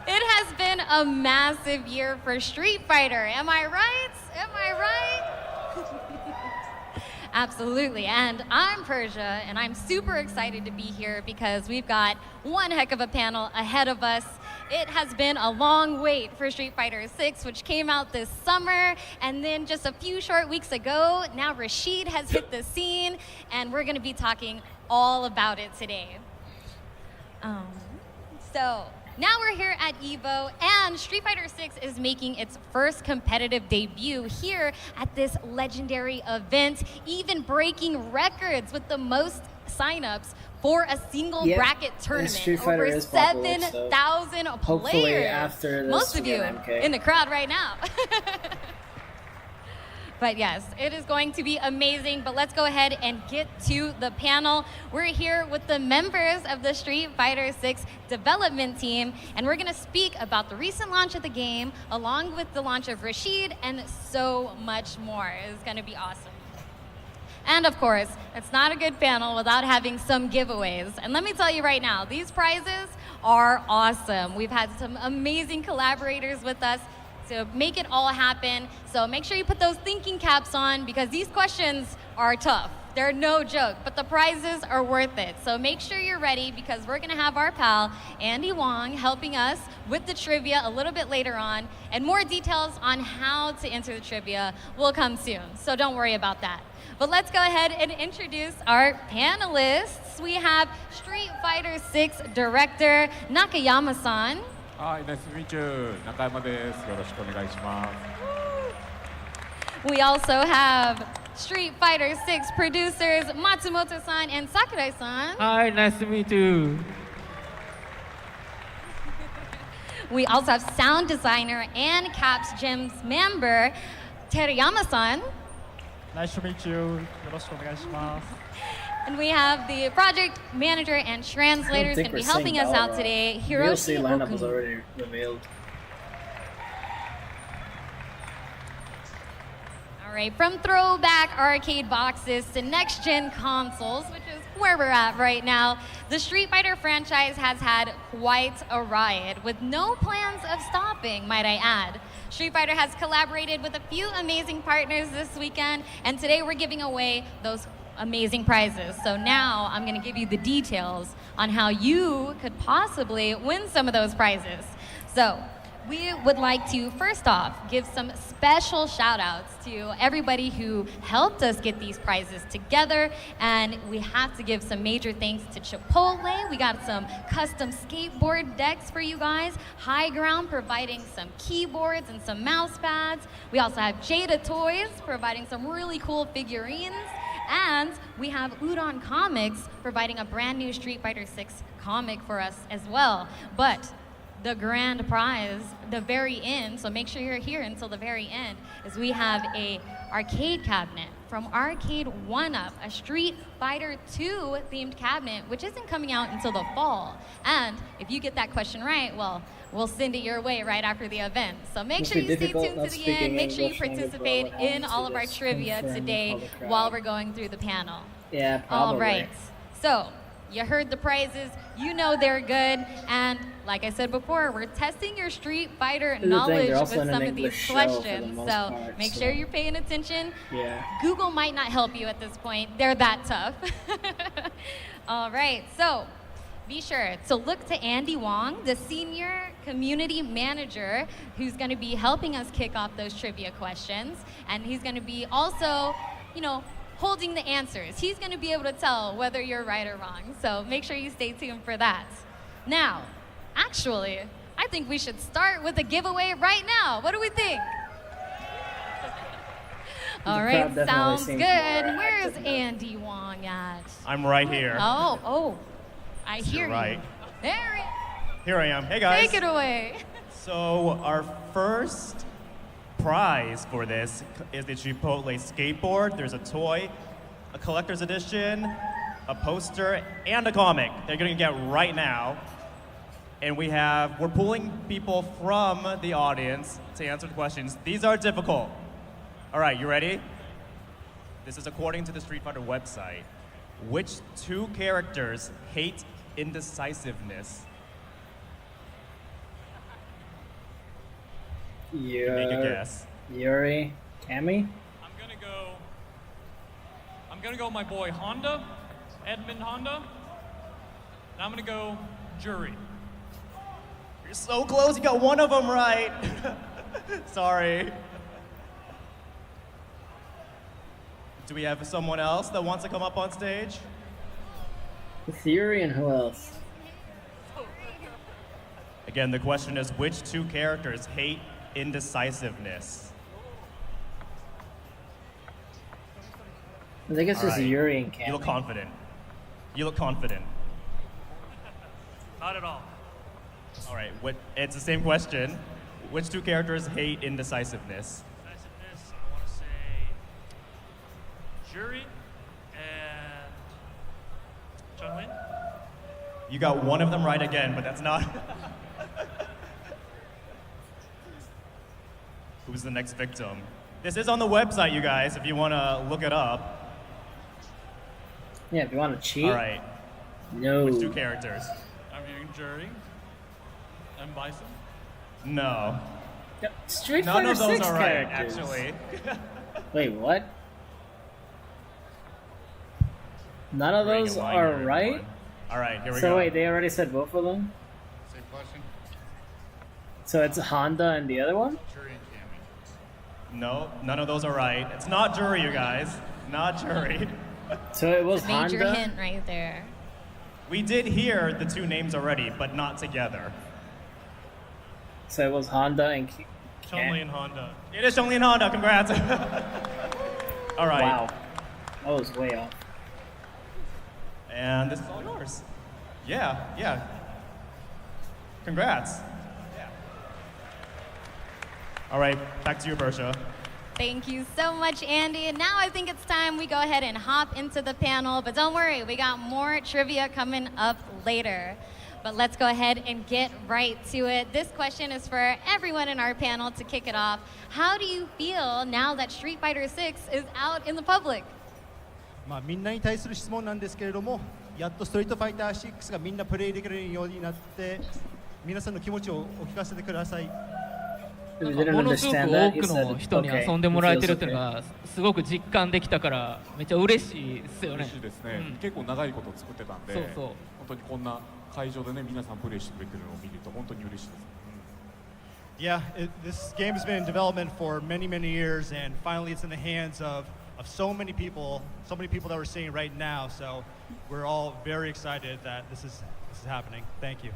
It has been a massive year for Street Fighter. Am I right? Am I right? Absolutely, and I'm Persia, and I'm super excited to be here because we've got one heck of a panel ahead of us. It has been a long wait for Street Fighter 6, which came out this summer, and then just a few short weeks ago, now Rashid has hit the scene, and we're gonna be talking all about it today. So, now we're here at EVO, and Street Fighter 6 is making its first competitive debut here at this legendary event, even breaking records with the most signups for a single bracket tournament. Over 7,000 players. After this, most of you in the crowd right now. But yes, it is going to be amazing, but let's go ahead and get to the panel. We're here with the members of the Street Fighter 6 development team, and we're gonna speak about the recent launch of the game, along with the launch of Rashid, and so much more. It's gonna be awesome. And of course, it's not a good panel without having some giveaways. And let me tell you right now, these prizes are awesome. We've had some amazing collaborators with us to make it all happen. So make sure you put those thinking caps on because these questions are tough. They're no joke, but the prizes are worth it. So make sure you're ready because we're gonna have our pal, Andy Wong, helping us with the trivia a little bit later on, and more details on how to enter the trivia will come soon. So don't worry about that. But let's go ahead and introduce our panelists. We have Street Fighter 6 director, Nakayama-san. Hi, nice to meet you. Nakayama desu. Yoroshiku onegai shimasu. We also have Street Fighter 6 producers Matsumoto-san and Sakurai-san. Hi, nice to meet you. We also have sound designer and Caps Gems member Terayama-san. Nice to meet you. Yoroshiku onegai shimasu. And we have the project manager and translators going to be helping us out today, Hiroshi DLC lineup was Okumu. already revealed. All right, from throwback arcade boxes to next-gen consoles, which is where we're at right now, the Street Fighter franchise has had quite a ride, with no plans of stopping, might I add. Street Fighter has collaborated with a few amazing partners this weekend, and today we're giving away those amazing prizes. So now I'm going to give you the details on how you could possibly win some of those prizes. So we would like to, first off, give some special shout outs to everybody who helped us get these prizes together. And we have to give some major thanks to Chipotle. We got some custom skateboard decks for you guys. High Ground providing some keyboards and some mouse pads. We also have Jada Toys providing some really cool figurines. And we have Udon Comics providing a brand new Street Fighter 6 comic for us as well. But the grand prize, the very end, so make sure you're here until the very end, is we have a arcade cabinet from Arcade 1-Up, a Street Fighter 2 themed cabinet, which isn't coming out until the fall. And if you get that question right, well, we'll send it your way right after the event. So make sure you stay tuned to the end. Make sure you participate in all of our trivia today while we're going through the panel. Yeah, probably. All right. So You heard the prizes, you know they're good, and like I said before, we're testing your Street Fighter knowledge with some of these questions. So make sure you're paying attention. Yeah. Google might not help you at this point. They're that tough. All right, so be sure to look to Andy Wong, the Senior Community Manager, who's going to be helping us kick off those trivia questions. And he's going to be also, you know, holding the answers. He's going to be able to tell whether you're right or wrong. So make sure you stay tuned for that. Now, actually, I think we should start with a giveaway right now. What do we think? All right, sounds good. Where's Andy Wong at? I'm right here. Oh, I hear right. you. There Here I am. Hey guys. Take it away. So our first prize for this is the Chipotle skateboard. There's a toy, a collector's edition, a poster, and a comic they're gonna get right now. And we're pulling people from the audience to answer the questions. These are difficult. All right, you ready? This is according to the Street Fighter website. Which two characters hate indecisiveness? Make a guess. Yuri, Cammy? I'm gonna go my boy Honda, Edmund Honda, and I'm gonna go Jury. You're so close, you got one of them right. Sorry. Do we have someone else that wants to come up on stage? Theory and who else? Again, the question is, which two characters hate indecisiveness? I think it's just Yuri and Cammy. You look confident. You look confident. Not at all. All right, it's the same question. Which two characters hate indecisiveness? Indecisiveness, I want to say Jury and Chun-Lin. You got one of them right again, but that's not. Who's the next victim? This is on the website, you guys, if you want to look it up. Yeah, if you want to cheat. All right. No. Which two characters? I'm hearing Jury and Bison. No. Street None Fighter of those 6 are right, characters. actually. Wait, what? None of those are right? All right, here we So go. wait, they already said both of them? Same question. So it's Honda and the other one? Jury and Cammy. No, none of those are right. It's not Jury, you guys. Not Jury. So it was Major Honda? hint right there. We did hear the two names already, but not together. So it was Honda and Chun-Li and Honda. It is Chun-Li and Honda, congrats. All right. Wow. That was way off. And this is all yours. Yeah. Congrats. Yeah. All right, back to you, Bersha. Thank you so much, Andy. And now I think it's time we go ahead and hop into the panel. But don't worry, we got more trivia coming up later. But let's go ahead and get right to it. This question is for everyone in our panel to kick it off. How do you feel now that Street Fighter 6 is out in the public? まあみんなに対する質問なんですけれども、やっとストリートファイター6がみんなプレイできるようになって、皆さんの気持ちをお聞かせてください。ものすごく多くの人に遊んでもらえてるっていうのがすごく実感できたからめっちゃ嬉しいですよね。嬉しいですね。結構長いこと作ってたんで、本当にこんな会場でね皆さんプレイしてくれてるのを見ると本当に嬉しいです。Yeah, this game has been in development for many, many years, and finally it's in the hands of so many people that we're seeing right now. So we're all very excited that this is happening. Thank you.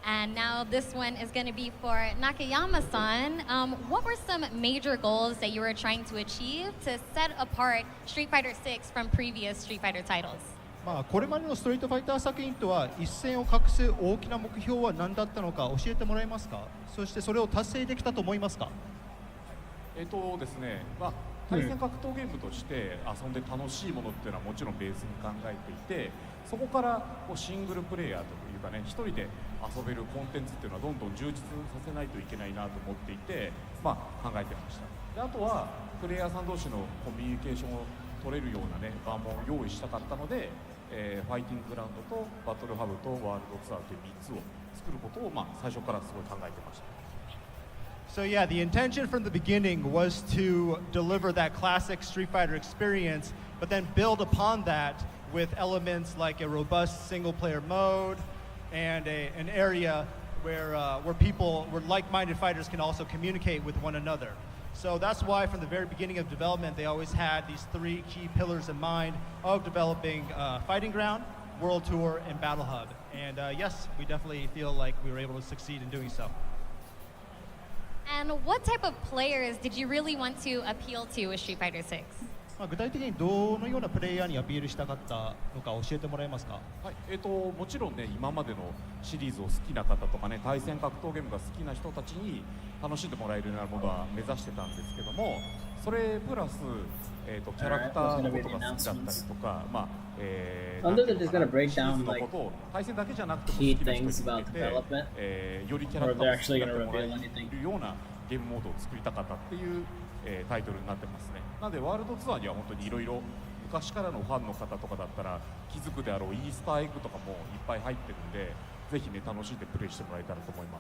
And now this one is going to be for Nakayama-san. What were some major goals that you were trying to achieve to set apart Street Fighter 6 from previous Street Fighter titles? まあこれまでのストリートファイター作品とは一線を画す大きな目標は何だったのか教えてもらえますか。そしてそれを達成できたと思いますか。ですね、対戦格闘ゲームとして遊んで楽しいものっていうのはもちろんベースに考えていて、そこからシングルプレイヤーというかね、一人で遊べるコンテンツっていうのはどんどん充実させないといけないなと思っていて、考えてました。であとはプレイヤーさん同士のコミュニケーションを取れるようなね場も用意したかったので、ファイティンググラウンドとバトルハブとワールドツアーという3つを作ることを、最初からすごい考えてました。So yeah, the intention from the beginning was to deliver that classic Street Fighter experience, but then build upon that with elements like a robust single-player mode and an area where like-minded fighters can also communicate with one another. So that's why from the very beginning of development, they always had these 3 key pillars in mind of developing Fighting Ground, World Tour, and Battle Hub. And yes, we definitely feel like we were able to succeed in doing so. And what type of players did you really want to appeal to with Street Fighter 6? 具体的にどのようなプレイヤーにアピールしたかったのか教えてもらえますか？はい、もちろんね、今までのシリーズを好きな方とかね、対戦格闘ゲームが好きな人たちに楽しんでもらえるようなものは目指してたんですけども、それプラス、キャラクターのことが好きだったりとか、シリーズのことを対戦だけじゃなくても好きな人に向けて、よりキャラクターを好きになってもらえるようなゲームモードを作りたかったっていうタイトルになってますね。なのでワールドツアーには本当にいろいろ昔からのファンの方とかだったら気づくであろうイースターエッグとかもいっぱい入ってるんで、ぜひね楽しんでプレイしてもらえたらと思いま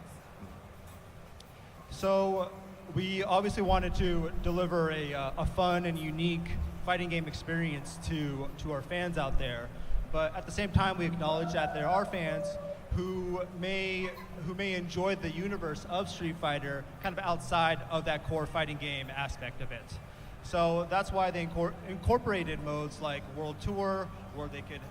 す。So we obviously wanted to deliver a fun and unique fighting game experience to our fans out there, but at the same time we acknowledge that there are fans who may enjoy the universe of Street Fighter kind of outside of that core fighting game aspect of it. So that's why they incorporated modes like World Tour, where they could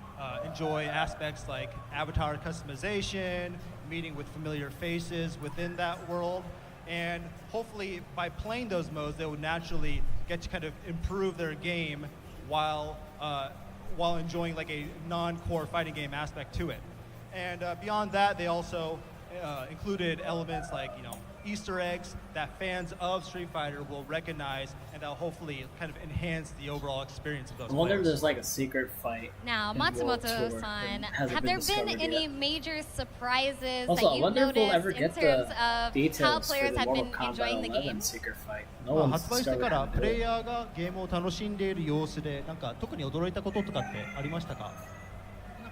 enjoy aspects like avatar customization, meeting with familiar faces within that world, and hopefully by playing those modes they would naturally get to kind of improve their game while enjoying like a non-core fighting game aspect to it. And beyond that, they also included elements like, Easter eggs that fans of Street Fighter will recognize, and that'll hopefully kind of enhance the overall experience of those I wonder if players. there's like a secret fight. Now, Matsumoto-san, have there been any major surprises Also, that you've noticed in terms of how players have been enjoying the game? Secret fight. No one's 発売してから discovered プレイヤーがゲームを楽しんでいる様子で、なんか特に驚いたこととかってありましたか？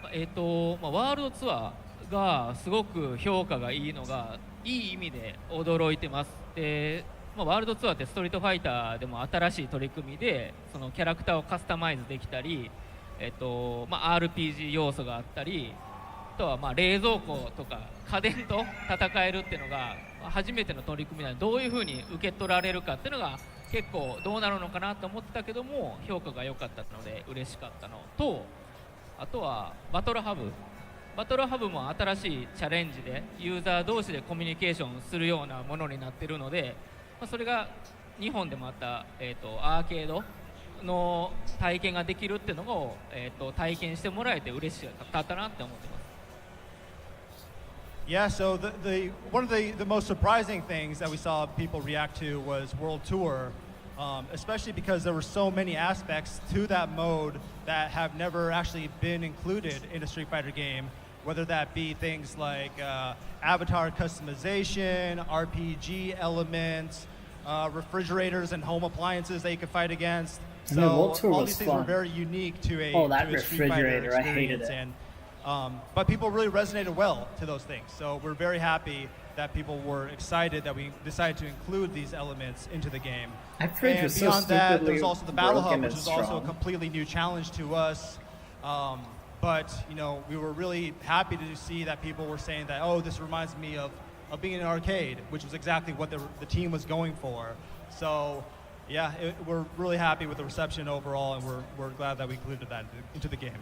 ワールドツアーがすごく評価がいいのがいい意味で驚いてます。で、ワールドツアーってストリートファイターでも新しい取り組みでそのキャラクターをカスタマイズできたり、RPG 要素があったり、あとは冷蔵庫とか家電と戦えるっていうのが初めての取り組みなので、どういうふうに受け取られるかっていうのが結構どうなるのかなと思ってたけども、評価が良かったので嬉しかったのと、あとはバトルハブも新しいチャレンジでユーザー同士でコミュニケーションするようなものになっているので、それが日本でもあった、アーケードの体験ができるっていうのを、体験してもらえて嬉しかったなって思ってます。Yeah, so one of the most surprising things that we saw people react to was World Tour, especially because there were so many aspects to that mode that have never actually been included in a Street Fighter game, whether that be things like avatar customization, RPG elements, refrigerators and home appliances that you could fight against. So all these things were very unique to a Street Fighter experience. I hated it. And, but people really resonated well to those things. So we're very happy that people were excited that we decided to include these elements into the game. And beyond that, there's also the Battle Hub, which is also a completely new challenge to us. But we were really happy to see that people were saying that, oh, this reminds me of being in an arcade, which was exactly what the team was going for. So yeah, we're really happy with the reception overall, and we're glad that we included that into the game.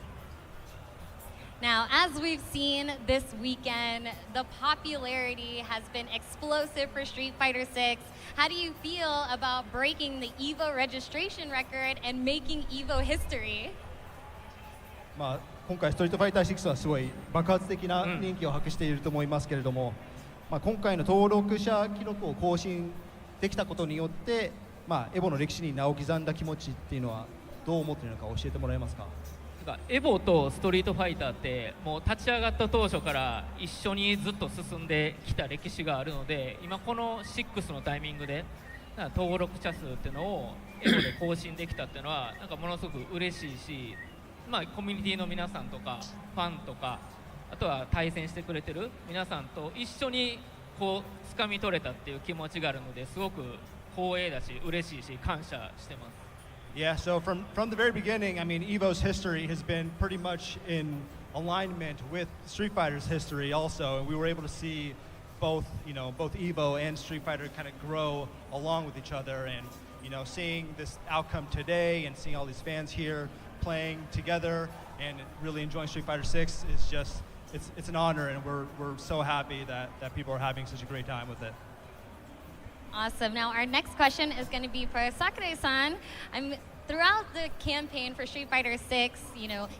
Now, as we've seen this weekend, the popularity has been explosive for Street Fighter 6. How do you feel about breaking the EVO registration record and making EVO history? 今回ストリートファイター6はすごい爆発的な人気を博していると思いますけれども、今回の登録者記録を更新できたことによって、エボの歴史に名を刻んだ気持ちっていうのはどう思っているのか教えてもらえますか？エボとストリートファイターってもう立ち上がった当初から一緒にずっと進んできた歴史があるので、今この6のタイミングで登録者数っていうのをエボで更新できたっていうのはものすごく嬉しいし、コミュニティの皆さんとかファンとかあとは対戦してくれてる皆さんと一緒にこう掴み取れたっていう気持ちがあるのですごく光栄だし嬉しいし感謝してます。Yeah, so from the very beginning, I mean, EVO's history has been pretty much in alignment with Street Fighter's history also, and we were able to see both EVO and Street Fighter kind of grow along with each other, and seeing this outcome today and seeing all these fans here playing together and really enjoying Street Fighter 6 is just it's an honor, and we're so happy that people are having such a great time with it. Awesome. Now our next question is going to be for Sakurai-san. Throughout the campaign for Street Fighter 6,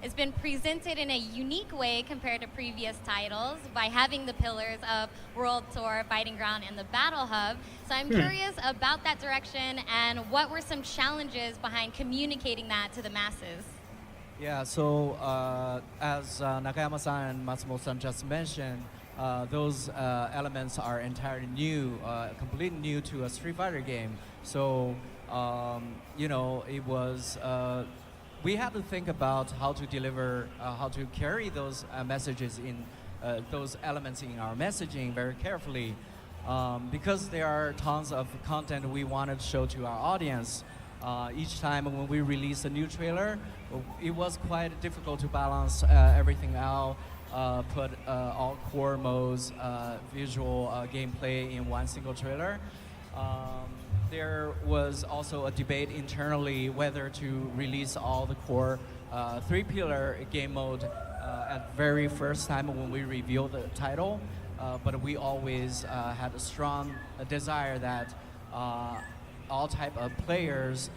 it's been presented in a unique way compared to previous titles by having the pillars of World Tour, Fighting Ground, and the Battle Hub. So I'm curious about that direction and what were some challenges behind communicating that to the masses? Yeah, so as Nakayama-san and Matsumoto-san just mentioned, those elements are entirely new, completely new to a Street Fighter game. So, it was, we had to think about how to deliver, how to carry those messages in, those elements in our messaging very carefully. Because there are tons of content we wanted to show to our audience. Each time when we release a new trailer, it was quite difficult to balance everything out. Put all core modes, visual gameplay in one single trailer. There was also a debate internally whether to release all the core 3-pillar game mode at very first time when we revealed the title. But we always had a strong desire that all type of players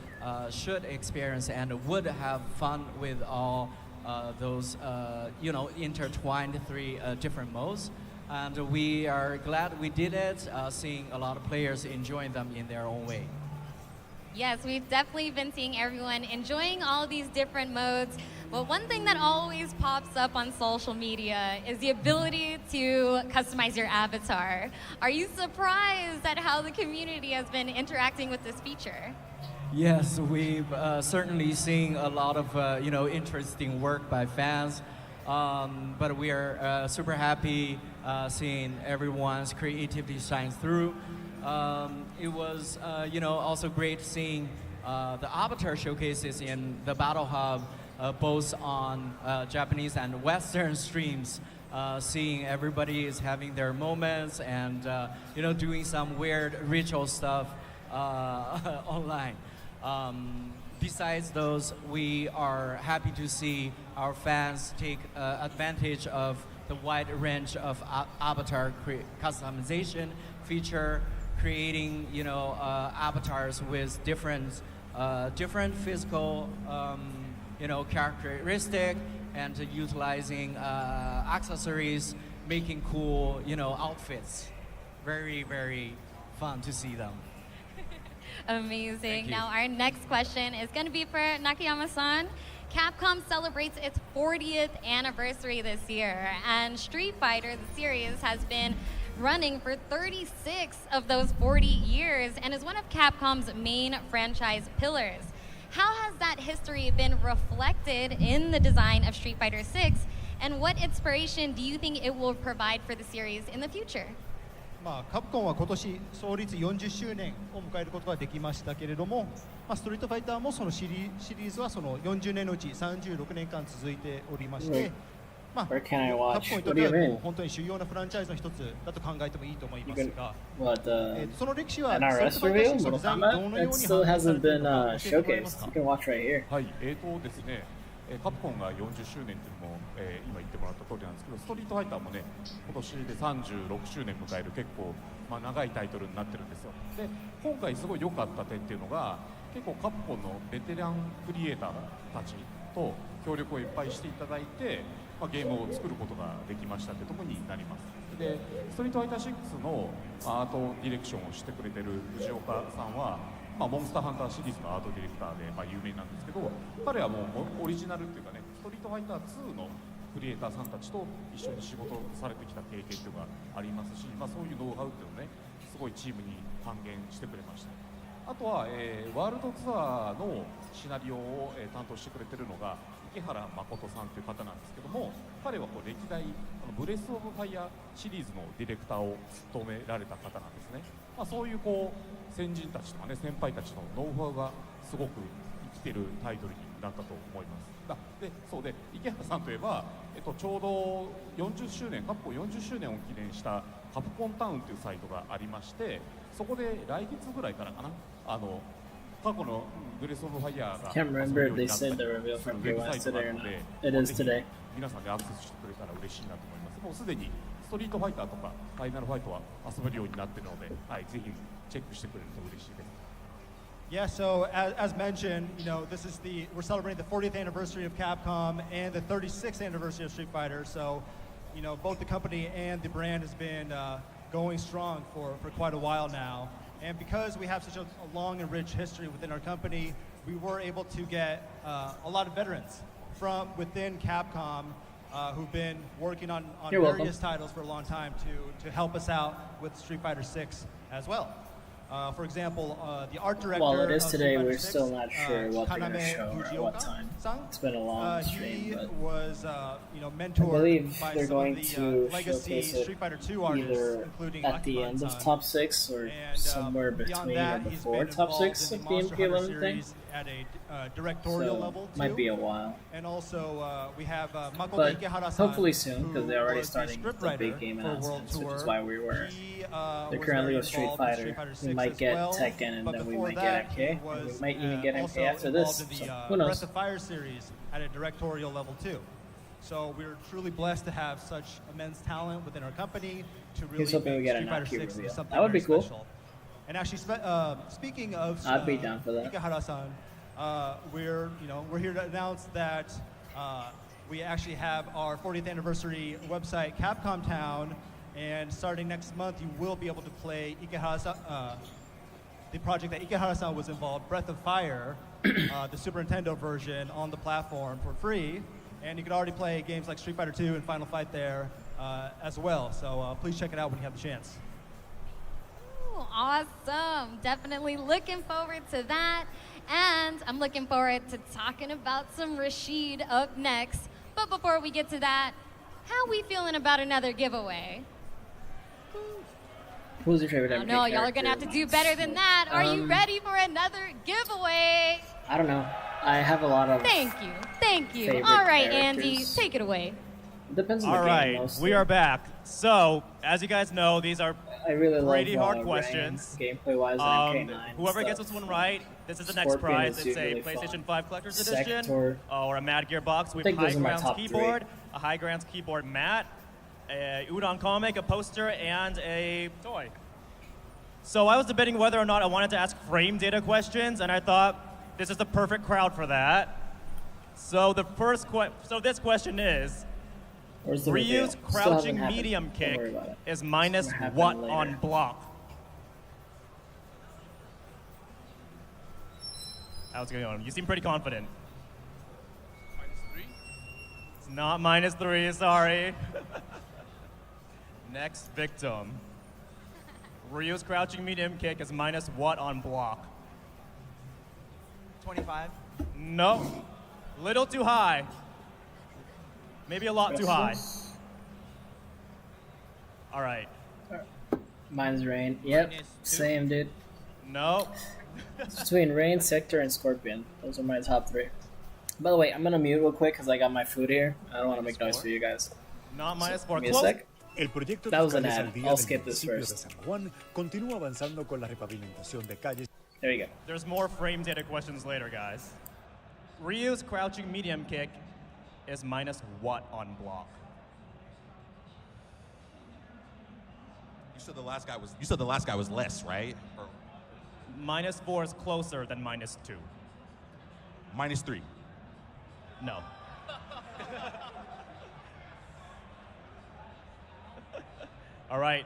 should experience and would have fun with all those intertwined 3 different modes, and we are glad we did it, seeing a lot of players enjoying them in their own way. Yes, we've definitely been seeing everyone enjoying all these different modes, but one thing that always pops up on social media is the ability to customize your avatar. Are you surprised at how the community has been interacting with this feature? Yes, we've certainly seen a lot of interesting work by fans, but we are super happy seeing everyone's creativity shine through. It was also great seeing the avatar showcases in the Battle Hub, both on Japanese and Western streams. Seeing everybody is having their moments and doing some weird ritual stuff online. Besides those, we are happy to see our fans take advantage of the wide range of avatar customization feature, creating avatars with different physical characteristic, and utilizing accessories, making cool outfits. Very, very fun to see them. Amazing. Now our next question is going to be for Nakayama-san. Capcom celebrates its 40th anniversary this year, and Street Fighter, the series, has been running for 36 of those 40 years and is one of Capcom's main franchise pillars. How has that history been reflected in the design of Street Fighter 6, and what inspiration do you think it will provide for the series in the future? カプコンは今年創立40周年を迎えることができましたけれども、ストリートファイターもそのシリーズはその40年のうち36年間続いておりまして、カプコンにとってはもう本当に主要なフランチャイズの一つだと考えてもいいと思いますが、その歴史は NRS reveal? Mortal Kombat? It still hasn't been showcased. You can watch right here. はい、ですね。カプコンが40周年というのも、今言ってもらった通りなんですけど、ストリートファイターもね、今年で36周年迎える結構、長いタイトルになってるんですよ。で、今回すごい良かった点っていうのが、結構カプコンのベテランクリエイターたちと協力をいっぱいしていただいて、ゲームを作ることができましたってところになります。で、ストリートファイター6のアートディレクションをしてくれてる藤岡さんは、モンスターハンターシリーズのアートディレクターで、有名なんですけど、彼はもうオリジナルっていうかね、ストリートファイター2のクリエイターさんたちと一緒に仕事されてきた経験っていうのがありますし、そういうノウハウっていうのをね、すごいチームに還元してくれました。あとは、ワールドツアーのシナリオを、担当してくれてるのが池原誠さんという方なんですけども、彼は歴代ブレス・オブ・ファイヤーシリーズのディレクターを務められた方なんですね。そういう先人たちとかね、先輩たちのノウハウがすごく生きてるタイトルになったと思います。で池原さんといえば、ちょうど40周年カプコン40周年を記念したカプコンタウンというサイトがありまして、そこで来月ぐらいからかな、過去のブレス・オブ・ファイヤーが Can't remember if they said the reveal from Day One today or not. It is today. 皆さんでアクセスしてくれたら嬉しいなと思います。もうすでにストリートファイターとかファイナルファイトは遊べるようになっているので、ぜひチェックしてくれると嬉しいです。Yeah, so as mentioned, we're celebrating the 40th anniversary of Capcom and the 36th anniversary of Street Fighter. So, both the company and the brand has been going strong for quite a while now. And because we have such a long and rich history within our company, we were able to get a lot of veterans from within Capcom who've been working on various titles for a long time to help us out with Street Fighter 6 as well. For example, the art director. While it is today, we're 6, still not sure what they're going to show or at what time. It's been a long stream, he but was, I mentored believe by they're some going of the to legacy showcase it Street Fighter 2 artists, either including at the end of Top 6 or somewhere between or before Top 6 of the MP11 thing. At a directorial level too. Might be a while. And also we have Makoto But Ikehara-san, hopefully soon, because they're already was starting script the writer big game for World announcements, which is Tour. why we were. They're was currently very with Street involved in Fighter. Fighter We 6 might as get well, Tekken, and but then we before might that, get he MK. And was, we might even get also MK after involved this. in the, So who knows? Breath of Fire series at a directorial level too. So we're truly blessed to have such immense talent within our company to really Here's hoping we make get Street an Fighter Aki 6 reveal. something That would be very cool. special. And actually, speaking of I'd be down for that. Ikehara-san, we're here to announce that we actually have our 40th anniversary website, Capcom Town, and starting next month, you will be able to play Ikehara-san, the project that Ikehara-san was involved, Breath of Fire, the Super Nintendo version on the platform for free, and you can already play games like Street Fighter 2 and Final Fight there as well. So please check it out when you have the chance. Ooh, awesome. Definitely looking forward to that. And I'm looking forward to talking about some Rashid up next. But before we get to that, how we feeling about another giveaway? Who's your favorite MK No, y'all are going to have to do better than that. Are you ready for another giveaway? I don't know. I have a lot of. Thank you. Thank you. favorite All right, Andy, characters. take it away. Depends on All the right, game mostly. we are back. So, as you guys know, these are I really pretty love hard questions. Gameplay-wise, and MK9. Whoever stuff. gets this one right, this is the next Scorpion prize. is It's a really PlayStation fun. 5 Collector's Edition, Sector. or a Mad Gear box with think high those are my grounds top keyboard, a high grounds keyboard mat, a Udon comic, a poster, and a toy. So I was debating whether or not I wanted to ask frame data questions, and I thought this is the perfect crowd for that. So this question is, Where's the reveal? Ryu's Still crouching hasn't happened. medium Don't kick worry about it. is minus It's gonna happen what later. on block? How's it going? You seem pretty confident. It's not -3, sorry. Next victim. Ryu's crouching medium kick is minus what on block? 25. No. Little too high. Maybe a lot too high. All right. Mine's Rain. Yep. Same, dude. No. It's between Rain, Sector, and Scorpion. Those are my top 3. By the way, I'm gonna mute real quick because I got my food here. I don't want to make noise for you guys. Not -4. Give me a sec. El proyecto That was an Fiscales ad. al Día I'll del skip this municipio de first. San Juan continúa avanzando con la repavimentación de calles. There you go. There's more frame data questions later, guys. Ryu's crouching medium kick is minus what on block? You said the last guy was less, right? Or -4 is closer than -2. -3. No. All right.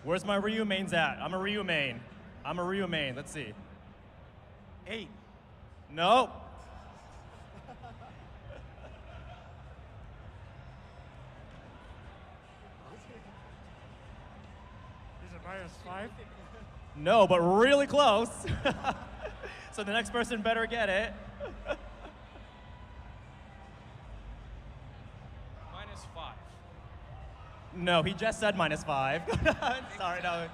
Where's my Ryu mains at? I'm a Ryu main. Let's see. 8. No. Is it -5? No, but really close. So the next person better get it. -5. No, he just said -5. Sorry, no.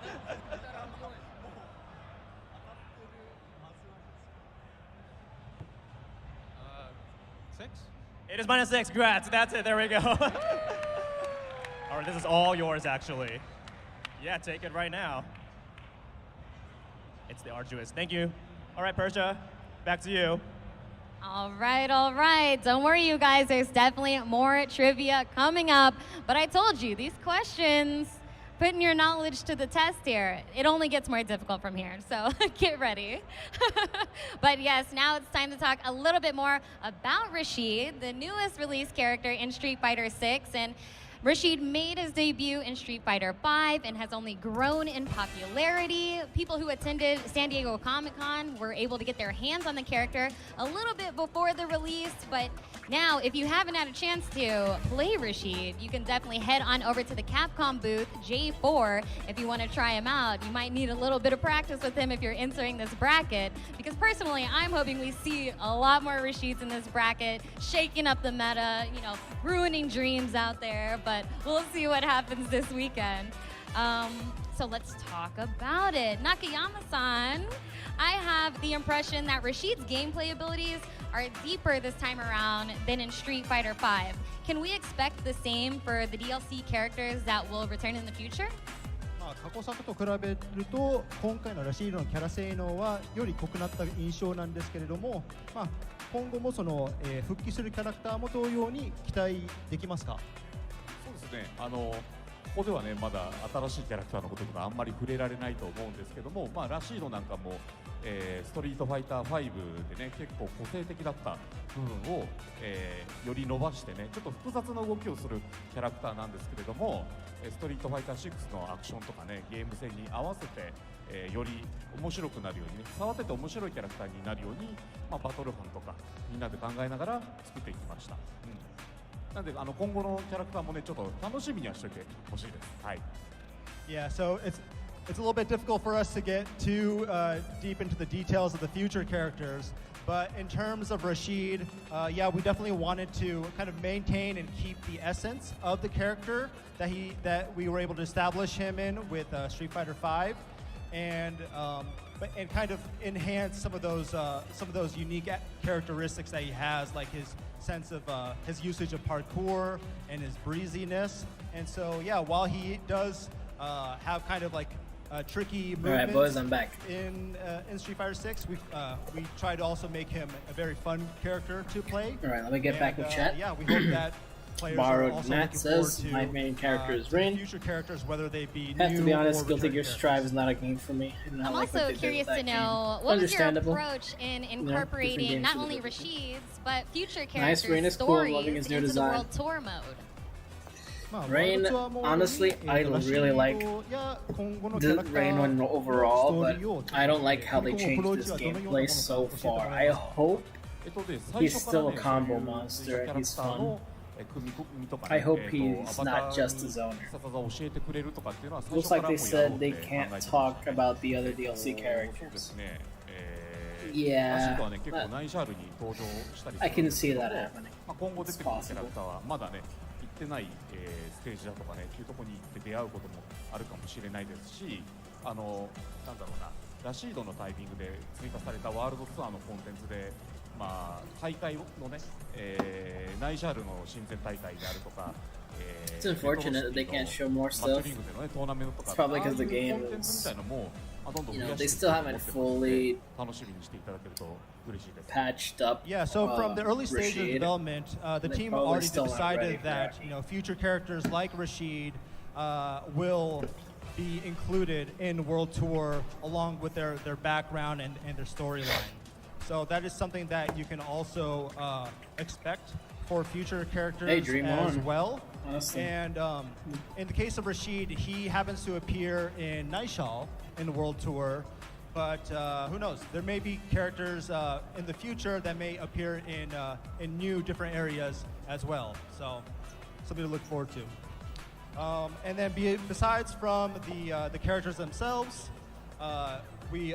6? It is -6. Congrats. That's it. There we go. All right, this is all yours, actually. Yeah, take it right now. It's the arduous. Thank you. All right, Persia, back to you. All right, all right. Don't worry, you guys. There's definitely more trivia coming up. But I told you, these questions, putting your knowledge to the test here, it only gets more difficult from here. So get ready. But yes, now it's time to talk a little bit more about Rashid, the newest released character in Street Fighter 6. And Rashid made his debut in Street Fighter V and has only grown in popularity. People who attended San Diego Comic-Con were able to get their hands on the character a little bit before the release, but now if you haven't had a chance to play Rashid, you can definitely head on over to the Capcom booth, J4, if you want to try him out. You might need a little bit of practice with him if you're entering this bracket, because personally, I'm hoping we see a lot more Rashids in this bracket, shaking up the meta, you know, ruining dreams out there. But we'll see what happens this weekend. So let's talk about it. Nakayama-san, I have the impression that Rashid's gameplay abilities are deeper this time around than in Street Fighter V. Can we expect the same for the DLC characters that will return in the future? 過去作と比べると今回のラシードのキャラ性能はより濃くなった印象なんですけれども、今後もその、復帰するキャラクターも同様に期待できますか？そうですね、ここではねまだ新しいキャラクターのこととかあんまり触れられないと思うんですけども、ラシードなんかも、ストリートファイター5でね結構個性的だった部分を、より伸ばしてねちょっと複雑な動きをするキャラクターなんですけれども、ストリートファイター6のアクションとかねゲーム性に合わせて、より面白くなるようにね触ってて面白いキャラクターになるように、バトルファンとかみんなで考えながら作っていきました。なんで今後のキャラクターもねちょっと楽しみにはしておいてほしいです。はい。Yeah, so it's a little bit difficult for us to get too deep into the details of the future characters, but in terms of Rashid, yeah, we definitely wanted to kind of maintain and keep the essence of the character that we were able to establish him in with Street Fighter V, and kind of enhance some of those unique characteristics that he has, like his sense of his usage of parkour and his breeziness. And so, yeah, while he does have kind of like tricky movements. All right, boys, I'm back. In Street Fighter 6, we try to also make him a very fun character to play. All right, let me get back with chat. Yeah, we hope that players Borrowed are also Matt looking forward says to my main character is Rain. Future characters, whether they be Have new to be honest, or Guilty return Gear characters. Strive is not a game for me. I do not I'm like what also they did curious with to that know game. what was your Understandable. approach in different incorporating games not for the only different Rashid's but future Nice, characters' Rain is cool, loving stories his new into the design. World Tour mode. Rain, honestly, I really like the Rain one overall, but I don't like how they changed this gameplay so far. I hope he's still a combo monster and he's fun. I hope he's not just his owner. Looks like they said they can't talk about the other DLC characters. Yeah, I can see that happening. It's possible. 行ってない、ステージだとかねっていうところに行って出会うこともあるかもしれないですし、なんだろうな、ラシードのタイミングで追加されたワールドツアーのコンテンツで、大会のね、ナイジャールの親善大会であるとか、It's unfortunate that they can't show more stuff. It's probably because the game is, you know, they still haven't fully patched up. Yeah, so from the early stage of Rashid. development, the They team probably already still aren't ready decided for that future characters like Rashid will be included in World Tour along with their background and their storyline. So that is something that you can also expect for future characters Dream as on. well. Honestly. And in the case of Rashid, he happens to appear in Nightshall in the World Tour, but who knows? There may be characters in the future that may appear in new different areas as well. So something to look forward to. And then besides from the characters themselves, we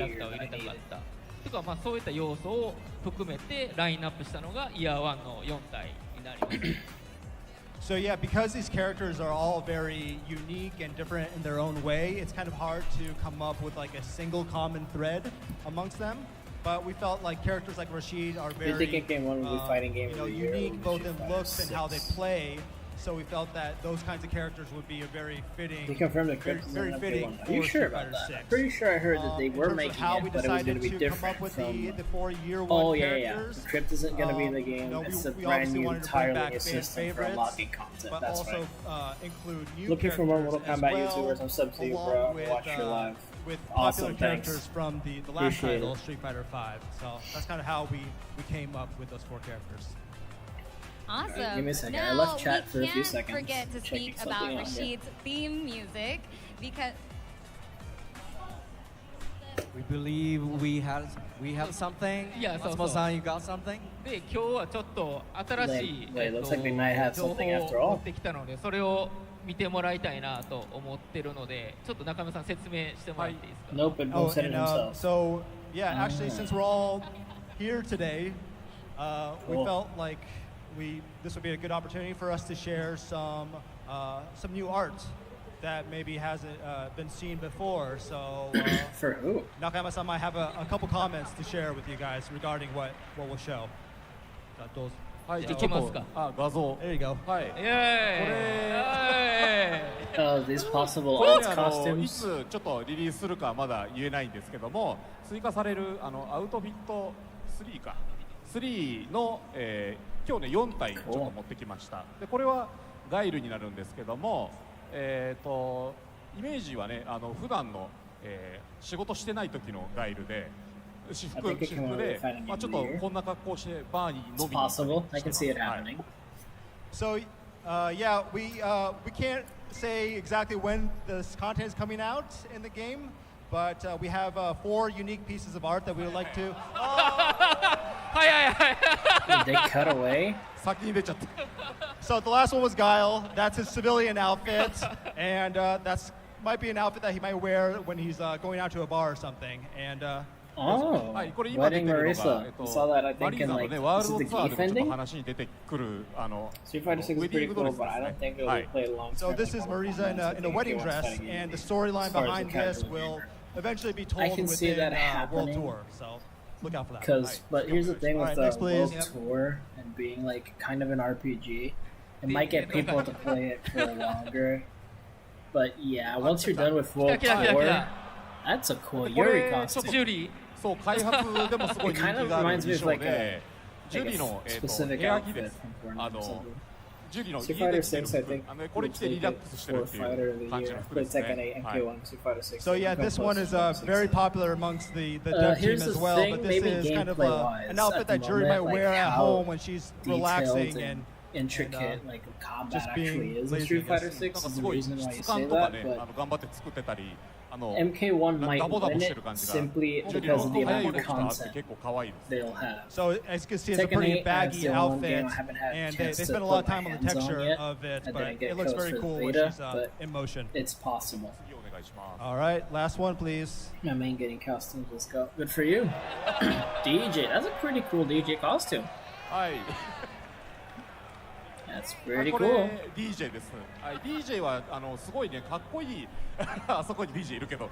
ラクターを入れたかったとか、まあ、そういった要素を含めてラインナップしたのがイヤー1の4体になります。So yeah, because these characters are all very unique and different in their own way, it's kind of hard to come up with like a single common thread amongst them. But we felt like characters like Rashid are very, fighting game unique both in looks and how they play. so we felt that those kinds of characters would be a very fitting. They confirmed the Crypt is very an fitting. MK1. Are you sure about that? I'm pretty sure I heard that they were making how it, we but it was going decided to be to different come up with from. the 4-year Oh one yeah, characters. The Crypt isn't going to be in the game. It's a brand new, entirely new system for unlocking content. But That's also, right. include new Looking for more Mortal characters Kombat as well, YouTubers, I'm sub to you, along bro. with, Watch your live. With Awesome, popular characters thanks. from the last Appreciate title, it. Street Fighter V. So that's kind of how we came up with those 4 characters. Awesome. Give me a second. I Now, left chat for a few we seconds. can't forget to checking speak about something out, yeah. Rashid's theme music because We believe we have something. いや、そうそう。 Matsumoto-san, you got something? で、今日はちょっと新しい、 Wait, looks like we might have 情報 something after を all. 持ってきたので、それを見てもらいたいなと思ってるので、ちょっと中村さん説明してもらっていいですか？ Nope, it won't set it himself. So yeah, actually, since we're all here today, we Cool. felt like this would be a good opportunity for us to share some new art that maybe hasn't been seen before. So For who? Nakayama-san might have a couple comments to share with you guys regarding what we'll show. はい、じゃあ行きますか。画像。 There you go. はい。イエーイ Oh, these possible これ alt ねい costumes. つちょっとリリースするかまだ言えないんですけども、追加されるアウトフィット3か3の、今日ね4体ちょっと持ってきました。でこれはガイルになるんですけども、イメージはね普段の、仕事してない時のガイルで。私服で、まあちょっとこんな格好してバーに飲みに行ったりしてます。 Possible. I can see it happening. So yeah, we can't say exactly when this content is coming out in the game, but we have 4 unique pieces of art that we would like to. Did they cut away? 先に出ちゃった。 So the last one was Guile. That's his civilian outfit, and that's might be an outfit that he might wear when he's going out to a bar or something. And Oh, はい、これ今出て Wedding るの Marisa. が、 I saw that, I マ think, リー in ナの like, ね、ワー this ル is ド the ツアー Geef でもちょっと ending? 話に出てくるStreet Fighter 6 ウ is ェディン pretty グド cool, レス but です I ね don't think it は will い play long so this is Marisa in a wedding dress, and the storyline behind this will eventually be told I can see within that World happening. Tour. So look out for that. Because, but here's the thing with Alright, the next, please. World Tour and being like kind of an RPG, it might get people to play it for longer. But yeah, once you're done with World Tour, that's a cool Yuri costume. そう開発でもすごい It 人 kind 気 of がある reminds me 衣 of 装 like で a ジュリの specific 部屋着で outfit す from Fortnite. ジュリの Street 家で Fighter 着てる 6, I 服 think, これ着てリラックスしてる for ってい Fighter う of the 感じの Year. 服で Played す Tekken ね 8, はい MK1, Street Fighter 6. So yeah, Come this close one to is Street Fighter very 6. popular amongst the dev team Here's as the well. thing, But this maybe is kind of gameplay-wise, an outfit at the that Jury moment, might like wear at how home when she's relaxing detailed and intricate like combat just being actually is in lazy, Street I Fighter guess. 6 なんか is す the ごい reason why you 質 say 感とか that, ね but 頑張って作ってたり MK1 might ダボダボ win して it る感じが simply ジュリ because の of the 速い amount 動 of きとかあって content 結構可愛いです they'll have. So as you can see, it's a Tekken pretty 8 adds baggy the one outfit, game I haven't had a and chance they to spent a put lot of my time on the hands on texture yet. of it, I but didn't get it looks codes very for the cool when beta, she's but in motion. it's possible. 次お願いします All right, last one, please. My main getting costumes, let's go. Good for you. DJ, that's a pretty cool DJ costume. はい That's pretty こ cool. れ DJ です、はい、DJ はすごいねかっこいいあそこに DJ いるけど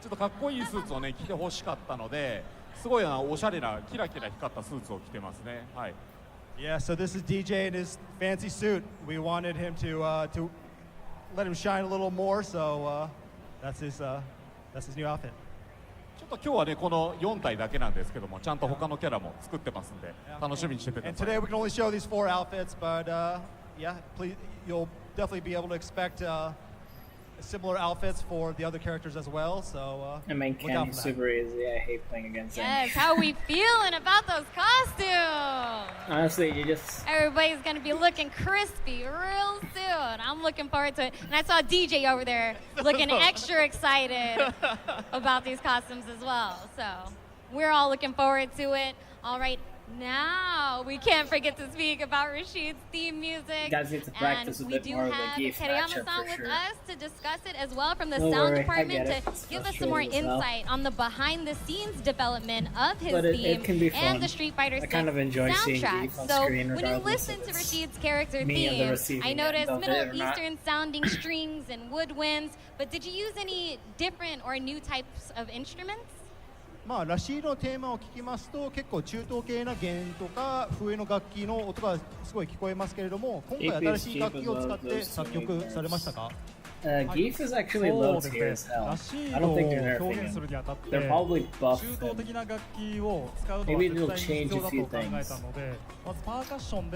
ちょっとかっこいいスーツをね着てほしかったのですごいおしゃれなキラキラ光ったスーツを着てますねはい Yeah, so this is DJ in his fancy suit. We wanted him to let him shine a little more, so that's his new outfit. ちょっと今日はねこの4体だけなんですけどもちゃんと他のキャラも作ってますんで楽しみにしててくだ And さい today we can only show these 4 outfits, but yeah, please, you'll definitely be able to expect similar outfits for the other characters as well. So I mean, look out Ken, for that. super easy. I hate playing against him. yes, how we feeling about those costumes? Honestly, you just... Everybody's gonna be looking crispy real soon. I'm looking forward to it. And I saw DJ over there looking extra excited about these costumes as well. So we're all looking forward to it. All right, now we can't forget to speak about Rashid's theme music. You guys need to practice and a bit we do more of the have Geef matchup Teriyama-san for with sure. us to discuss it as well from the Don't sound worry, I department get to it. give I'll us show some more you as well. insight on the behind-the-scenes development of his But it theme can be and fun. the Street Fighter I 6 kind of enjoy seeing soundtrack. Geef on So screen when you regardless listen if to it's Rashid's character me on the theme, receiving I end noticed of it Middle or not. Eastern sounding strings and woodwinds, but did you use any different or new types of instruments? まあラシードのテーマを聞きますと結構中東系な弦とか笛の楽器の音がすごい聞こえますけれども、今回新しい楽器を使って作曲されましたかGeef is actually low tier as hell. I don't think they're nerfing him. They're probably buff him. Maybe they'll change a few things.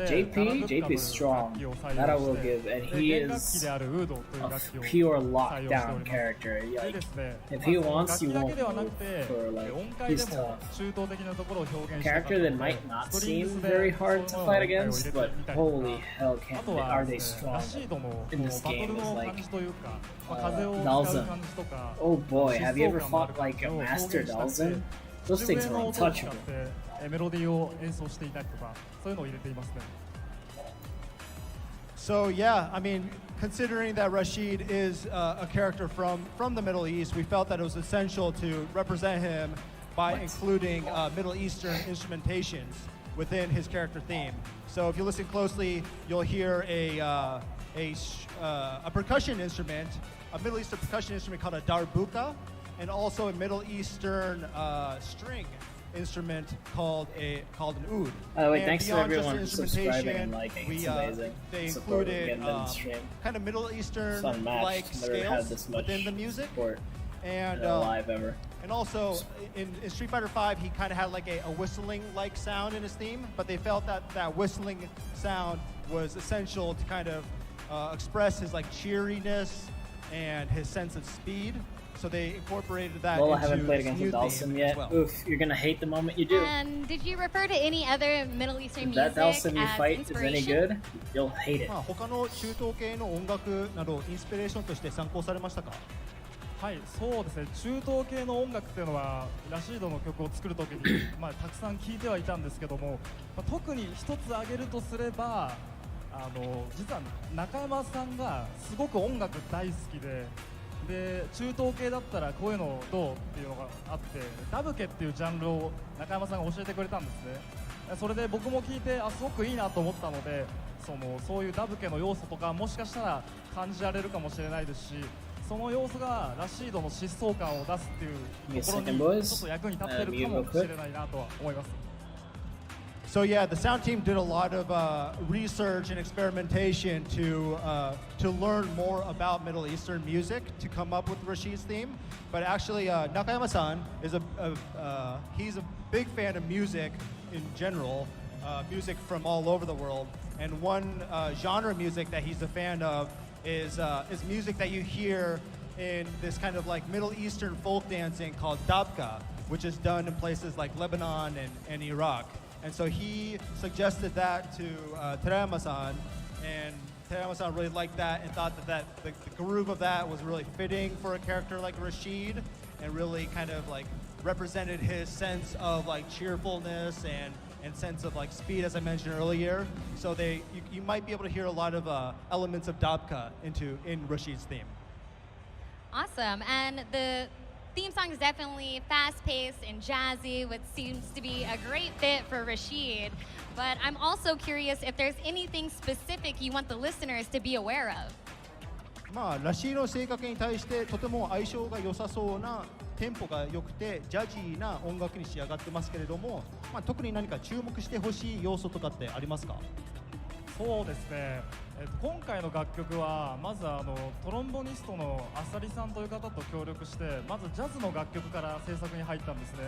JP is strong. That I will give, and he is a pure lockdown character. Like, if he wants, he won't move for like, he's tough. A character that might not seem very hard to fight against, but holy hell, are they strong in this game? Is like Dalzin. Oh boy, have you ever fought like a master Dalzin? Those things are untouchable. So yeah, I mean, considering that Rashid is a character from the Middle East, we felt that it was essential to represent him by including Middle Eastern instrumentations within his character theme. So if you listen closely, you'll hear a percussion instrument, a Middle Eastern percussion instrument called a darbuka, and also a Middle Eastern string instrument called an oud. By the way, thanks to everyone for subscribing and liking. It's amazing. They Support included kind of Middle Eastern like scales within the music, and live ever. And also in Street Fighter V, he kind of had like a whistling like sound in his theme, but they felt that that whistling sound was essential to kind of express his like cheeriness and his sense of speed. So they incorporated that Well, I into haven't played this against new Dalsin theme yet. as well. Oof, you're gonna hate the moment you do. And did you refer to any other Middle Eastern If that music Dalsin you as fight is any inspiration? good, you'll hate it. まあ他の中東系の音楽などインスピレーションとして参考されましたか？はい、そうですね。中東系の音楽っていうのはラシードの曲を作るときにたくさん聴いてはいたんですけども、特に一つ挙げるとすれば、実は中山さんがすごく音楽大好きで。で中東系だったらこういうのどうっていうのがあって、ダブケっていうジャンルを中山さんが教えてくれたんですね。それで僕も聞いてすごくいいなと思ったので、そういうダブケの要素とかもしかしたら感じられるかもしれないですし、その要素がラシードの疾走感を出すっていうところにちょっと役に立ってるかもしれないなとは思います。So yeah, the sound team did a lot of research and experimentation to learn more about Middle Eastern music to come up with Rashid's theme. But actually, Nakayama-san is he's a big fan of music in general, music from all over the world. And one genre of music that he's a fan of is music that you hear in this kind of like Middle Eastern folk dancing called dabka, which is done in places like Lebanon and Iraq. And so he suggested that to Terayama-san, and Terayama-san really liked that and thought that the groove of that was really fitting for a character like Rashid, and really kind of like represented his sense of like cheerfulness and sense of like speed, as I mentioned earlier. So you might be able to hear a lot of elements of dabka in Rashid's theme. Awesome, and the theme song is definitely fast-paced and jazzy, which seems to be a great fit for Rashid. But I'm also curious if there's anything specific you want the listeners to be aware of. まあラシードの性格に対してとても相性が良さそうなテンポが良くてジャジーな音楽に仕上がってますけれども、特に何か注目してほしい要素とかってありますか？そうですね。今回の楽曲はまずトロンボニストのあさりさんという方と協力して、まずジャズの楽曲から制作に入ったんですね。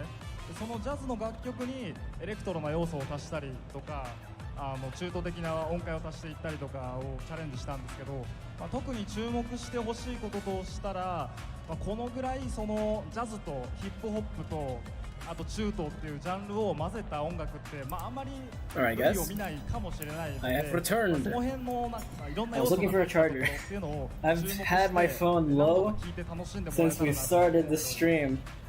でそのジャズの楽曲にエレクトロな要素を足したりとか、中東的な音階を足していったりとかをチャレンジしたんですけど、特に注目してほしいこととしたら、このぐらいそのジャズとヒップホップとあと中東っていうジャンルを混ぜた音楽ってあんまり類を見ないかもしれないので、その辺のいろんな要素が入ってるっていうのを注目して、何度も聞いて楽しんでもらえたらなと思います。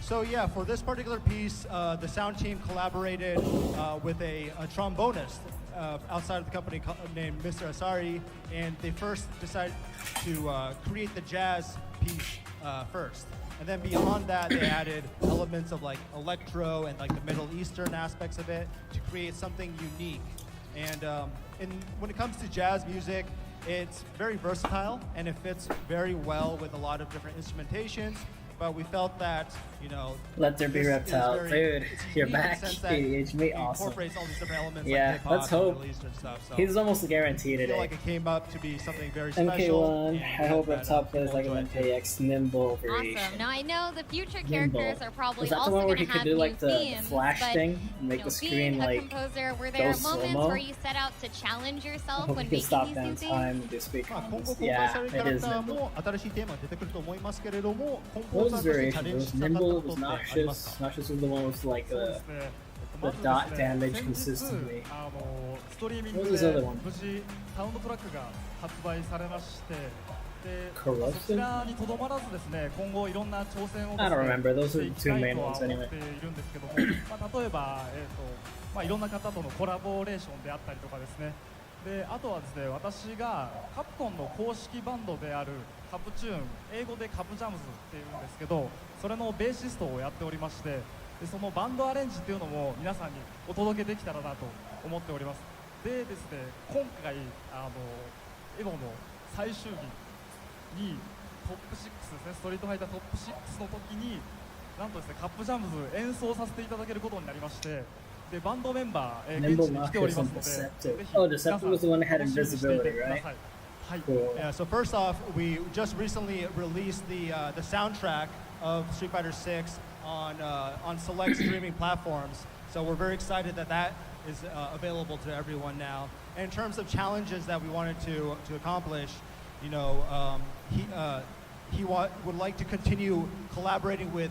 So yeah, for this particular piece, the sound team collaborated with a trombonist outside of the company named Mr. Asari, and they first decided to create the jazz piece first. And then beyond that, they added elements of like electro and like the Middle Eastern aspects of it to create something unique. And when it comes to jazz music, it's very versatile and it fits very well with a lot of different instrumentations. but we felt that, you know, Let There Be this is Reptile. very- Dude, it's you're unique in the back. sense that ADH me, it awesome. incorporates all these different elements Yeah, like hip-hop let's and hope. Middle Eastern stuff. So He's almost guaranteed I feel today. like it came up to be something very special. MK1, and I hope that, Reptile plays people like an enjoy it. MKX nimble variation. Awesome. Now I know the future Nimble. characters are probably Was that the also one where going he to could have do like new the themes, flash but, thing and make you the know, screen being a like composer, were go there moments slow-mo? where you set out to challenge I yourself hope when he can making stop these down new time themes? and do speak まあ、今 on 後 this. 公開 Yeah, されるキャ it ラク is ター nimble. も新しいテーマが出てくると思いますけれども、コンポ What ーザ was ー his としてチャ variation? レ It ンジ was したかったこ nimble, と it って was ありますか？ noxious. Noxious was the one with like そうで the すね。 the dot damage consistently. ストリーミン What グ was the で other one? 無事サウンドトラックが発売されまして、で、 Corrosive? そちらにとどまらずですね、今後いろんな挑戦を I don't ですね remember. Those し are て the いき two たい main とは ones 思っ anyway. ているんですけども、まあ例えばまあいろんな方とのコラボレーションであったりとかですね。で、あとはですね、私がカプコンの公式バンドであるカプチューン、英語でカプジャムズっていうんですけど、それのベーシストをやっておりまして、でそのバンドアレンジっていうのも皆さんにお届けできたらなと思っております。でですね、今回エボの最終日にトップ6ですね、ストリートファイタートップ6の時になんとですね、カップジャムズ演奏させていただけることになりまして、でバンドメンバー、現 Nimble 地に来ており Noxious ます and ので、ぜ Deceptive. ひ Oh, 皆さ Deceptive ん was the one that had 楽しみにしていて invisibility, くだ right? さい。はい。 Cool. Yeah, so first off, we just recently released the soundtrack of Street Fighter 6 on select streaming platforms. So we're very excited that that is available to everyone now. And in terms of challenges that we wanted to accomplish, you know, he would like to continue collaborating with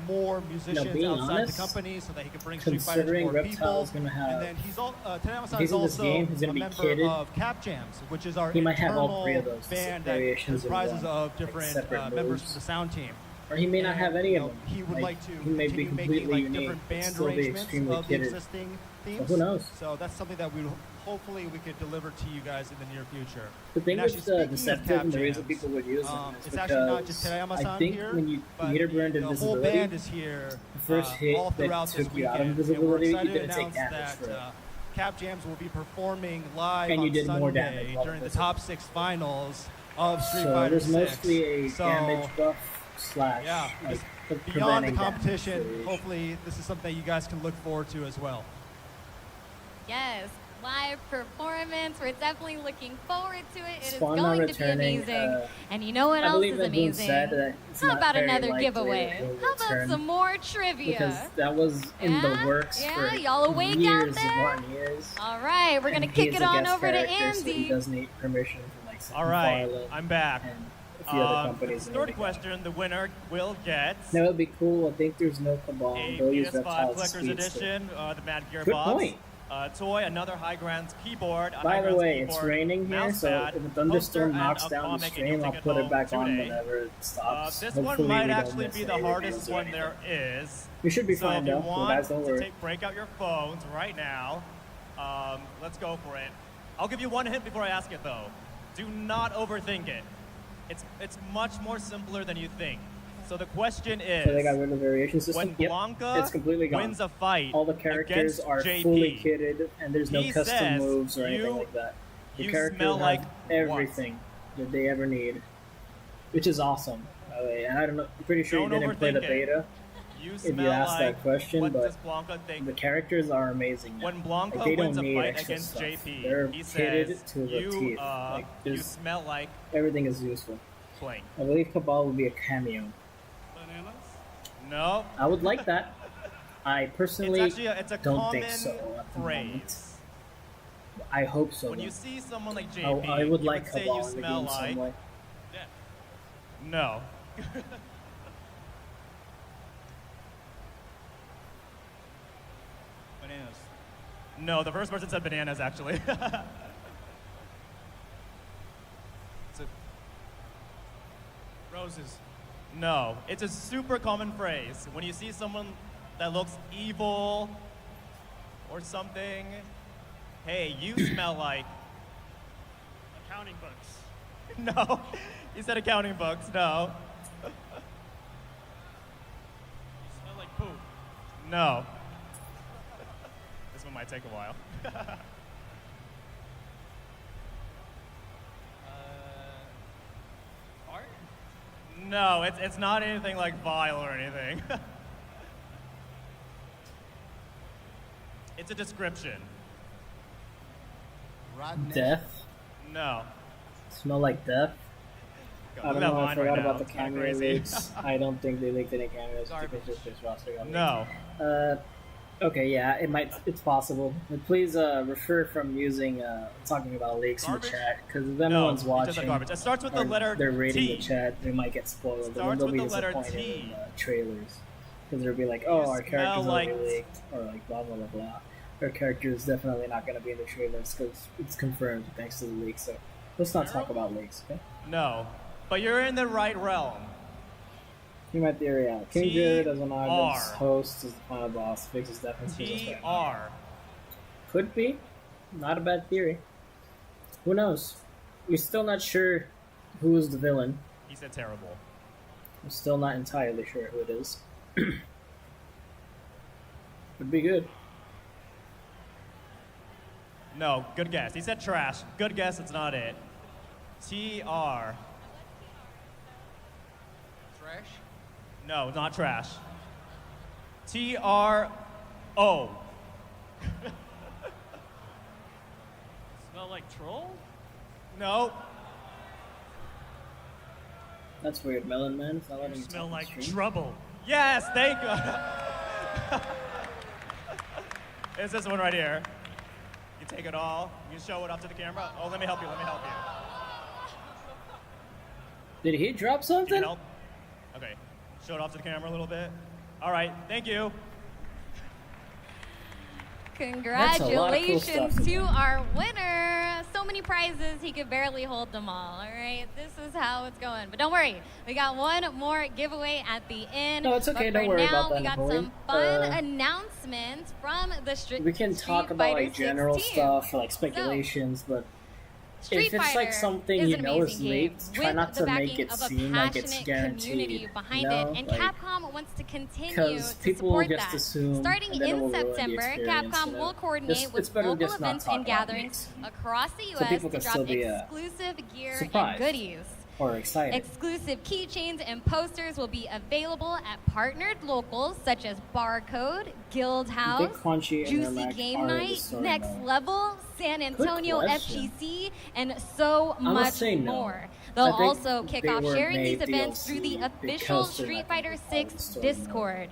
more musicians being outside honest, the company so that he can bring Street Fighter to considering more people. Reptile's gonna have- And then he's Tenayama-san He's is in this also game, he's gonna a be member kitted. of Cap Jams, which is our He might have internal all three of those band that variations in comprises one, of like different separate members moves. from the sound team. Or he may not have any of them. He would like to he may be continue making completely like unique, different but band still be arrangements extremely of the kitted. existing So themes. who knows? So that's something that hopefully we could deliver to you guys in the near future. The thing And with actually, the speaking of Deceptive Cap and the reason Jams, people would use them is it's actually not just because Terayama-san I think here, when you but meter burned the whole invisibility, band is here the first hit all that throughout this took you out of weekend. And we're invisibility, you excited to didn't take announce damage for it. that Cap Jams will be performing live And you on did more Sunday damage while during the invisible. top 6 finals of Street So Fighter there's 6. mostly a So, damage buff slash yeah, like beyond the preventing competition, damage. hopefully this is something that you guys can look forward to as well. Yes, live performance. We're definitely looking forward to it. It is Spawn on going to be returning, amazing. And you know what I else believe is that Boone amazing? said that it's How not about very another likely giveaway? he'll How about return, some more trivia? because that was in the works Yeah, for y'all awake out years there? upon years. All right, we're going to And kick he's it a on guest over to character, so he Andy. does need permission from like All right, Violet I'm back. and a few other companies. and Third everything. question, the winner will get That would be cool. I think there's no Cabal. a They'll use PS5 Reptile's Collector's Speedster. Edition, the Mad Gear Good box. point. Toy, another High Grounds keyboard. A By High the Grounds way, it's keyboard, raining here, mouse so pad, if a thunderstorm poster, knocks and a down the comic, and stream, you'll I'll take it put it home back on today. whenever it stops. This Hopefully one might we don't actually miss be the any hardest videos or one anything. there is. We should be so fine if you though. want Guys, don't to worry. break out your phones right now, let's go for it. I'll give you one hint before I ask it though. Do not overthink it. It's much more simpler than you think. So the question is, So they got rid of the variation system. when Yep, Blanca it's completely gone. wins a fight All the characters against are JP, fully kitted, and there's no he custom says, moves or anything "You- like that. The you characters smell have like everything that they ever need, which is awesome. By the way, and I don't know. I'm pretty sure Don't you didn't play the overthink it. beta. You If you smell asked like that question, what but does Blanca think? the characters are amazing. Now. When Blanca Like, they wins don't a need fight extra against stuff. JP, They're he kitted says, to the you, teeth. you there's- smell like everything is useful. blank. I believe Cabal will be a cameo. No. I would like that. I personally It's actually it's a don't common think so at the moment. phrase. I hope so. When though. you see someone like JP, I would you like would say Cabal you in the smell game some like. way. No. Bananas. No, the first person said bananas actually. Roses. No, it's a super common phrase. When you see someone that looks evil or something, hey, you smell like. Accounting books. No, you said accounting books. No. You smell like poop. No. This one might take a while. Art? No, it's not anything like vile or anything. It's a description. Death? No. Smell like death? God, I don't look at know. that I line forgot right now. about the It's kinda cameo crazy. leaks. I don't think they leaked any cameos. Just roster got leaked. No. Okay, yeah, it's possible. But please refrain from using talking about leaks in the chat because if anyone's it doesn't watching, garbage. It starts with the or letter they're rating T. the chat, they might get spoiled. And then Starts they'll with be the letter disappointed T. in the trailers because they'll be like, "Oh, our character's like already leaked," or like blah blah blah blah. Our character is definitely not going to be in the trailers because it's confirmed thanks to the leak. So let's not talk about leaks, okay? No. But you're in the right realm. Hear my theory out. King Jared as an audience TR. host is the final boss. Fixes defenses. TR. Could be. Not a bad theory. Who knows? We're still not sure who is the villain. He said terrible. I'm still not entirely sure who it is. Would be good. No, good guess. He said trash. Good guess, it's not it. TR. Trash? No, not trash. TRO. Smell like troll? No. That's weird. Melon Man. It's not letting me Smell talk on like stream. trouble. Yes, thank you. It's this one right here. You take it all. You show it up to the camera. Oh, let me help you. Let me help you. Did he drop something? Can you help? Okay. Show it off to the camera a little bit. All right. Thank you. Congratulations to our winner. So many prizes, he could barely hold them all. All right, this is how it's going. But don't worry, we got one more giveaway at the end. No, it's okay. But Don't for worry now, about that, we got Napoleon. some fun announcements from the We can talk about like general stuff, like speculations, but Street if it's Fighter like something is you an know is amazing game leaked, try with not the to make backing it of a seem like it's passionate guaranteed. community behind you know? it, and Like, Capcom wants to continue because to people will support just that. assume, Starting and then it in will ruin the September, experience, Capcom you know? will coordinate It's with better local just not events talk and about gatherings leaks. across the So U.S. people to can drop still be, exclusive gear and surprised. goodies. Or excited. Exclusive keychains and posters will be available at partnered locals such as Barcode, Guild House, Crunchy and Juicy Ermac Game are in the Night, story Next mode? Level, San Antonio question. FGC, and so I'ma much say no. more. I They'll think also kick they off were sharing made these events DLC through the official because they're Street not Fighter gonna be part of 6 the story mode. Discord.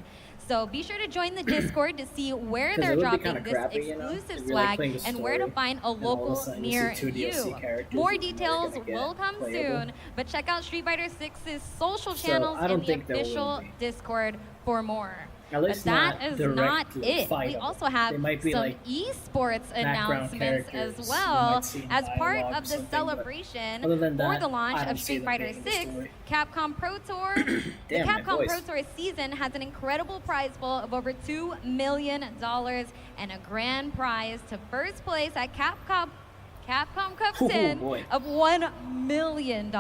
So be sure to join the Discord to see where 'Cause they're it would be dropping kinda this crappy, you know, exclusive if you're, like, swag playing the and where to story, find a and all of a local sudden you near see two DLC you. characters More that you're details gonna get will come playable. soon, but check out Street Fighter 6's social So, channels I don't and the think there will official be. Discord for more. At But least that not is not directly it. We fightable. also have They might be, some like, esports background announcements characters. as You well might see in as part dialogue or of the something, but celebration other than for that, the launch I don't of see Street them Fighter being in the 6. story. Capcom Pro Tour. The Damn, my Capcom voice. Pro Tour season has an incredible prize pool of over $2 million and a grand prize to first place at Capcom Cup Oh, 10 boy. of $1 million.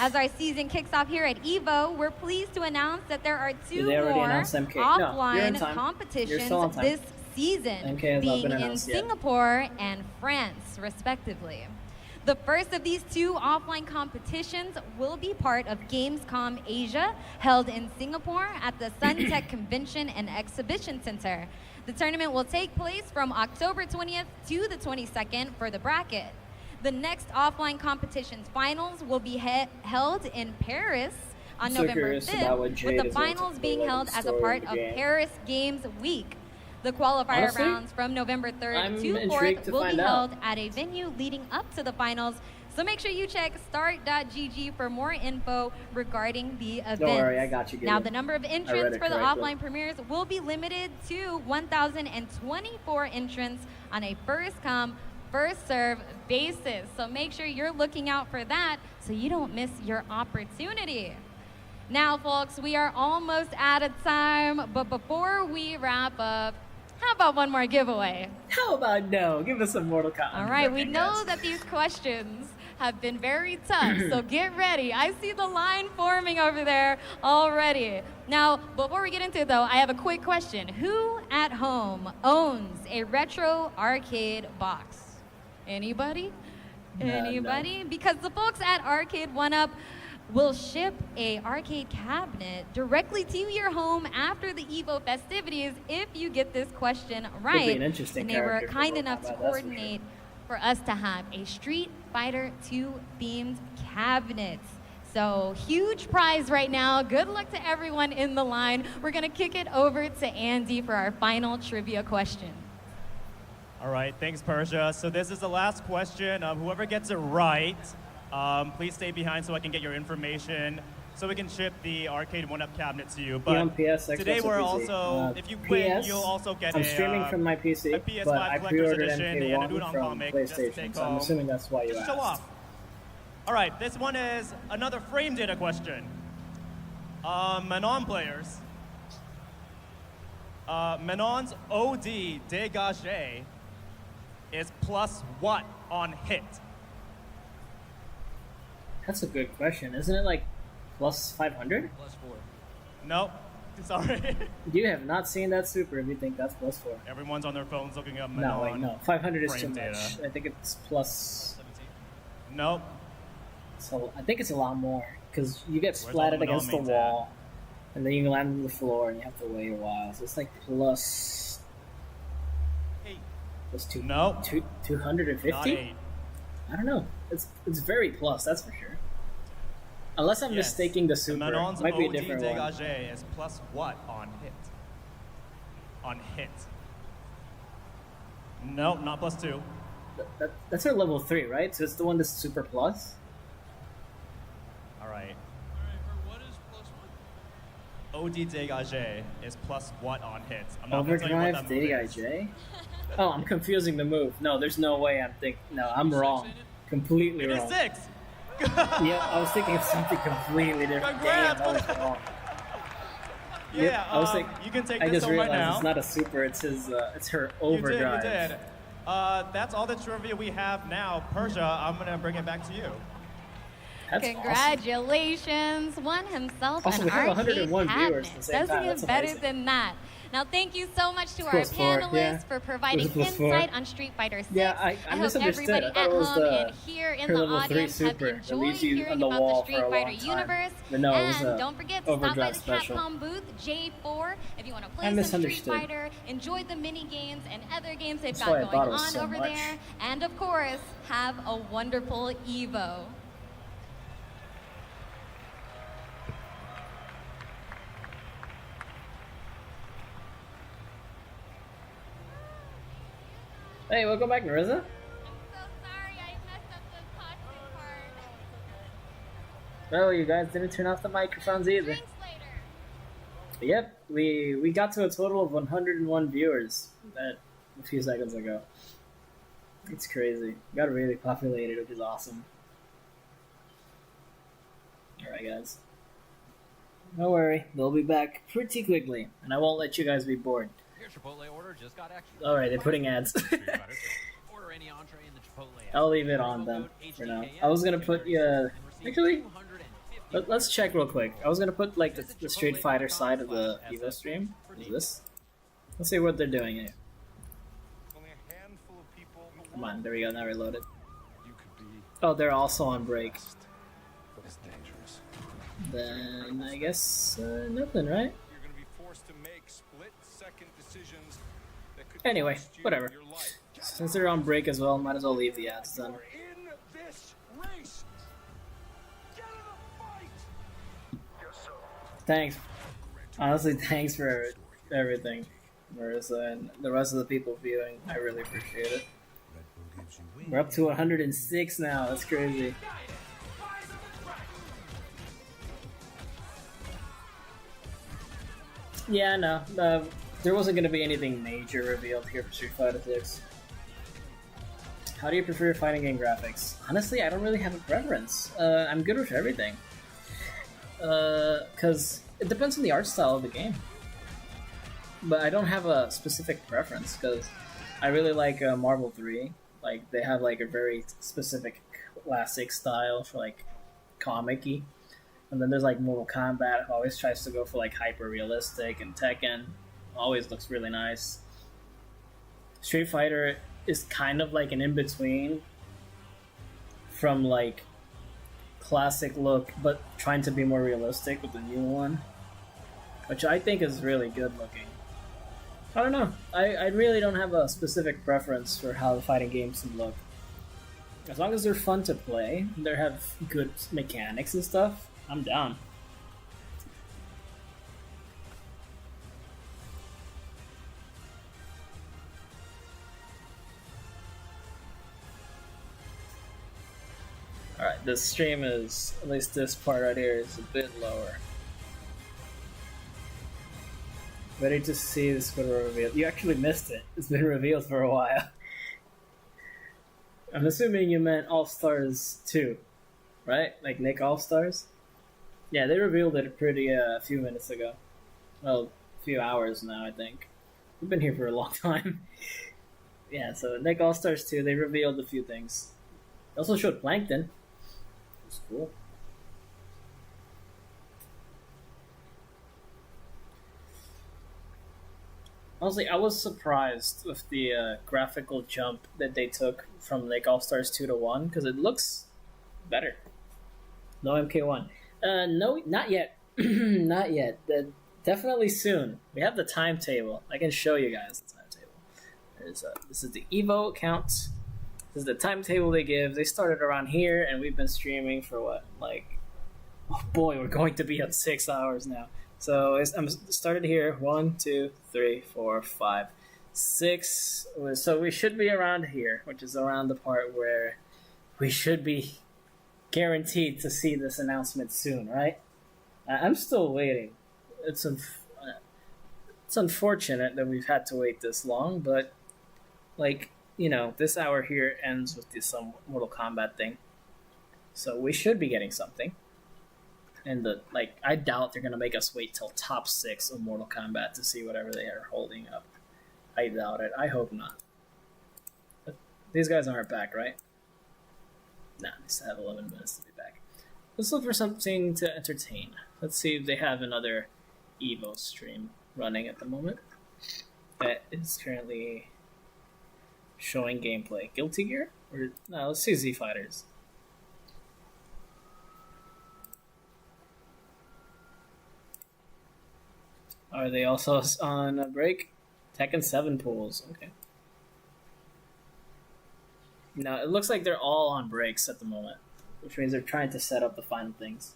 As our season kicks off here at EVO, we're pleased to announce that there are two They already more announced MK. No, you're in offline time. You're competitions still on time. this season, MK has not being been in announced yet. Singapore and France, respectively. The first of these two offline competitions will be part of Gamescom Asia, held in Singapore at the Suntech Convention and Exhibition Center. The tournament will take place from October 20th to the 22nd for the bracket. The next offline competition's finals will be held in Paris on I'm so November curious about 5th, what with Jade the is going to finals do, being like, held the as a story part of of the game. Paris Games Week. The qualifier Honestly, rounds from November 3rd I'm to intrigued 4th to will be find out. held at a venue leading up to the finals. So make sure you check start.gg for more info regarding the events. Don't worry, I got you, Now, Gideon. the number of I read entrants it for the correctly. offline premieres will be limited to 1,024 entrants on a first-come, first-serve basis. So make sure you're looking out for that so you don't miss your opportunity. Now, folks, we are almost out of time, but before we wrap up, how about one more giveaway? How about no? Give us some Mortal Kombat. All right, we know that these questions have been very tough, so get ready. I see the line forming over there already. Now, before we get into it though, I have a quick question. Who at home owns a retro arcade box? Anybody? No, Anybody? Because the folks at Arcade 1UP will ship a arcade cabinet directly to your home after the EVO festivities if you get this question right. Could be an interesting and they were character for kind Mortal enough to Kombat, that's for coordinate for us to have a Street Fighter 2 themed cabinet. So huge prize right now. Good luck to everyone in the line. We're gonna kick it over to Andy for our final trivia question. All right, thanks, Persia. So this is the last question. Whoever gets it right, please stay behind so I can get your information, so we can ship the arcade one-up cabinet to you. But on PS, Xbox, today we're or PC? also, if you win, PS, you'll also get I'm streaming from my PC, a PS5 but I collector's pre-ordered edition and a MK1 Doodle from comic just to PlayStation, take so I'm home. assuming that's why you Just asked. show off. All right, this one is another frame data question. Menon players. Menon's OD dégagé is plus what on hit? That's a good question. Isn't it like plus 500? Plus 4. Nope. Sorry. You have not seen that super if you think that's plus 4. Everyone's on their phones looking up Menon. No, wait, no. 500 is too frame much. data. I think it's plus... 17. Nope. So I think it's a lot more, because you get Where's all splatted the Menon against the mains wall, and then you land on the floor, and you have to wait a while. So it's like plus... Plus 250? Not 8. I don't know. It's very plus, that's for sure. Unless I'm Yes. mistaking the super. Menon's It might be a OD different one. dégagé is plus what on hit? On hit. Nope, not plus 2. That's our level 3, right? So it's the one that's super plus? All right. OD dégagé is plus what on hits? I'm not gonna tell you what Overdrive that move is. DIJ? Oh, I'm confusing the move. No, there's no way I'm thinking. No, I'm wrong. Completely It is wrong. 6! Yeah, I was thinking of something completely different. Damn, that was wrong. Yeah, I was thinking. you can take I this just home right realized now. it's not a super. It's his. It's her You overdrive. did. That's all the trivia we have now. Persia, I'm gonna bring it back to you. That's Congratulations, won himself Also, an we have arcade 101 cabinet. viewers at the same Doesn't time. get That's better amazing. than that. Now, thank you so much to our Plus 4, panelists yeah. for It providing was a plus 4. insight on Street Fighter 6. Yeah, I hope misunderstood. everybody I thought at it was home the and here in her the level 3 audience have super that enjoyed leaves you hearing on the about wall the Street for a Fighter long time. universe. But no, it was and a don't forget to stop by overdrive the special. Capcom booth J4 if you want to I play some Street misunderstood. Fighter, enjoy the mini games and other games they've That's why I got thought going it was on so over much. there, and of course have a wonderful Evo. Hey, welcome back, Marissa. Oh, you guys didn't turn off the microphones either. Yep, we got to a total of 101 viewers a few seconds ago. It's crazy. Got really populated, which is awesome. Alright, guys. Don't worry, they'll be back pretty quickly, and I won't let you guys be bored. Your Chipotle order just got extra. Alright, they're putting ads. Order any entree in the Chipotle app. I'll leave it on them for now. I was gonna put actually, let's check real quick. I was gonna put like the Street Fighter side of the Evo stream. Is this? Let's see what they're doing here. Come on, there we go. Now reloaded. Oh, they're also on break. Then I guess nothing, right? Anyway, whatever. Since they're on break as well, might as well leave the ads done. Thanks. Honestly, thanks for everything, Marissa, and the rest of the people viewing. I really appreciate it. We're up to 106 now. That's crazy. Yeah, no. There wasn't going to be anything major revealed here for Street Fighter 6. How do you prefer your fighting game graphics? Honestly, I don't really have a preference. I'm good with everything. Because it depends on the art style of the game. But I don't have a specific preference, because I really like Marvel 3. Like, they have like a very specific classic style for like comic-y. And then there's like Mortal Kombat, who always tries to go for like hyper-realistic, and Tekken always looks really nice. Street Fighter is kind of like an in-between from like classic look, but trying to be more realistic with the new one, which I think is really good looking. I don't know. I really don't have a specific preference for how the fighting games should look. As long as they're fun to play, they have good mechanics and stuff, I'm down. Alright, this stream is, at least this part right here, is a bit lower. Ready to see this photo revealed. You actually missed it. It's been revealed for a while. I'm assuming you meant All-Stars 2, right? Like Nick All-Stars? Yeah, they revealed it a few minutes ago. Well, a few hours now, I think. We've been here for a long time. Yeah, so Nick All-Stars 2, they revealed a few things. They also showed Plankton. It's cool. Honestly, I was surprised with the graphical jump that they took from like All-Stars 2 to 1, because it looks better. No MK1. No, not yet. Not yet. Definitely soon. We have the timetable. I can show you guys the timetable. This is the Evo account. This is the timetable they give. They started around here, and we've been streaming for what? Like, oh boy, we're going to be at 6 hours now. So I'm started here. 1, 2, 3, 4, 5, 6. So we should be around here, which is around the part where we should be guaranteed to see this announcement soon, right? I'm still waiting. It's unfortunate that we've had to wait this long, but like, you know, this hour here ends with this Mortal Kombat thing, so we should be getting something. And I doubt they're gonna make us wait till top 6 of Mortal Kombat to see whatever they are holding up. I doubt it. I hope not. But these guys aren't back, right? Nah, they still have 11 minutes to be back. Let's look for something to entertain. Let's see if they have another Evo stream running at the moment that is currently showing gameplay. Guilty Gear? Or no, let's see Z Fighters. Are they also on a break? Tekken 7 pools, okay. No, it looks like they're all on breaks at the moment, which means they're trying to set up the final things.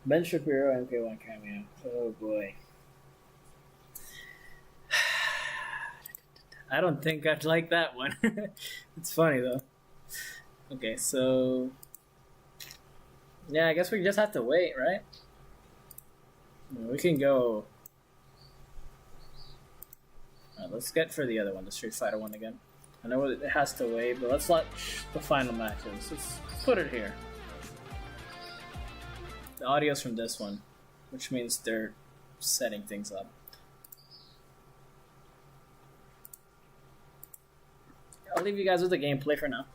Ben Shapiro, MK1 cameo. Oh boy. I don't think I'd like that one. It's funny though. Okay, so yeah, I guess we just have to wait, right? We can go. Let's get for the other one, the Street Fighter one again. I know it has to wait, but let's watch the final matches. Let's put it here. The audio's from this one, which means they're setting things up. I'll leave you guys with the gameplay for now.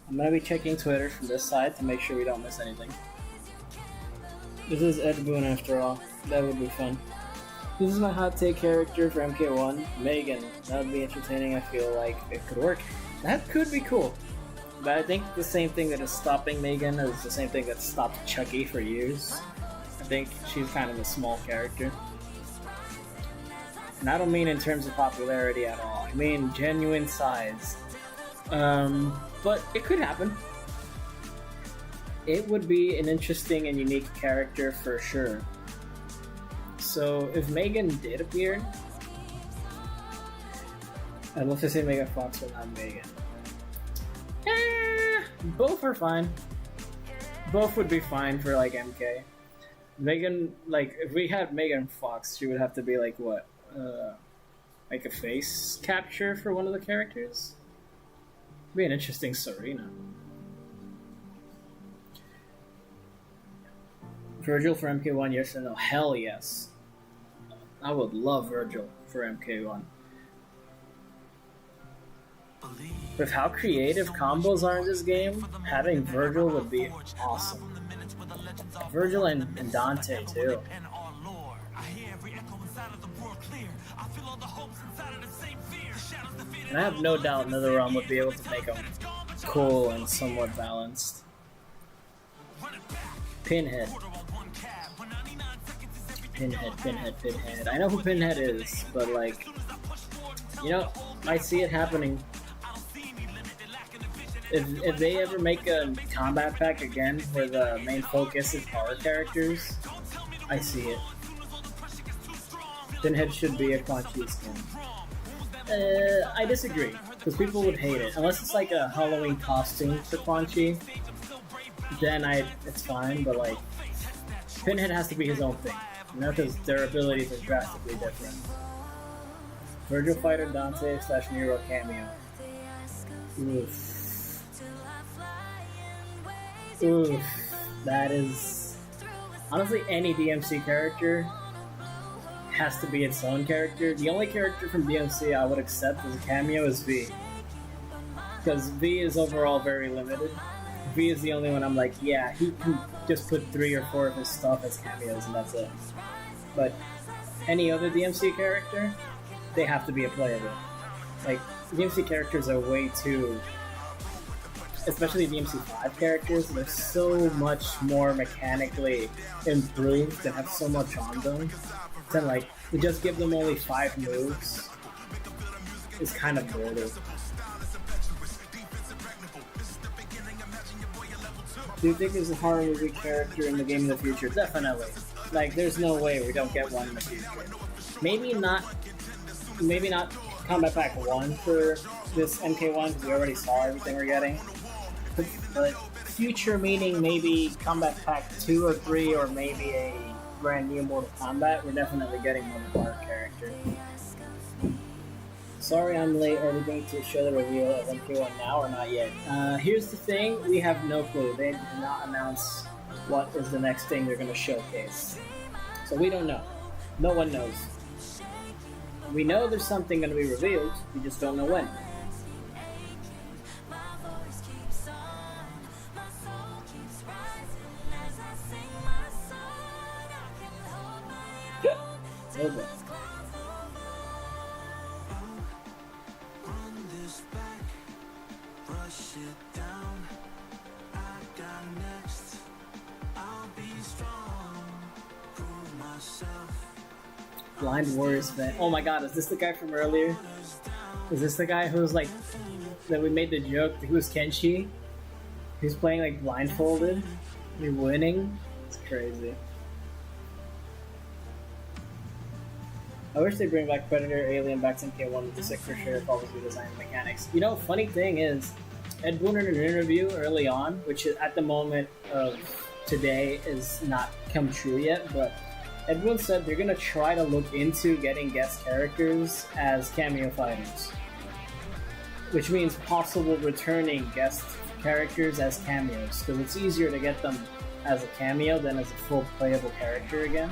I'm gonna be checking Twitter from this side to make sure we don't miss anything. This is Ed Boon after all. That would be fun. This is my hot take character for MK1, Megan. That would be entertaining. I feel like it could work. That could be cool. But I think the same thing that is stopping Megan is the same thing that stopped Chucky for years. I think she's kind of a small character. And I don't mean in terms of popularity at all. I mean genuine size. But it could happen. It would be an interesting and unique character for sure. So if Megan did appear, I'd love to see Megan Fox but not Megan. Both are fine. Both would be fine for like MK. Megan, like if we had Megan Fox, she would have to be like what? Like a face capture for one of the characters? It'd be an interesting Serena. Virgil for MK1, yes or no? Hell yes. I would love Virgil for MK1. With how creative combos are in this game, having Virgil would be awesome. Virgil and Dante too. And I have no doubt NetherRealm would be able to make them cool and somewhat balanced. Pinhead. Pinhead. I know who Pinhead is, but like, you know, I see it happening. If they ever make a combat pack again where the main focus is power characters, I see it. Pinhead should be a Quan Chi skin. I disagree, because people would hate it. Unless it's like a Halloween costume for Quan Chi, then it's fine, but like, Pinhead has to be his own thing, you know, because their abilities are drastically different. Virgil Fighter Dante / Nero cameo. Oof. Oof. That is... Honestly, any DMC character has to be its own character. The only character from DMC I would accept as a cameo is V. Because V is overall very limited. V is the only one I'm like, yeah, he can just put 3 or 4 of his stuff as cameos and that's it. But any other DMC character, they have to be a playable. Like, DMC characters are way too... Especially DMC 5 characters, they're so much more mechanically improved and have so much on them. Then like, to just give them only 5 moves is kind of brutal. Do you think there's a horror movie character in the game in the future? Definitely. Like, there's no way we don't get one in the future. Maybe not Combat Pack 1 for this MK1, because we already saw everything we're getting. But future meaning maybe Combat Pack 2 or 3, or maybe a brand new Mortal Kombat, we're definitely getting another horror character. Sorry I'm late. Are we going to show the reveal of MK1 now or not yet? Here's the thing, we have no clue. They did not announce what is the next thing they're going to showcase. So we don't know. No one knows. We know there's something going to be revealed, we just don't know when. Okay. Blind Warriors fan. Oh my god, is this the guy from earlier? Is this the guy who's like, that we made the joke, who was Kenshi? He's playing like blindfolded? You're winning? It's crazy. I wish they bring back Predator, Alien, back to MK1 with the sick for sure, always redesign mechanics. You know, funny thing is, Ed Boon in an interview early on, which at the moment of today is not come true yet, but Ed Boon said they're gonna try to look into getting guest characters as cameo fighters. Which means possible returning guest characters as cameos, because it's easier to get them as a cameo than as a full playable character again.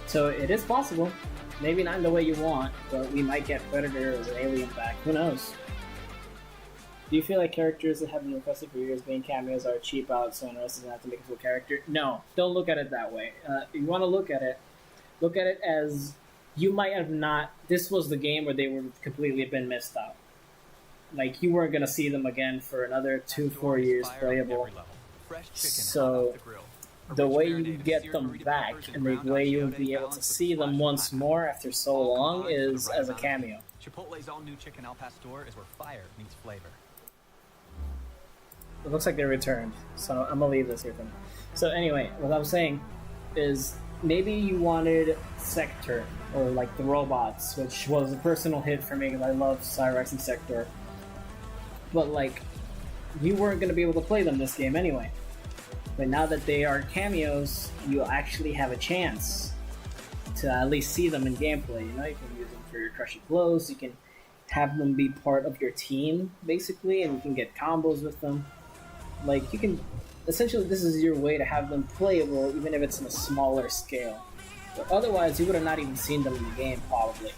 So it is possible. Maybe not in the way you want, but we might get Predator or Alien back. Who knows? Do you feel like characters that have been requested for years being cameos are cheap out, so interested in have to make a full character? No, don't look at it that way. You want to look at it as you might have not. This was the game where they were completely been missed out. Like, you weren't gonna see them again for another 2-4 years playable. So the way you get them back and the way you'll be able to see them once more after so long is as a cameo. Chipotle's all-new chicken al pastor is where fire meets flavor. It looks like they returned, so I'm gonna leave this here for now. So anyway, what I'm saying is maybe you wanted Sector, or like the robots, which was a personal hit for me because I love Cyrex and Sector. But like, you weren't gonna be able to play them this game anyway. But now that they are cameos, you actually have a chance to at least see them in gameplay. You know, you can use them for your crushing blows, you can have them be part of your team, basically, and you can get combos with them. Like, you can... Essentially, this is your way to have them playable, even if it's on a smaller scale. But otherwise, you would have not even seen them in the game, probably.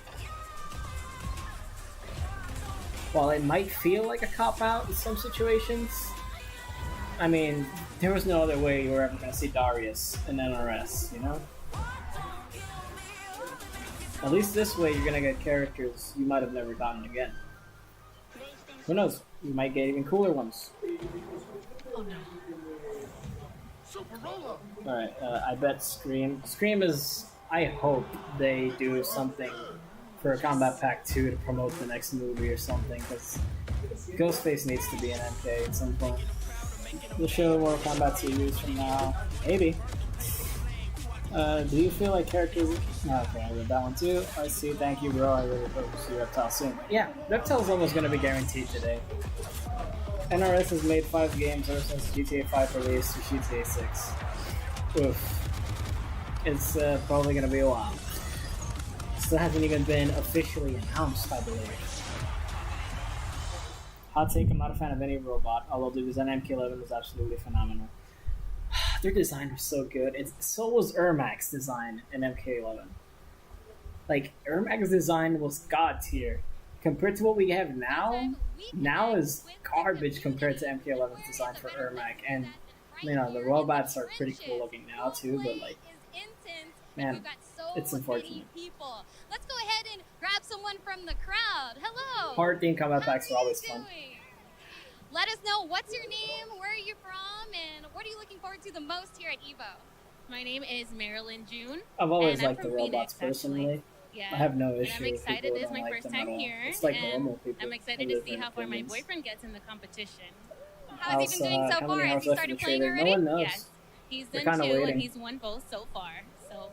While it might feel like a cop-out in some situations, I mean, there was no other way you were ever going to see Darius in NRS, you know? At least this way you're going to get characters you might have never gotten again. Who knows? You might get even cooler ones. Oh no. Alright, I bet Scream. Scream is. I hope they do something for Combat Pack 2 to promote the next movie or something, because Ghostface needs to be an MK at some point. We'll show Mortal Kombat series from now. Maybe. Do you feel like characters... Okay, I read that one too. I see, thank you bro, I really hope to see Reptile soon. Yeah, Reptile's almost going to be guaranteed today. NRS has made 5 games ever since GTA 5 released to GTA 6. Oof. It's probably going to be a while. Still hasn't even been officially announced, I believe. Hot take, I'm not a fan of any robot, although the design MK11 was absolutely phenomenal. Their design was so good. So was Ermac's design in MK11. Like, Ermac's design was god tier. Compared to what we have now is garbage compared to MK11's design for Ermac. And, you know, the robots are pretty cool looking now too, but like, man, it's unfortunate. Let's go ahead and grab someone from the crowd. Hello. Hard theme combat packs are always fun. Let us know what's your name, where are you from, and what are you looking forward to the most here at EVO? My name is Marilyn June. I've always liked the robots personally. Yeah. I have no issue. And I'm with excited. people This is who my don't first like them time at all. here. It's like and normal people. I'm excited to see how far my boyfriend gets in the competition. How's he been doing so far? Has he started playing already? No one knows. Yes. He's We're done 2 waiting. and he's won both so far. So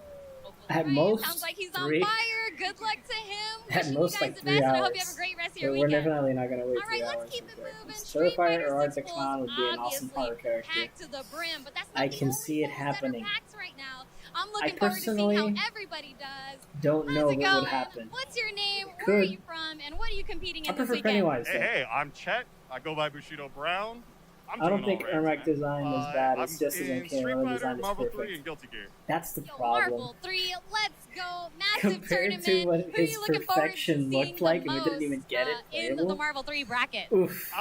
At most, sounds like he's 3. on fire. Good luck to him. At Wishing most, you guys like the 3 best, hours. and I hope you have a great rest of your We're weekend. definitely not gonna wait All right, 3 let's hours. keep it moving. Starfire or Arctic Clown would be an awesome horror character. Packed to the brim, but that's not I the can only see it ones that are happening. packed right now. I'm I looking forward to seeing how personally everybody does. don't know How's what it would going? happen. What's your name? It Where are could. you from? And what are you competing in I this prefer weekend? Pennywise. Hey, hey, I'm Chet. I go by Bushido Brown. I'm I don't doing think all right, Ermac design is bad. It's just as in MK. Street Another Fighter, design is Marvel 3, perfect. and Guilty Gear. That's the Yo, problem. Marvel 3, let's go. Massive Compared tournament. to what Who are his you looking forward to perfection seeing looked like, the and we didn't even get it most, in playable. the Marvel 3 bracket? Oof.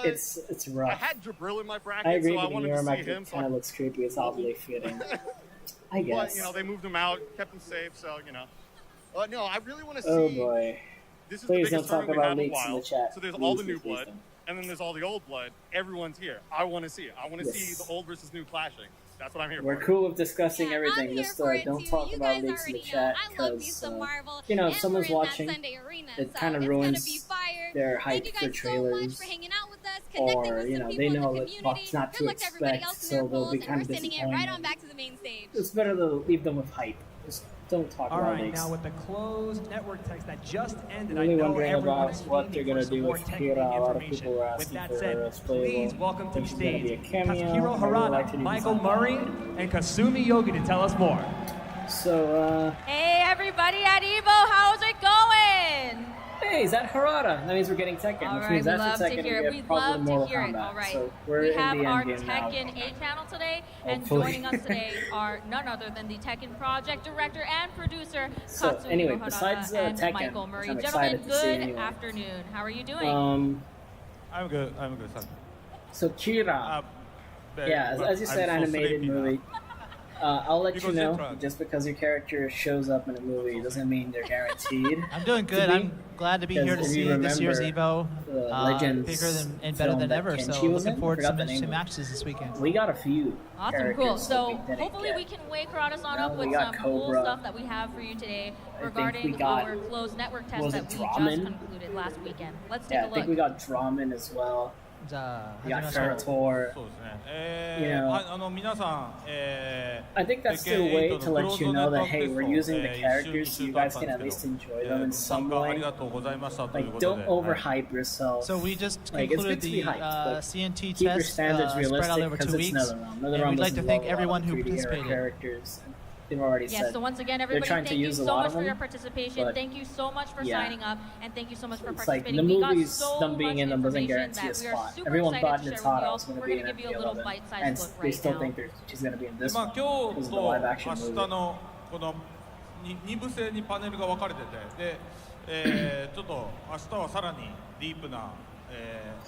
It's I rough. had Jabril in my bracket, I agree, so I but wanted to see Ermac him. So kind of looks creepy. It's oddly fitting. I guess. But, you know, they moved him out, kept him safe, so, you know. No, I really want to see... Oh boy. This is Please the don't biggest talk tournament about we've leaks had in in a the while. chat. So there's all the Please, new please blood, don't. and then there's all the old blood. Everyone's here. I want to see it. I want to Yes. see the old versus new clashing. That's what I'm here We're for. cool with discussing everything. Just don't talk about leaks in the chat because, you know, if someone's watching, it kind of ruins their hype for trailers. Or, you know, they know what's not to expect, so they'll be kind of disappointed. Back to the main stage. It's better to leave them with hype. Just don't talk All about right, leaks. now with the closed network text that just ended, I'm really I know wondering everyone about is what they're fiending gonna for do some more with Tekken Kira. A lot of information. people were With asking that for said, us playable. please welcome to Think the she's gonna be a stage cameo. Katsuhiro I really Harada, like to do Michael design. Murray, and Kasumi Yogi to tell us more. So, Hey everybody at EVO, how's it going? hey, is that Harada? That means we're getting Tekken, All which right, means we after love to Tekken hear we it. get We probably love to Mortal hear it. Kombat. All right. So we're We in have the our end game now. Tekken 8 channel today, and Hopefully. joining us today are none other than the Tekken project director and producer, So, Katsuhiro anyway, Harada besides, and Tekken, Michael Murray. which I'm Gentlemen, excited to see good anyway. afternoon. How are you doing? I'm good. I'm good. Son. So Kira, yeah, as you said, animated movie. I'll let you know. Just because your character shows up in a movie doesn't mean they're guaranteed. I'm doing good. to be. I'm glad to be here to Because if you see this year's remember EVO. the Legends Bigger than and better film than that ever. So Kenshi was looking in? forward to Forgot some the name interesting of it. matches this weekend. We got a few. Awesome, cool. characters that So we didn't hopefully get. we can wake Harada on No, up we with got some cool Cobra. stuff that we have for you today we regarding got- our closed network test was that it we just Dramen? concluded last weekend. Let's take Yeah, a I look. think we got Dramen as well. We got Ferrator. You know, 皆さん、 I think that's the way to let you know that, hey, we're using the characters so you guys can at least enjoy them in some way. Like, don't overhype yourself. So we just Like, it's concluded good to be the hyped, but CNT keep your test standards spread out realistic over 2 because it's weeks. NetherRealm. And NetherRealm we'd like to doesn't thank love a lot everyone of who 3D era participated. characters. They've already Yes, said so once again, they're everybody, trying thank to you use a so lot much of for your them. participation. but Thank you so much for yeah. signing up, and thank you so much for It's like participating. the We got movies, so them much being in them doesn't information guarantee a that we are spot. super Everyone excited thought to share with you Nitara all. was going to We're be going in to give you a little MK11, bite-sized and look they right still now. think she's going to be in this まあ one 今 because 日 of the live と action 明日 movie. のこの2部制にパネルが分かれてて、で、ちょっと明日はさらにディープな、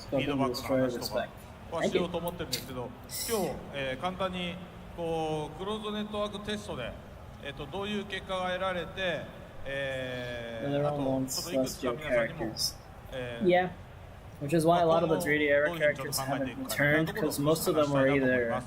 フィードバックの話とかはしようと思ってるんですけど、今日、簡単にこうクローズドネットワークテストで、どういう結果が得られて、NetherRealm あと wants ちょっといくつか celestial 皆さんにも、 characters. Yeah. Which is why a lot of the 3D era どういうふうにちょっ characters と考えて haven't いくかみたいな returned ところを because most of them were 話したいなと思い either ます。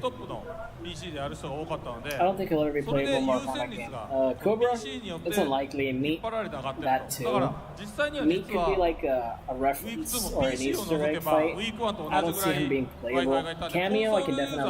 クトップの PC でやる人が多かったので、 I don't think he'll ever be それで playable 優 more 先 combat 率 game. が Cobra, PC によって it's unlikely, and 引 Meat, っ張られて上がってる that と。 too. だから実際には Meat 実 could は be like a ウィーク reference 2 or も an PC を Easter 除け egg ば fight. ウィーク1と I 同 don't じ see ぐら him い being ワイ playable. ワイがいたんで、 Cameo, I can コンソールユーザ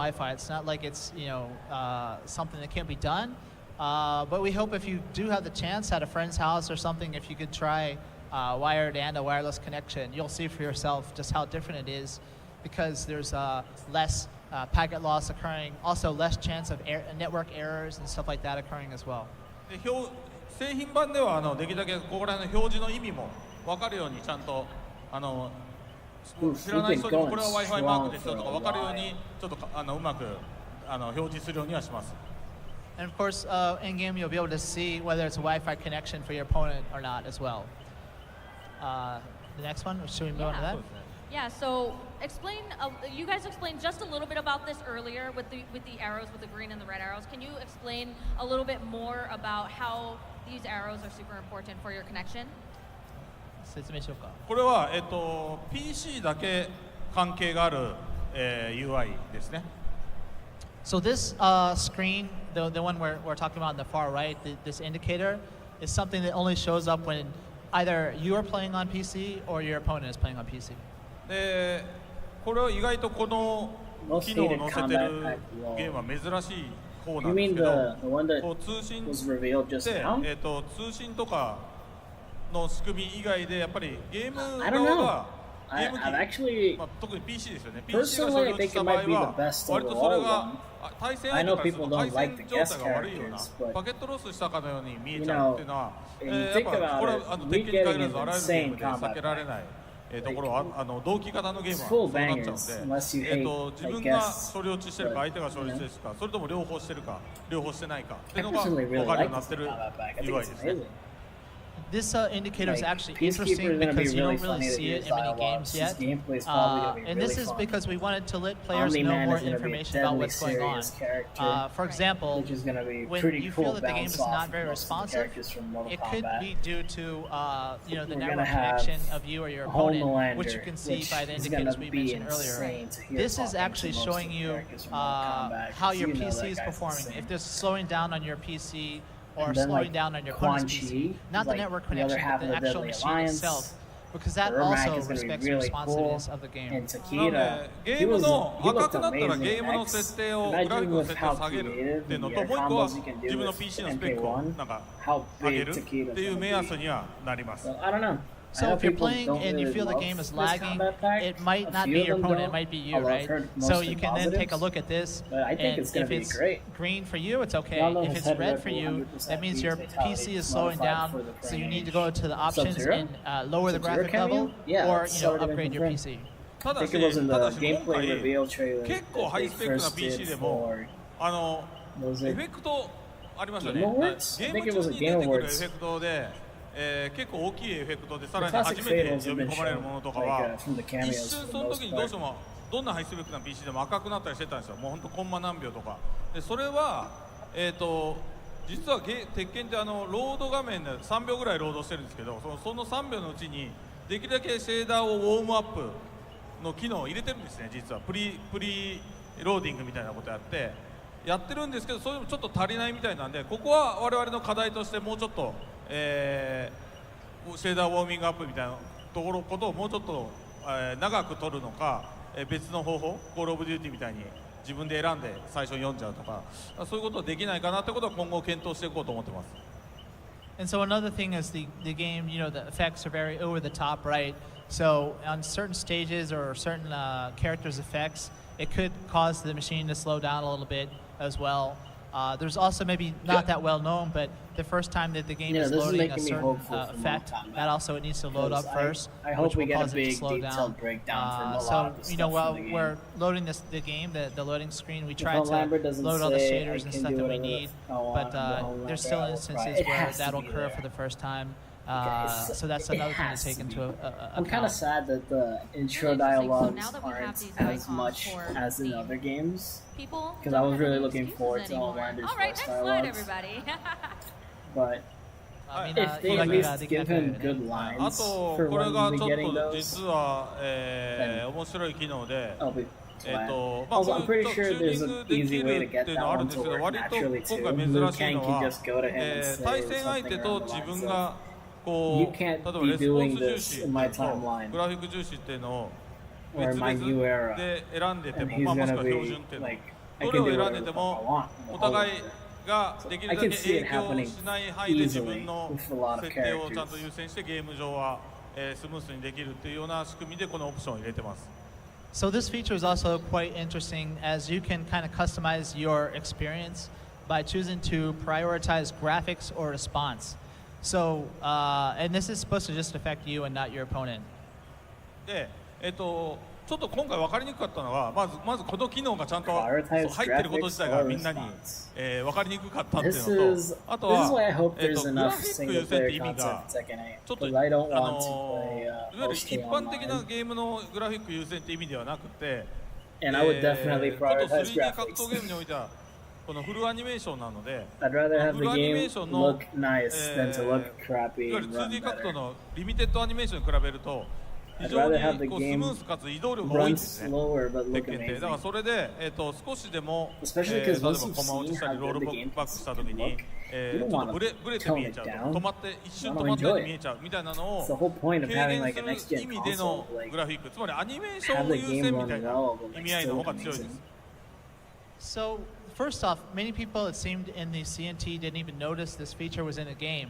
Wi-Fi. It's not like it's something that can't be done. But we hope if you do have the chance at a friend's house or something, if you could try wired and a wireless connection, you'll see for yourself just how different it is, because there's less packet loss occurring, also less chance of network errors and stuff like that occurring as well. 製品版ではできるだけここら辺の表示の意味も分かるようにちゃんと知らない人にもこれは Wi-Fi マークですよとか分かるようにちょっとうまく表示するようにはします。And of course, in game you'll be able to see whether it's a Wi-Fi connection for your opponent or not as well. The next one, should we move on to that? Yeah, so explain. You guys explained just a little bit about this earlier with the arrows, with the green and the red arrows. Can you explain a little bit more about how these arrows are super important for your connection? 説明しようか。これはPC だけ関係があるUI ですね。So this screen, the one we're talking about on the far right, this indicator, is something that only shows up when either you are playing on PC or your opponent is playing on PC. で、これは意外とこの機能を載せてるゲームは珍しい方なんですけど、こう通信で通信とかの仕組み以外でやっぱりゲーム側がゲーム機、特に PC ですよね。PC が所有した場合は割とそれが対戦相手からすると対戦状態が悪いようなパケットロスしたかのように見えちゃうっていうのはやっぱこれは鉄拳に限らずあらゆるゲームで避けられないところは同期型のゲームはそうなっちゃうんで、自分が所領地してるか相手が所領地してるかそれとも両方してるか両方してないかっていうのが分かるようになってる UI ですね。This indicator is actually interesting because you don't really see it in many games yet. And this is because we wanted to let players know more information about what's going on. For example, when you feel that the game is not very responsive, it could be due to the network connection of you or your opponent, which you can see by the indicators we mentioned earlier. This is actually showing you how your PC is performing. If there's slowing down on your PC, or slowing down on your opponent's PC, not the network connection, but the actual machine itself, because that also respects the responsiveness of the game. ゲームの赤くなったらゲームの設定をグラフィックの設定を下げるっていうのと、もう一個は自分の PC のスペックをなんか上げるっていう目安にはなります。So if you're playing and you feel the game is lagging, it might not be your opponent, it might be you, right? So you can then take a look at this, and if it's green for you, it's okay. If it's red for you, that means your PC is slowing down, so you need to go to the options and lower the graphic level, or upgrade your PC. ただし今回結構ハイスペックな PC でもエフェクトありましたね。ゲーム中に出てくるエフェクトで結構大きいエフェクトでさらに初めて読み込まれるものとかは一瞬その時にどうしてもどんなハイスペックな PC でも赤くなったりしてたんですよ。もうほんとコンマ何秒とかで、それは実は鉄拳ってロード画面で3秒ぐらいロードしてるんですけど、その3秒のうちにできるだけシェーダーをウォームアップの機能を入れてるんですね。実はプリローディングみたいなことやってるんですけど、それでもちょっと足りないみたいなんで、ここは我々の課題としてもうちょっとシェーダーウォーミングアップみたいなことをもうちょっと長く取るのか、別の方法、コールオブデューティーみたいに自分で選んで最初読んじゃうとか、そういうことできないかなってことは今後検討していこうと思ってます。And so another thing is the game, the effects are very over the top, right? So on certain stages or certain characters' effects, it could cause the machine to slow down a little bit as well. There's also maybe not that well known, but the first time that the game is loading a certain effect, that also it needs to load up first, which will cause it to slow down. So while we're loading the game, the loading screen, we try to load all the shaders and stuff that we need, but there's still instances where that'll occur for the first time. So that's another thing to take into account. I'm kind of sad that the intro dialogues aren't as much as in other games, because I was really looking forward to all Lander's voice dialogues. But if they at least give him good lines for when we getting those, also, I'm pretty sure there's an easy way to get that one to work naturally too. Liu Kang can just go to him and say something along the lines of, you can't be doing this in my timeline or in my new era, and he's gonna be like, I can do whatever the fuck I want. So I can see it happening easily with a lot of characters. So this feature is also quite interesting as you can kind of customize your experience by choosing to prioritize graphics or response. So, and this is supposed to just affect you and not your opponent. で、ちょっと今回分かりにくかったのは、まずこの機能がちゃんと入ってること自体がみんなに、分かりにくかったっていうのと、あとは、グラフィック優先って意味がちょっといわゆる一般的なゲームのグラフィック優先って意味ではなくて、ちょっと 3D 格闘ゲームにおいてはこのフルアニメーションなので、フルアニメーションの、いわゆる 2D 格闘のリミテッドアニメーションに比べると非常にこうスムースかつ移動量が多いんですね。鉄拳ってだからそれで、少しでも、例えばコマ落ちしたりロールバックした時に、ちょっとブレて見えちゃうと止まって一瞬止まったように見えちゃうみたいなのを軽減する意味でのグラフィック、つまりアニメーション優先みたいな意味合いの方が強いです。So first off, many people it seemed in the CNT didn't even notice this feature was in a game.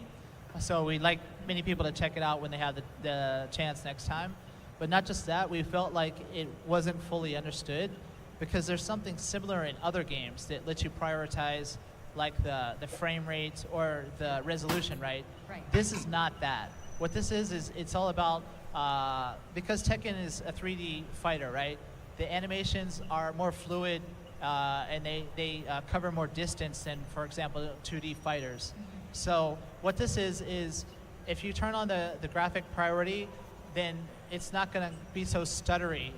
So we'd like many people to check it out when they have the chance next time. But not just that, we felt like it wasn't fully understood because there's something similar in other games that lets you prioritize like the frame rates or the resolution, right? This is not that. What this is it's all about, because Tekken is a 3D fighter, right? The animations are more fluid and they cover more distance than, for example, 2D fighters. So what this is if you turn on the graphic priority, then it's not going to be so stuttery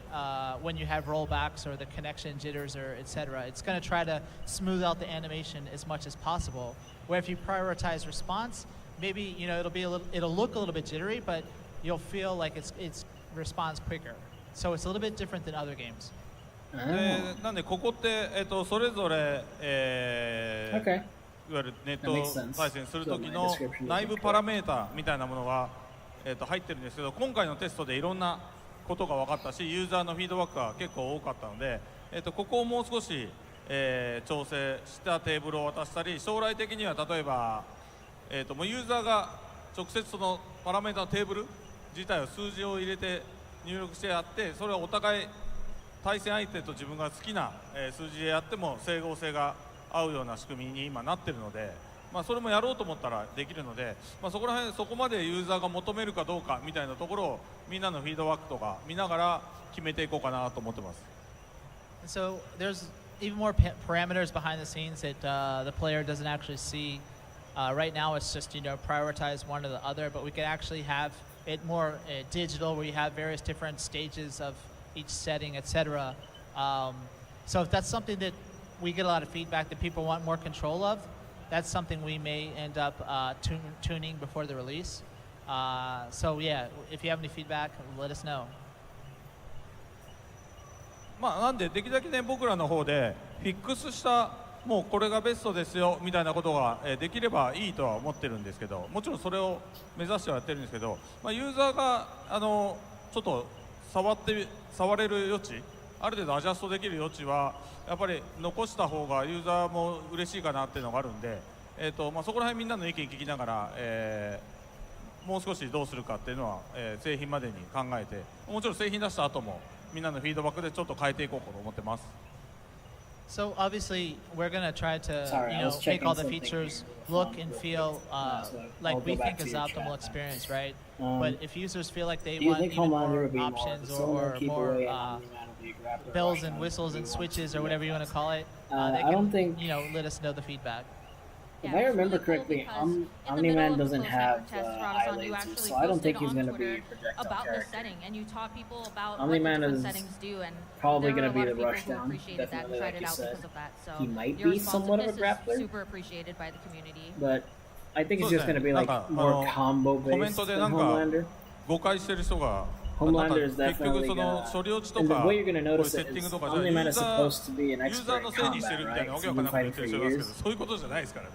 when you have rollbacks or the connection jitters or etc. It's going to try to smooth out the animation as much as possible. Where if you prioritize response, maybe it'll look a little bit jittery, but you'll feel like it's responds quicker. So it's a little bit different than other games. なんでここって、それぞれ、いわゆるネット対戦する時の内部パラメータみたいなものが、入ってるんですけど、今回のテストでいろんなことが分かったし、ユーザーのフィードバックが結構多かったので、ここをもう少し、調整したテーブルを渡したり、将来的には例えば、もうユーザーが直接そのパラメータのテーブル自体を数字を入れて入力してやって、それをお互い対戦相手と自分が好きな、数字でやっても整合性が合うような仕組みに今なってるので、それもやろうと思ったらできるので、そこら辺そこまでユーザーが求めるかどうかみたいなところをみんなのフィードバックとか見ながら決めていこうかなと思ってます。So there's even more parameters behind the scenes that the player doesn't actually see. Right now it's just prioritize one or the other, but we could actually have it more digital where you have various different stages of each setting, etc. So if that's something that we get a lot of feedback that people want more control of, that's something we may end up tuning before the release. So yeah, if you have any feedback, let us know. なんでできるだけね、僕らの方でフィックスしたもうこれがベストですよみたいなことができればいいとは思ってるんですけど、もちろんそれを目指してはやってるんですけど、ユーザーがちょっと触れる余地、ある程度アジャストできる余地はやっぱり残した方がユーザーも嬉しいかなっていうのがあるんで、そこら辺みんなの意見聞きながら、もう少しどうするかっていうのは、製品までに考えて、もちろん製品出した後もみんなのフィードバックでちょっと変えていこうと思ってます。So obviously we're going to try to make all the features look and feel like we think is optimal experience, right? But if users feel like they want even more options or more bells and whistles and switches or whatever you want to call it, they can let us know the feedback. If I remember correctly, Omni-Man doesn't have eyelids, so I don't think he's going to be a projectile character. Omni-Man is probably going to be the rushdown, definitely like you said. He might be somewhat of a grappler, but I think it's just going to be like more combo-based than Homelander. Homelander is definitely and the way you're going to notice it is Omni-Man is supposed to be an expert in combat, right? So he's been fighting for years.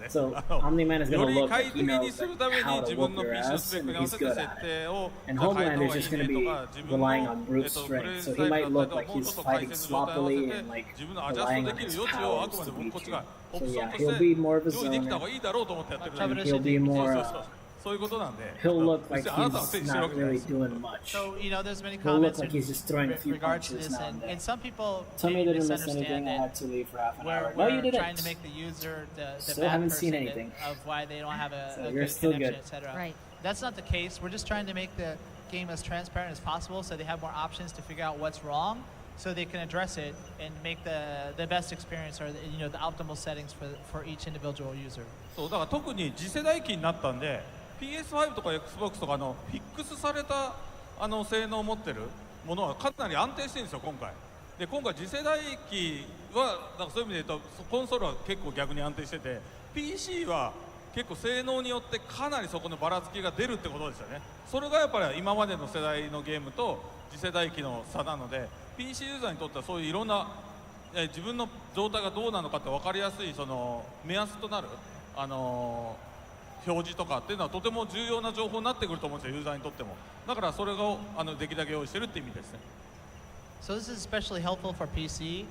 So Omni-Man is going to look like he knows how to whoop your ass, and he's good at it. And Homelander is just going to be relying on brute strength, so he might look like he's fighting sloppily and like relying on his powers to beat you. So yeah, he'll be more of a zoner, and he'll be more そういうことなんで、 He'll look 別 like にあなたは he's 整理してる not わけじゃない really ですよ。 doing much. So, there's many He'll look comments like he's just throwing a few regards to punches this, now and and then. some people Tell me may they didn't miss misunderstand anything. I it. had to leave for half an hour. We're No, you trying to didn't. make the user the Still bad haven't seen person anything. of why they don't have So a you're good still connection, good. etc. Right. That's not the case. We're just trying to make the game as transparent as possible so they have more options to figure out what's wrong so they can address it and make the best experience or the optimal settings for each individual user. そうだから特に次世代機になったんで PS5 とか Xbox とかフィックスされた性能を持ってるものはかなり安定してるんですよ今回。で今回次世代機はだからそういう意味で言うとコンソールは結構逆に安定してて PC は結構性能によってかなりそこのばらつきが出るってことですよね。それがやっぱり今までの世代のゲームと次世代機の差なので PC ユーザーにとってはそういういろんな自分の状態がどうなのかって分かりやすいその目安となる表示とかっていうのはとても重要な情報になってくると思うんですよユーザーにとっても。だからそれをできるだけ用意してるって意味ですね。So this is especially helpful for PC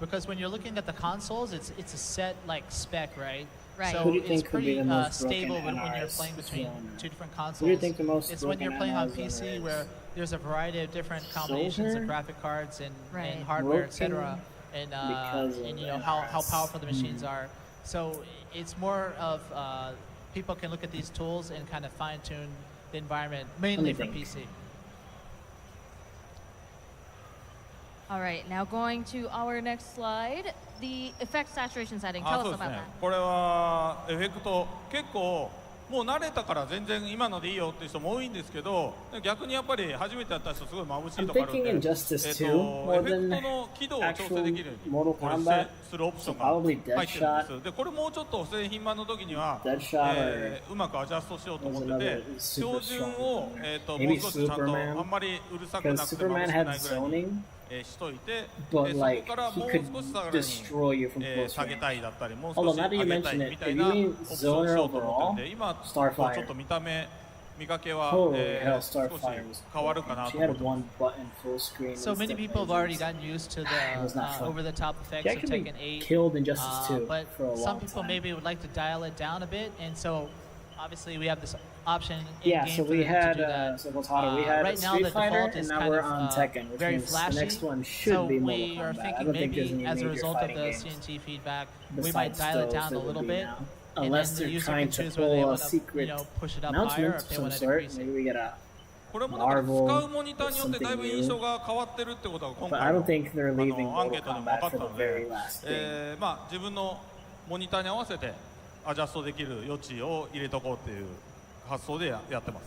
because when you're looking at the consoles, it's a set like spec, right? Right. So Who do you it's think could be pretty the most stable broken when you're NRS playing between zone? two different Who do you consoles. think the most It's when you're broken playing on NRS zone PC is? where there's a variety of different combinations of graphic cards and Right. hardware, etc. And because of how powerful the machines Mm. are. So it's more of people can look at these tools and kind of fine tune the environment mainly for think. PC. All right, now going to our next slide, the effect saturation setting. あ Tell そう us です about ね that. これはエフェクト結構もう慣れたから全然今のでいいよっていう人も多いんですけど逆にやっぱり初めてやった人すごい眩しい I'm とかあるん thinking で Injustice 2エ more フェク than トの輝度を調整 actual できるように Mortal これ Kombat. するオプション So が probably 入ってるん Deadshot ですでこれもうちょっと製品版の時には Deadshot うまくアジャストしようと思って was て another super 標準を strong も Maybe う少しちゃんと Superman? あんまりうるさくな Because くて眩 Superman しく had ないぐらいに zoning, しといて but そ like こから he もう could 少しさらに destroy you from close 下げ range. たいだったりもう Although 少し now that you 上げた mention い it, みた if い you なオ mean プションをしようと思ってるん Zoner で今 Starfire. ちょっと見かけは Holy hell, 少し Starfire was 変わるかな She と思 had って one button full screen. So many instead of people have already lasers. gotten used to It was the not fun. over-the-top He effects of actually Tekken 8. killed Injustice 2 But for a some long people time. maybe would like to dial it down a bit, and so obviously we have this option in Yeah, game so for we them to had do that. so Potato, we had right now Street the Fighter, default and is now kind we're of on Tekken, which very means flashy. the next one should so be Mortal we are Kombat. I thinking don't think there's maybe any as a major result of fighting the games CNT feedback, we might besides dial it those down a that would little be bit. now. And Unless then the they're user trying can to choose whether they pull a want to, secret push it up higher or announcement if of they some want to sort. decrease it. Maybe we get a これもだから使 Marvel うモニターによって something だいぶ印象 new. が変わってるってことが今 But 回 I の don't think they're leaving アン Mortal ケートでも分 Kombat かった for the ので very last game. まあ自分のモニターに合わせてアジャストできる余地を入れとこうっていう発想でやってます。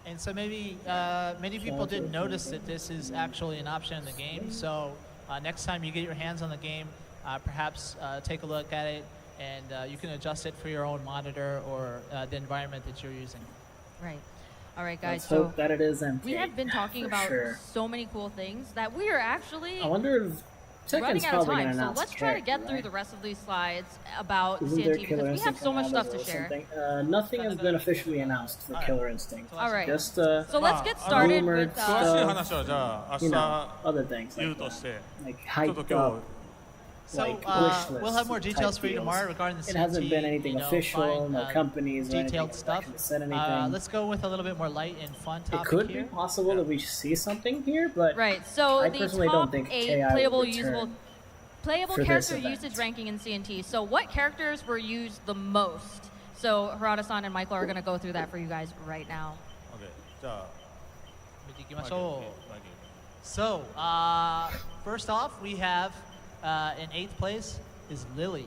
And so maybe many people didn't notice that this is actually an option in the game. So next time you get your hands on the game, perhaps take a look at it, and you can adjust it for your own monitor or the environment that you're using. Right. All right, guys. Let's So hope that it is empty. we have been talking for about sure. so many cool things that we are actually I wonder if Tekken's running out of probably time. going to So announce let's a try to character, get through right? the rest of these slides about Isn't there CNT Killer because we have Instinct so much coming out stuff to or share. something? Nothing has been officially announced for Killer Instinct. All right. Just So let's get started rumored with 詳しい stuff, 話はじゃあ you 明 know, 日 other things 言う like として like ちょっと hyped 今 up. So like we'll have more wish list details for you type tomorrow deals. regarding the It hasn't been CNT, anything fine, official, no companies or anything detailed have stuff. actually said anything. Let's go with a little bit more light and fun It topic could here. be possible that we see something here, but Right. So I the personally top don't think 8 KI will playable, return usable, playable for this character event. usage ranking in CNT. So what characters were used the most? So Harada-san and Michael are going to go through that for you guys right now. OK じゃあ So, first off, we have in 8th place is Lily,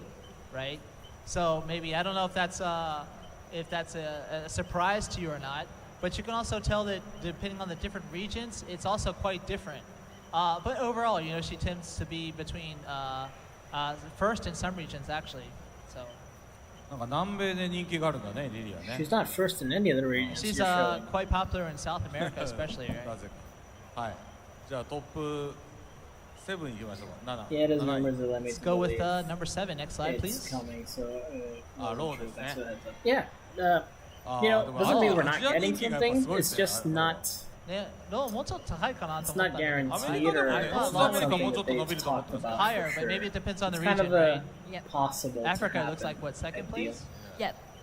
right? So maybe I don't know if that's a surprise to you or not, but you can also tell that depending on the different regions, it's also quite different. But overall, she tends to be between first in some regions actually. So なんか南米で人気があるんだねリリアね she's not first in any of the regions. she's you're showing. quite popular in South America, especially, right? なぜかはいじゃあトップ7いきましょうか7 Yeah, it is 7位 numbers that let me Let's go with believe number 7. Next slide, it's please. coming. So, low sureです that's ね what I thought. Yeah. You know, doesn't mean we're not getting something. It's just not. ね、もうちょっと高いかなと It's 思っ not たんだけど。 guaranteed, or I it's thought not Latin something America that they've talked about higher, for but maybe sure. it depends on the It's kind region, of a right? Yep. possible. to Africa looks happen like what, second type deal. place? Yep.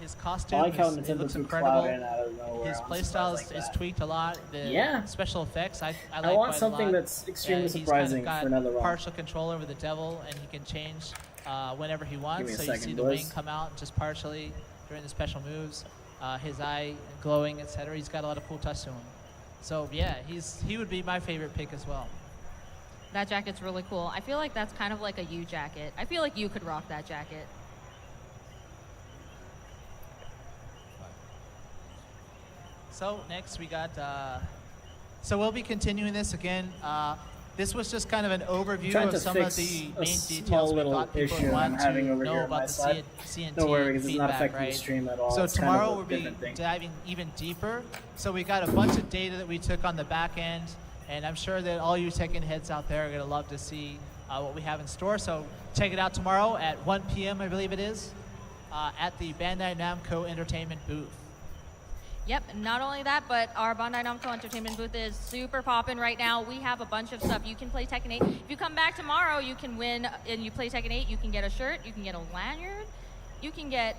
His I costume like how it looks Nintendo incredible. cloud in out of nowhere. His I'm playstyle surprised like is that. tweaked a lot. The Yeah. special effects I like I want quite a something lot. that's extremely He's surprising kind for of another got ROM. partial control over the devil, and he can change whenever he wants. me a So you second, see the boys. wing come out just partially during the special moves. His eye glowing, etc. He's got a lot of cool touch to him. So yeah, he would be my favorite pick as well. That jacket's really cool. I feel like that's kind of like a you jacket. I feel like you could rock that jacket. So next we got, so we'll be continuing this again. This was just kind of an overview of some of the main details we thought people would want to know about the CNT Don't worry, because it's not feedback, affecting right? the stream at all. So It's tomorrow kind of we'll a be different thing. diving even deeper. So we got a bunch of data that we took on the back end, and I'm sure that all you Tekken heads out there are going to love to see what we have in store. So check it out tomorrow at 1 p.m., I believe it is, at the Bandai Namco Entertainment booth. Yep, not only that, but our Bandai Namco Entertainment booth is super poppin' right now. We have a bunch of stuff. You can play Tekken 8. If you come back tomorrow, you can win, and you play Tekken 8, you can get a shirt, you can get a lanyard, you can get,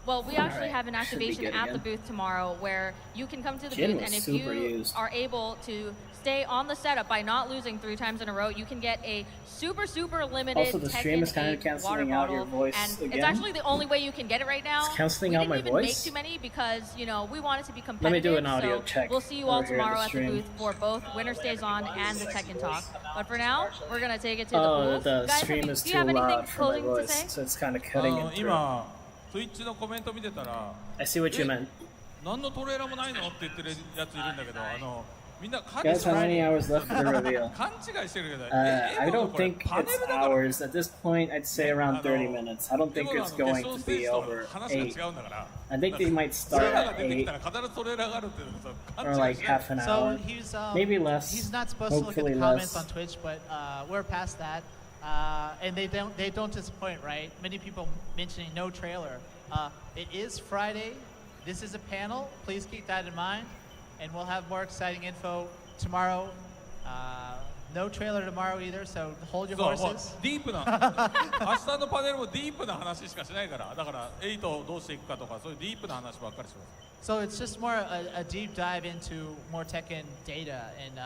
well, we actually have an activation at the booth tomorrow where you can come to the booth, and if you are able to stay on the setup by not losing 3 times in a row, you can get a super, super limited Also, the stream is kind of canceling out your voice and again. it's actually the only way you can get it right now. It's canceling out my We didn't voice? even make too many because, you know, we want it to be competitive. Let me do an audio so check we'll see you all over here in the tomorrow at the stream. booth for both Winner Stays On and the Tekken Talk. But for now, we're going to take it to the Oh, booth. the Guys, stream is do you too have anything loud for my closing to voice, say? so it's kind of cutting it through. 今 Twitch のコメント見てたら I see what you meant. 何のトレーラーもないのって言ってるやついるんだけどみんな Guys, how many hours left for the reveal? 勘違いしてるけど I don't think it's hours. At this point, I'd say around 30 minutes. I don't think it's going to be over 8. I think they might start at 8 or like half an hour. So he's, Maybe less. He's not supposed to look at Hopefully the comments less. on Twitch, but we're past that. And they don't disappoint, right? Many people mentioning no trailer. It is Friday. This is a panel. Please keep that in mind. And we'll have more exciting info tomorrow. No trailer tomorrow either, so hold your そうもう horses. ディープな明日のパネルもディープな話しかしないからだから8をどうしていくかとかそういうディープな話ばっかりします So it's just more a deep dive into more Tekken data and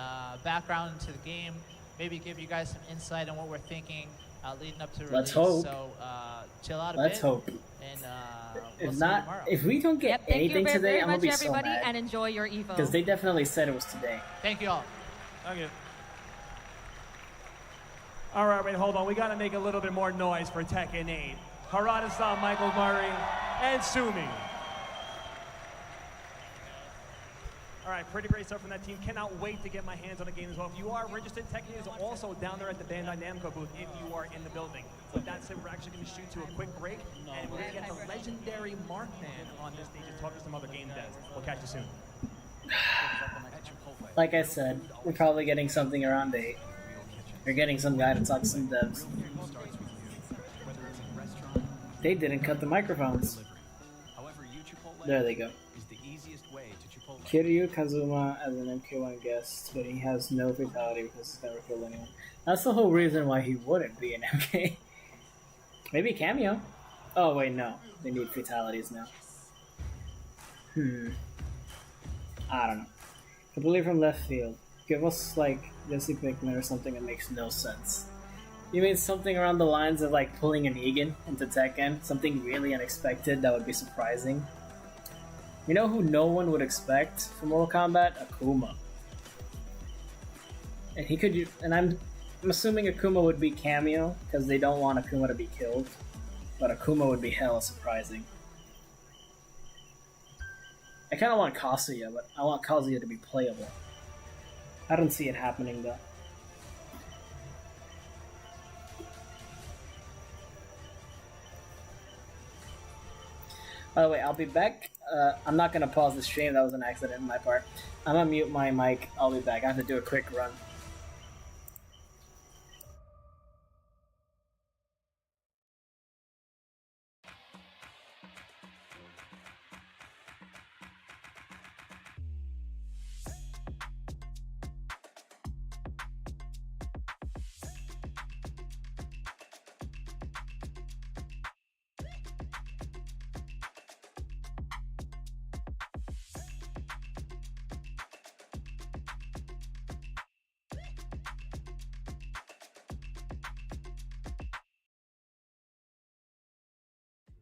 background into the game. Maybe give you guys some insight on what we're thinking leading up to release. Let's hope. So chill out a Let's bit. hope. And If we'll see you not, tomorrow. if we don't get Thank you anything very, today, very I'm gonna much, be so everybody, mad. and enjoy your Evo. Because they definitely said it was today. Thank you all. Thank you. All right, wait, hold on. We got to make a little bit more noise for Tekken 8. Harada-san, Michael Murray, and Sumi. All right, pretty great stuff from that team. Cannot wait to get my hands on the game as well. If you are registered, Tekken is also down there at the Bandai Namco booth if you are in the building. With that said, we're actually going to shoot to a quick break, and we're going to get the legendary Markman on this stage and talk to some other game devs. We'll catch you soon. Like I said, we're probably getting something around 8. We're getting some guy to talk to some devs. They didn't cut the microphones. There they go. Kiryu Kazuma as an MK1 guest, but he has no fatality because he's never killed anyone. That's the whole reason why he wouldn't be an MK. Maybe a cameo. Oh wait, no. They need fatalities now. I don't know. Completely from left field. Give us like Jesse Pinkman or something that makes no sense. You mean something around the lines of like pulling an Egan into Tekken? Something really unexpected that would be surprising? You know who no one would expect from Mortal Kombat? Akuma. And he could, and I'm assuming Akuma would be cameo because they don't want Akuma to be killed. But Akuma would be hella surprising. I kind of want Kazuya, but I want Kazuya to be playable. I don't see it happening though. By the way, I'll be back. I'm not gonna pause the stream. That was an accident on my part. I'm gonna mute my mic. I'll be back. I have to do a quick run.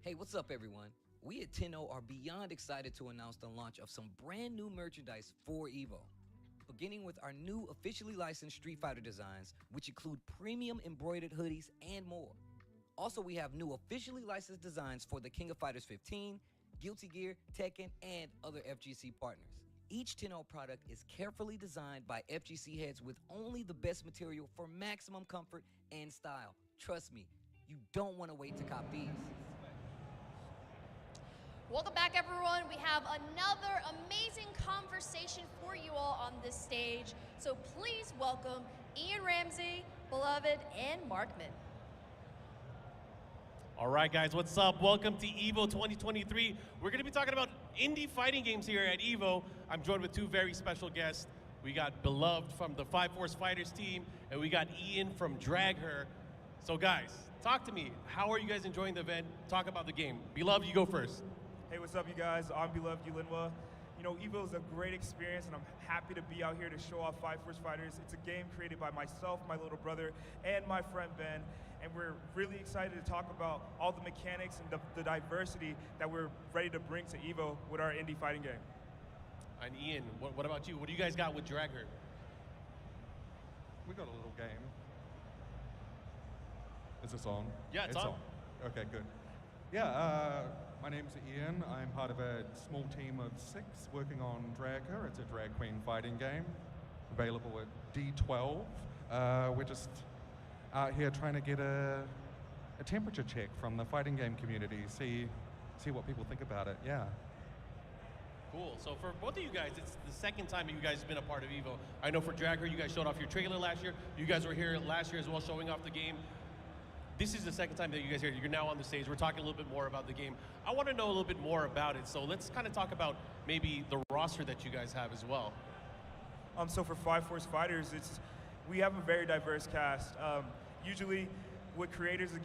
Hey, what's up, everyone? We at Tenno are beyond excited to announce the launch of some brand new merchandise for EVO. Beginning with our new officially licensed Street Fighter designs, which include premium embroidered hoodies and more. Also, we have new officially licensed designs for the King of Fighters 15, Guilty Gear, Tekken, and other FGC partners. Each 10-0 product is carefully designed by FGC heads with only the best material for maximum comfort and style. Trust me, you don't want to wait to cop these. Welcome back, everyone. We have another amazing conversation for you all on this stage. So please welcome Ian Ramsey, Beloved, and Markman. All right, guys, what's up? Welcome to EVO 2023. We're going to be talking about indie fighting games here at EVO. I'm joined with two very special guests. We got Beloved from the Five Force Fighters team, and we got Ian from Drag Her. So, guys, talk to me. How are you guys enjoying the event? Talk about the game. Beloved, you go first. Hey, what's up, you guys? I'm Beloved Yulinwa. You know, EVO is a great experience, and I'm happy to be out here to show off Five Force Fighters. It's a game created by myself, my little brother, and my friend Ben, and we're really excited to talk about all the mechanics and the diversity that we're ready to bring to EVO with our indie fighting game. And Ian, what about you? What do you guys got with Drag Her? We got a little game. Is this on? Yeah, it's on. Okay, good. Yeah, my name's Ian. I'm part of a small team of 6 working on Drag Her. It's a drag queen fighting game, available at D12. We're just out here trying to get a temperature check from the fighting game community, see what people think about it. Yeah. Cool. So for both of you guys, it's the second time you guys have been a part of EVO. I know for Drag Her, you guys showed off your trailer last year. You guys were here last year as well, showing off the game. This is the second time that you guys are here. You're now on the stage. We're talking a little bit more about the game. I want to know a little bit more about it. So let's kind of talk about maybe the roster that you guys have as well. So for Five Force Fighters, we have a very diverse cast. Usually, with creators of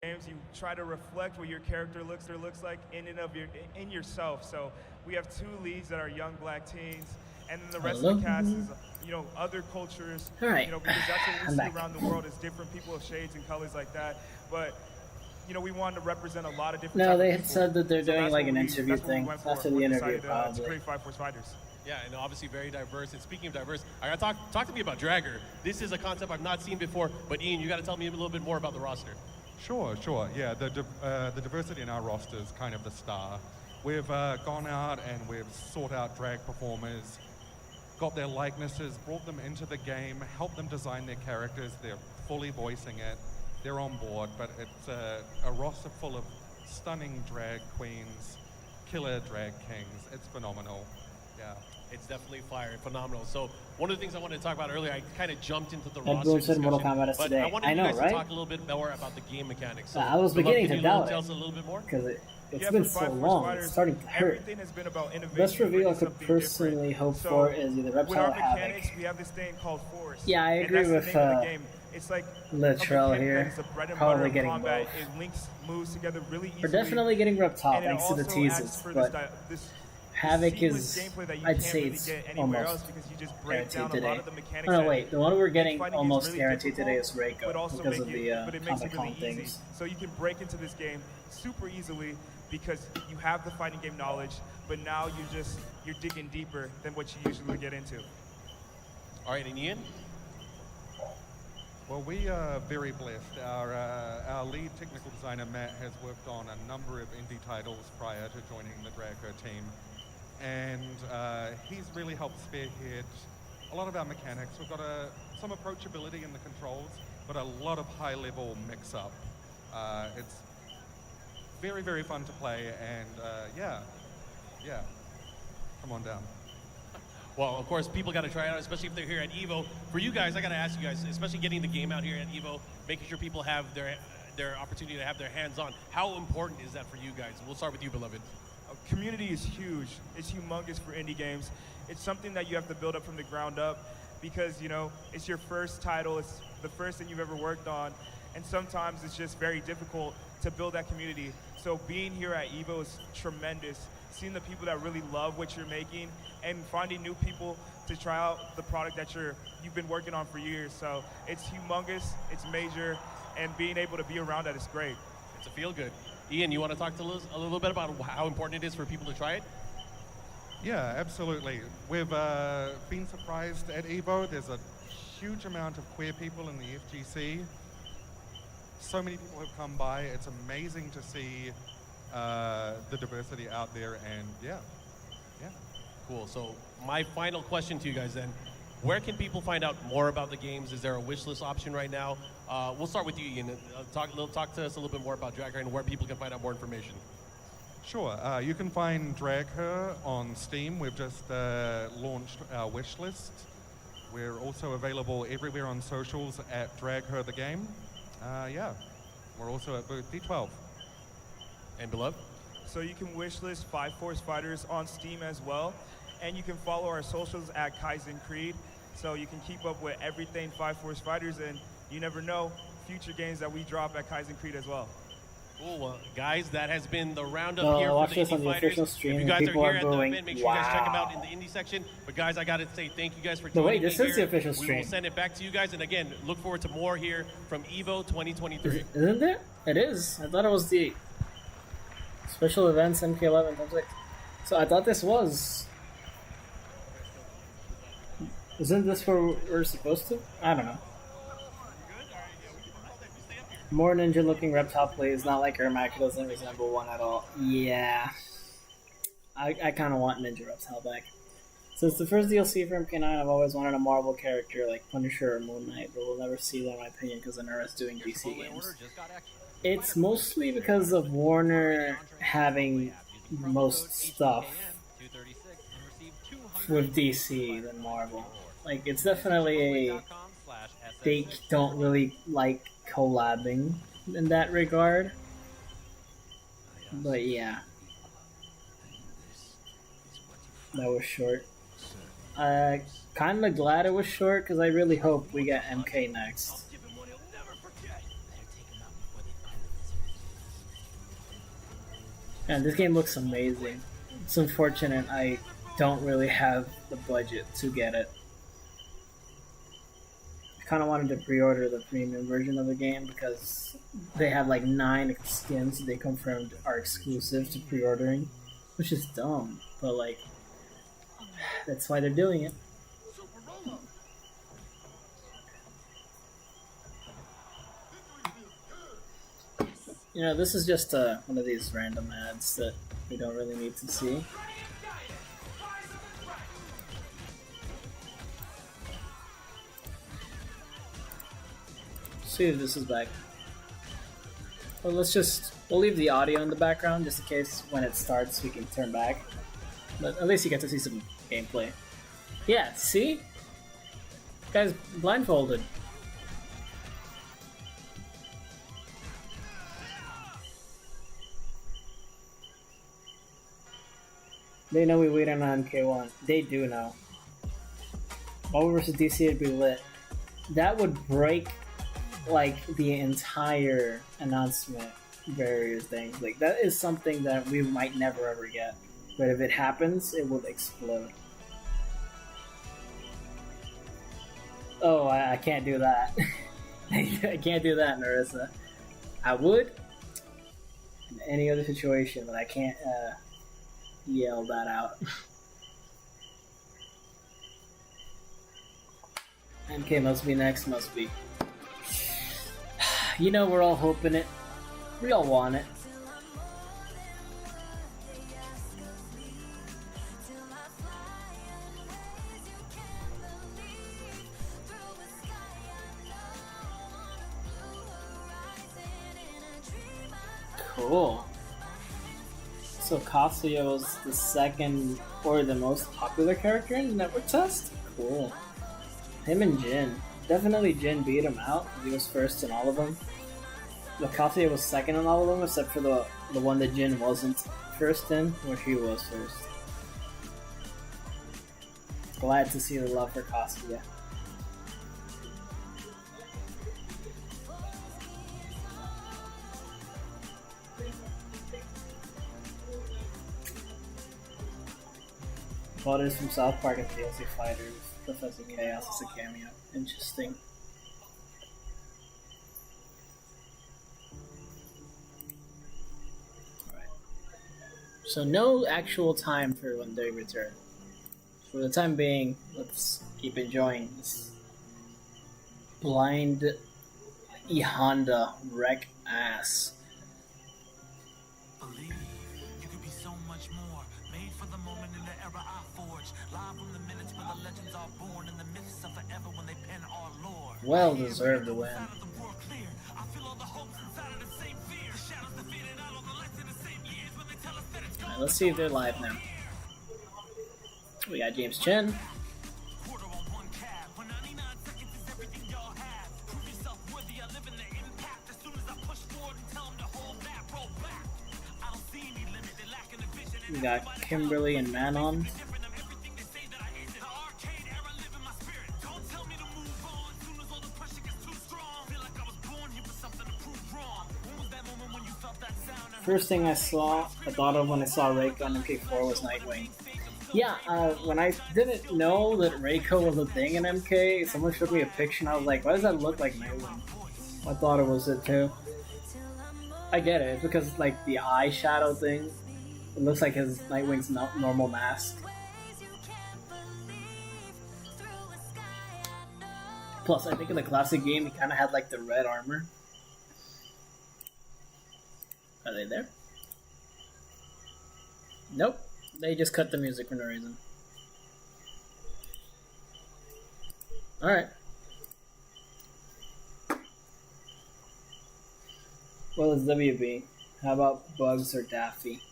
games, you try to reflect what your character looks like in yourself. So we have 2 leads that are young black teens, and then the rest of the cast is, you know, other cultures. All right. You know, because that's what we see around the world is different people of shades and colors like that. But you know, we wanted to represent a lot of different. No, they had had said that they're doing like an interview thing after the interview, probably. To create Five Force Fighters. Yeah, and obviously very diverse. And speaking of diverse, I gotta talk to me about Drag Her. This is a concept I've not seen before. But Ian, you got to tell me a little bit more about the roster. Sure. Yeah, the diversity in our roster is kind of the star. We've gone out and we've sought out drag performers, got their likenesses, brought them into the game, helped them design their characters. They're fully voicing it. They're on board, but it's a roster full of stunning drag queens, killer drag kings. It's phenomenal. Yeah. It's definitely fire, phenomenal. So one of the things I wanted to talk about earlier, I kind of jumped into the Red roster Bull discussion, said Mortal Kombat is but today. I wanted I know, you guys right? to talk a little bit more about the game mechanics. So I was beginning to doubt tell us a little bit more? because it's Yeah, been for so Five Force long. Fighters, It's starting to hurt. Everything has been about innovation. Best reveal I bringing could something personally different. hope So, for is either with Reptile our or Havoc. mechanics, we have this thing called Force. Yeah, I and agree that's the with name of the game. It's like Latrell a mechanic here. that is the bread and Probably butter of getting combat. both. It links moves together really easily. We're definitely getting Reptile and it thanks to the also teases, acts for but this Havoc seamless is, gameplay that you I'd can't say really it's get anywhere else almost because you just break guaranteed down a today. lot of the mechanics. Oh no, that wait, the one we're getting fighting is almost really guaranteed today is difficult, Reiko but also because make of the but it makes it Comic-Con really easy. things. So you can break into this game super easily because you have the fighting game knowledge, but now you're digging deeper than what you usually get into. All right, and Ian? Well, we are very blessed. Our lead technical designer, Matt, has worked on a number of indie titles prior to joining the Drag Her team. And he's really helped spearhead a lot of our mechanics. We've got some approachability in the controls, but a lot of high-level mix-up. It's very, very fun to play, and yeah, come on down. Well, of course, people got to try it out, especially if they're here at EVO. For you guys, I got to ask you guys, especially getting the game out here at EVO, making sure people have their opportunity to have their hands on. How important is that for you guys? We'll start with you, Beloved. Community is huge. It's humongous for indie games. It's something that you have to build up from the ground up because, you know, it's your first title. It's the first thing you've ever worked on. And sometimes it's just very difficult to build that community. So being here at EVO is tremendous. Seeing the people that really love what you're making and finding new people to try out the product that you've been working on for years. So it's humongous, it's major, and being able to be around that is great. It's a feel good. Ian, you want to talk to us a little bit about how important it is for people to try it? Yeah, absolutely. We've been surprised at EVO. There's a huge amount of queer people in the FGC. So many people have come by. It's amazing to see the diversity out there, and yeah. Cool. So my final question to you guys then, where can people find out more about the games? Is there a wish list option right now? We'll start with you, Ian. Talk to us a little bit more about Drag Her and where people can find out more information. Sure. You can find Drag Her on Steam. We've just launched our wish list. We're also available everywhere on socials at Drag Her the Game. Yeah, we're also at booth D12. And Beloved? So you can wishlist 5 Force Fighters on Steam as well. And you can follow our socials at Kaizen Creed. So you can keep up with everything 5 Force Fighters, and you never know, future games that we drop at Kaizen Creed as well. Cool, guys, that has been the roundup here for the Indie Fighters. If you guys are here at the event, make sure you guys check them out in the Indie section. But guys, I gotta say thank you guys for joining me this here. is the official stream. We will send it back to you guys, and again, look forward to more here from EVO 2023. Isn't it? It is. I thought it was the special events MK11. So I thought this was. Isn't this where we're supposed to? I don't know. More ninja looking reptile plays, not like Ermac, doesn't resemble one at all. Yeah. I kind of want Ninja Reptile back. Since the first DLC for MK9, I've always wanted a Marvel character like Punisher or Moon Knight, but we'll never see them in my opinion because NRS doing DC games. It's mostly because of Warner having the most stuff with DC than Marvel. Like, it's definitely a... They don't really like collabing in that regard. But yeah. That was short. Kinda glad it was short because I really hope we get MK next. And this game looks amazing. It's unfortunate I don't really have the budget to get it. I kind of wanted to pre-order the premium version of the game because they have like 9 skins they confirmed are exclusive to pre-ordering, which is dumb, but like that's why they're doing it. You know, this is just one of these random ads that we don't really need to see. See if this is back. Well, we'll leave the audio in the background just in case when it starts we can turn back. But at least you get to see some gameplay. Yeah, see? Guy's blindfolded. They know we waited on MK1. They do know. Marvel vs. DC would be lit. That would break like the entire announcement barriers thing. Like that is something that we might never ever get. But if it happens, it will explode. Oh, I can't do that. I can't do that, Narissa. I would in any other situation, but I can't yell that out. MK must be next, must be. You know, we're all hoping it. We all want it. Cool. So Kazuya was the second or the most popular character in the network test? Cool. Him and Jin. Definitely Jin beat him out. He was first in all of them. But Kazuya was second in all of them except for the one that Jin wasn't first in, where he was first. Glad to see the love for Kazuya. Butters from South Park and DLC Fighters. Professor Chaos is a cameo. Interesting. Alright. So no actual time for when they return. For the time being, let's keep enjoying this blind E Honda wreck ass. Believe you could be so much more. Made for the moment in the era I forged. Well deserved to win. Alright, let's see if they're live now. We got James Chen. We got Kimberly and Manon. First thing I thought of when I saw Reiko on MK4 was Nightwing. Yeah, when I didn't know that Reiko was a thing in MK, someone showed me a picture and I was like, why does that look like Nightwing? I thought it was it too. I get it, because like the eyeshadow thing, it looks like his Nightwing's normal mask. Plus, I think in the classic game, he kind of had like the red armor. Are they there? Nope. They just cut the music for no reason. Alright. Well, it's WB. How about Bugs or Daffy?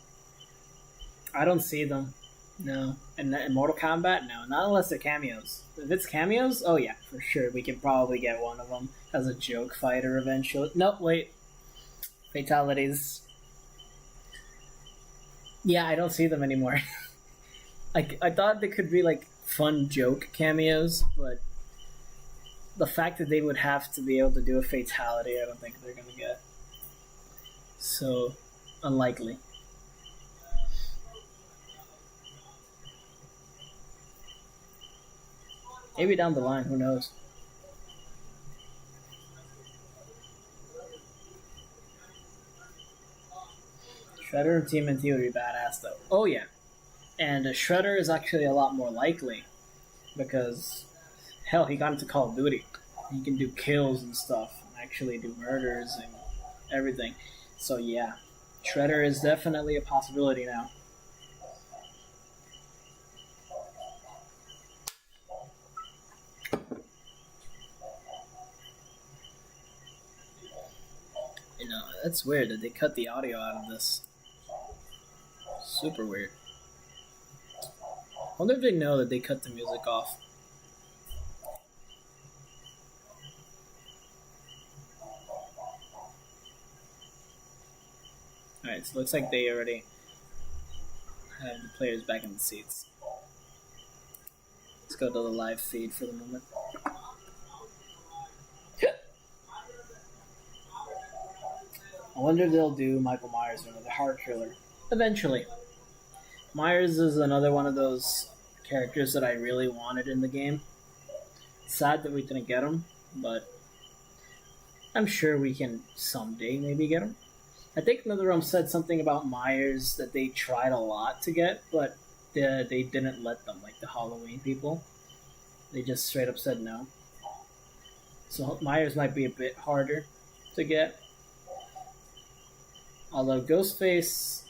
I don't see them. No. And in Mortal Kombat? No. Not unless they're cameos. If it's cameos, oh yeah, for sure. We can probably get one of them as a joke fighter eventually. Nope, wait. Fatalities. Yeah, I don't see them anymore. I thought they could be like fun joke cameos, but the fact that they would have to be able to do a fatality, I don't think they're gonna get. So, unlikely. Maybe down the line, who knows? Shredder and TMNT would be badass though. Oh yeah. And Shredder is actually a lot more likely because, hell, he got into Call of Duty. He can do kills and stuff, and actually do murders and everything. So yeah, Shredder is definitely a possibility now. You know, that's weird that they cut the audio out of this. Super weird. I wonder if they know that they cut the music off. Alright, so it looks like they already have the players back in the seats. Let's go to the live feed for the moment. I wonder if they'll do Michael Myers or another heart killer. Eventually. Myers is another one of those characters that I really wanted in the game. Sad that we didn't get him, but I'm sure we can someday maybe get him. I think NetherRealm said something about Myers that they tried a lot to get, but they didn't let them, like the Halloween people. They just straight up said no. So Myers might be a bit harder to get. Although Ghostface,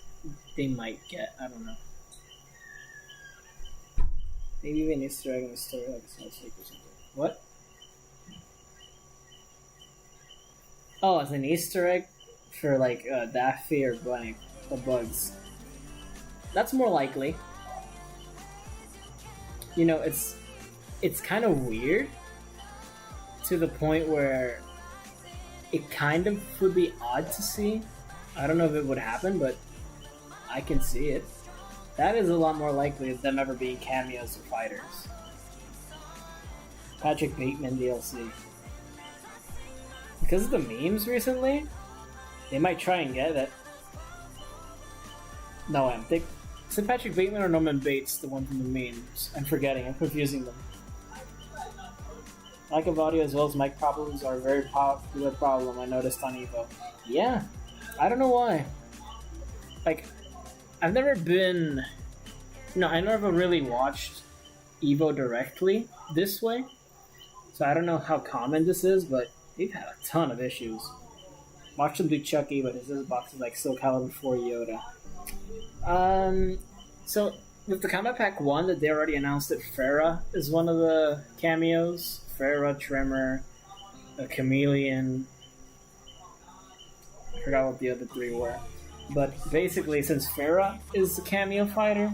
they might get, I don't know. Maybe even Easter egg in the story, like Snowflake or something. What? Oh, it's an Easter egg for like Daffy or Bunny or Bugs. That's more likely. You know, it's kind of weird to the point where it kind of would be odd to see. I don't know if it would happen, but I can see it. That is a lot more likely of them ever being cameos or fighters. Patrick Bateman DLC. Because of the memes recently, they might try and get it. No, I think is it Patrick Bateman or Norman Bates, the one from the memes? I'm forgetting. I'm confusing them. Lack of audio as well as mic problems are a very popular problem I noticed on Evo. Yeah, I don't know why. Like, I've never been... No, I never really watched Evo directly this way. So I don't know how common this is, but they've had a ton of issues. Watch them do Chucky, but his box is like Soul Calibur 4 Yoda. So with the Combat Pack 1 that they already announced that Pharah is one of the cameos. Pharah, Tremor, a Chameleon. I forgot what the other three were. But basically, since Pharah is the cameo fighter,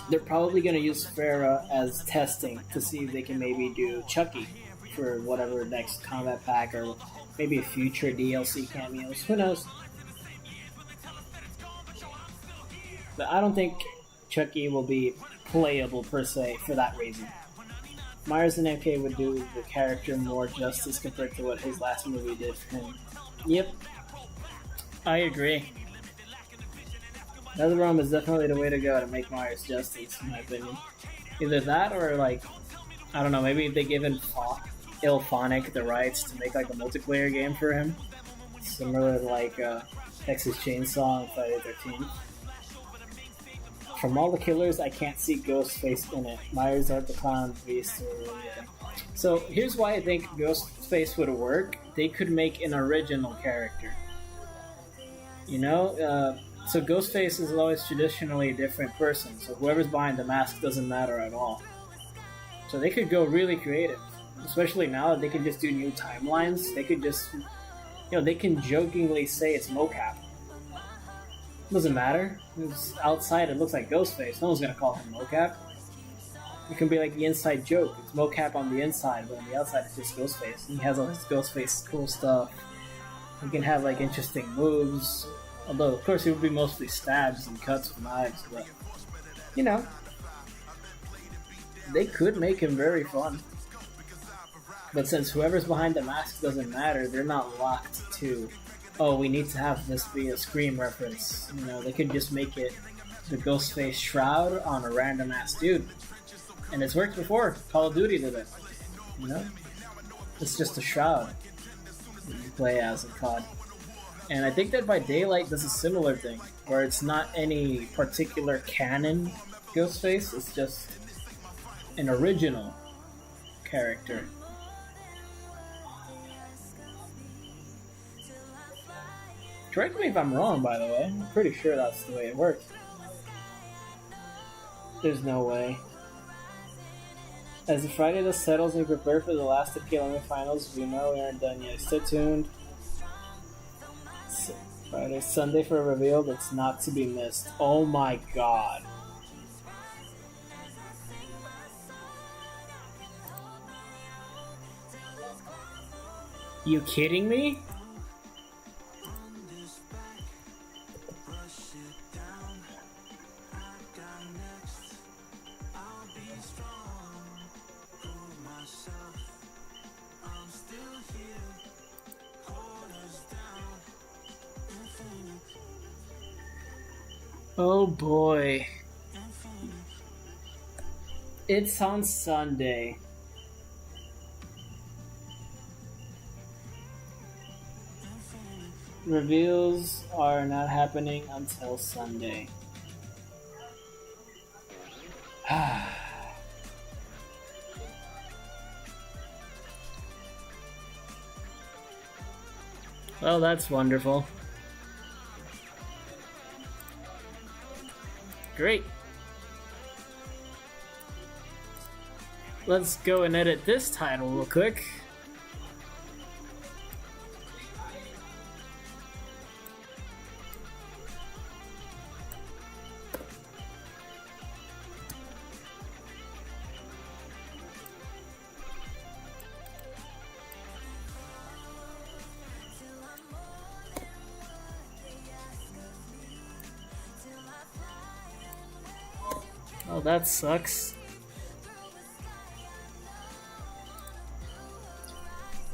they're probably going to use Pharah as testing to see if they can maybe do Chucky for whatever next Combat Pack or maybe a future DLC cameos. Who knows? But I don't think Chucky will be playable per se for that reason. Myers and MK would do the character more justice compared to what his last movie did for him. Yep. I agree. NetherRealm is definitely the way to go to make Myers justice, in my opinion. Either that or, like, I don't know, maybe if they give Ilphonic the rights to make, like, a multiplayer game for him. Similar to, like, Texas Chainsaw and Friday the 13th. From all the killers, I can't see Ghostface in it. Myers, Art the Clown, Beast, or anything. So here's why I think Ghostface would work. They could make an original character. You know? So Ghostface is always traditionally a different person. So whoever's behind the mask doesn't matter at all. So they could go really creative. Especially now that they can just do new timelines. They could just... You know, they can jokingly say it's mocap. Doesn't matter. It's outside, it looks like Ghostface. No one's gonna call him mocap. It can be like the inside joke. It's mocap on the inside, but on the outside it's just Ghostface. And he has all his Ghostface cool stuff. He can have like interesting moves. Although, of course, it would be mostly stabs and cuts with knives, but you know, they could make him very fun. But since whoever's behind the mask doesn't matter, they're not locked to, oh, we need to have this be a Scream reference. You know, they could just make it the Ghostface shroud on a random ass dude. And it's worked before. Call of Duty did it. You know? It's just a shroud that you play as in COD. And I think that by Daylight does a similar thing, where it's not any particular canon Ghostface, it's just an original character. Correct me if I'm wrong, by the way. I'm pretty sure that's the way it works. There's no way. As the Friday dust settles and we prepare for the last of KLM finals, we know we aren't done yet. Stay tuned. Friday, Sunday for a reveal that's not to be missed. Oh my god. You kidding me? Oh boy. It's on Sunday. Reveals are not happening until Sunday. Well, that's wonderful. Great. Let's go and edit this title real quick. Oh, that sucks.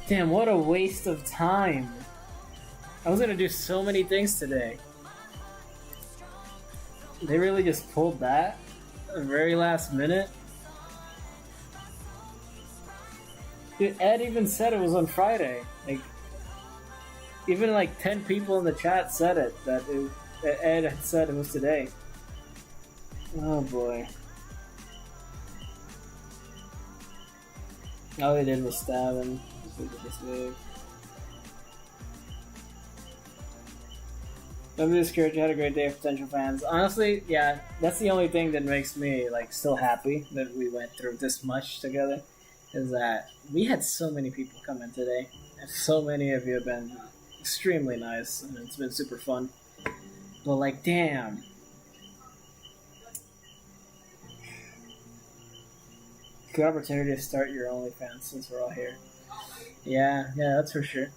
Damn, what a waste of time. I was gonna do so many things today. They really just pulled that at the very last minute. Dude, Ed even said it was on Friday. Like, even like 10 people in the chat said it, that Ed had said it was today. Oh boy. All they did was stab him. Don't be discouraged. You had a great day, potential fans. Honestly, yeah, that's the only thing that makes me like still happy that we went through this much together. Is that we had so many people come in today, and so many of you have been extremely nice, and it's been super fun. But like, damn. Good opportunity to start your OnlyFans since we're all here. Yeah, that's for sure.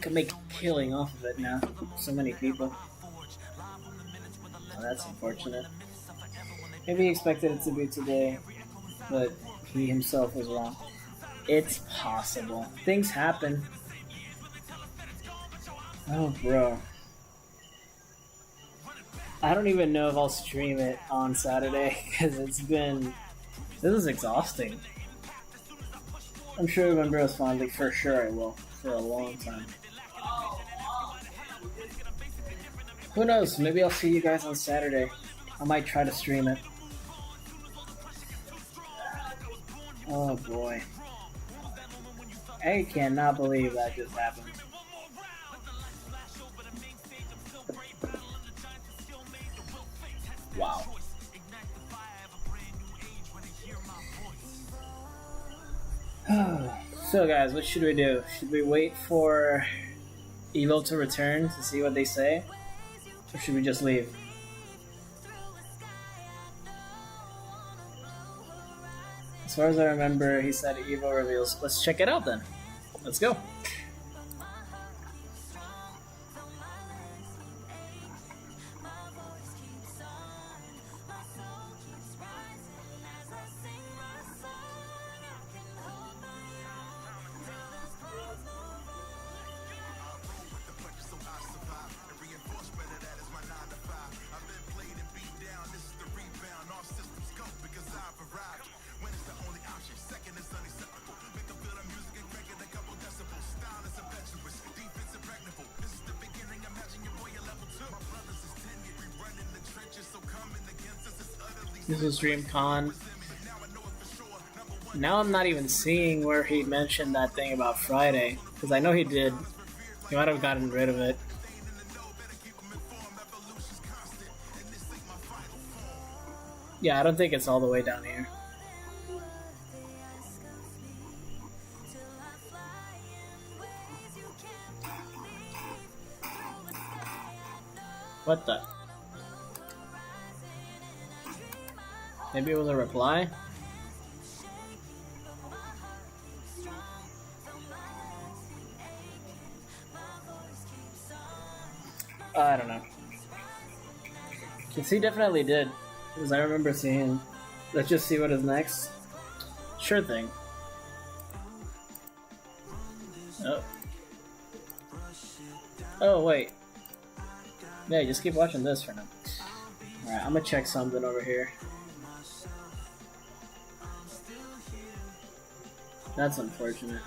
Could make a killing off of it now. So many people. Oh, that's unfortunate. Maybe he expected it to be today, but he himself was wrong. It's possible. Things happen. Oh, bro. I don't even know if I'll stream it on Saturday, because it's been... This is exhausting. I'm sure when Bro's fondly, for sure I will. For a long time. Who knows? Maybe I'll see you guys on Saturday. I might try to stream it. Oh boy. I cannot believe that just happened. Wow. So guys, what should we do? Should we wait for Evo to return to see what they say? Or should we just leave? As far as I remember, he said Evo reveals. Let's check it out then. Let's go. This is DreamCon. Now I'm not even seeing where he mentioned that thing about Friday, because I know he did. He might have gotten rid of it. Yeah, I don't think it's all the way down here. What the? Maybe it was a reply? I don't know. Because he definitely did. Because I remember seeing... Let's just see what is next. Sure thing. Oh. Oh, wait. Yeah, just keep watching this for now. Alright, I'm gonna check something over here. That's unfortunate.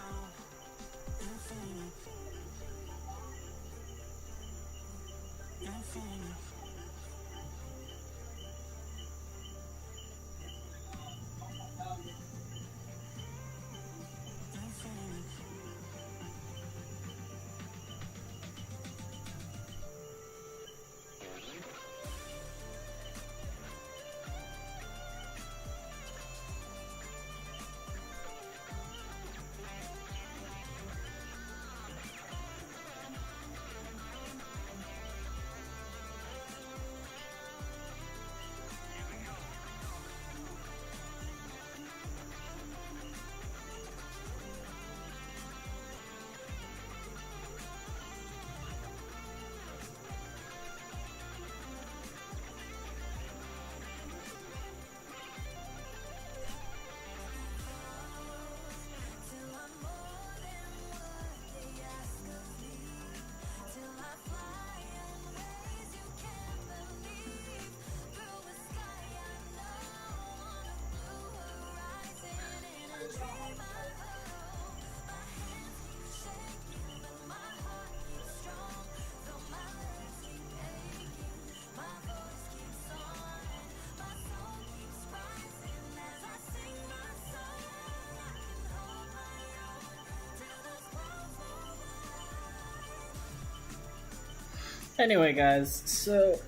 Anyway, guys, so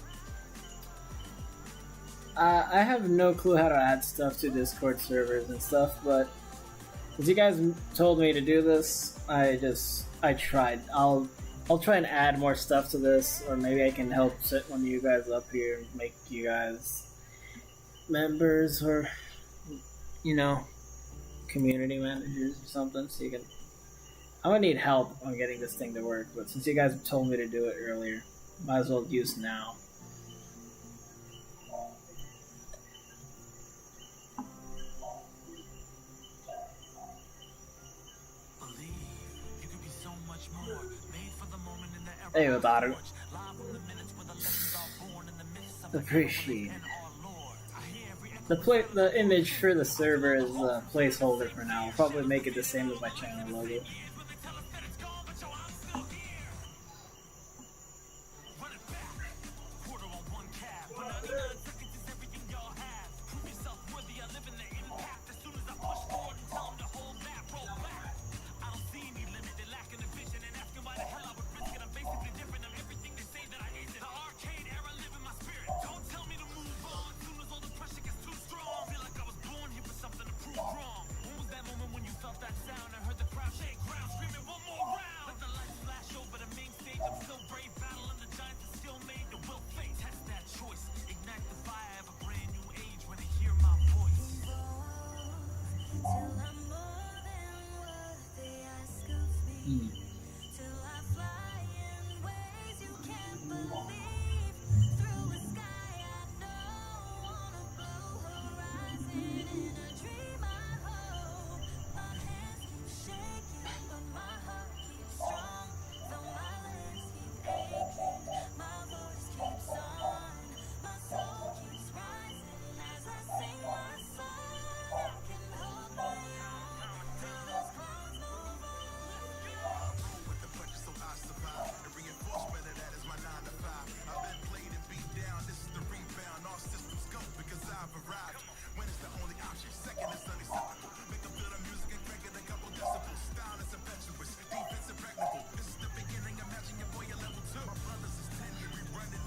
I have no clue how to add stuff to Discord servers and stuff, but since you guys told me to do this, I tried. I'll try and add more stuff to this, or maybe I can help set one of you guys up here and make you guys members, or community managers or something, so you can. I'm gonna need help on getting this thing to work, but since you guys told me to do it earlier, might as well use now. Hey, Wataru. Appreciate it. The image for the server is a placeholder for now. I'll probably make it the same as my channel logo.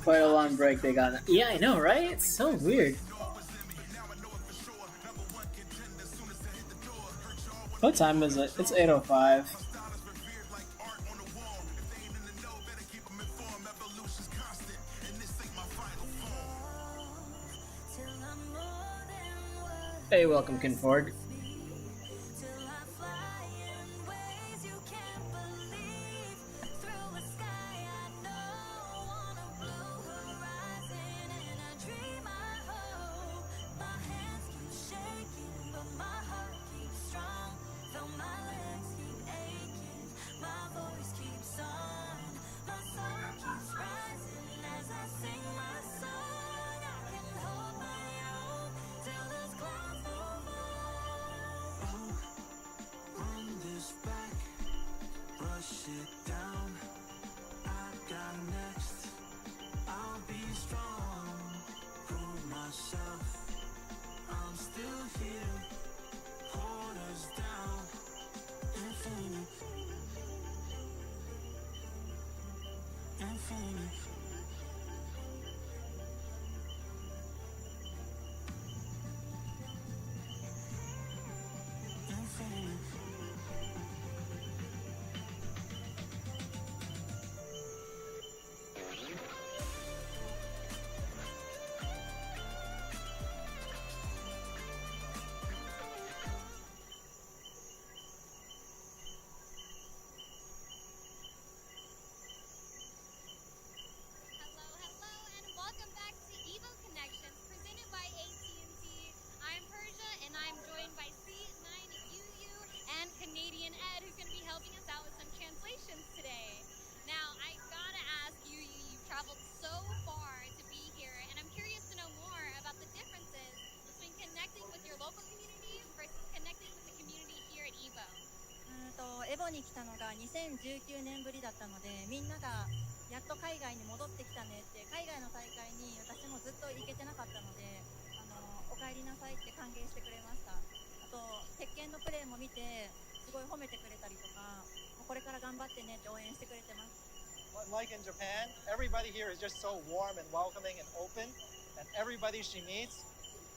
Quite a long break they got. Yeah, I know, right? It's so weird. What time is it? It's 8:05. Hey, welcome, Kinford. local community versus connecting with the community here at EVO? エボに来たのが2019年ぶりだったので、みんながやっと海外に戻ってきたねって、海外の大会に私もずっと行けてなかったので、お帰りなさいって歓迎してくれました。あと鉄拳のプレーも見てすごい褒めてくれたりとか、これから頑張ってねって応援してくれてます。like in Japan, everybody here is just so warm and welcoming and open, and everybody she meets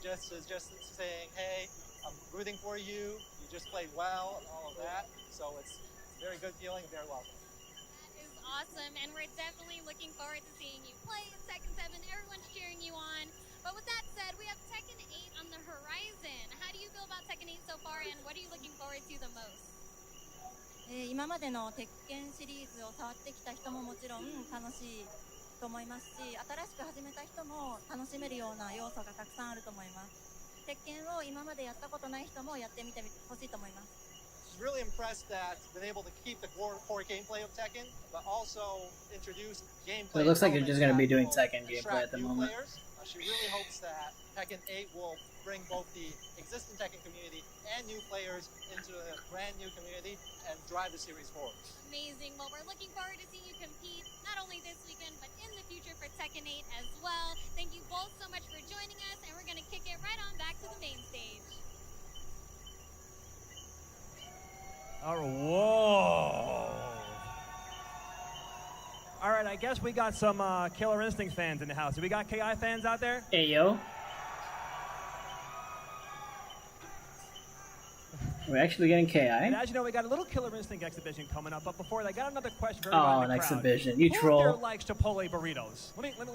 is just saying, hey, I'm rooting for you, you just played well, and all of that. So it's a very good feeling, very welcome. That is awesome, and we're definitely looking forward to seeing you play in Tekken 7. Everyone's cheering you on. But with that said, we have Tekken 8 on the horizon. How do you feel about Tekken 8 so far, and what are you looking forward to the most? 今までの鉄拳シリーズを触ってきた人ももちろん楽しいと思いますし、新しく始めた人も楽しめるような要素がたくさんあると思います。鉄拳を今までやったことない人もやってみてほしいと思います。Really impressed that been able to keep the core gameplay of Tekken, but also introduce gameplay. It looks like you're just going to be doing Tekken gameplay at the moment. She really hopes that Tekken 8 will bring both the existing Tekken community and new players into a brand new community and drive the series forward. Amazing. Well, we're looking forward to seeing you compete, not only this weekend, but in the future for Tekken 8 as well. Thank you both so much for joining us, and we're going to kick it right on back to the main stage. Whoa. All right, I guess we got some Killer Instinct fans in the house. Do we got KI fans out there? Hey, yo. We're actually getting KI? And as you know, we got a little Killer Instinct exhibition coming up, but before that, I got another question for Oh, everybody in the an crowd. exhibition. You troll. Who out there likes Chipotle burritos? Let me...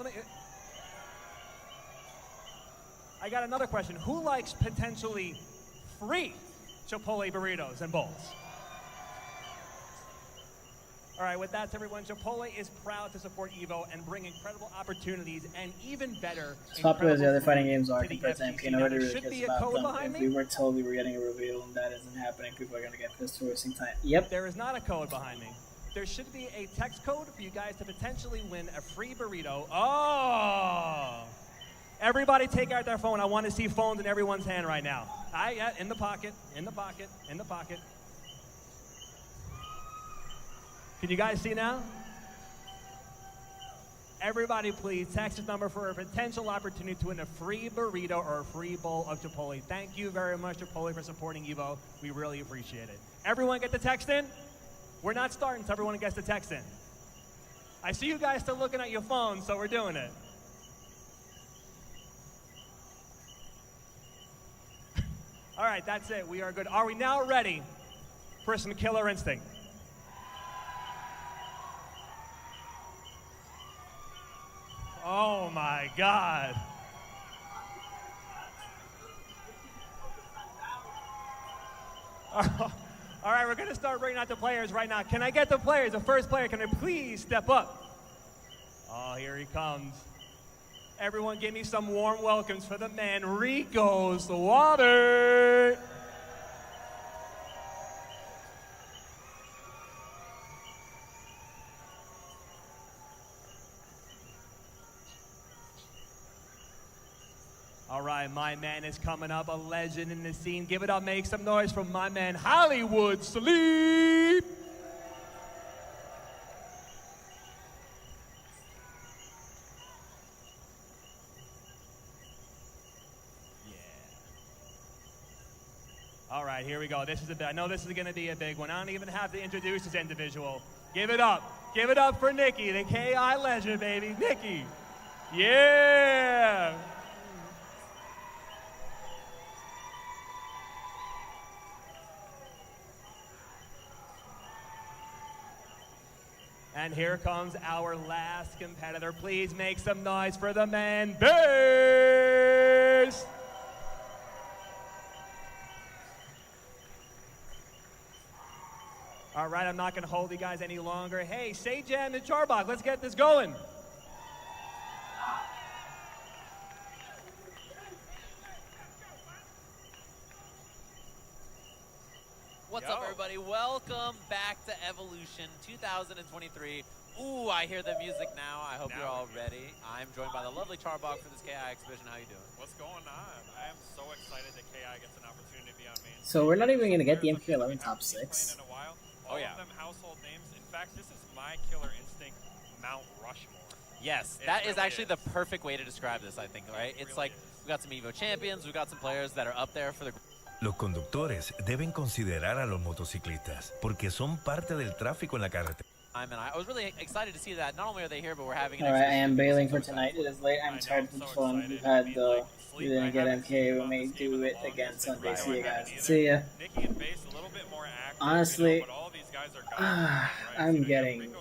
I got another question. Who likes potentially free Chipotle burritos and bowls? All right, with that, everyone, Chipotle is proud to support EVO and bring incredible opportunities and even better. As popular as the other fighting games are to the compared to FGC. MP, Now, nobody there really should be cares a about code them. behind If me. we were told we were getting a reveal and that isn't happening, people are going to get pissed for wasting time. Yep. There is not a code behind me. There should be a text code for you guys to potentially win a free burrito. Oh! Everybody take out their phone. I want to see phones in everyone's hand right now. Yeah, in the pocket, in the pocket, in the pocket. Can you guys see now? Everybody please text this number for a potential opportunity to win a free burrito or a free bowl of Chipotle. Thank you very much, Chipotle, for supporting EVO. We really appreciate it. Everyone get the text in? We're not starting until everyone gets the text in. I see you guys still looking at your phones, so we're doing it. All right, that's it. We are good. Are we now ready for some Killer Instinct? Oh my God. All right, we're going to start bringing out the players right now. Can I get the players? The first player, can I please step up? Oh, here he comes. Everyone give me some warm welcomes for the man, Rico's the Water. All right, my man is coming up, a legend in the scene. Give it up, make some noise for my man, Hollywood Sleep. All right, here we go. I know this is going to be a big one. I don't even have to introduce this individual. Give it up. Give it up for Nikki, the KI legend, baby. Nikki. Yeah. And here comes our last competitor. Please make some noise for the man, Bass. All right, I'm not going to hold you guys any longer. Hey, Sejam and Charbak, let's get this going. What's up, everybody? Welcome back to Evolution 2023. Ooh, I hear the music now. I hope you're all ready. I'm joined by the lovely Charbak for this KI exhibition. How you doing? What's going on? I am so excited that KI gets an opportunity to be on main. So we're not even going to get the MQ11 top 6. All of them household names. In fact, this is my Killer Instinct Mount Rushmore. Yes, that is actually the perfect way to describe this, I think, right? It's like we got some EVO champions, we got some players that are up there for the... Los conductores deben considerar a los motociclistas porque son parte del tráfico en la carretera. And I was really excited to see that. Not only are they here, but we're having an Alright, I am exhibition. bailing for tonight. It is late. I'm tired from fun. We've had the. We didn't get MK. We may do it again Sunday. See you guys. See ya. Honestly, I'm getting.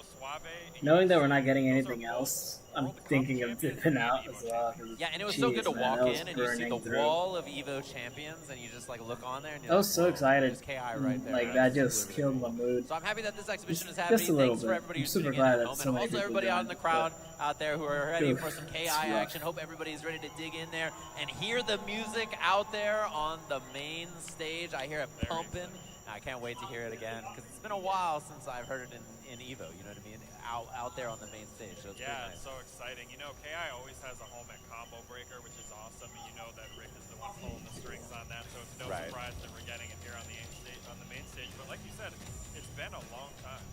Knowing that we're not getting anything else, I'm thinking of dipping out as well. Yeah, and it was so good to walk in and you see the wall of Evo champions, and you just like look on there. And you're I was so excited. There's KI right there. Like that just killed my mood. So I'm happy that this exhibition is happening. Just a little Thanks bit. for everybody I'm who's super tuning glad in at that home, so and many also people everybody out in the joined, crowd out there who are ready Oof, for some KI it's rough. action. Hope everybody's ready to dig in there and hear the music out there on the main stage. I hear it pumping. I can't wait to hear it again because it's been a while since I've heard it in Evo. You know what I mean? Out there on the main stage. So it's yeah, pretty nice. so exciting. You know, KI always has a home at combo breaker, which is awesome. And you know that Rick is the one pulling the strings on that, so it's no surprise that we're getting it here on the main stage. But like you said, it's been a long time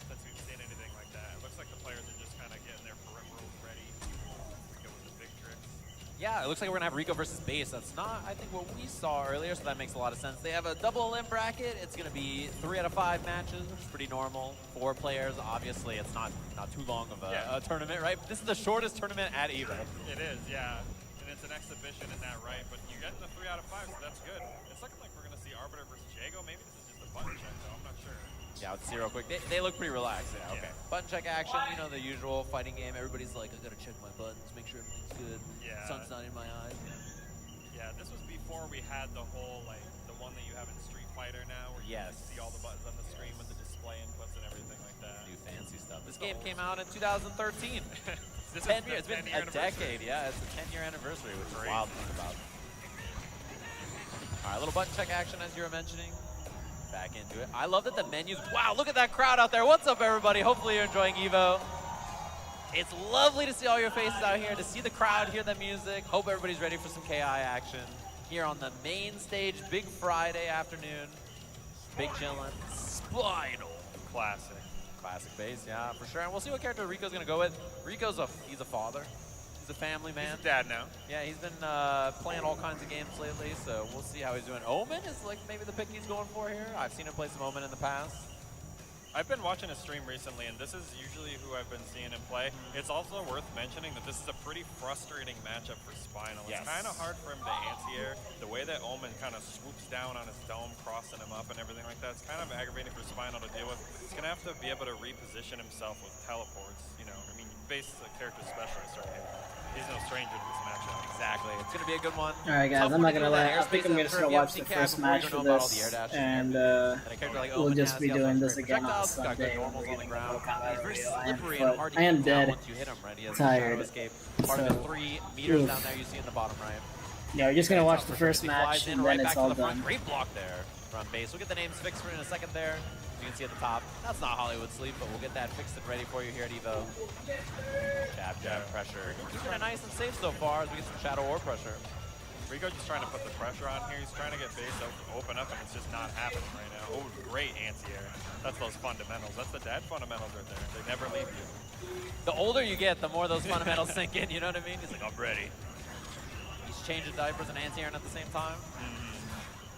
since we've seen anything like that. It looks like the players are just kind of getting their peripherals ready to go with the big tricks. Yeah, it looks like we're going to have Rico versus Base. That's not, I think, what we saw earlier, so that makes a lot of sense. They have a double limb bracket. It's going to be 3 out of 5 matches, which is pretty normal. 4 players, obviously, it's not too long of a tournament, right? This is the shortest tournament at EVO. It is, yeah. And it's an exhibition in that right, but you get the 3 out of 5, so that's good. It's looking like we're going to see Arbiter versus Jago. Maybe this is just a button check, though. I'm not sure. Yeah, let's see real quick. They look pretty relaxed. Yeah, okay. Button check action, you know, the usual fighting game. Everybody's like, I gotta check my buttons, make sure everything's good. Yeah. Sun's not in my eyes. Yeah, this was before we had the whole, like, the one that you have in Street Fighter now, where you can see all the buttons on the screen with the display inputs and everything like that. New fancy stuff. This game came out in 2013. This 10 is years. It's been a decade. Yeah, it's a 10-year anniversary, which is wild to think about. All right, a little button check action as you were mentioning. Back into it. I love that the menus. Wow, look at that crowd out there. What's up, everybody? Hopefully you're enjoying Evo. It's lovely to see all your faces out here, to see the crowd, hear the music. Hope everybody's ready for some KI action here on the main stage. Big Friday afternoon. Big chillin'. Spinal. Classic. Classic base, yeah, for sure. And we'll see what character Rico's gonna go with. He's a father. He's a family man. He's a dad now. Yeah, he's been playing all kinds of games lately, so we'll see how he's doing. Omen is like maybe the pick he's going for here. I've seen him play some Omen in the past. I've been watching a stream recently, and this is usually who I've been seeing him play. It's also worth mentioning that this is a pretty frustrating matchup for Spinal. Yes. It's kind of hard for him to anti-air. The way that Omen kind of swoops down on his dome, crossing him up and everything like that, it's kind of aggravating for Spinal to deal with. He's going to have to be able to reposition himself with teleports. You know, I mean, Base is a character specialist right here. He's no stranger to this matchup. Exactly. It's going to be a good one. All right, guys, I'm not gonna lie. I think I'm just gonna watch the first match for this, and we'll just be doing this again on Sunday. I am dead, tired. Part of the 3 meters down there you see in the bottom right. Yeah, we're just gonna watch the first match, and then it's all done. Great block there from Base. We'll get the names fixed for in a second there. You can see at the top. That's not Hollywood sleep, but we'll get that fixed and ready for you here at Evo. Jab, pressure. Keeping it nice and safe so far as we get some Shadow War pressure. Rico just trying to put the pressure on here. He's trying to get Base to open up, and it's just not happening right now. Oh, great anti-air. That's those fundamentals. That's the dad fundamentals right there. They never leave you. The older you get, the more those fundamentals sink in, you know what I mean? He's like, I'm ready. He's changing diapers and anti-airing at the same time.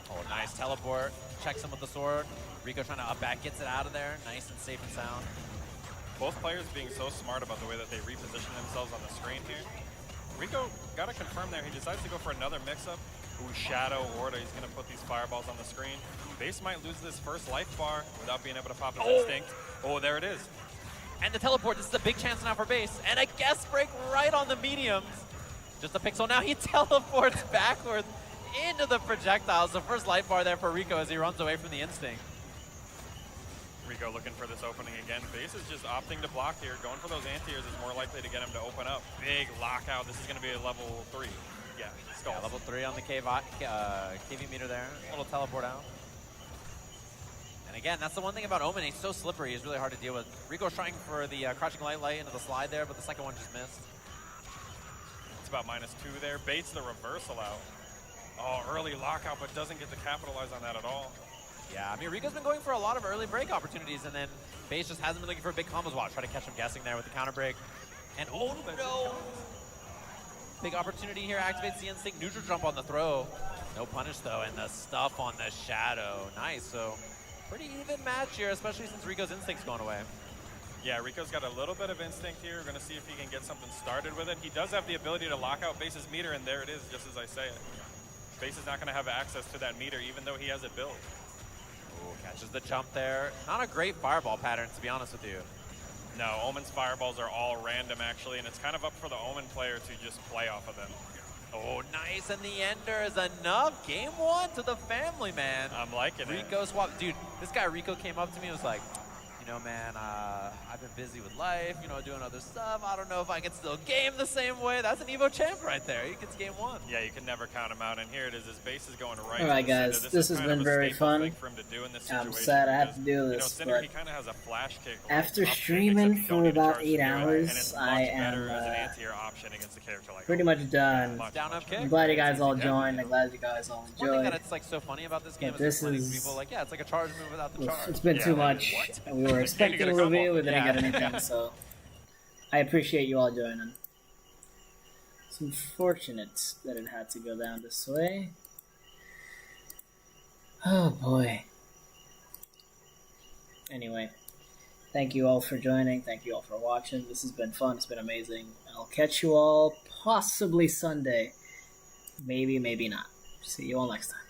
Oh, nice teleport. Checks him with the sword. Rico trying to up back, gets it out of there. Nice and safe and sound. Both players being so smart about the way that they reposition themselves on the screen here. Rico got to confirm there. He decides to go for another mix-up. Ooh, Shadow Order. He's going to put these fireballs on the screen. Base might lose this first life bar without being able to pop his instinct. Oh, there it is. And the teleport. This is a big chance now for Base. And a guest break right on the mediums. Just a pixel. Now he teleports backwards into the projectiles. The first life bar there for Rico as he runs away from the instinct. Rico looking for this opening again. Base is just opting to block here. Going for those anti-airs is more likely to get him to open up. Big lockout. This is going to be a level 3. Yeah, Skulls. Yeah, level 3 on the KV meter there. A little teleport out. And again, that's the one thing about Omen. He's so slippery. He's really hard to deal with. Rico's trying for the crouching light into the slide there, but the second one just missed. It's about -2 there. Baits the reversal out. Oh, early lockout, but doesn't get to capitalize on that at all. Yeah, I mean, Rico's been going for a lot of early break opportunities, and then Base just hasn't been looking for a big combos watch. Try to catch him guessing there with the counter break. And oh no! Big opportunity here, activates the instinct, neutral jump on the throw. No punish though, and the stuff on the Shadow. Nice, so pretty even match here, especially since Rico's instinct's going away. Yeah, Rico's got a little bit of instinct here. We're going to see if he can get something started with it. He does have the ability to lock out Base's meter, and there it is, just as I say it. Base is not going to have access to that meter, even though he has it built. Ooh, catches the jump there. Not a great fireball pattern, to be honest with you. No, Omen's fireballs are all random, actually, and it's kind of up for the Omen player to just play off of them. Oh, nice, and the ender is enough. Game 1 to the family, man. I'm liking it. Rico swap. Dude, this guy Rico came up to me and was like, you know, man, I've been busy with life, you know, doing other stuff. I don't know if I can still game the same way. That's an Evo champ right there. He gets game 1. Yeah, you can never count him out. And here it is. His base is going right. All right, guys. This has been very fun. I'm sad I have to do this, but he kind of has a flash kick after streaming for about 8 hours, I am pretty much done. I'm glad you guys all joined. I'm glad you guys all One thing enjoyed. that it's like so funny about this game But is this letting is- people like, yeah, it's like a charge move without the charge. It's been too much. And we were expecting a review, we didn't get anything, so I appreciate you all joining. It's unfortunate that it had to go down this way. Oh boy. Anyway, thank you all for joining. Thank you all for watching. This has been fun. It's been amazing. I'll catch you all possibly Sunday. Maybe, maybe not. See you all next time.